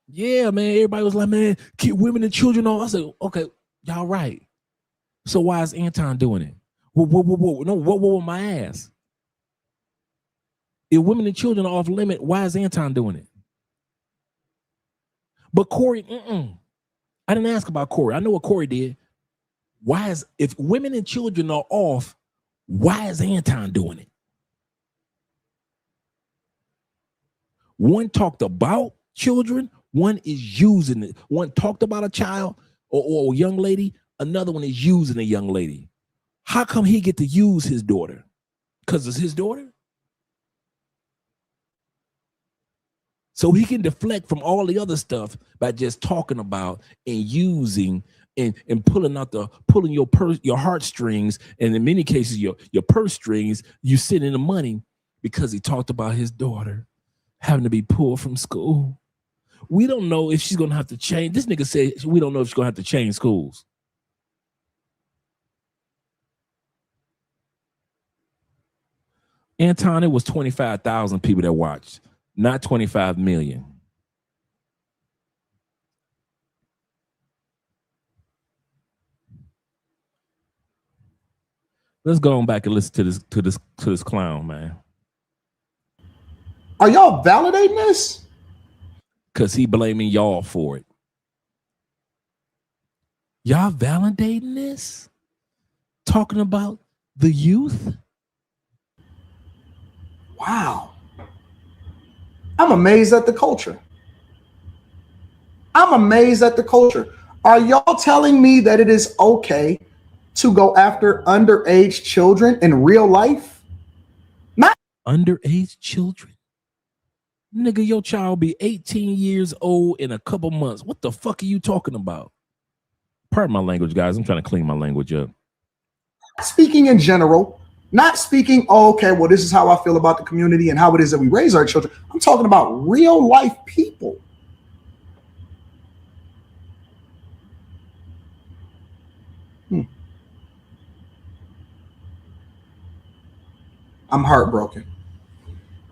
Yeah, man. Everybody was like, man, keep women and children on. I said, okay, y'all right. So why is Anton doing it? Whoa. No, whoa, my ass. If women and children are off limit, why is Anton doing it? But Corey, I didn't ask about Corey. I know what Corey did. If women and children are off, why is Anton doing it? One talked about children, one is using it. One talked about a child or a young lady, another one is using a young lady. How come he get to use his daughter? Because it's his daughter? So he can deflect from all the other stuff by just talking about and using and pulling your heartstrings, and in many cases your purse strings. You sit in the money because he talked about his daughter having to be pulled from school. We don't know if she's gonna have to change. This nigga said we don't know if she's gonna have to change schools. Anton, it was 25,000 people that watched, not 25 million. Let's go on back and listen to this clown, man. Are y'all validating this? Because he blaming y'all for it. Y'all validating this? Talking about the youth? Wow. I'm amazed at the culture. I'm amazed at the culture. Are y'all telling me that it is okay to go after underage children in real life? Not underage children? Nigga, your child be 18 years old in a couple months. What the fuck are you talking about? Pardon my language, guys. I'm trying to clean my language up. Speaking in general, not speaking, oh, okay, well, this is how I feel about the community and how it is that we raise our children. I'm talking about real life people. I'm heartbroken.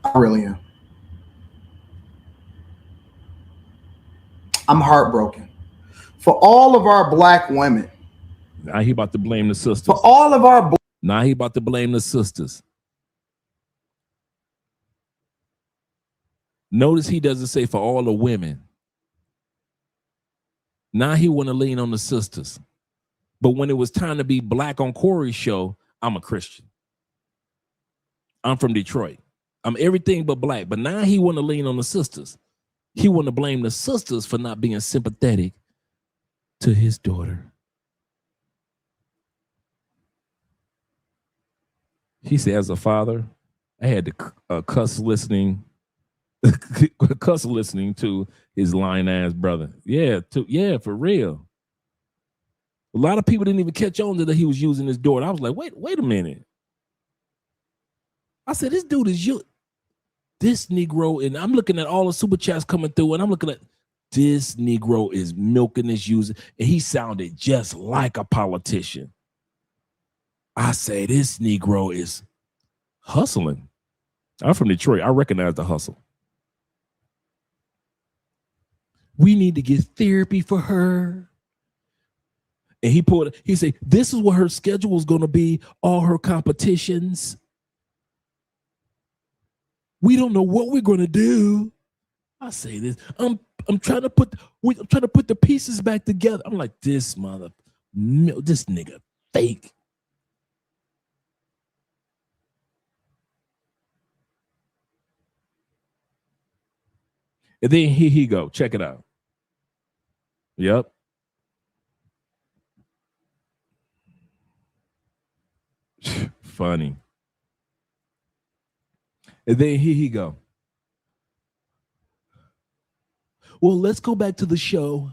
I really am. I'm heartbroken. For all of our black women. Now he about to blame the sisters. For all of our now he about to blame the sisters. Notice he doesn't say for all the women. Now he want to lean on the sisters. But when it was time to be black on Corey's show, I'm a Christian. I'm from Detroit. I'm everything but black. But now he want to lean on the sisters. He want to blame the sisters for not being sympathetic to his daughter. He said, as a father, I had to cuss listening to his lying ass brother. Yeah, for real. A lot of people didn't even catch on that he was using his daughter. I was like, wait a minute. I said, this dude is you. This Negro, and I'm looking at all the super chats coming through, and I'm looking at this Negro is milking this user, and he sounded just like a politician. I say this Negro is hustling. I'm from Detroit. I recognize the hustle. We need to get therapy for her. And he said, this is what her schedule is going to be, all her competitions. We don't know what we're going to do. I say this. I'm trying to put the pieces back together. I'm like, this nigga fake. And then here he go. Check it out. Yep. Funny. And then here he go. Well, let's go back to the show.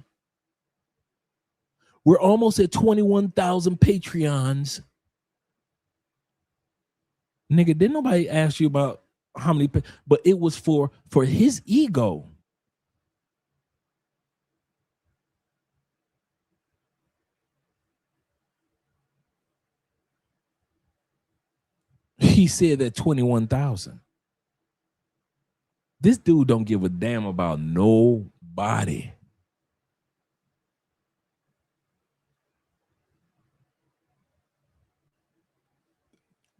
We're almost at 21,000 Patreons. Nigga, didn't nobody ask you about how many, but it was for his ego. He said that 21,000. This dude don't give a damn about nobody.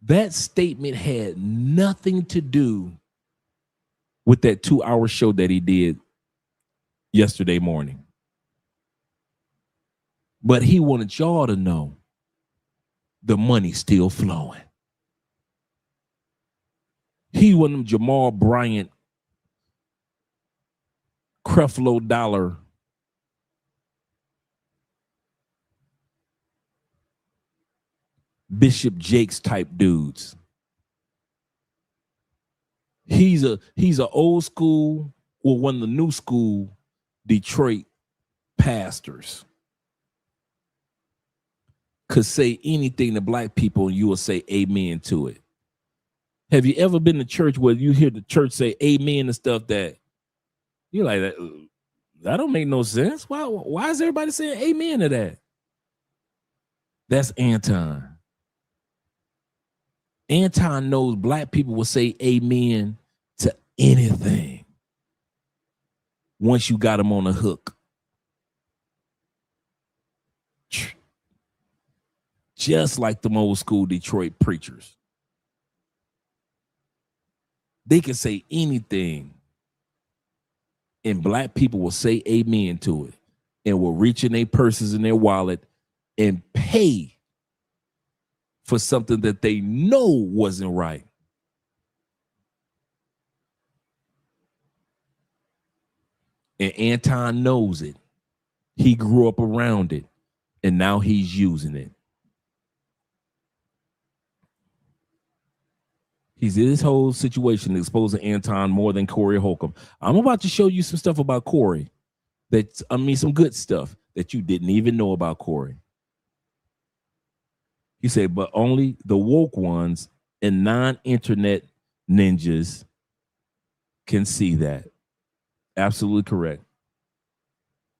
That statement had nothing to do with that 2-hour show that he did yesterday morning. But he wanted y'all to know the money's still flowing. He wanted Jamal Bryant Creflo Dollar Bishop Jakes type dudes. He's a old school or one of the new school Detroit pastors. Could say anything to black people and you will say amen to it. Have you ever been to church where you hear the church say amen to stuff that you're like, that don't make no sense? Why is everybody saying amen to that? That's Anton. Anton knows black people will say amen to anything once you got them on the hook. Just like them old school Detroit preachers. They can say anything and black people will say amen to it and will reach in their purses and their wallet and pay for something that they know wasn't right. And Anton knows it. He grew up around it and now he's using it. He's in this whole situation exposing Anton more than Corey Holcomb. I'm about to show you some stuff about Corey. Some good stuff that you didn't even know about Corey. He said, but only the woke ones and non-internet ninjas can see that. Absolutely correct.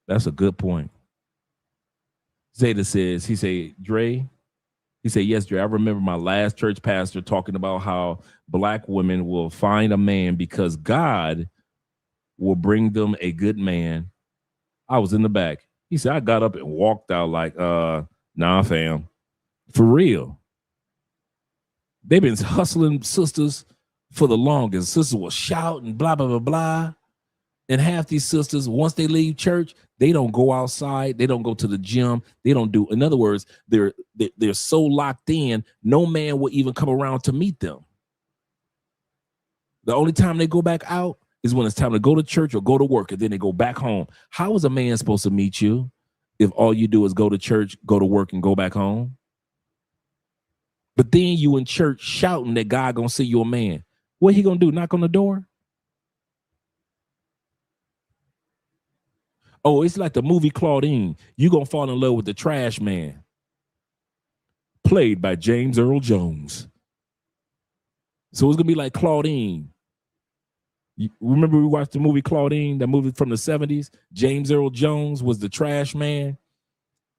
That's a good point. Zeta says, he said, yes, Dre, I remember my last church pastor talking about how black women will find a man because God will bring them a good man. I was in the back. He said, I got up and walked out like, nah, fam. For real. They've been hustling sisters for the longest. Sisters will shout and blah, blah, blah, blah. And half these sisters, once they leave church, they don't go outside. They don't go to the gym. They don't do. In other words, they're so locked in, no man will even come around to meet them. The only time they go back out is when it's time to go to church or go to work, and then they go back home. How is a man supposed to meet you if all you do is go to church, go to work, and go back home? But then you in church shouting that God gonna see you a man. What he gonna do? Knock on the door? Oh, it's like the movie Claudine. You gonna fall in love with the trash man, played by James Earl Jones. So it's gonna be like Claudine. You remember we watched the movie Claudine, that movie from the 70s? James Earl Jones was the trash man.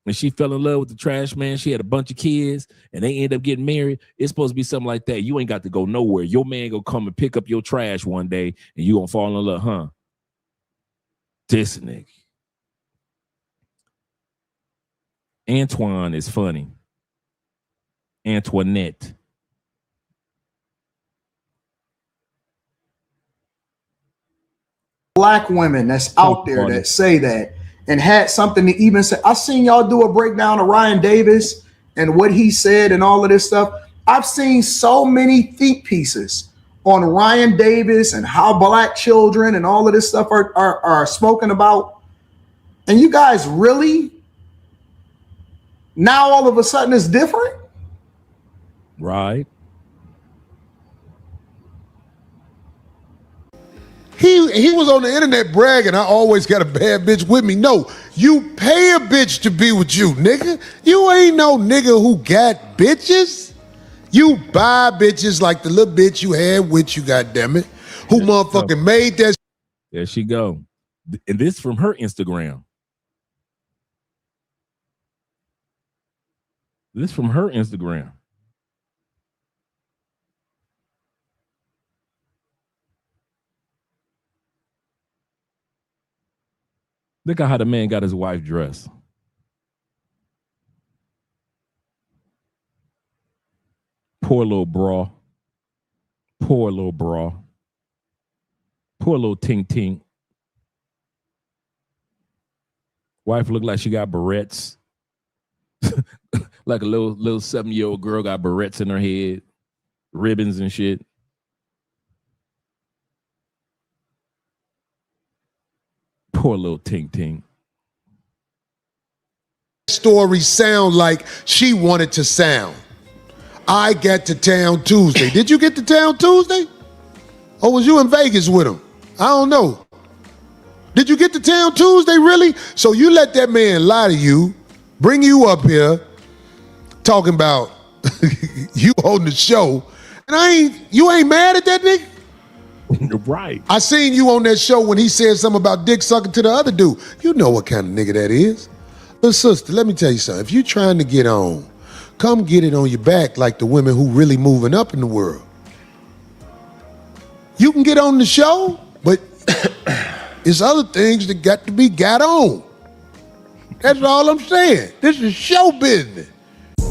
And she fell in love with the trash man. She had a bunch of kids and they end up getting married. It's supposed to be something like that. You ain't got to go nowhere. Your man gonna come and pick up your trash one day and you gonna fall in love, huh? This nigga. Antoine is funny. Antoinette. Black women that's out there that say that and had something to even say. I seen y'all do a breakdown of Ryan Davis and what he said and all of this stuff. I've seen so many think pieces on Ryan Davis and how black children and all of this stuff are spoken about. And you guys really now all of a sudden it's different? Right. He was on the internet bragging, I always got a bad bitch with me. No, you pay a bitch to be with you, nigga. You ain't no nigga who got bitches. You buy bitches like the little bitch you had with you, goddammit, who motherfucking made that. There she go. And this from her Instagram. This from her Instagram. Look at how the man got his wife dressed. Poor little bra. Poor little bra. Poor little ting ting. Wife looked like she got barrettes. Like a little 7-year-old girl got barrettes in her head, ribbons and shit. Poor little Ting Ting. Story sound like she wanted to sound. I got to town Tuesday. Did you get to town Tuesday? Or was you in Vegas with him? I don't know. Did you get to town Tuesday, really? So you let that man lie to you, bring you up here, talking about you on the show, and you ain't mad at that nigga? Right. I seen you on that show when he said something about dick sucking to the other dude. You know what kind of nigga that is. But sister, let me tell you something. If you trying to get on, come get it on your back like the women who really moving up in the world. You can get on the show, but it's other things that got to be got on. That's all I'm saying. This is show business.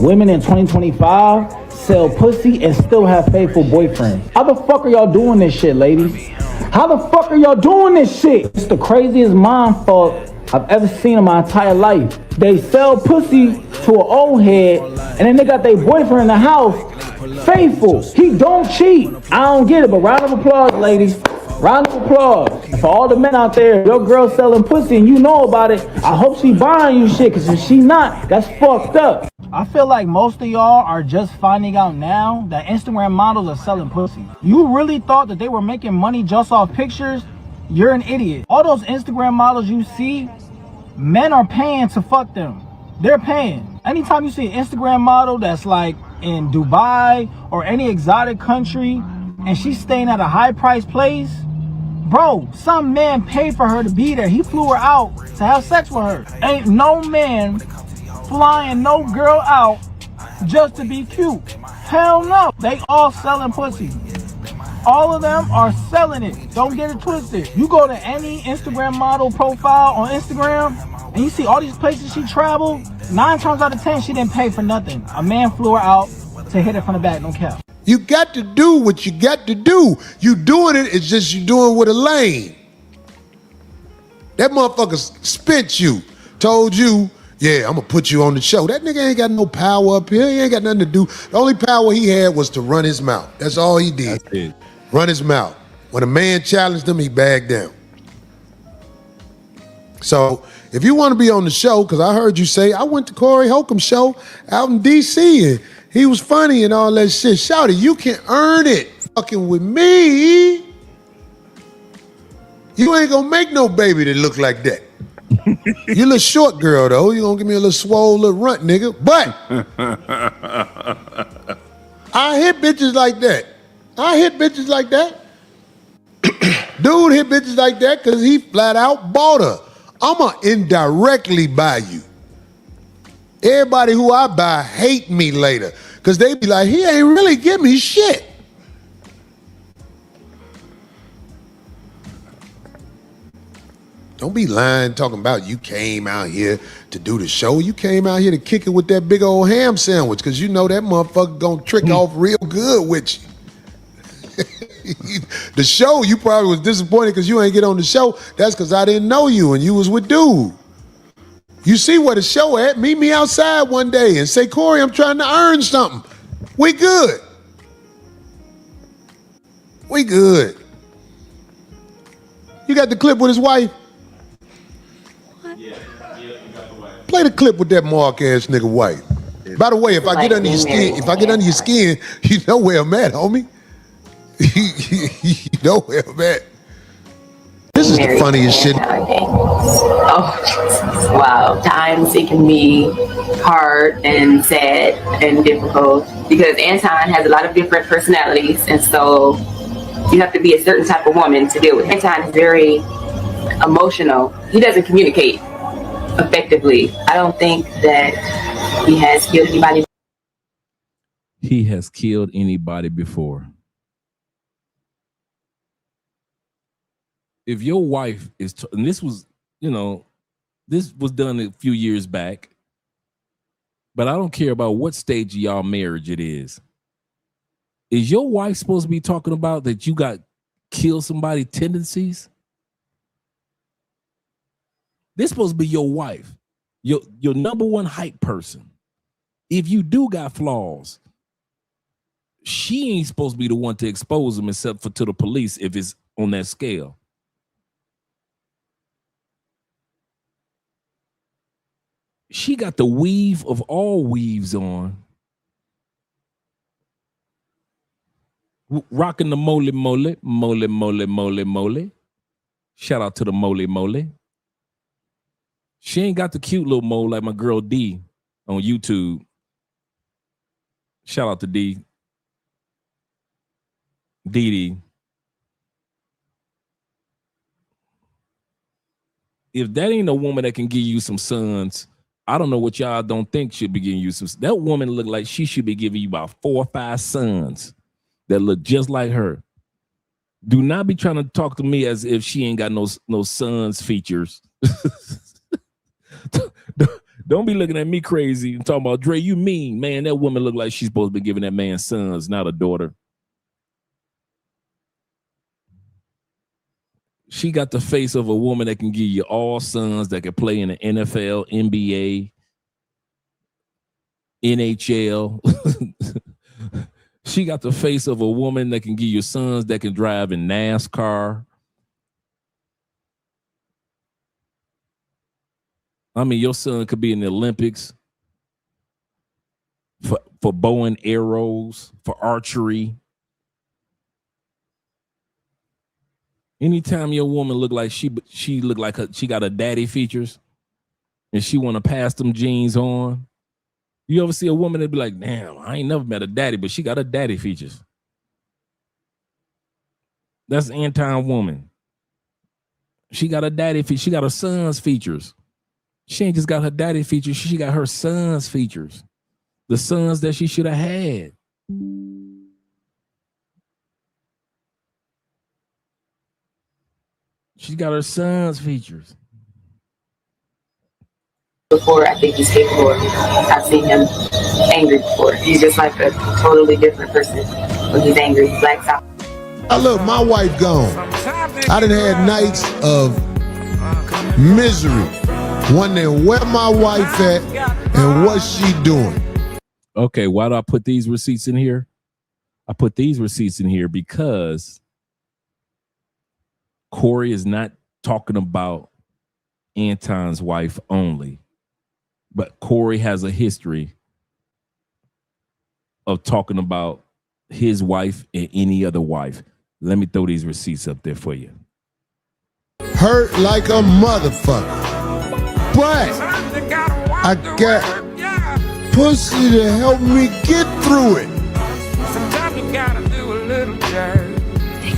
Women in 2025 sell pussy and still have faithful boyfriends. How the fuck are y'all doing this shit, ladies? How the fuck are y'all doing this shit? It's the craziest mind fuck I've ever seen in my entire life. They sell pussy to an old head, and then they got their boyfriend in the house, faithful. He don't cheat. I don't get it, but round of applause, ladies. Round of applause. For all the men out there, your girl selling pussy and you know about it, I hope she buying you shit, because if she not, that's fucked up. I feel like most of y'all are just finding out now that Instagram models are selling pussy. You really thought that they were making money just off pictures? You're an idiot. All those Instagram models you see, men are paying to fuck them. They're paying. Anytime you see an Instagram model that's like in Dubai or any exotic country and she's staying at a high price place, bro, some man paid for her to be there. He flew her out to have sex with her. Ain't no man flying no girl out just to be cute. Hell no. They all selling pussy. All of them are selling it. Don't get it twisted. You go to any Instagram model profile on Instagram and you see all these places she traveled, 9 times out of 10 she didn't pay for nothing. A man flew her out to hit her from the back, no cap. You got to do what you got to do. You doing it, it's just you doing with a lane. That motherfucker spent you, told you, yeah, I'm gonna put you on the show. That nigga ain't got no power up here. He ain't got nothing to do. The only power he had was to run his mouth. That's all he did. That's it. Run his mouth. When a man challenged him, he bagged down. So if you want to be on the show, because I heard you say, I went to Corey Holcomb show out in D.C. and he was funny and all that shit. Shouty, you can earn it fucking with me. You ain't gonna make no baby that look like that. You a little short girl though. You gonna give me a little swole little runt nigga. But I hit bitches like that. I hit bitches like that. Dude hit bitches like that because he flat out bought her. I'ma indirectly buy you. Everybody who I buy hate me later because they be like, he ain't really give me shit. Don't be lying talking about you came out here to do the show. You came out here to kick it with that big old ham sandwich because you know that motherfucker gonna trick off real good with you. The show, you probably was disappointed because you ain't get on the show. That's because I didn't know you and you was with dude. You see where the show at? Meet me outside one day and say, Corey, I'm trying to earn something. We good. We good. You got the clip with his wife? Play the clip with that mark ass nigga wife. By the way, if I get under your skin, you know where I'm at, homie. You know where I'm at. This is the funniest shit. Oh, wow. Times it can be hard and sad and difficult because Anton has a lot of different personalities, and so you have to be a certain type of woman to deal with. Anton is very emotional. He doesn't communicate effectively. I don't think that he has killed anybody. He has killed anybody before. If your wife is, and this was, this was done a few years back, but I don't care about what stage of y'all marriage it is. Is your wife supposed to be talking about that you got kill somebody tendencies? This supposed to be your wife, your number one hype person. If you do got flaws, she ain't supposed to be the one to expose them except for to the police if it's on that scale. She got the weave of all weaves on. Rocking the moly moly, moly moly moly moly. Shout out to the moly moly. She ain't got the cute little mole like my girl D on YouTube. Shout out to D. Dee. If that ain't a woman that can give you some sons, I don't know what y'all don't think should be giving you some. That woman look like she should be giving you about 4 or 5 sons that look just like her. Do not be trying to talk to me as if she ain't got no sons features. Don't be looking at me crazy and talking about, Dre, you mean, man, that woman look like she's supposed to be giving that man sons, not a daughter. She got the face of a woman that can give you all sons that can play in the NFL, NBA, NHL. She got the face of a woman that can give you sons that can drive in NASCAR. I mean, your son could be in the Olympics for bow and arrows, for archery. Anytime your woman look like she look like she got a daddy features and she want to pass them genes on. You ever see a woman that be like, damn, I ain't never met a daddy, but she got a daddy features. That's an Anton woman. She got a daddy feature. She got her son's features. She ain't just got her daddy features. She got her son's features. The sons that she should have had. She got her son's features. Before, I think he's capable. I've seen him angry before. He's just like a totally different person when he's angry. Blacks out. Look, my wife gone. I done had nights of misery, wondering where my wife at and what she doing. Okay, why do I put these receipts in here? I put these receipts in here because Corey is not talking about Anton's wife only, but Corey has a history of talking about his wife and any other wife. Let me throw these receipts up there for you. Hurt like a motherfucker, but I got pussy to help me get through it. Sometimes you gotta do a little dirt.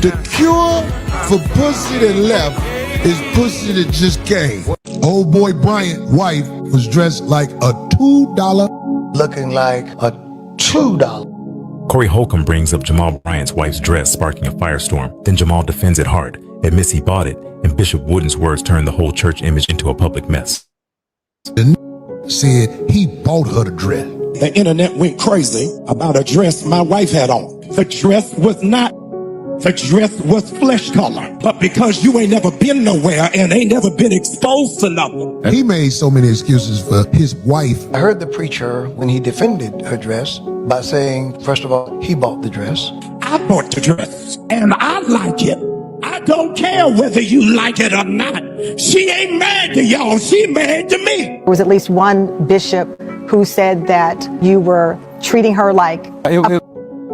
The cure for pussy that left is pussy that just came. Old boy Bryant's wife was dressed like a $2, looking like a $2. Corey Holcomb brings up Jamal Bryant's wife's dress, sparking a firestorm. Then Jamal defends it hard, admits he bought it, and Bishop Wooden's words turned the whole church image into a public mess. The said he bought her the dress. The internet went crazy about a dress my wife had on. The dress was flesh color. But because you ain't never been nowhere and ain't never been exposed to nothing. He made so many excuses for his wife. I heard the preacher when he defended her dress by saying, first of all, he bought the dress. I bought the dress and I like it. I don't care whether you like it or not. She ain't mad to y'all, she mad to me. There was at least one bishop who said that you were treating her like a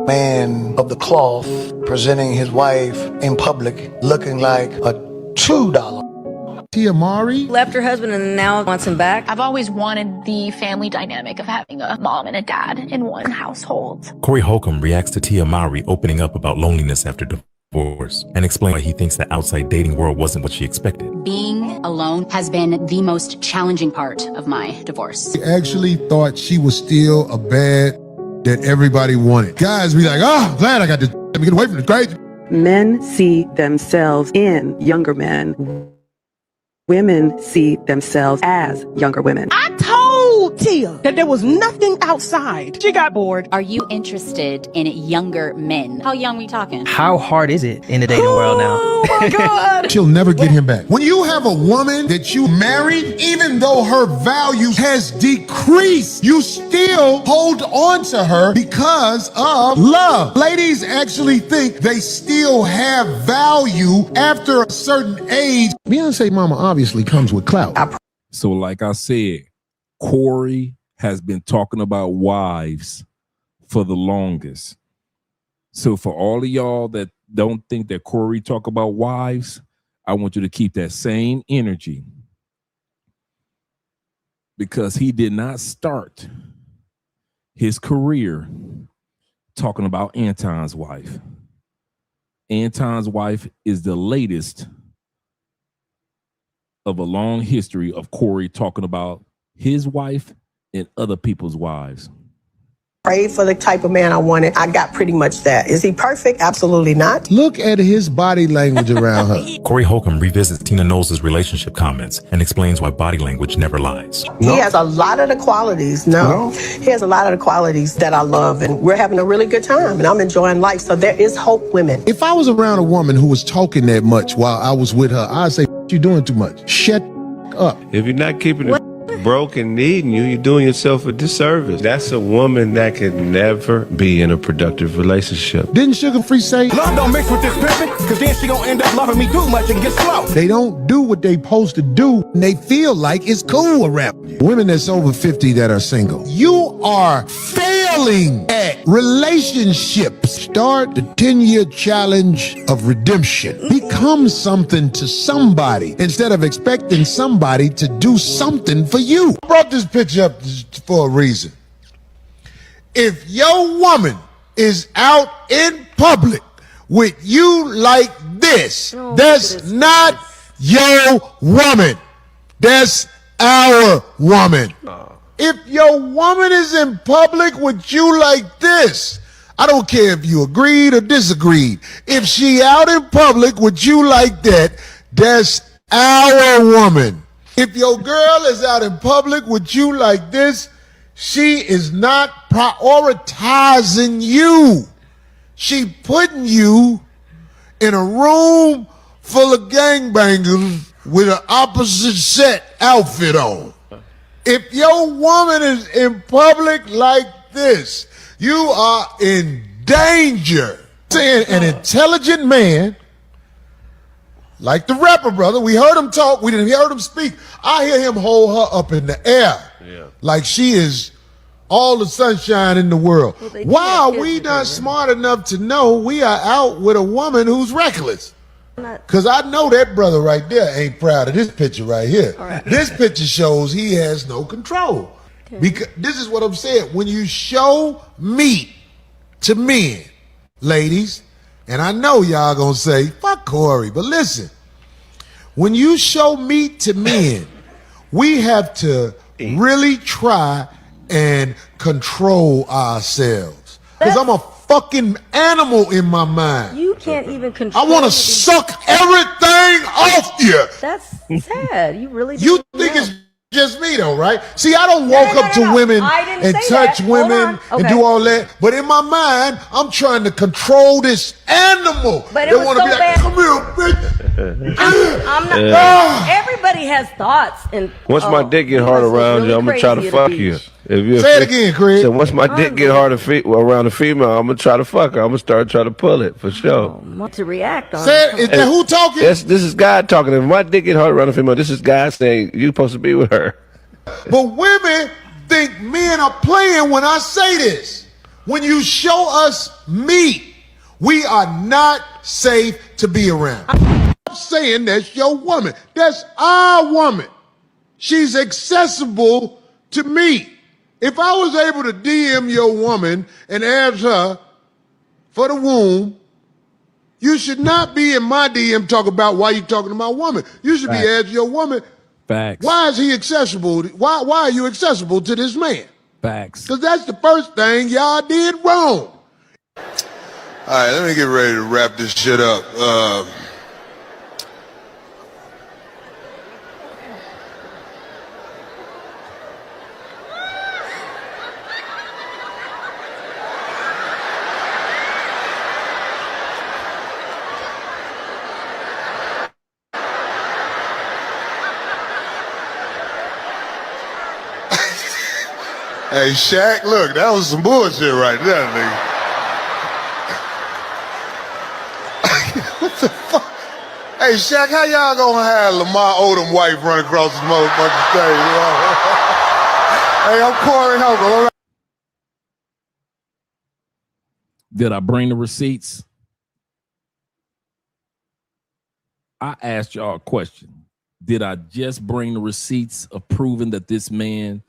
man of the cloth presenting his wife in public looking like a $2. Tia Mari left her husband and now wants him back. I've always wanted the family dynamic of having a mom and a dad in one household. Corey Holcomb reacts to Tia Mari opening up about loneliness after divorce and explains why he thinks the outside dating world wasn't what she expected. Being alone has been the most challenging part of my divorce. He actually thought she was still a bad that everybody wanted. Guys be like, oh, glad I got this. Let me get away from this crazy. Men see themselves in younger men. Women see themselves as younger women. I told Tia that there was nothing outside. She got bored. Are you interested in younger men? How young are we talking? How hard is it in the dating world now? Oh my God. She'll never get him back. When you have a woman that you married, even though her value has decreased, you still hold on to her because of love. Ladies actually think they still have value after a certain age. Beyonce mama obviously comes with clout. So like I said, Corey has been talking about wives for the longest. So for all of y'all that don't think that Corey talk about wives, I want you to keep that same energy, because he did not start his career talking about Anton's wife. Anton's wife is the latest of a long history of Corey talking about his wife and other people's wives. Prayed for the type of man I wanted. I got pretty much that. Is he perfect? Absolutely not. Look at his body language around her. Corey Holcomb revisits Tina Knowles' relationship comments and explains why body language never lies. He has a lot of the qualities. He has a lot of the qualities that I love, and we're having a really good time, and I'm enjoying life. So there is hope, women. If I was around a woman who was talking that much while I was with her, I'd say, "You doing too much. Shut up." If you're not keeping it broke and needing you, you're doing yourself a disservice. That's a woman that could never be in a productive relationship. Didn't Sugar Free say, Love don't mix with this pimpin', cause then she gonna end up loving me too much and get slow. they don't do what they supposed to do and they feel like it's cool around you? Women that's over 50 that are single, you are failing at relationships. Start the 10-year challenge of redemption. Become something to somebody instead of expecting somebody to do something for you. I brought this picture up for a reason. If your woman is out in public with you like this, that's not your woman. That's our woman. If your woman is in public with you like this, I don't care if you agreed or disagreed. If she out in public with you like that, that's our woman. If your girl is out in public with you like this, she is not prioritizing you. She putting you in a room full of gangbangers with an opposite set outfit on. If your woman is in public like this, you are in danger. Saying an intelligent man, like the rapper brother, we heard him talk, we didn't hear him speak. I hear him hold her up in the air, like she is all the sunshine in the world. Why are we not smart enough to know we are out with a woman who's reckless? Because I know that brother right there ain't proud of this picture right here. This picture shows he has no control. Because this is what I'm saying. When you show meat to men, ladies, and I know y'all gonna say, fuck Corey, but listen, when you show meat to men, we have to really try and control ourselves. Because I'm a fucking animal in my mind. You can't even control. I want to suck everything off you. That's sad. You really do. You think it's just me though, right? See, I don't walk up to women and touch women and do all that. But in my mind, I'm trying to control this animal. But they want to be like, come here, bitch. I'm not. Everybody has thoughts. And once my dick get hard around you, I'm gonna try to fuck you. Say it again, Craig. So once my dick get hard around a female, I'm gonna try to fuck her. I'm gonna start trying to pull it for sure. What to react on? Say it. Is that who talking? This is God talking. If my dick get hard around a female, this is God saying you supposed to be with her. But women think men are playing when I say this. When you show us meat, we are not safe to be around. I'm saying that's your woman. That's our woman. She's accessible to me. If I was able to DM your woman and ask her for the womb, you should not be in my DM talking about why you talking to my woman. You should be asking your woman, facts. Why is he accessible? Why are you accessible to this man? Facts. Because that's the first thing y'all did wrong. All right, let me get ready to wrap this shit up. Hey, Shaq, look, that was some bullshit right there, nigga. What the fuck? Hey, Shaq, how y'all gonna have Lamar Odom wife run across this motherfucking stage? Hey, I'm Corey Holcomb. Did I bring the receipts? I asked y'all a question. Did I just bring the receipts of proving that this man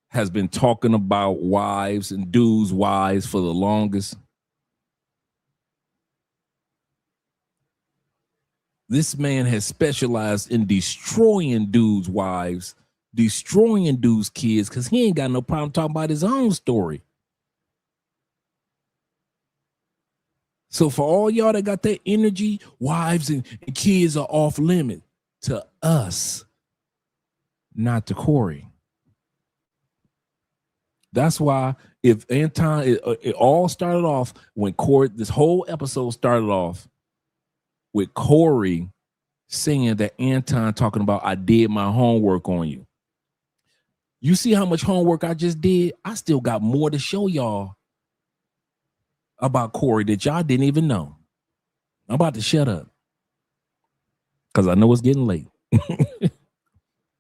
has been talking about wives and dudes' wives for the longest? This man has specialized in destroying dudes' wives, destroying dudes' kids, because he ain't got no problem talking about his own story. So for all y'all that got that energy, wives and kids are off limit to us, not to Corey. That's why if Anton, it all started off when Corey, this whole episode started off with Corey saying that Anton talking about, I did my homework on you. You see how much homework I just did? I still got more to show y'all about Corey that y'all didn't even know. I'm about to shut up because I know it's getting late.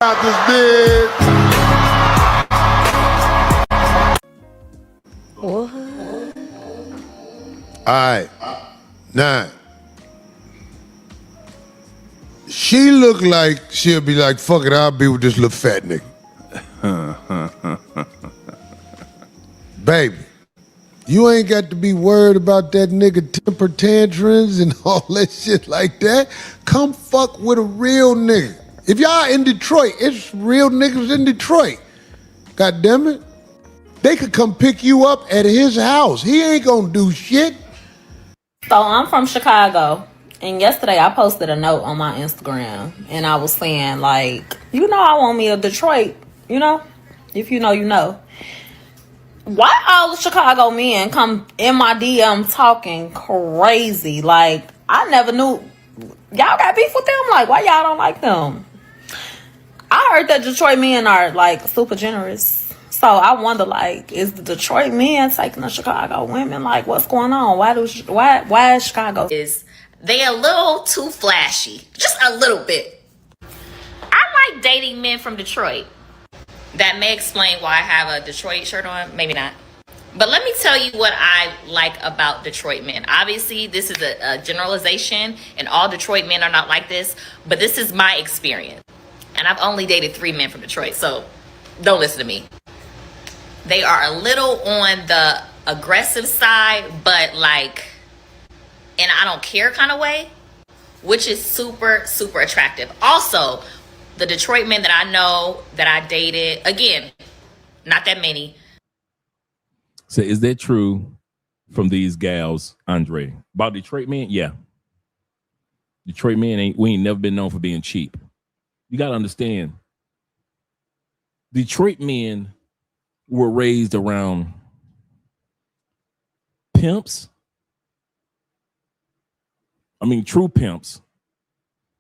Out this bitch. What? All right. Now, she look like she'll be like, fuck it, I'll be with this little fat nigga. Baby, you ain't got to be worried about that nigga temper tantrums and all that shit like that. Come fuck with a real nigga. If y'all in Detroit, it's real niggas in Detroit. God damn it. They could come pick you up at his house. He ain't gonna do shit. So I'm from Chicago, and yesterday I posted a note on my Instagram, and I was saying, like, I want me a Detroit, if you know, you know. Why all the Chicago men come in my DM talking crazy? Like, I never knew. Y'all got beef with them? Like, why y'all don't like them? I heard that Detroit men are, like, super generous. So I wonder, like, is the Detroit men taking the Chicago women? Like, what's going on? Why is Chicago? They a little too flashy. Just a little bit. I like dating men from Detroit. That may explain why I have a Detroit shirt on. Maybe not. But let me tell you what I like about Detroit men. Obviously, this is a generalization, and all Detroit men are not like this. But this is my experience. And I've only dated 3 men from Detroit, so don't listen to me. They are a little on the aggressive side, but like in I don't care kind of way, which is super, super attractive. Also, the Detroit men that I know that I dated, again, not that many. So is that true from these gals, Andre? About Detroit men? Yeah. Detroit men we ain't never been known for being cheap. You got to understand, Detroit men were raised around pimps. I mean, true pimps,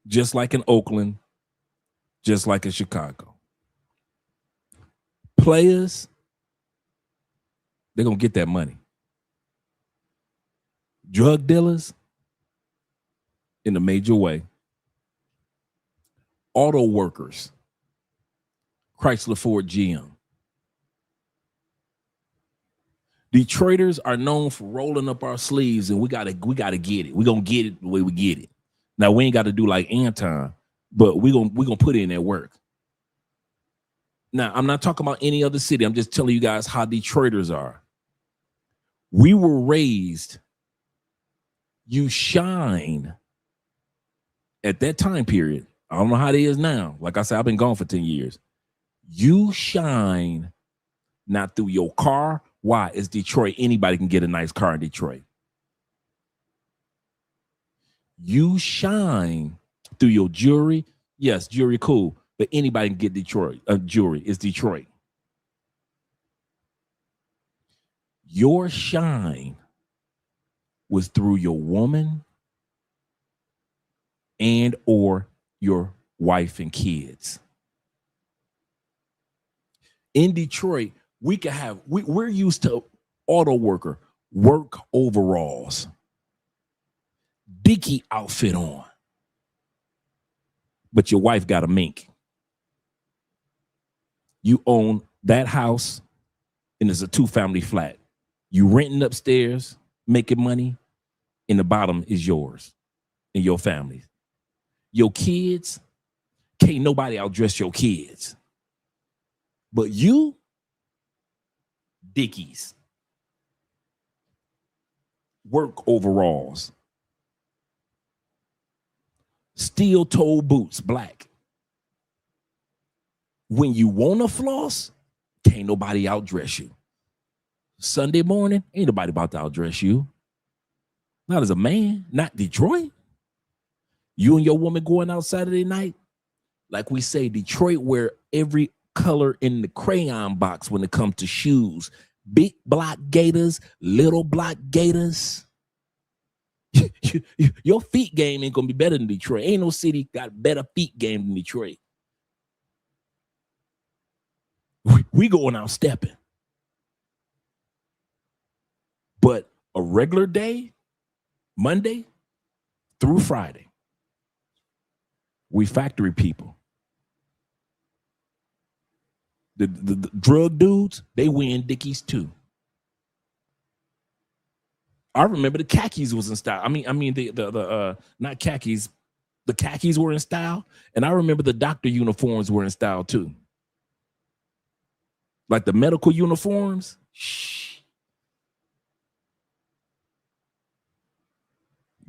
just like in Oakland, just like in Chicago. Players, they're going to get that money. Drug dealers, in a major way. Auto workers, Chrysler, Ford, GM. Detroiters are known for rolling up our sleeves, and we gotta get it. We're gonna get it the way we get it. Now we ain't got to do like Anton, but we gonna put in that work. Now I'm not talking about any other city. I'm just telling you guys how Detroiters are. We were raised. You shine at that time period. I don't know how it is now. Like I said, I've been gone for 10 years. You shine not through your car. Why? It's Detroit. Anybody can get a nice car in Detroit. You shine through your jewelry. Yes, jewelry cool, but anybody can get Detroit jewelry. It's Detroit. Your shine was through your woman and or your wife and kids. In Detroit, we're used to auto worker, work overalls, dicky outfit on. But your wife got a mink. You own that house, and it's a 2-family flat. You renting upstairs, making money, and the bottom is yours and your family. Your kids, can't nobody outdress your kids. But you, Dickies, work overalls, steel-toe boots, black. When you want to floss, can't nobody outdress you. Sunday morning, ain't nobody about to outdress you. Not as a man, not Detroit. You and your woman going out Saturday night, like we say, Detroit wear every color in the crayon box when it comes to shoes. Big block gators, little block gators. Your feet game ain't gonna be better than Detroit. Ain't no city got better feet game than Detroit. We going out stepping. But a regular day, Monday through Friday, we factory people. The drug dudes, they wearing Dickies too. I remember the khakis was in style. I mean the not khakis, the khakis were in style, and I remember the doctor uniforms were in style too. Like the medical uniforms. Shh.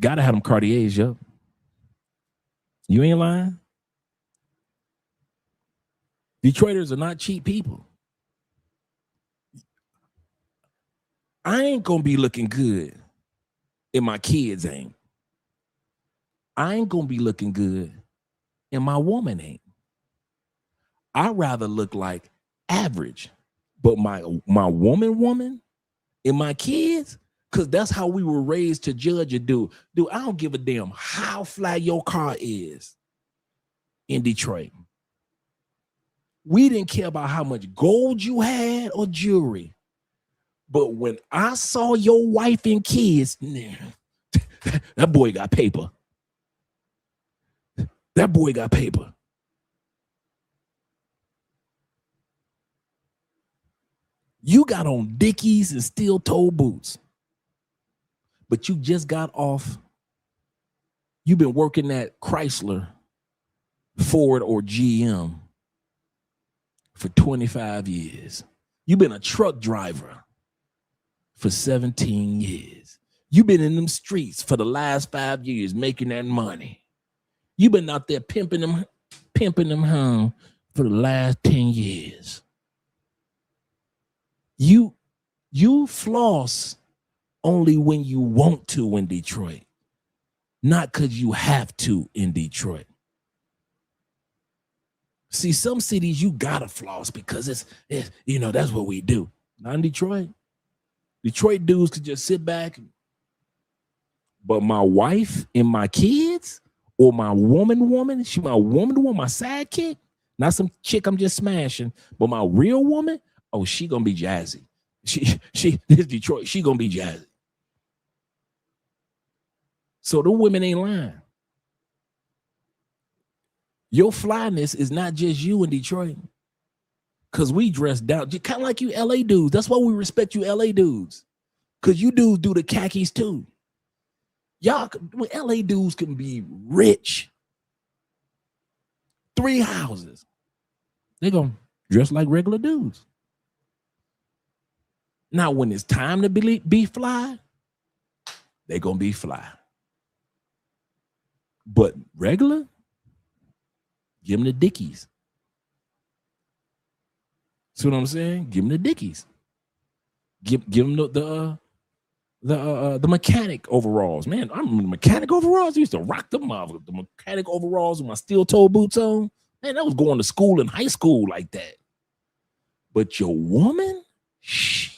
Gotta have them Cartiers, yo. You ain't lying. Detroiters are not cheap people. I ain't gonna be looking good, and my kids ain't. I ain't gonna be looking good, and my woman ain't. I'd rather look like average, but my woman, and my kids, because that's how we were raised to judge a dude. Dude, I don't give a damn how fly your car is in Detroit. We didn't care about how much gold you had or jewelry. But when I saw your wife and kids, that boy got paper. That boy got paper. You got on Dickies and steel-toe boots, but you just got off. You've been working at Chrysler, Ford, or GM for 25 years. You've been a truck driver for 17 years. You've been in them streets for the last 5 years making that money. You've been out there pimping them home for the last 10 years. You floss only when you want to in Detroit, not because you have to in Detroit. See, some cities you gotta floss because it's that's what we do. Not in Detroit. Detroit dudes could just sit back. But my wife and my kids, or my woman, she my woman, my sidekick, not some chick I'm just smashing, but my real woman, oh, she gonna be jazzy. This Detroit, she gonna be jazzy. So the women ain't lying. Your flyness is not just you in Detroit. Because we dress down, kind of like you LA dudes. That's why we respect you LA dudes. Because you dudes do the khakis too. Y'all, LA dudes can be rich. 3 houses. They're going to dress like regular dudes. Now, when it's time to be fly, they're going to be fly. But regular, give them the Dickies. See what I'm saying? Give them the Dickies. Give them the mechanic overalls. Man, I remember the mechanic overalls. I used to rock them off. The mechanic overalls with my steel-toe boots on. Man, I was going to school in high school like that. But your woman, shh.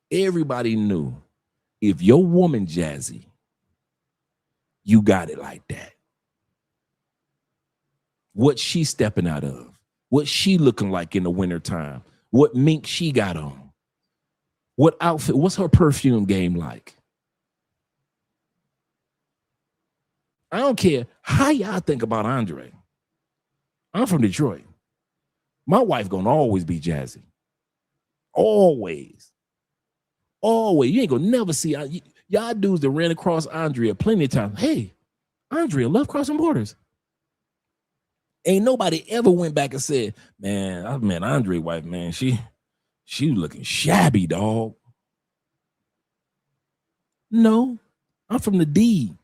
Everybody knew if your woman jazzy, you got it like that. What she stepping out of, what she looking like in the wintertime, what mink she got on, what outfit, what's her perfume game like? I don't care how y'all think about Andre. I'm from Detroit. My wife gonna always be jazzy. Always. Always. You ain't gonna never see y'all dudes that ran across Andrea plenty of times. Hey, Andrea, love crossing borders. Ain't nobody ever went back and said, man, I met Andrea's wife, man. She looking shabby, dog. No, I'm from the D.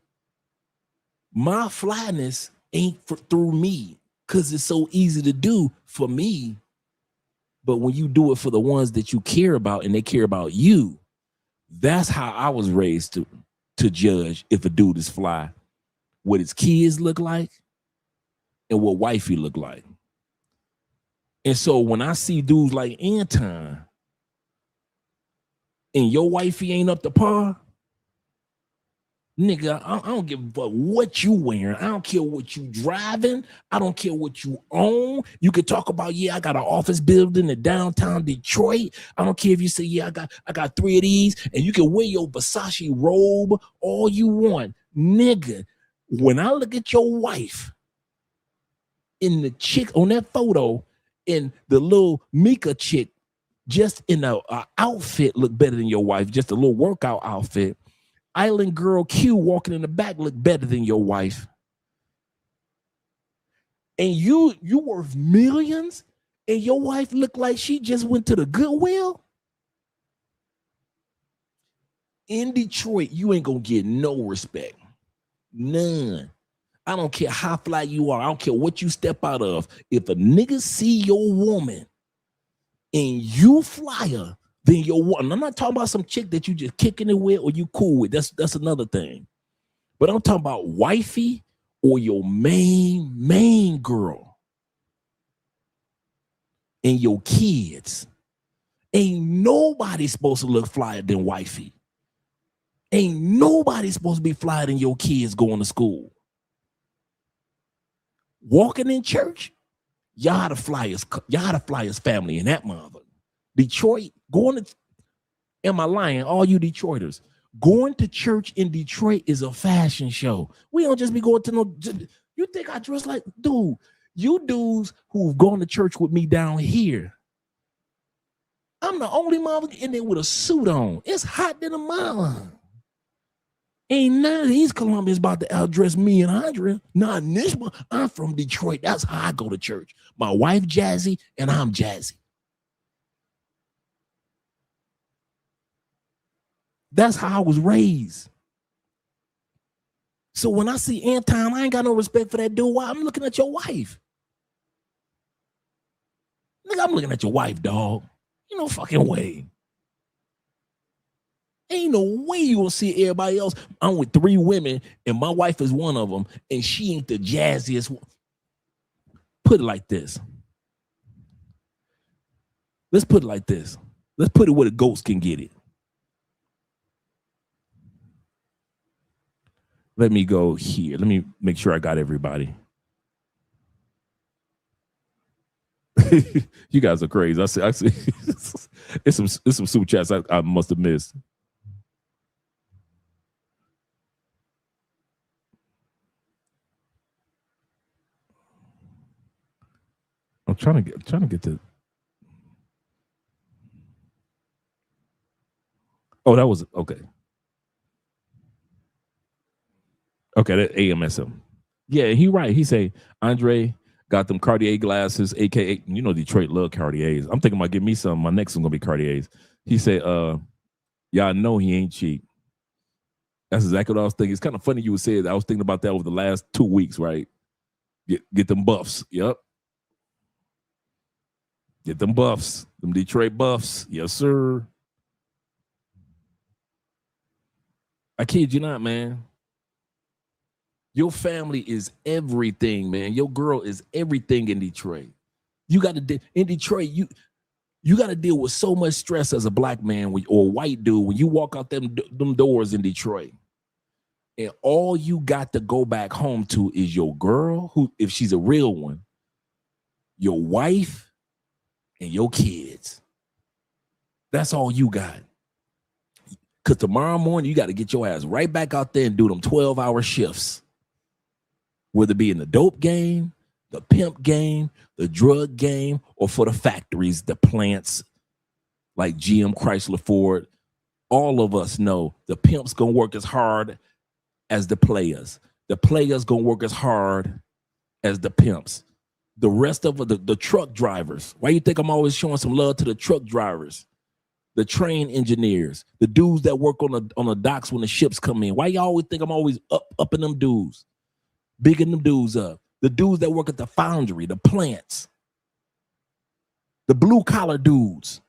My flyness ain't through me because it's so easy to do for me. But when you do it for the ones that you care about and they care about you, that's how I was raised to judge if a dude is fly. What his kids look like and what wifey look like. And so when I see dudes like Anton and your wifey ain't up to par, nigga, I don't give a fuck what you wearing. I don't care what you driving. I don't care what you own. You can talk about, yeah, I got an office building in downtown Detroit. I don't care if you say, yeah, I got 3 of these, and you can wear your Versace robe all you want. Nigga, when I look at your wife in the chick on that photo, and the little Mika chick just in a outfit look better than your wife, just a little workout outfit. Island Girl Q walking in the back look better than your wife. And you worth millions and your wife look like she just went to the Goodwill? In Detroit, you ain't gonna get no respect. None. I don't care how fly you are. I don't care what you step out of. If a nigga see your woman and you flyer, then your woman. I'm not talking about some chick that you just kicking it with or you cool with. That's another thing. But I'm talking about wifey or your main girl and your kids. Ain't nobody supposed to look flyer than wifey. Ain't nobody supposed to be flyer than your kids going to school. Walking in church, y'all the flyers family in that mother. Detroit, going to, am I lying? All you Detroiters, going to church in Detroit is a fashion show. We don't just be going to no, you think I dress like, dude, you dudes who've gone to church with me down here, I'm the only motherfucker in there with a suit on. It's hot than a mile. Ain't none of these Colombians about to outdress me and Andrea. Not in this one. I'm from Detroit. That's how I go to church. My wife jazzy and I'm jazzy. That's how I was raised. So when I see Anton, I ain't got no respect for that dude. Why? I'm looking at your wife. Nigga, I'm looking at your wife, dog. Ain't no fucking way. Ain't no way you gonna see everybody else. I'm with 3 women and my wife is one of them and she ain't the jazziest one. Put it like this. Let's put it like this. Let's put it where the ghost can get it. Let me go here. Let me make sure I got everybody. You guys are crazy. I see. It's some super chats I must have missed. I'm trying to get to. Oh, that was okay. Okay, that AMSM. Yeah, he right. He say Andre got them Cartier glasses, aka Detroit love Cartiers. I'm thinking about getting me some. My next one's gonna be Cartiers. He said, y'all know he ain't cheap. That's exactly what I was thinking. It's kind of funny you would say it. I was thinking about that over the last 2 weeks, right? Get them buffs. Yep. Get them buffs. Them Detroit buffs. Yes, sir. I kid you not, man. Your family is everything, man. Your girl is everything in Detroit. You got to in Detroit. You got to deal with so much stress as a black man or a white dude when you walk out them doors in Detroit, and all you got to go back home to is your girl, who, if she's a real one, your wife, and your kids. That's all you got. Because tomorrow morning you got to get your ass right back out there and do them 12-hour shifts. Whether it be in the dope game, the pimp game, the drug game, or for the factories, the plants like GM, Chrysler, Ford. All of us know the pimp's gonna work as hard as the players. The players gonna work as hard as the pimps. The rest of the truck drivers. Why you think I'm always showing some love to the truck drivers, the train engineers, the dudes that work on the docks when the ships come in? Why you always think I'm always up in them dudes, bigging them dudes up? The dudes that work at the foundry, the plants, the blue collar dudes.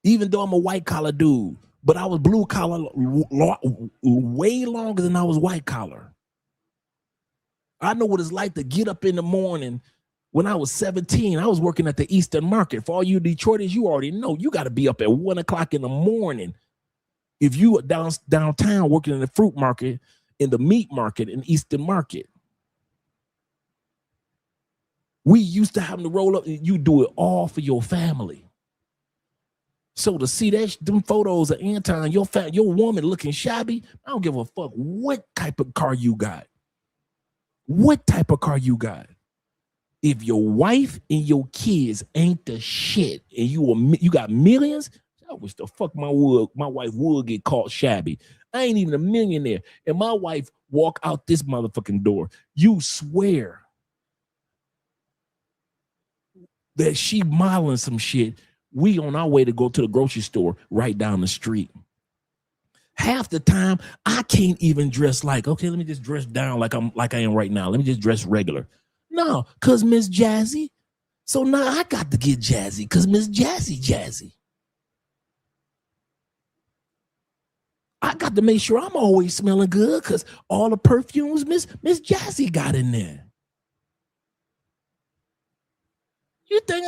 Even though I'm a white collar dude, but I was blue collar way longer than I was white collar. I know what it's like to get up in the morning. When I was 17, I was working at the Eastern Market. For all you Detroiters, you already know you got to be up at 1 o'clock in the morning. If you are downtown working in the fruit market, in the meat market, in Eastern Market. We used to have to roll up, and you do it all for your family. So to see them photos of Anton, your woman looking shabby, I don't give a fuck what type of car you got. What type of car you got? If your wife and your kids ain't the shit, and you got millions, I wish the fuck my wife would get caught shabby. I ain't even a millionaire, and my wife walk out this motherfucking door. You swear that she modeling some shit. We on our way to go to the grocery store right down the street. Half the time, I can't even dress like, okay, let me just dress down like I am right now. Let me just dress regular. No, cause Miss Jazzy. So now I got to get jazzy, cause Miss Jazzy. I got to make sure I'm always smelling good, cause all the perfumes Miss Jazzy got in there. You think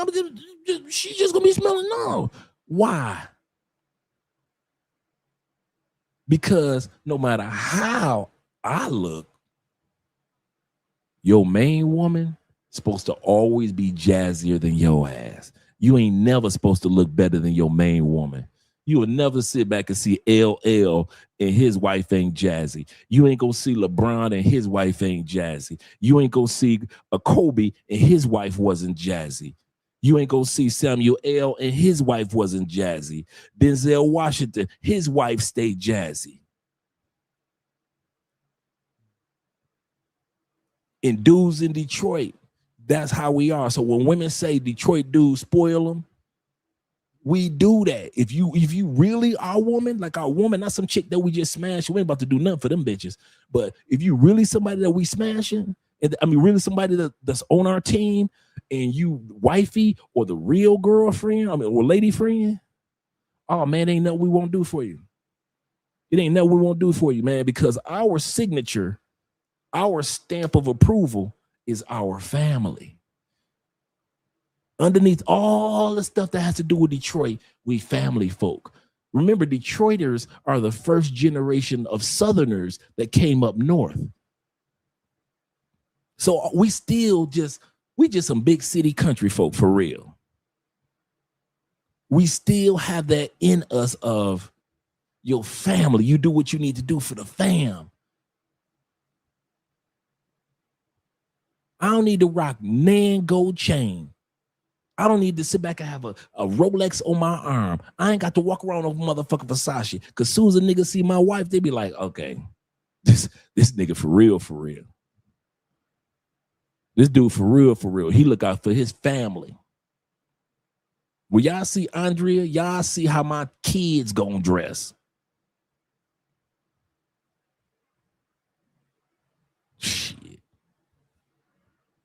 she's just gonna be smelling? No. Why? Because no matter how I look, your main woman is supposed to always be jazzier than your ass. You ain't never supposed to look better than your main woman. You will never sit back and see LL and his wife ain't jazzy. You ain't gonna see LeBron and his wife ain't jazzy. You ain't gonna see a Kobe and his wife wasn't jazzy. You ain't gonna see Samuel L. and his wife wasn't jazzy. Denzel Washington, his wife stayed jazzy. And dudes in Detroit, that's how we are. So when women say Detroit dudes spoil them, we do that. If you really are a woman, like our woman, not some chick that we just smash, we ain't about to do nothing for them bitches. But if you really somebody that we smashing, and I mean really somebody that's on our team, and you wifey or the real girlfriend, or lady friend, oh man, ain't nothing we won't do for you. It ain't nothing we won't do for you, man, because our signature, our stamp of approval is our family. Underneath all the stuff that has to do with Detroit, we family folk. Remember, Detroiters are the first generation of Southerners that came up north. So we just some big city country folk for real. We still have that in us of your family. You do what you need to do for the fam. I don't need to rock nan gold chain. I don't need to sit back and have a Rolex on my arm. I ain't got to walk around with motherfucking Versace. Cause soon as a nigga see my wife, they be like, okay, this nigga for real, for real. This dude for real. He look out for his family. When y'all see Andrea, y'all see how my kids gonna dress. Shit.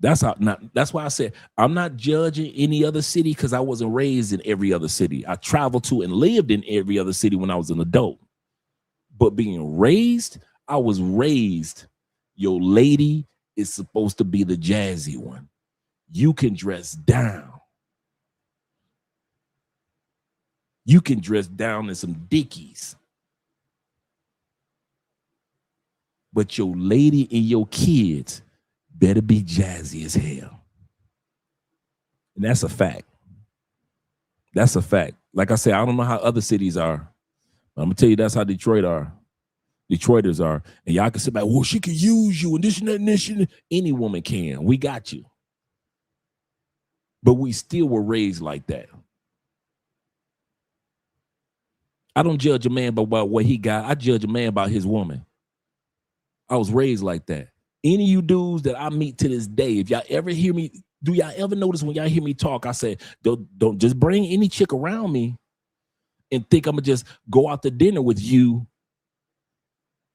That's why I said I'm not judging any other city because I wasn't raised in every other city. I traveled to and lived in every other city when I was an adult. But being raised, I was raised, your lady is supposed to be the jazzy one. You can dress down. You can dress down in some Dickies. But your lady and your kids better be jazzy as hell. And that's a fact. That's a fact. Like I said, I don't know how other cities are. I'm going to tell you that's how Detroit are. Detroiters are. And y'all can sit back, well, she can use you and this and that and this. And any woman can. We got you. But we still were raised like that. I don't judge a man by what he got. I judge a man by his woman. I was raised like that. Any of you dudes that I meet to this day, if y'all ever hear me, do y'all ever notice when y'all hear me talk, I say, don't just bring any chick around me and think I'm going to just go out to dinner with you,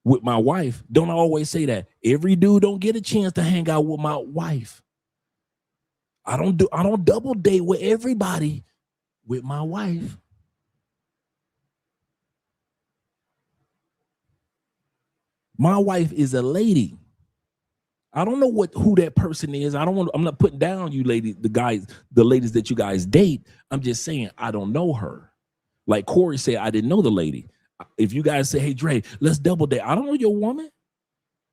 with my wife. Don't I always say that? Every dude don't get a chance to hang out with my wife. I don't double date with everybody with my wife. My wife is a lady. I don't know who that person is. I'm not putting down you ladies, the ladies that you guys date. I'm just saying I don't know her. Like Corey said, I didn't know the lady. If you guys say, hey Dre, let's double date. I don't know your woman.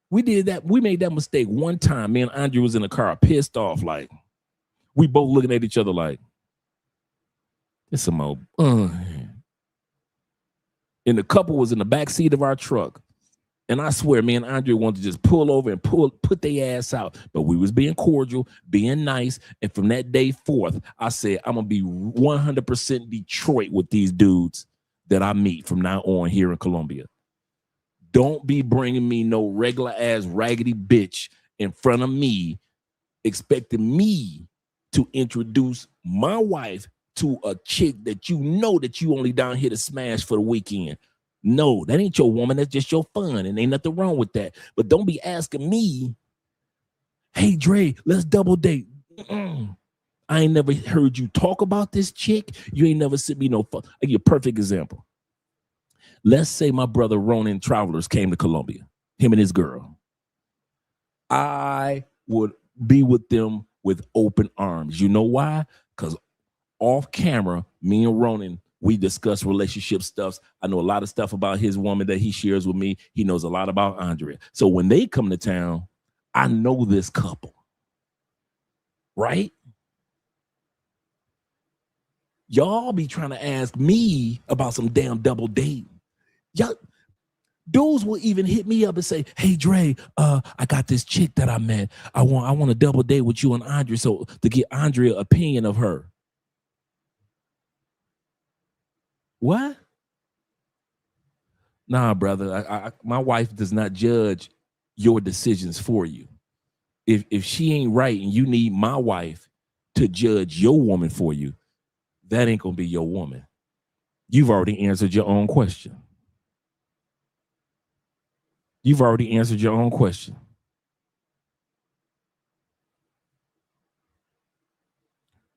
We did that. We made that mistake one time. Me and Andrew was in the car, pissed off. Like we both looking at each other like, it's some old. And the couple was in the back seat of our truck. And I swear, me and Andre wanted to just pull over and put their ass out. But we was being cordial, being nice. And from that day forth, I said, I'm going to be 100% Detroit with these dudes that I meet from now on here in Columbia. Don't be bringing me no regular ass raggedy bitch in front of me, expecting me to introduce my wife to a chick that you know that you only down here to smash for the weekend. No, that ain't your woman. That's just your fun. And ain't nothing wrong with that. But don't be asking me, hey, Dre, let's double date. I ain't never heard you talk about this chick. You ain't never sent me no fun. I'll give you a perfect example. Let's say my brother Ronan Travelers came to Columbia, him and his girl. I would be with them with open arms. You know why? Because off camera, me and Ronan, we discuss relationship stuff. I know a lot of stuff about his woman that he shares with me. He knows a lot about Andrea. So when they come to town, I know this couple. Right? Y'all be trying to ask me about some damn double date. Y'all, dudes will even hit me up and say, hey, Dre, I got this chick that I met. I want to double date with you and Andrea, so to get Andrea's opinion of her. What? Nah, brother. My wife does not judge your decisions for you. If she ain't right and you need my wife to judge your woman for you, that ain't gonna be your woman. You've already answered your own question. You've already answered your own question.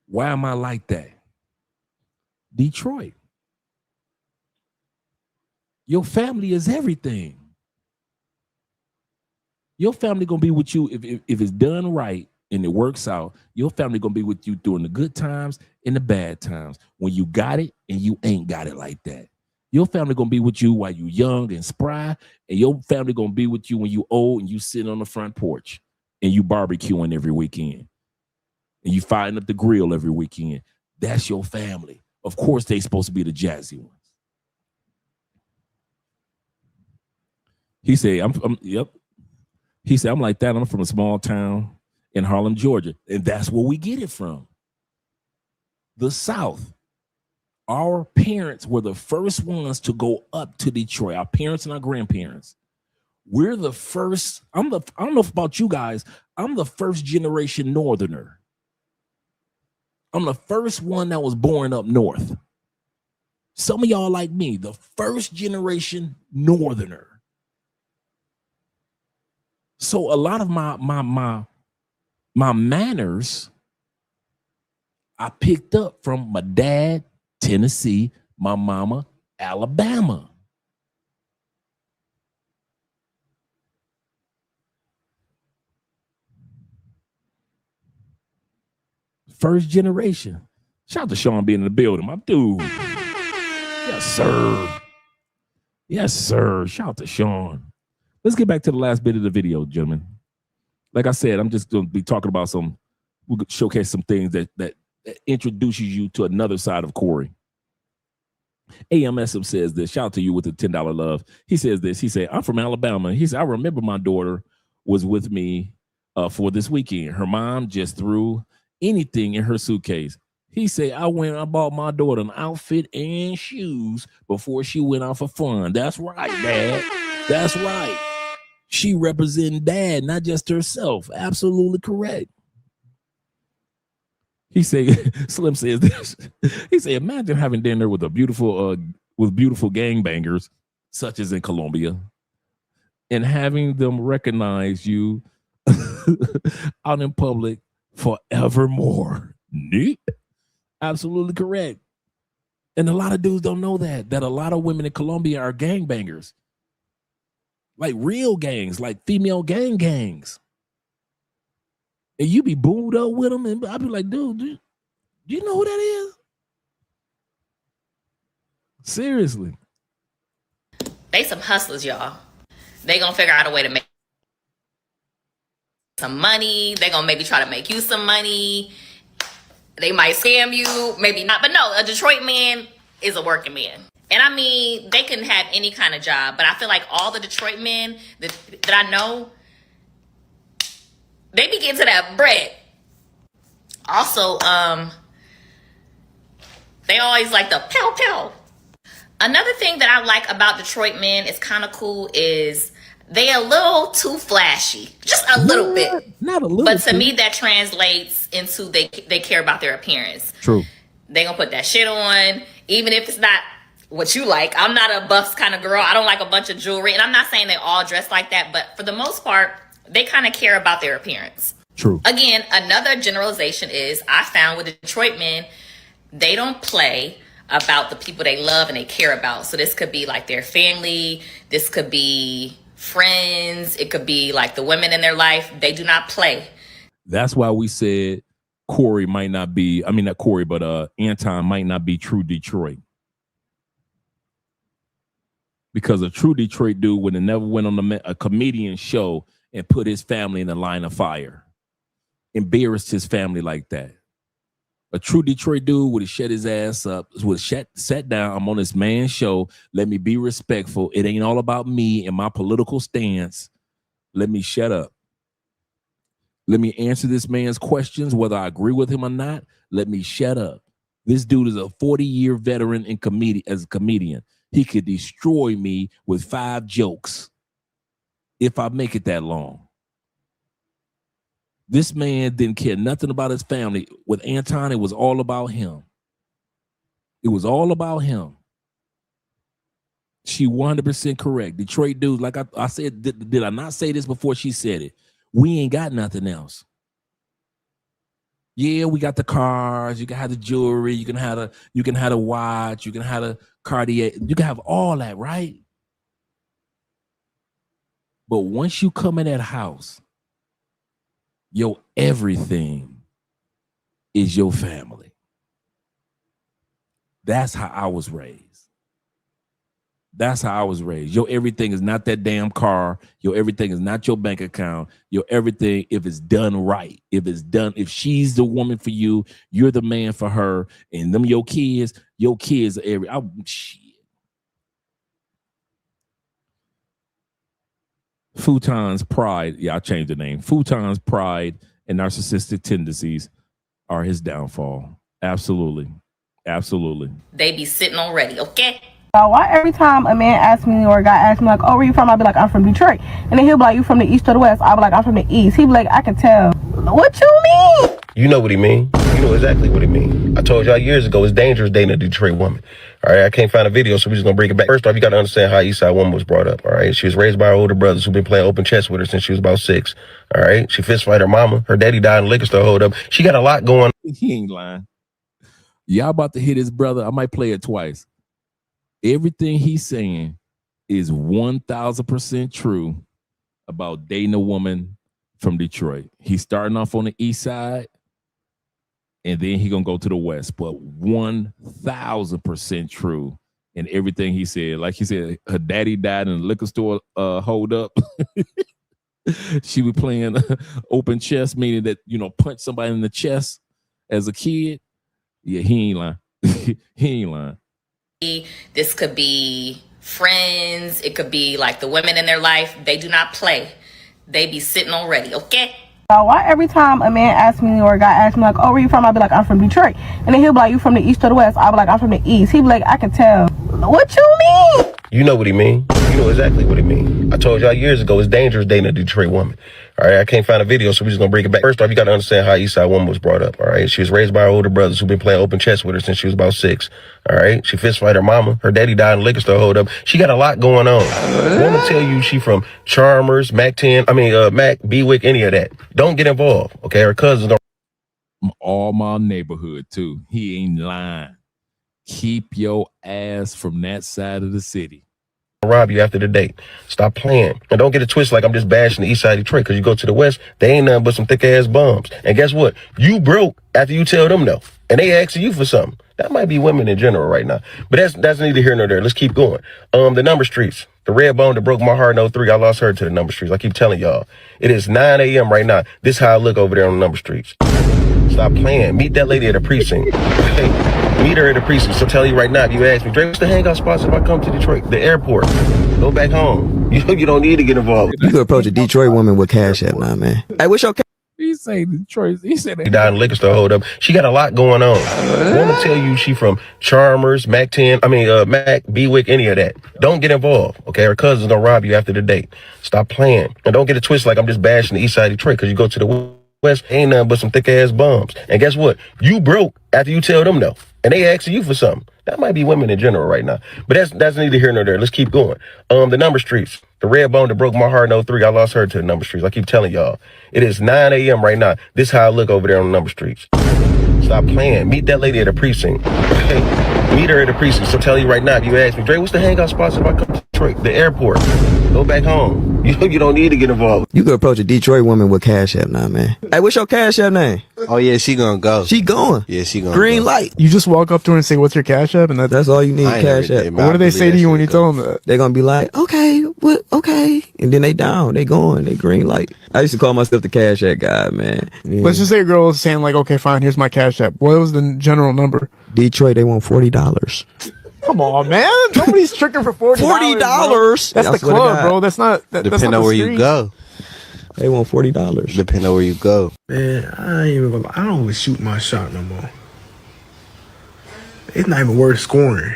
Why am I like that? Detroit. Your family is everything. Your family gonna be with you if it's done right and it works out. Your family gonna be with you during the good times and the bad times. When you got it and you ain't got it like that. Your family gonna be with you while you young and spry, and your family gonna be with you when you old and you sitting on the front porch and you barbecuing every weekend and you firing up the grill every weekend. That's your family. Of course, they supposed to be the jazzy ones. He said, yep. He said, I'm like that. I'm from a small town in Harlem, Georgia. And that's where we get it from. The South. Our parents were the first ones to go up to Detroit. Our parents and our grandparents. We're the first. I don't know about you guys. I'm the first generation Northerner. I'm the first one that was born up north. Some of y'all like me, the first generation Northerner. So a lot of my manners I picked up from my dad, Tennessee, my mama, Alabama. First generation. Shout out to Sean being in the building, my dude. Yes, sir. Yes, sir. Shout out to Sean. Let's get back to the last bit of the video, gentlemen. Like I said, I'm just going to be talking about we'll showcase some things that introduces you to another side of Corey. AMSM says this. Shout out to you with the $10 love. He says this. He said, I'm from Alabama. He said, I remember my daughter was with me for this weekend. Her mom just threw anything in her suitcase. He said, I bought my daughter an outfit and shoes before she went out for fun. That's right, Dad. That's right. She representing Dad, not just herself. Absolutely correct. He said, Slim says this. He said, imagine having dinner with beautiful gangbangers, such as in Colombia, and having them recognize you out in public forevermore. Neat. Absolutely correct. And a lot of dudes don't know that a lot of women in Colombia are gangbangers. Like real gangs, like female gangs. And you be booed up with them, and I'd be like, dude, do you know who that is? Seriously. They some hustlers, y'all. They gonna figure out a way to make some money. They gonna maybe try to make you some money. They might scam you, maybe not. But no, a Detroit man is a working man. And I mean, they can have any kind of job, but I feel like all the Detroit men that I know, they be getting to that bread. Also, they always like the pow pow. Another thing that I like about Detroit men is kind of cool is they a little too flashy. Just a little bit. Not a little But to bit. me, that translates into they care about their appearance. True. They gonna put that shit on, even if it's not what you like. I'm not a buff kind of girl. I don't like a bunch of jewelry. And I'm not saying they all dress like that, but for the most part, they kind of care about their appearance. True. Again, another generalization is I found with the Detroit men, they don't play about the people they love and they care about. So this could be like their family. This could be friends. It could be like the women in their life. They do not play. That's why we said Corey might not be, I mean, not Corey, but Anton might not be true Detroit. Because a true Detroit dude would have never went on a comedian show and put his family in the line of fire. Embarrassed his family like that. A true Detroit dude would have shut his ass up, would have sat down. I'm on this man's show. Let me be respectful. It ain't all about me and my political stance. Let me shut up. Let me answer this man's questions, whether I agree with him or not. Let me shut up. This dude is a 40-year veteran as a comedian. He could destroy me with 5 jokes if I make it that long. This man didn't care nothing about his family. With Anton, it was all about him. It was all about him. She 100% correct. Detroit dudes, like I said, did I not say this before she said it? We ain't got nothing else. Yeah, we got the cars. You can have the jewelry. You can have the watch. You can have the Cartier. You can have all that, right? But once you come in that house, your everything is your family. That's how I was raised. That's how I was raised. Your everything is not that damn car. Your everything is not your bank account. Your everything, if it's done right, if she's the woman for you, you're the man for her, and them your kids are shit. Futon's pride, I changed the name. Futon's pride and narcissistic tendencies are his downfall. Absolutely. Absolutely. They be sitting already, okay? Why every time a man asks me or a guy asks me like, oh, where you from? I'll be like, I'm from Detroit. And then he'll be like, you from the east or the west? I'll be like, I'm from the east. He'll be like, I can tell. What you mean? You know what he mean. You know exactly what he mean. I told y'all years ago, it's dangerous dating a Detroit woman. All right, I can't find a video, so we're just going to bring it back. First off, you got to understand how East Side woman was brought up, all right? She was raised by her older brothers who've been playing open chess with her since she was about 6, all right? She fist fight her mama. Her daddy died in a liquor store, hold up. She got a lot going on. He ain't lying. Y'all about to hit his brother. I might play it twice. Everything he's saying is 1,000% true about dating a woman from Detroit. He's starting off on the east side, and then he gonna go to the west. But 1,000% true in everything he said. Like he said, her daddy died in a liquor store. Hold up. She was playing open chess, meaning that punch somebody in the chest as a kid. Yeah, he ain't lying. He ain't lying. This could be friends. It could be like the women in their life. They do not play. They be sitting already, okay? Why every time a man asks me or a guy asks me like, oh, where you from? I'll be like, I'm from Detroit. And then he'll be like, you from the east or the west? I'll be like, I'm from the east. He'll be like, I can tell. What you mean? You know what he mean. You know exactly what he mean. I told y'all years ago, it's dangerous dating a Detroit woman. All right, I can't find a video, so we're just gonna bring it back. First off, you gotta understand how East Side woman was brought up. All right, she was raised by her older brothers who've been playing open chess with her since she was about 6. All right, she fist fight her mama. Her daddy died in the liquor store hold up. She got a lot going on. I want to tell you, she from Charmers, Mac 10. Mac, Bewick, any of that. Don't get involved. Okay, her cousins don't. All my neighborhood too. He ain't lying. Keep your ass from that side of the city. Rob you after the date. Stop playing. And don't get it twisted like I'm just bashing the east side of Detroit, because you go to the west, they ain't nothing but some thick ass bums. And guess what? You broke after you tell them no. And they asking you for something. That might be women in general right now. But that's neither here nor there. Let's keep going. The number streets. The red bone that broke my heart in 03, I lost her to the number streets. I keep telling y'all. It is 9 a.m. right now. This is how I look over there on the number streets. Stop playing. Meet that lady at a precinct. Okay? Meet her at a precinct. So tell you right now, if you ask me, Drake, what's the hangout spots if I come to Detroit? The airport. Go back home. You don't need to get involved. You could approach a Detroit woman with cash app now, man. Hey, what's your cash? He say Detroit. He said He died in the liquor store hold up. She got a lot going on. I want to tell you, she from Charmers, Mac 10. Mac, Bewick, any of that. Don't get involved. Okay, her cousins don't rob you after the date. Stop playing. And don't get it twisted like I'm just bashing the east side of Detroit, because you go to the west, ain't nothing but some thick ass bums. And guess what? You broke after you tell them no. And they asking you for something. That might be women in general right now. But that's neither here nor there. Let's keep going. The number streets. The red bone that broke my heart in 03, I lost her to the number streets. I keep telling y'all. It is 9 a.m. right now. This is how I look over there on the number streets. Stop playing. Meet that lady at a precinct. Okay? Meet her at a precinct. So tell you right now, if you ask me, Drake, what's the hangout spots if I come to Detroit? The airport. Go back home. You don't need to get involved. You could approach a Detroit woman with cash app now, man. Hey, what's your cash app name? Oh yeah, she gonna go. She going. Yeah, she gonna Green go. light. You just walk up to her and say, what's your cash app? And that's all you need, cash app. What do they say to you when you tell them that? They're gonna be like, okay, what? Okay. And then they down. They going. They green light. I used to call myself the cash app guy, man. Yeah. Let's just say a girl is saying like, okay, fine, here's my cash app. What was the general number? Detroit, they want $40. Come on, man. Nobody's tricking for $40. $40? That's the club, bro. That's not. Depending on where you go. They want $40. Depending on where you go. Man, I ain't even gonna. I don't even shoot my shot no more. It's not even worth scoring.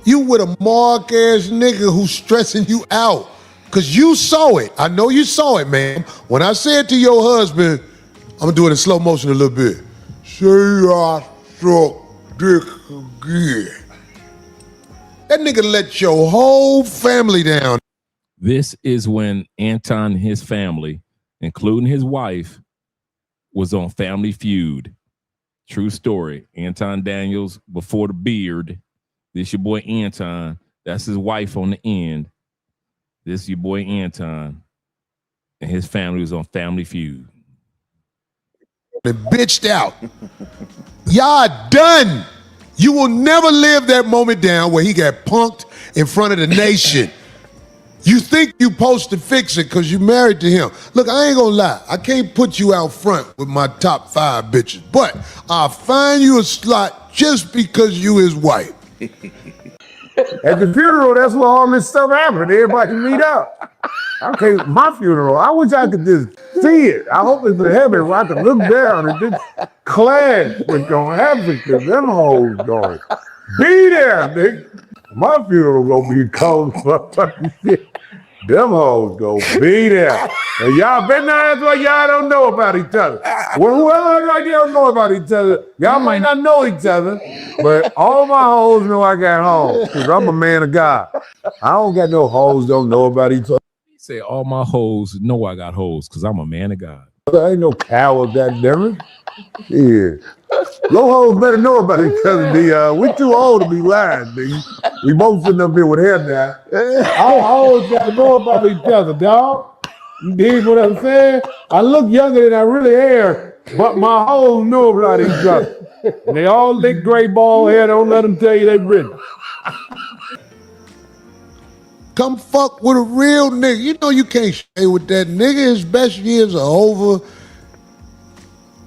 You with a mark ass nigga who's stressing you out. Cause you saw it. I know you saw it, man. When I said to your husband, I'm gonna do it in slow motion a little bit. Say I suck dick again. That nigga let your whole family down. This is when Anton and his family, including his wife, was on Family Feud. True story. Anton Daniels before the beard. This your boy Anton. That's his wife on the end. This your boy Anton. And his family was on Family Feud. And bitched out. Y'all done. You will never live that moment down where he got punked in front of the nation. You think you supposed to fix it because you married to him. Look, I ain't gonna lie. I can't put you out front with my top 5 bitches, but I'll find you a slot just because you his wife. At the funeral, that's where all this stuff happened. Everybody meet up. Okay, my funeral, I wish I could just see it. I hope it's in heaven where I can look down and just clash what's gonna happen because them hoes going be there, nigga. My funeral gonna be cold motherfucking shit. Them hoes gonna be there. And y'all better not ask why y'all don't know about each other. Well, whoever like y'all don't know about each other, y'all might not know each other, but all my hoes know I got hoes because I'm a man of God. I don't got no hoes don't know about each other. He say all my hoes know I got hoes because I'm a man of God. There ain't no coward that different. Yeah. Low hoes better know about each other. We too old to be lying, nigga. We both sitting up here with hair now. Our hoes got to know about each other, dog. You dig what I'm saying? I look younger than I really am, but my hoes know about each other. And they all lick gray ball hair. Don't let them tell you they British. Come fuck with a real nigga. You know you can't stay with that nigga. His best years are over.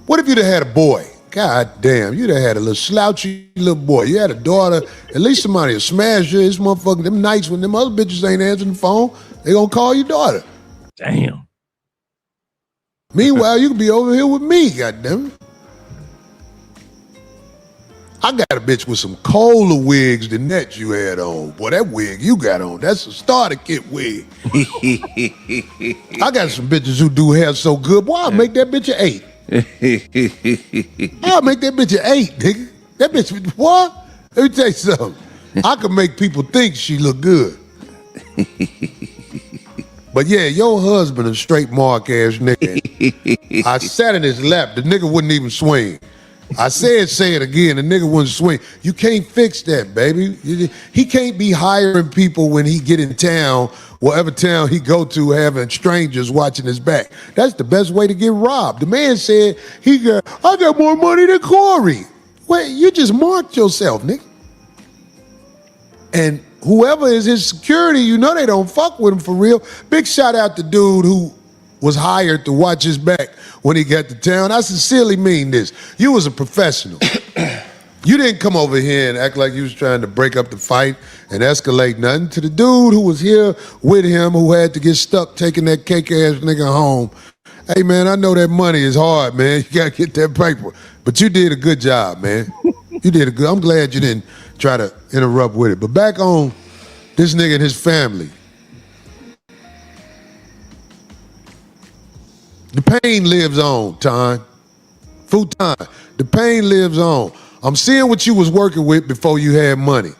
What if you'd have had a boy? God damn, you'd have had a little slouchy little boy. You had a daughter, at least somebody will smash you. This motherfucker, them nights when them other bitches ain't answering the phone, they gonna call your daughter. Damn. Meanwhile, you can be over here with me, goddamn. I got a bitch with some colder wigs than that you had on. Boy, that wig you got on, that's a starter kit wig. I got some bitches who do hair so good, boy, I'll make that bitch an 8. I'll make that bitch an 8, nigga. That bitch, what? Let me tell you something. I can make people think she look good. But yeah, your husband a straight mark ass nigga. I sat in his lap, the nigga wouldn't even swing. I said, say it again, the nigga wouldn't swing. You can't fix that, baby. He can't be hiring people when he get in town, whatever town he go to, having strangers watching his back. That's the best way to get robbed. The man said, I got more money than Corey. Well, you just marked yourself, nigga. And whoever is his security, you know they don't fuck with him for real. Big shout out to dude who was hired to watch his back when he got to town. I sincerely mean this. You was a professional. You didn't come over here and act like you was trying to break up the fight and escalate nothing. To the dude who was here with him, who had to get stuck taking that cake-ass nigga home. Hey, man, I know that money is hard, man. You got to get that paper. But you did a good job, man. You did a good. I'm glad you didn't try to interrupt with it. But back on this nigga and his family. The pain lives on, Ton. Futon. The pain lives on. I'm seeing what you was working with before you had money.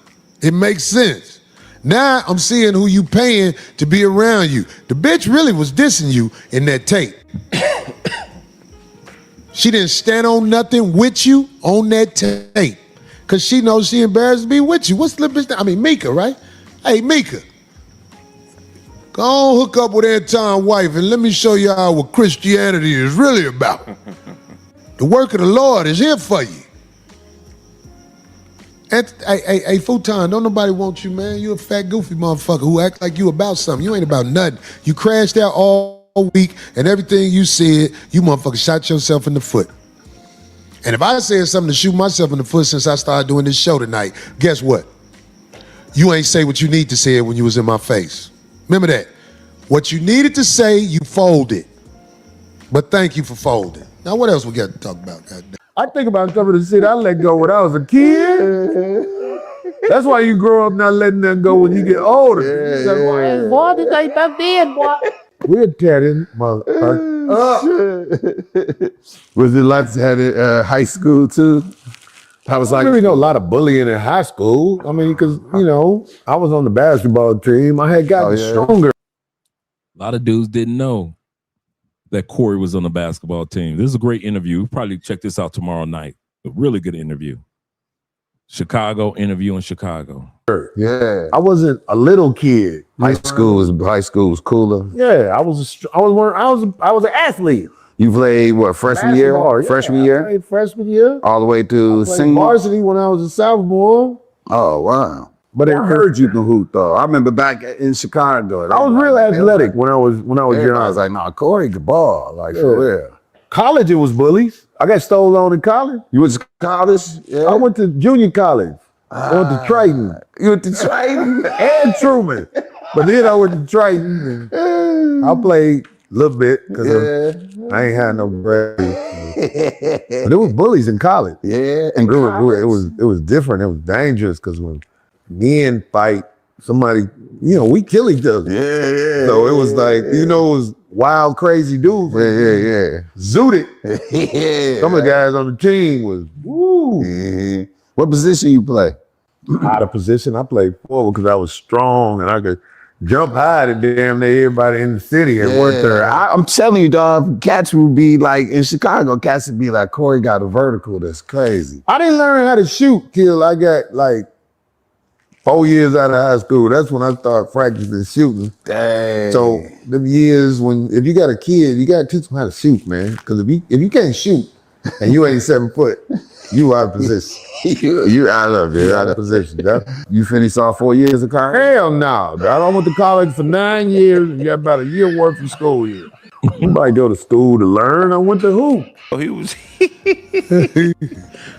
It makes sense. Now I'm seeing who you paying to be around you. The bitch really was dissing you in that tape. She didn't stand on nothing with you on that tape. Cause she knows she embarrassed to be with you. What's the bitch name? I mean, Mika, right? Hey, Mika. Go on, hook up with Anton's wife and let me show y'all what Christianity is really about. The work of the Lord is here for you. Hey, Futon, don't nobody want you, man. You a fat, goofy motherfucker who act like you about something. You ain't about nothing. You crashed out all week and everything you said, you motherfucker shot yourself in the foot. And if I said something to shoot myself in the foot since I started doing this show tonight, guess what? You ain't say what you need to say when you was in my face. Remember that. What you needed to say, you folded. But thank you for folding. Now, what else we got to talk about? Goddamn. I think about some of the shit I let go when I was a kid. That's why you grow up not letting them go when you get older. Boy, this ain't that bad, boy. We're tearing motherfucker. Was it like that at high school too? I was like, really know a lot of bullying in high school. I mean, because, you know, I was on the basketball team. I had gotten stronger. A lot of dudes didn't know that Corey was on the basketball team. This is a great interview. We'll probably check this out tomorrow night. A really good interview. Chicago interview in Chicago. Yeah, I wasn't a little kid. High school was cooler. Yeah, I was an athlete. You played what, freshman year? Yeah, Freshman year? I played freshman year. All the way to senior? Varsity when I was a sophomore. Oh, wow. But I heard you can hoop though. I remember back in Chicago. I was real athletic when I was young. I was like, nah, Corey could ball. Like, for real. College, it was bullies. I got stole on in college. You went to college? Yeah. I went to junior college. I went to Triton. You went to Triton? And Truman. But then I went to Triton and I played a little bit because I ain't had no grades. But there was bullies in college. Yeah. And it was different. It was dangerous because when men fight, somebody, you know, we kill each other. Yeah. So it was like, you know, it was wild, crazy dudes. Yeah. Zooted. Yeah. Some of the guys on the team was, woo. Mm-hmm. What position you play? Out of position. I played forward because I was strong and I could jump high to damn near everybody in the city and work there. I'm telling you, dog, cats would be like, in Chicago, cats would be like, Corey got a vertical that's crazy. I didn't learn how to shoot till I got like 4 years out of high school. That's when I started practicing shooting. Dang. So them years if you got a kid, you got to teach them how to shoot, man. Because if you can't shoot, And you ain't 7 foot. You out of position. you out of it. Out of position. You finished all 4 years of college? Hell no. I went to college for 9 years and got about a year worth of school here. Nobody go to school to learn. I went to hoop. Oh, he was.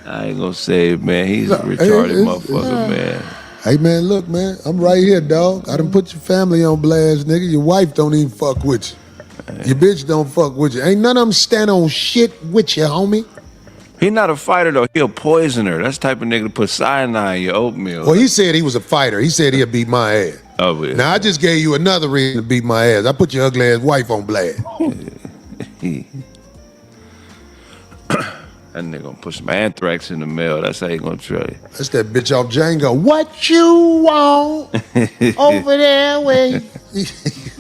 I ain't gonna say it, man. He's a retarded motherfucker, man. Hey, man, look, man. I'm right here, dog. I done put your family on blast, nigga. Your wife don't even fuck with you. Your bitch don't fuck with you. Ain't none of them stand on shit with you, homie. He not a fighter, though. He a poisoner. That's the type of nigga to put cyanide in your oatmeal. Well, he said he was a fighter. He said he'd beat my ass. Oh, yeah. Now, I just gave you another reason to beat my ass. I put your ugly ass wife on blast. That nigga gonna put some anthrax in the mail. That's how he gonna try you. That's that bitch off Django. What you want over there where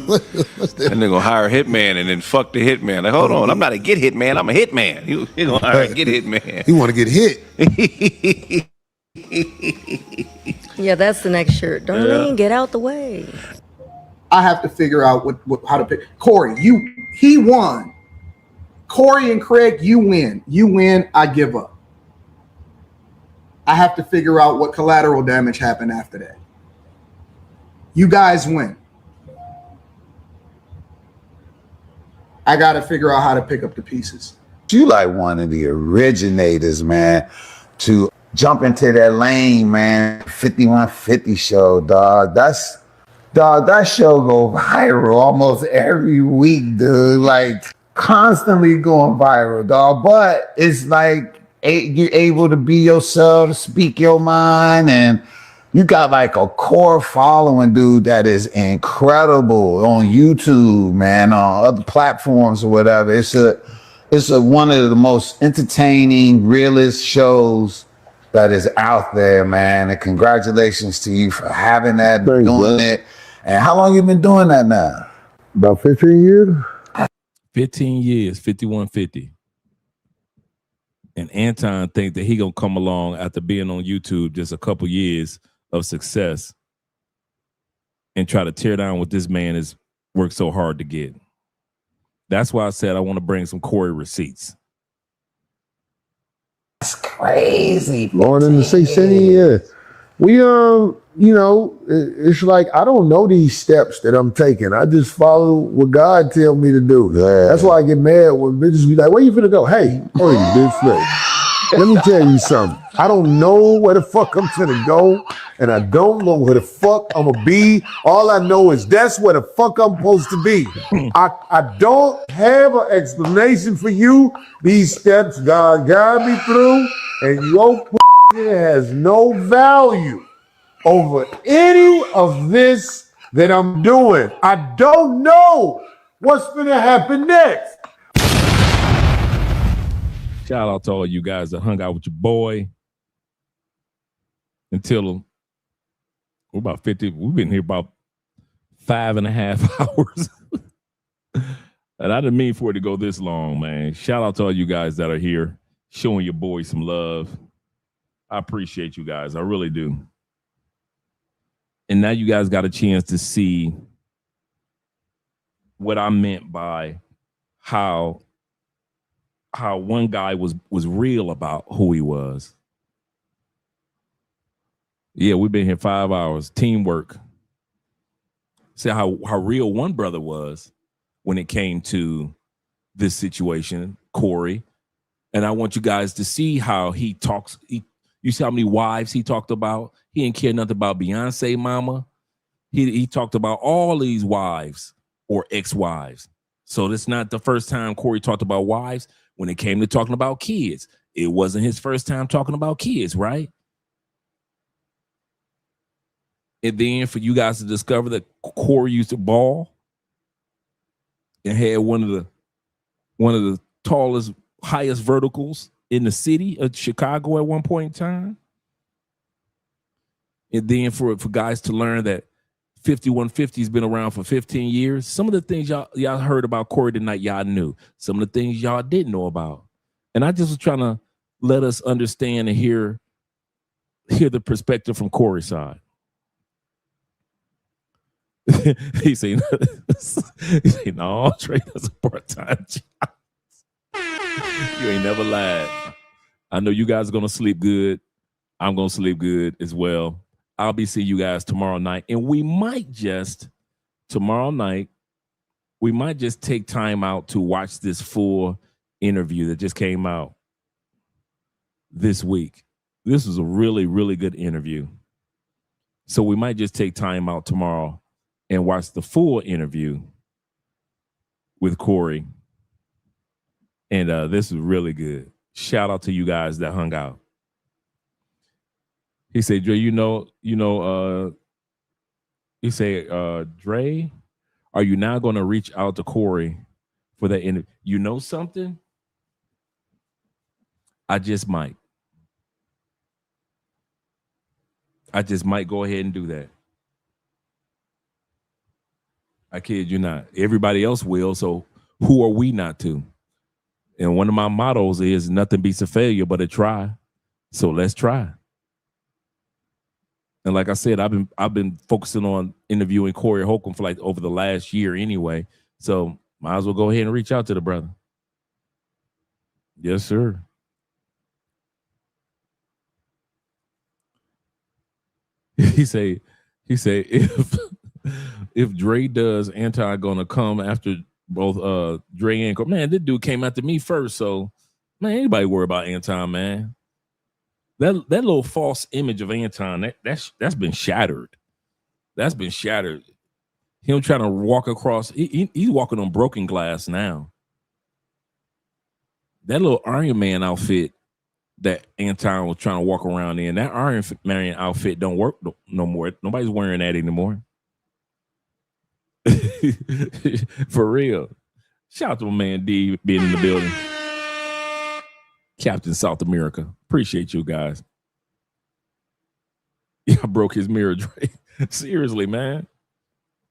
what's that nigga gonna hire a hitman and then fuck the hitman. Like, hold on, I'm not a get hitman, I'm a hitman. He gonna hire a get hitman. He wanna get hit. Yeah, that's the next shirt. Darlene, get out the way. I have to figure out how to pick. Corey, he won. Corey and Craig, you win. You win, I give up. I have to figure out what collateral damage happened after that. You guys win. I got to figure out how to pick up the pieces. You like one of the originators, man, to jump into that lane, man. 5150 show, dog. That show go viral almost every week, dude. Like, constantly going viral, dog. But it's like you're able to be yourself, to speak your mind, and you got like a core following, dude, that is incredible on YouTube, man, on other platforms or whatever. It's a one of the most entertaining, realest shows that is out there, man. And congratulations to you for having that, doing it. And how long you been doing that now? About 15 years. 15 years, 5150. And Anton think that he gonna come along after being on YouTube just a couple years of success and try to tear down what this man has worked so hard to get. That's why I said I want to bring some Corey receipts. That's crazy. Going in the 16 years. We it's like I don't know these steps that I'm taking. I just follow what God tell me to do. Yeah. That's why I get mad when bitches be like, "Where you finna go?" Hey, hurry, bitch, let me tell you something. I don't know where the fuck I'm finna go, and I don't know where the fuck I'm gonna be. All I know is that's where the fuck I'm supposed to be. I don't have an explanation for you. These steps God got me through, and your has no value over any of this that I'm doing. I don't know what's gonna happen next. Shout out to all you guys that hung out with your boy until we're about 50. We've been here about 5.5 hours. And I didn't mean for it to go this long, man. Shout out to all you guys that are here showing your boy some love. I appreciate you guys. I really do. And now you guys got a chance to see what I meant by how one guy was real about who he was. Yeah, we've been here 5 hours. Teamwork. See how real one brother was when it came to this situation, Corey. And I want you guys to see how he talks. You see how many wives he talked about? He didn't care nothing about Beyonce mama. He talked about all these wives or ex-wives. So that's not the first time Corey talked about wives. When it came to talking about kids, it wasn't his first time talking about kids, right? And then for you guys to discover that Corey used to ball and had one of the tallest, highest verticals in the city of Chicago at one point in time. And then for guys to learn that 5150 has been around for 15 years. Some of the things y'all heard about Corey tonight, y'all knew. Some of the things y'all didn't know about. And I just was trying to let us understand and hear the perspective from Corey's side. He said, no, Trey does a part-time job. You ain't never lied. I know you guys are going to sleep good. I'm going to sleep good as well. I'll be seeing you guys tomorrow night. And we might just, tomorrow night, we might just take time out to watch this full interview that just came out this week. This was a really, really good interview. So we might just take time out tomorrow and watch the full interview with Corey. And this is really good. Shout out to you guys that hung out. He said, Dre, he said, Dre, are you now going to reach out to Corey for that interview? You know something? I just might. Go ahead and do that. I kid you not. Everybody else will, so who are we not to? And one of my mottos is nothing beats a failure but a try. So let's try. And like I said, I've been focusing on interviewing Corey HOLCOMB for like over the last year anyway. So might as well go ahead and reach out to the brother. Yes, sir. He say if Dre does, Anton gonna come after both Dre and Corey. Man, this dude came after me first, so man, anybody worry about Anton, man. That little false image of Anton, that's been shattered. That's been shattered. Him trying to walk across, he's walking on broken glass now. That little Iron Man outfit that Anton was trying to walk around in, that Iron Man outfit don't work no more. Nobody's wearing that anymore. For real. Shout out to my man D being in the building. Captain South America. Appreciate you guys. Yeah, I broke his mirror, Dre. Seriously, man.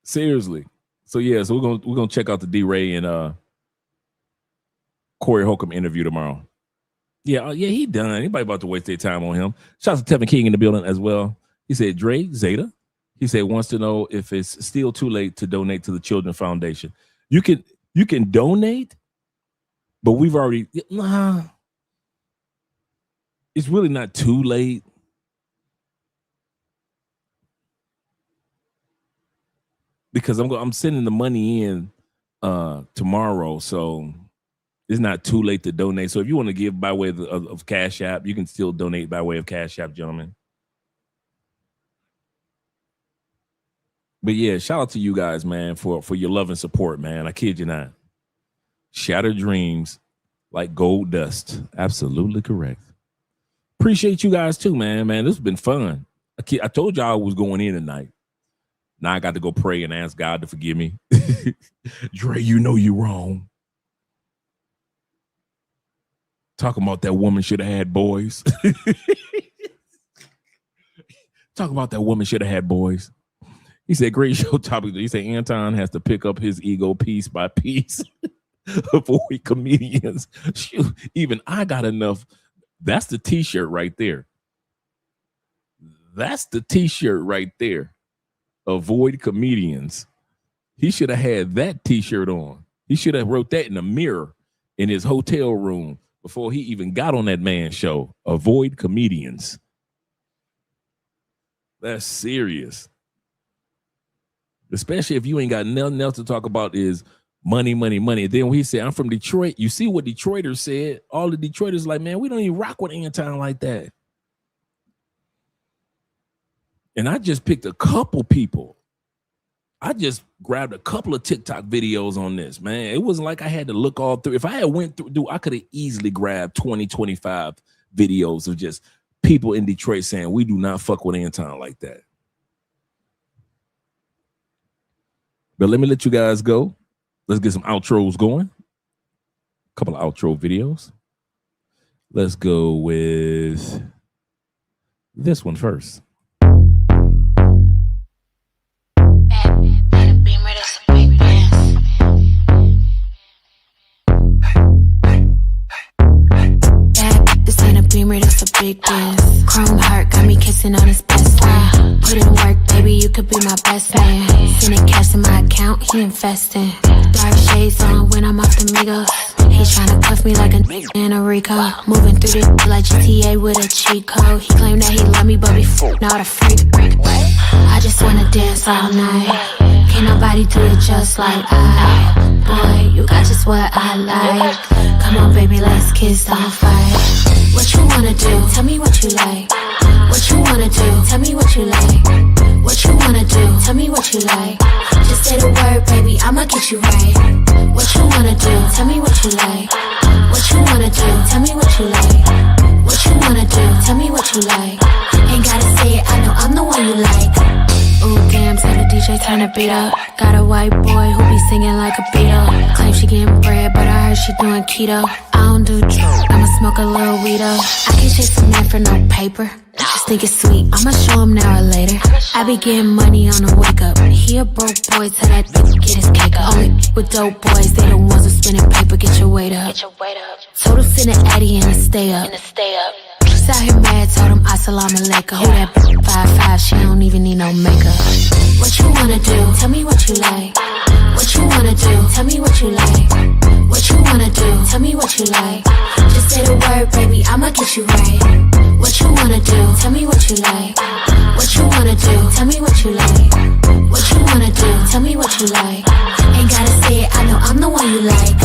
Seriously. So yeah, so we're gonna check out the D-Ray and Corey HOLCOMB interview tomorrow. Yeah, he done. Anybody about to waste their time on him? Shout out to Tevin King in the building as well. He said, Dre, Zeta. He said, wants to know if it's still too late to donate to the Children's Foundation. You can donate, but we've already it's really not too late. Because I'm sending the money in tomorrow, so it's not too late to donate. So if you want to give by way of Cash App, you can still donate by way of Cash App, gentlemen. But yeah, shout out to you guys, man, for your love and support, man. I kid you not. Shattered dreams like gold dust. Absolutely correct. Appreciate you guys too, man. Man, this has been fun. I told y'all I was going in tonight. Now I got to go pray and ask God to forgive me. Dre, you know you're wrong. Talking about that woman should have had boys. Talking about that woman should have had boys. He said, great show topic. He said, Anton has to pick up his ego piece by piece. Avoid comedians. Shoot, even I got enough. That's the t-shirt right there. That's the t-shirt right there. Avoid comedians. He should have had that t-shirt on. He should have wrote that in the mirror in his hotel room before he even got on that man's show. Avoid comedians. That's serious. Especially if you ain't got nothing else to talk about is money, money, money. Then when he said, I'm from Detroit, you see what Detroiters said? All the Detroiters like, man, we don't even rock with Anton like that. And I just picked a couple people. I just grabbed a couple of TikTok videos on this, man. It wasn't like I had to look all through. If I had went through, I could have easily grabbed 20, 25 videos of just people in Detroit saying, we do not fuck with Anton like that. But let me let you guys go. Let's get some outros going. A couple of outro videos. Let's go with this one first. Beamer, that's a big dance. Chrome heart got me kissing on his best friend. Put in work, baby, you could be my best man. Sending cash to my account, he investing. Dark shades on when I'm off the Migos. He tryna cuff me like a in a Rico. Moving through this like GTA with a cheat code. He claimed that he love me, but before not a freak. I just wanna dance all night. Can't nobody do it just like I. Boy, you got just what I like. Come on, baby, let's kiss, don't fight. What you wanna do? Tell me what you like. What you wanna do? Tell me what you like. What you wanna do? Tell me what you like. Just say the word, baby, I'ma get you right. What you wanna do? Tell me what you like. What you wanna do? Tell me what you like. What you wanna do? Tell me what you like. Ain't gotta say it, I know I'm the one you like. Ooh, damn, tell the DJ turn the beat up. Got a white boy who be singing like a Beatle. Claim she getting bread, but I heard she doing keto. I don't do drugs, I'ma smoke a little weed up. I can't chase a man for no paper. I just think it's sweet, I'ma show him now or later. I be getting money on the wake up. He a broke boy, tell that bitch get his cake up. Only with dope boys, they the ones who spinning paper, get your weight up. Told him send an Addy and stay up. She's out here mad, told him assalamu alaikum. Who that 5'5", she don't even need no makeup. What you wanna do? Tell me what you like. What you wanna do? Tell me what you like. What you wanna do? Tell me what you like. Just say the word, baby, I'ma get you right. What you wanna do? Tell me what you like. What you wanna do? Tell me what you like. What you wanna do? Tell me what you like. Ain't gotta say it, I know I'm the one you like.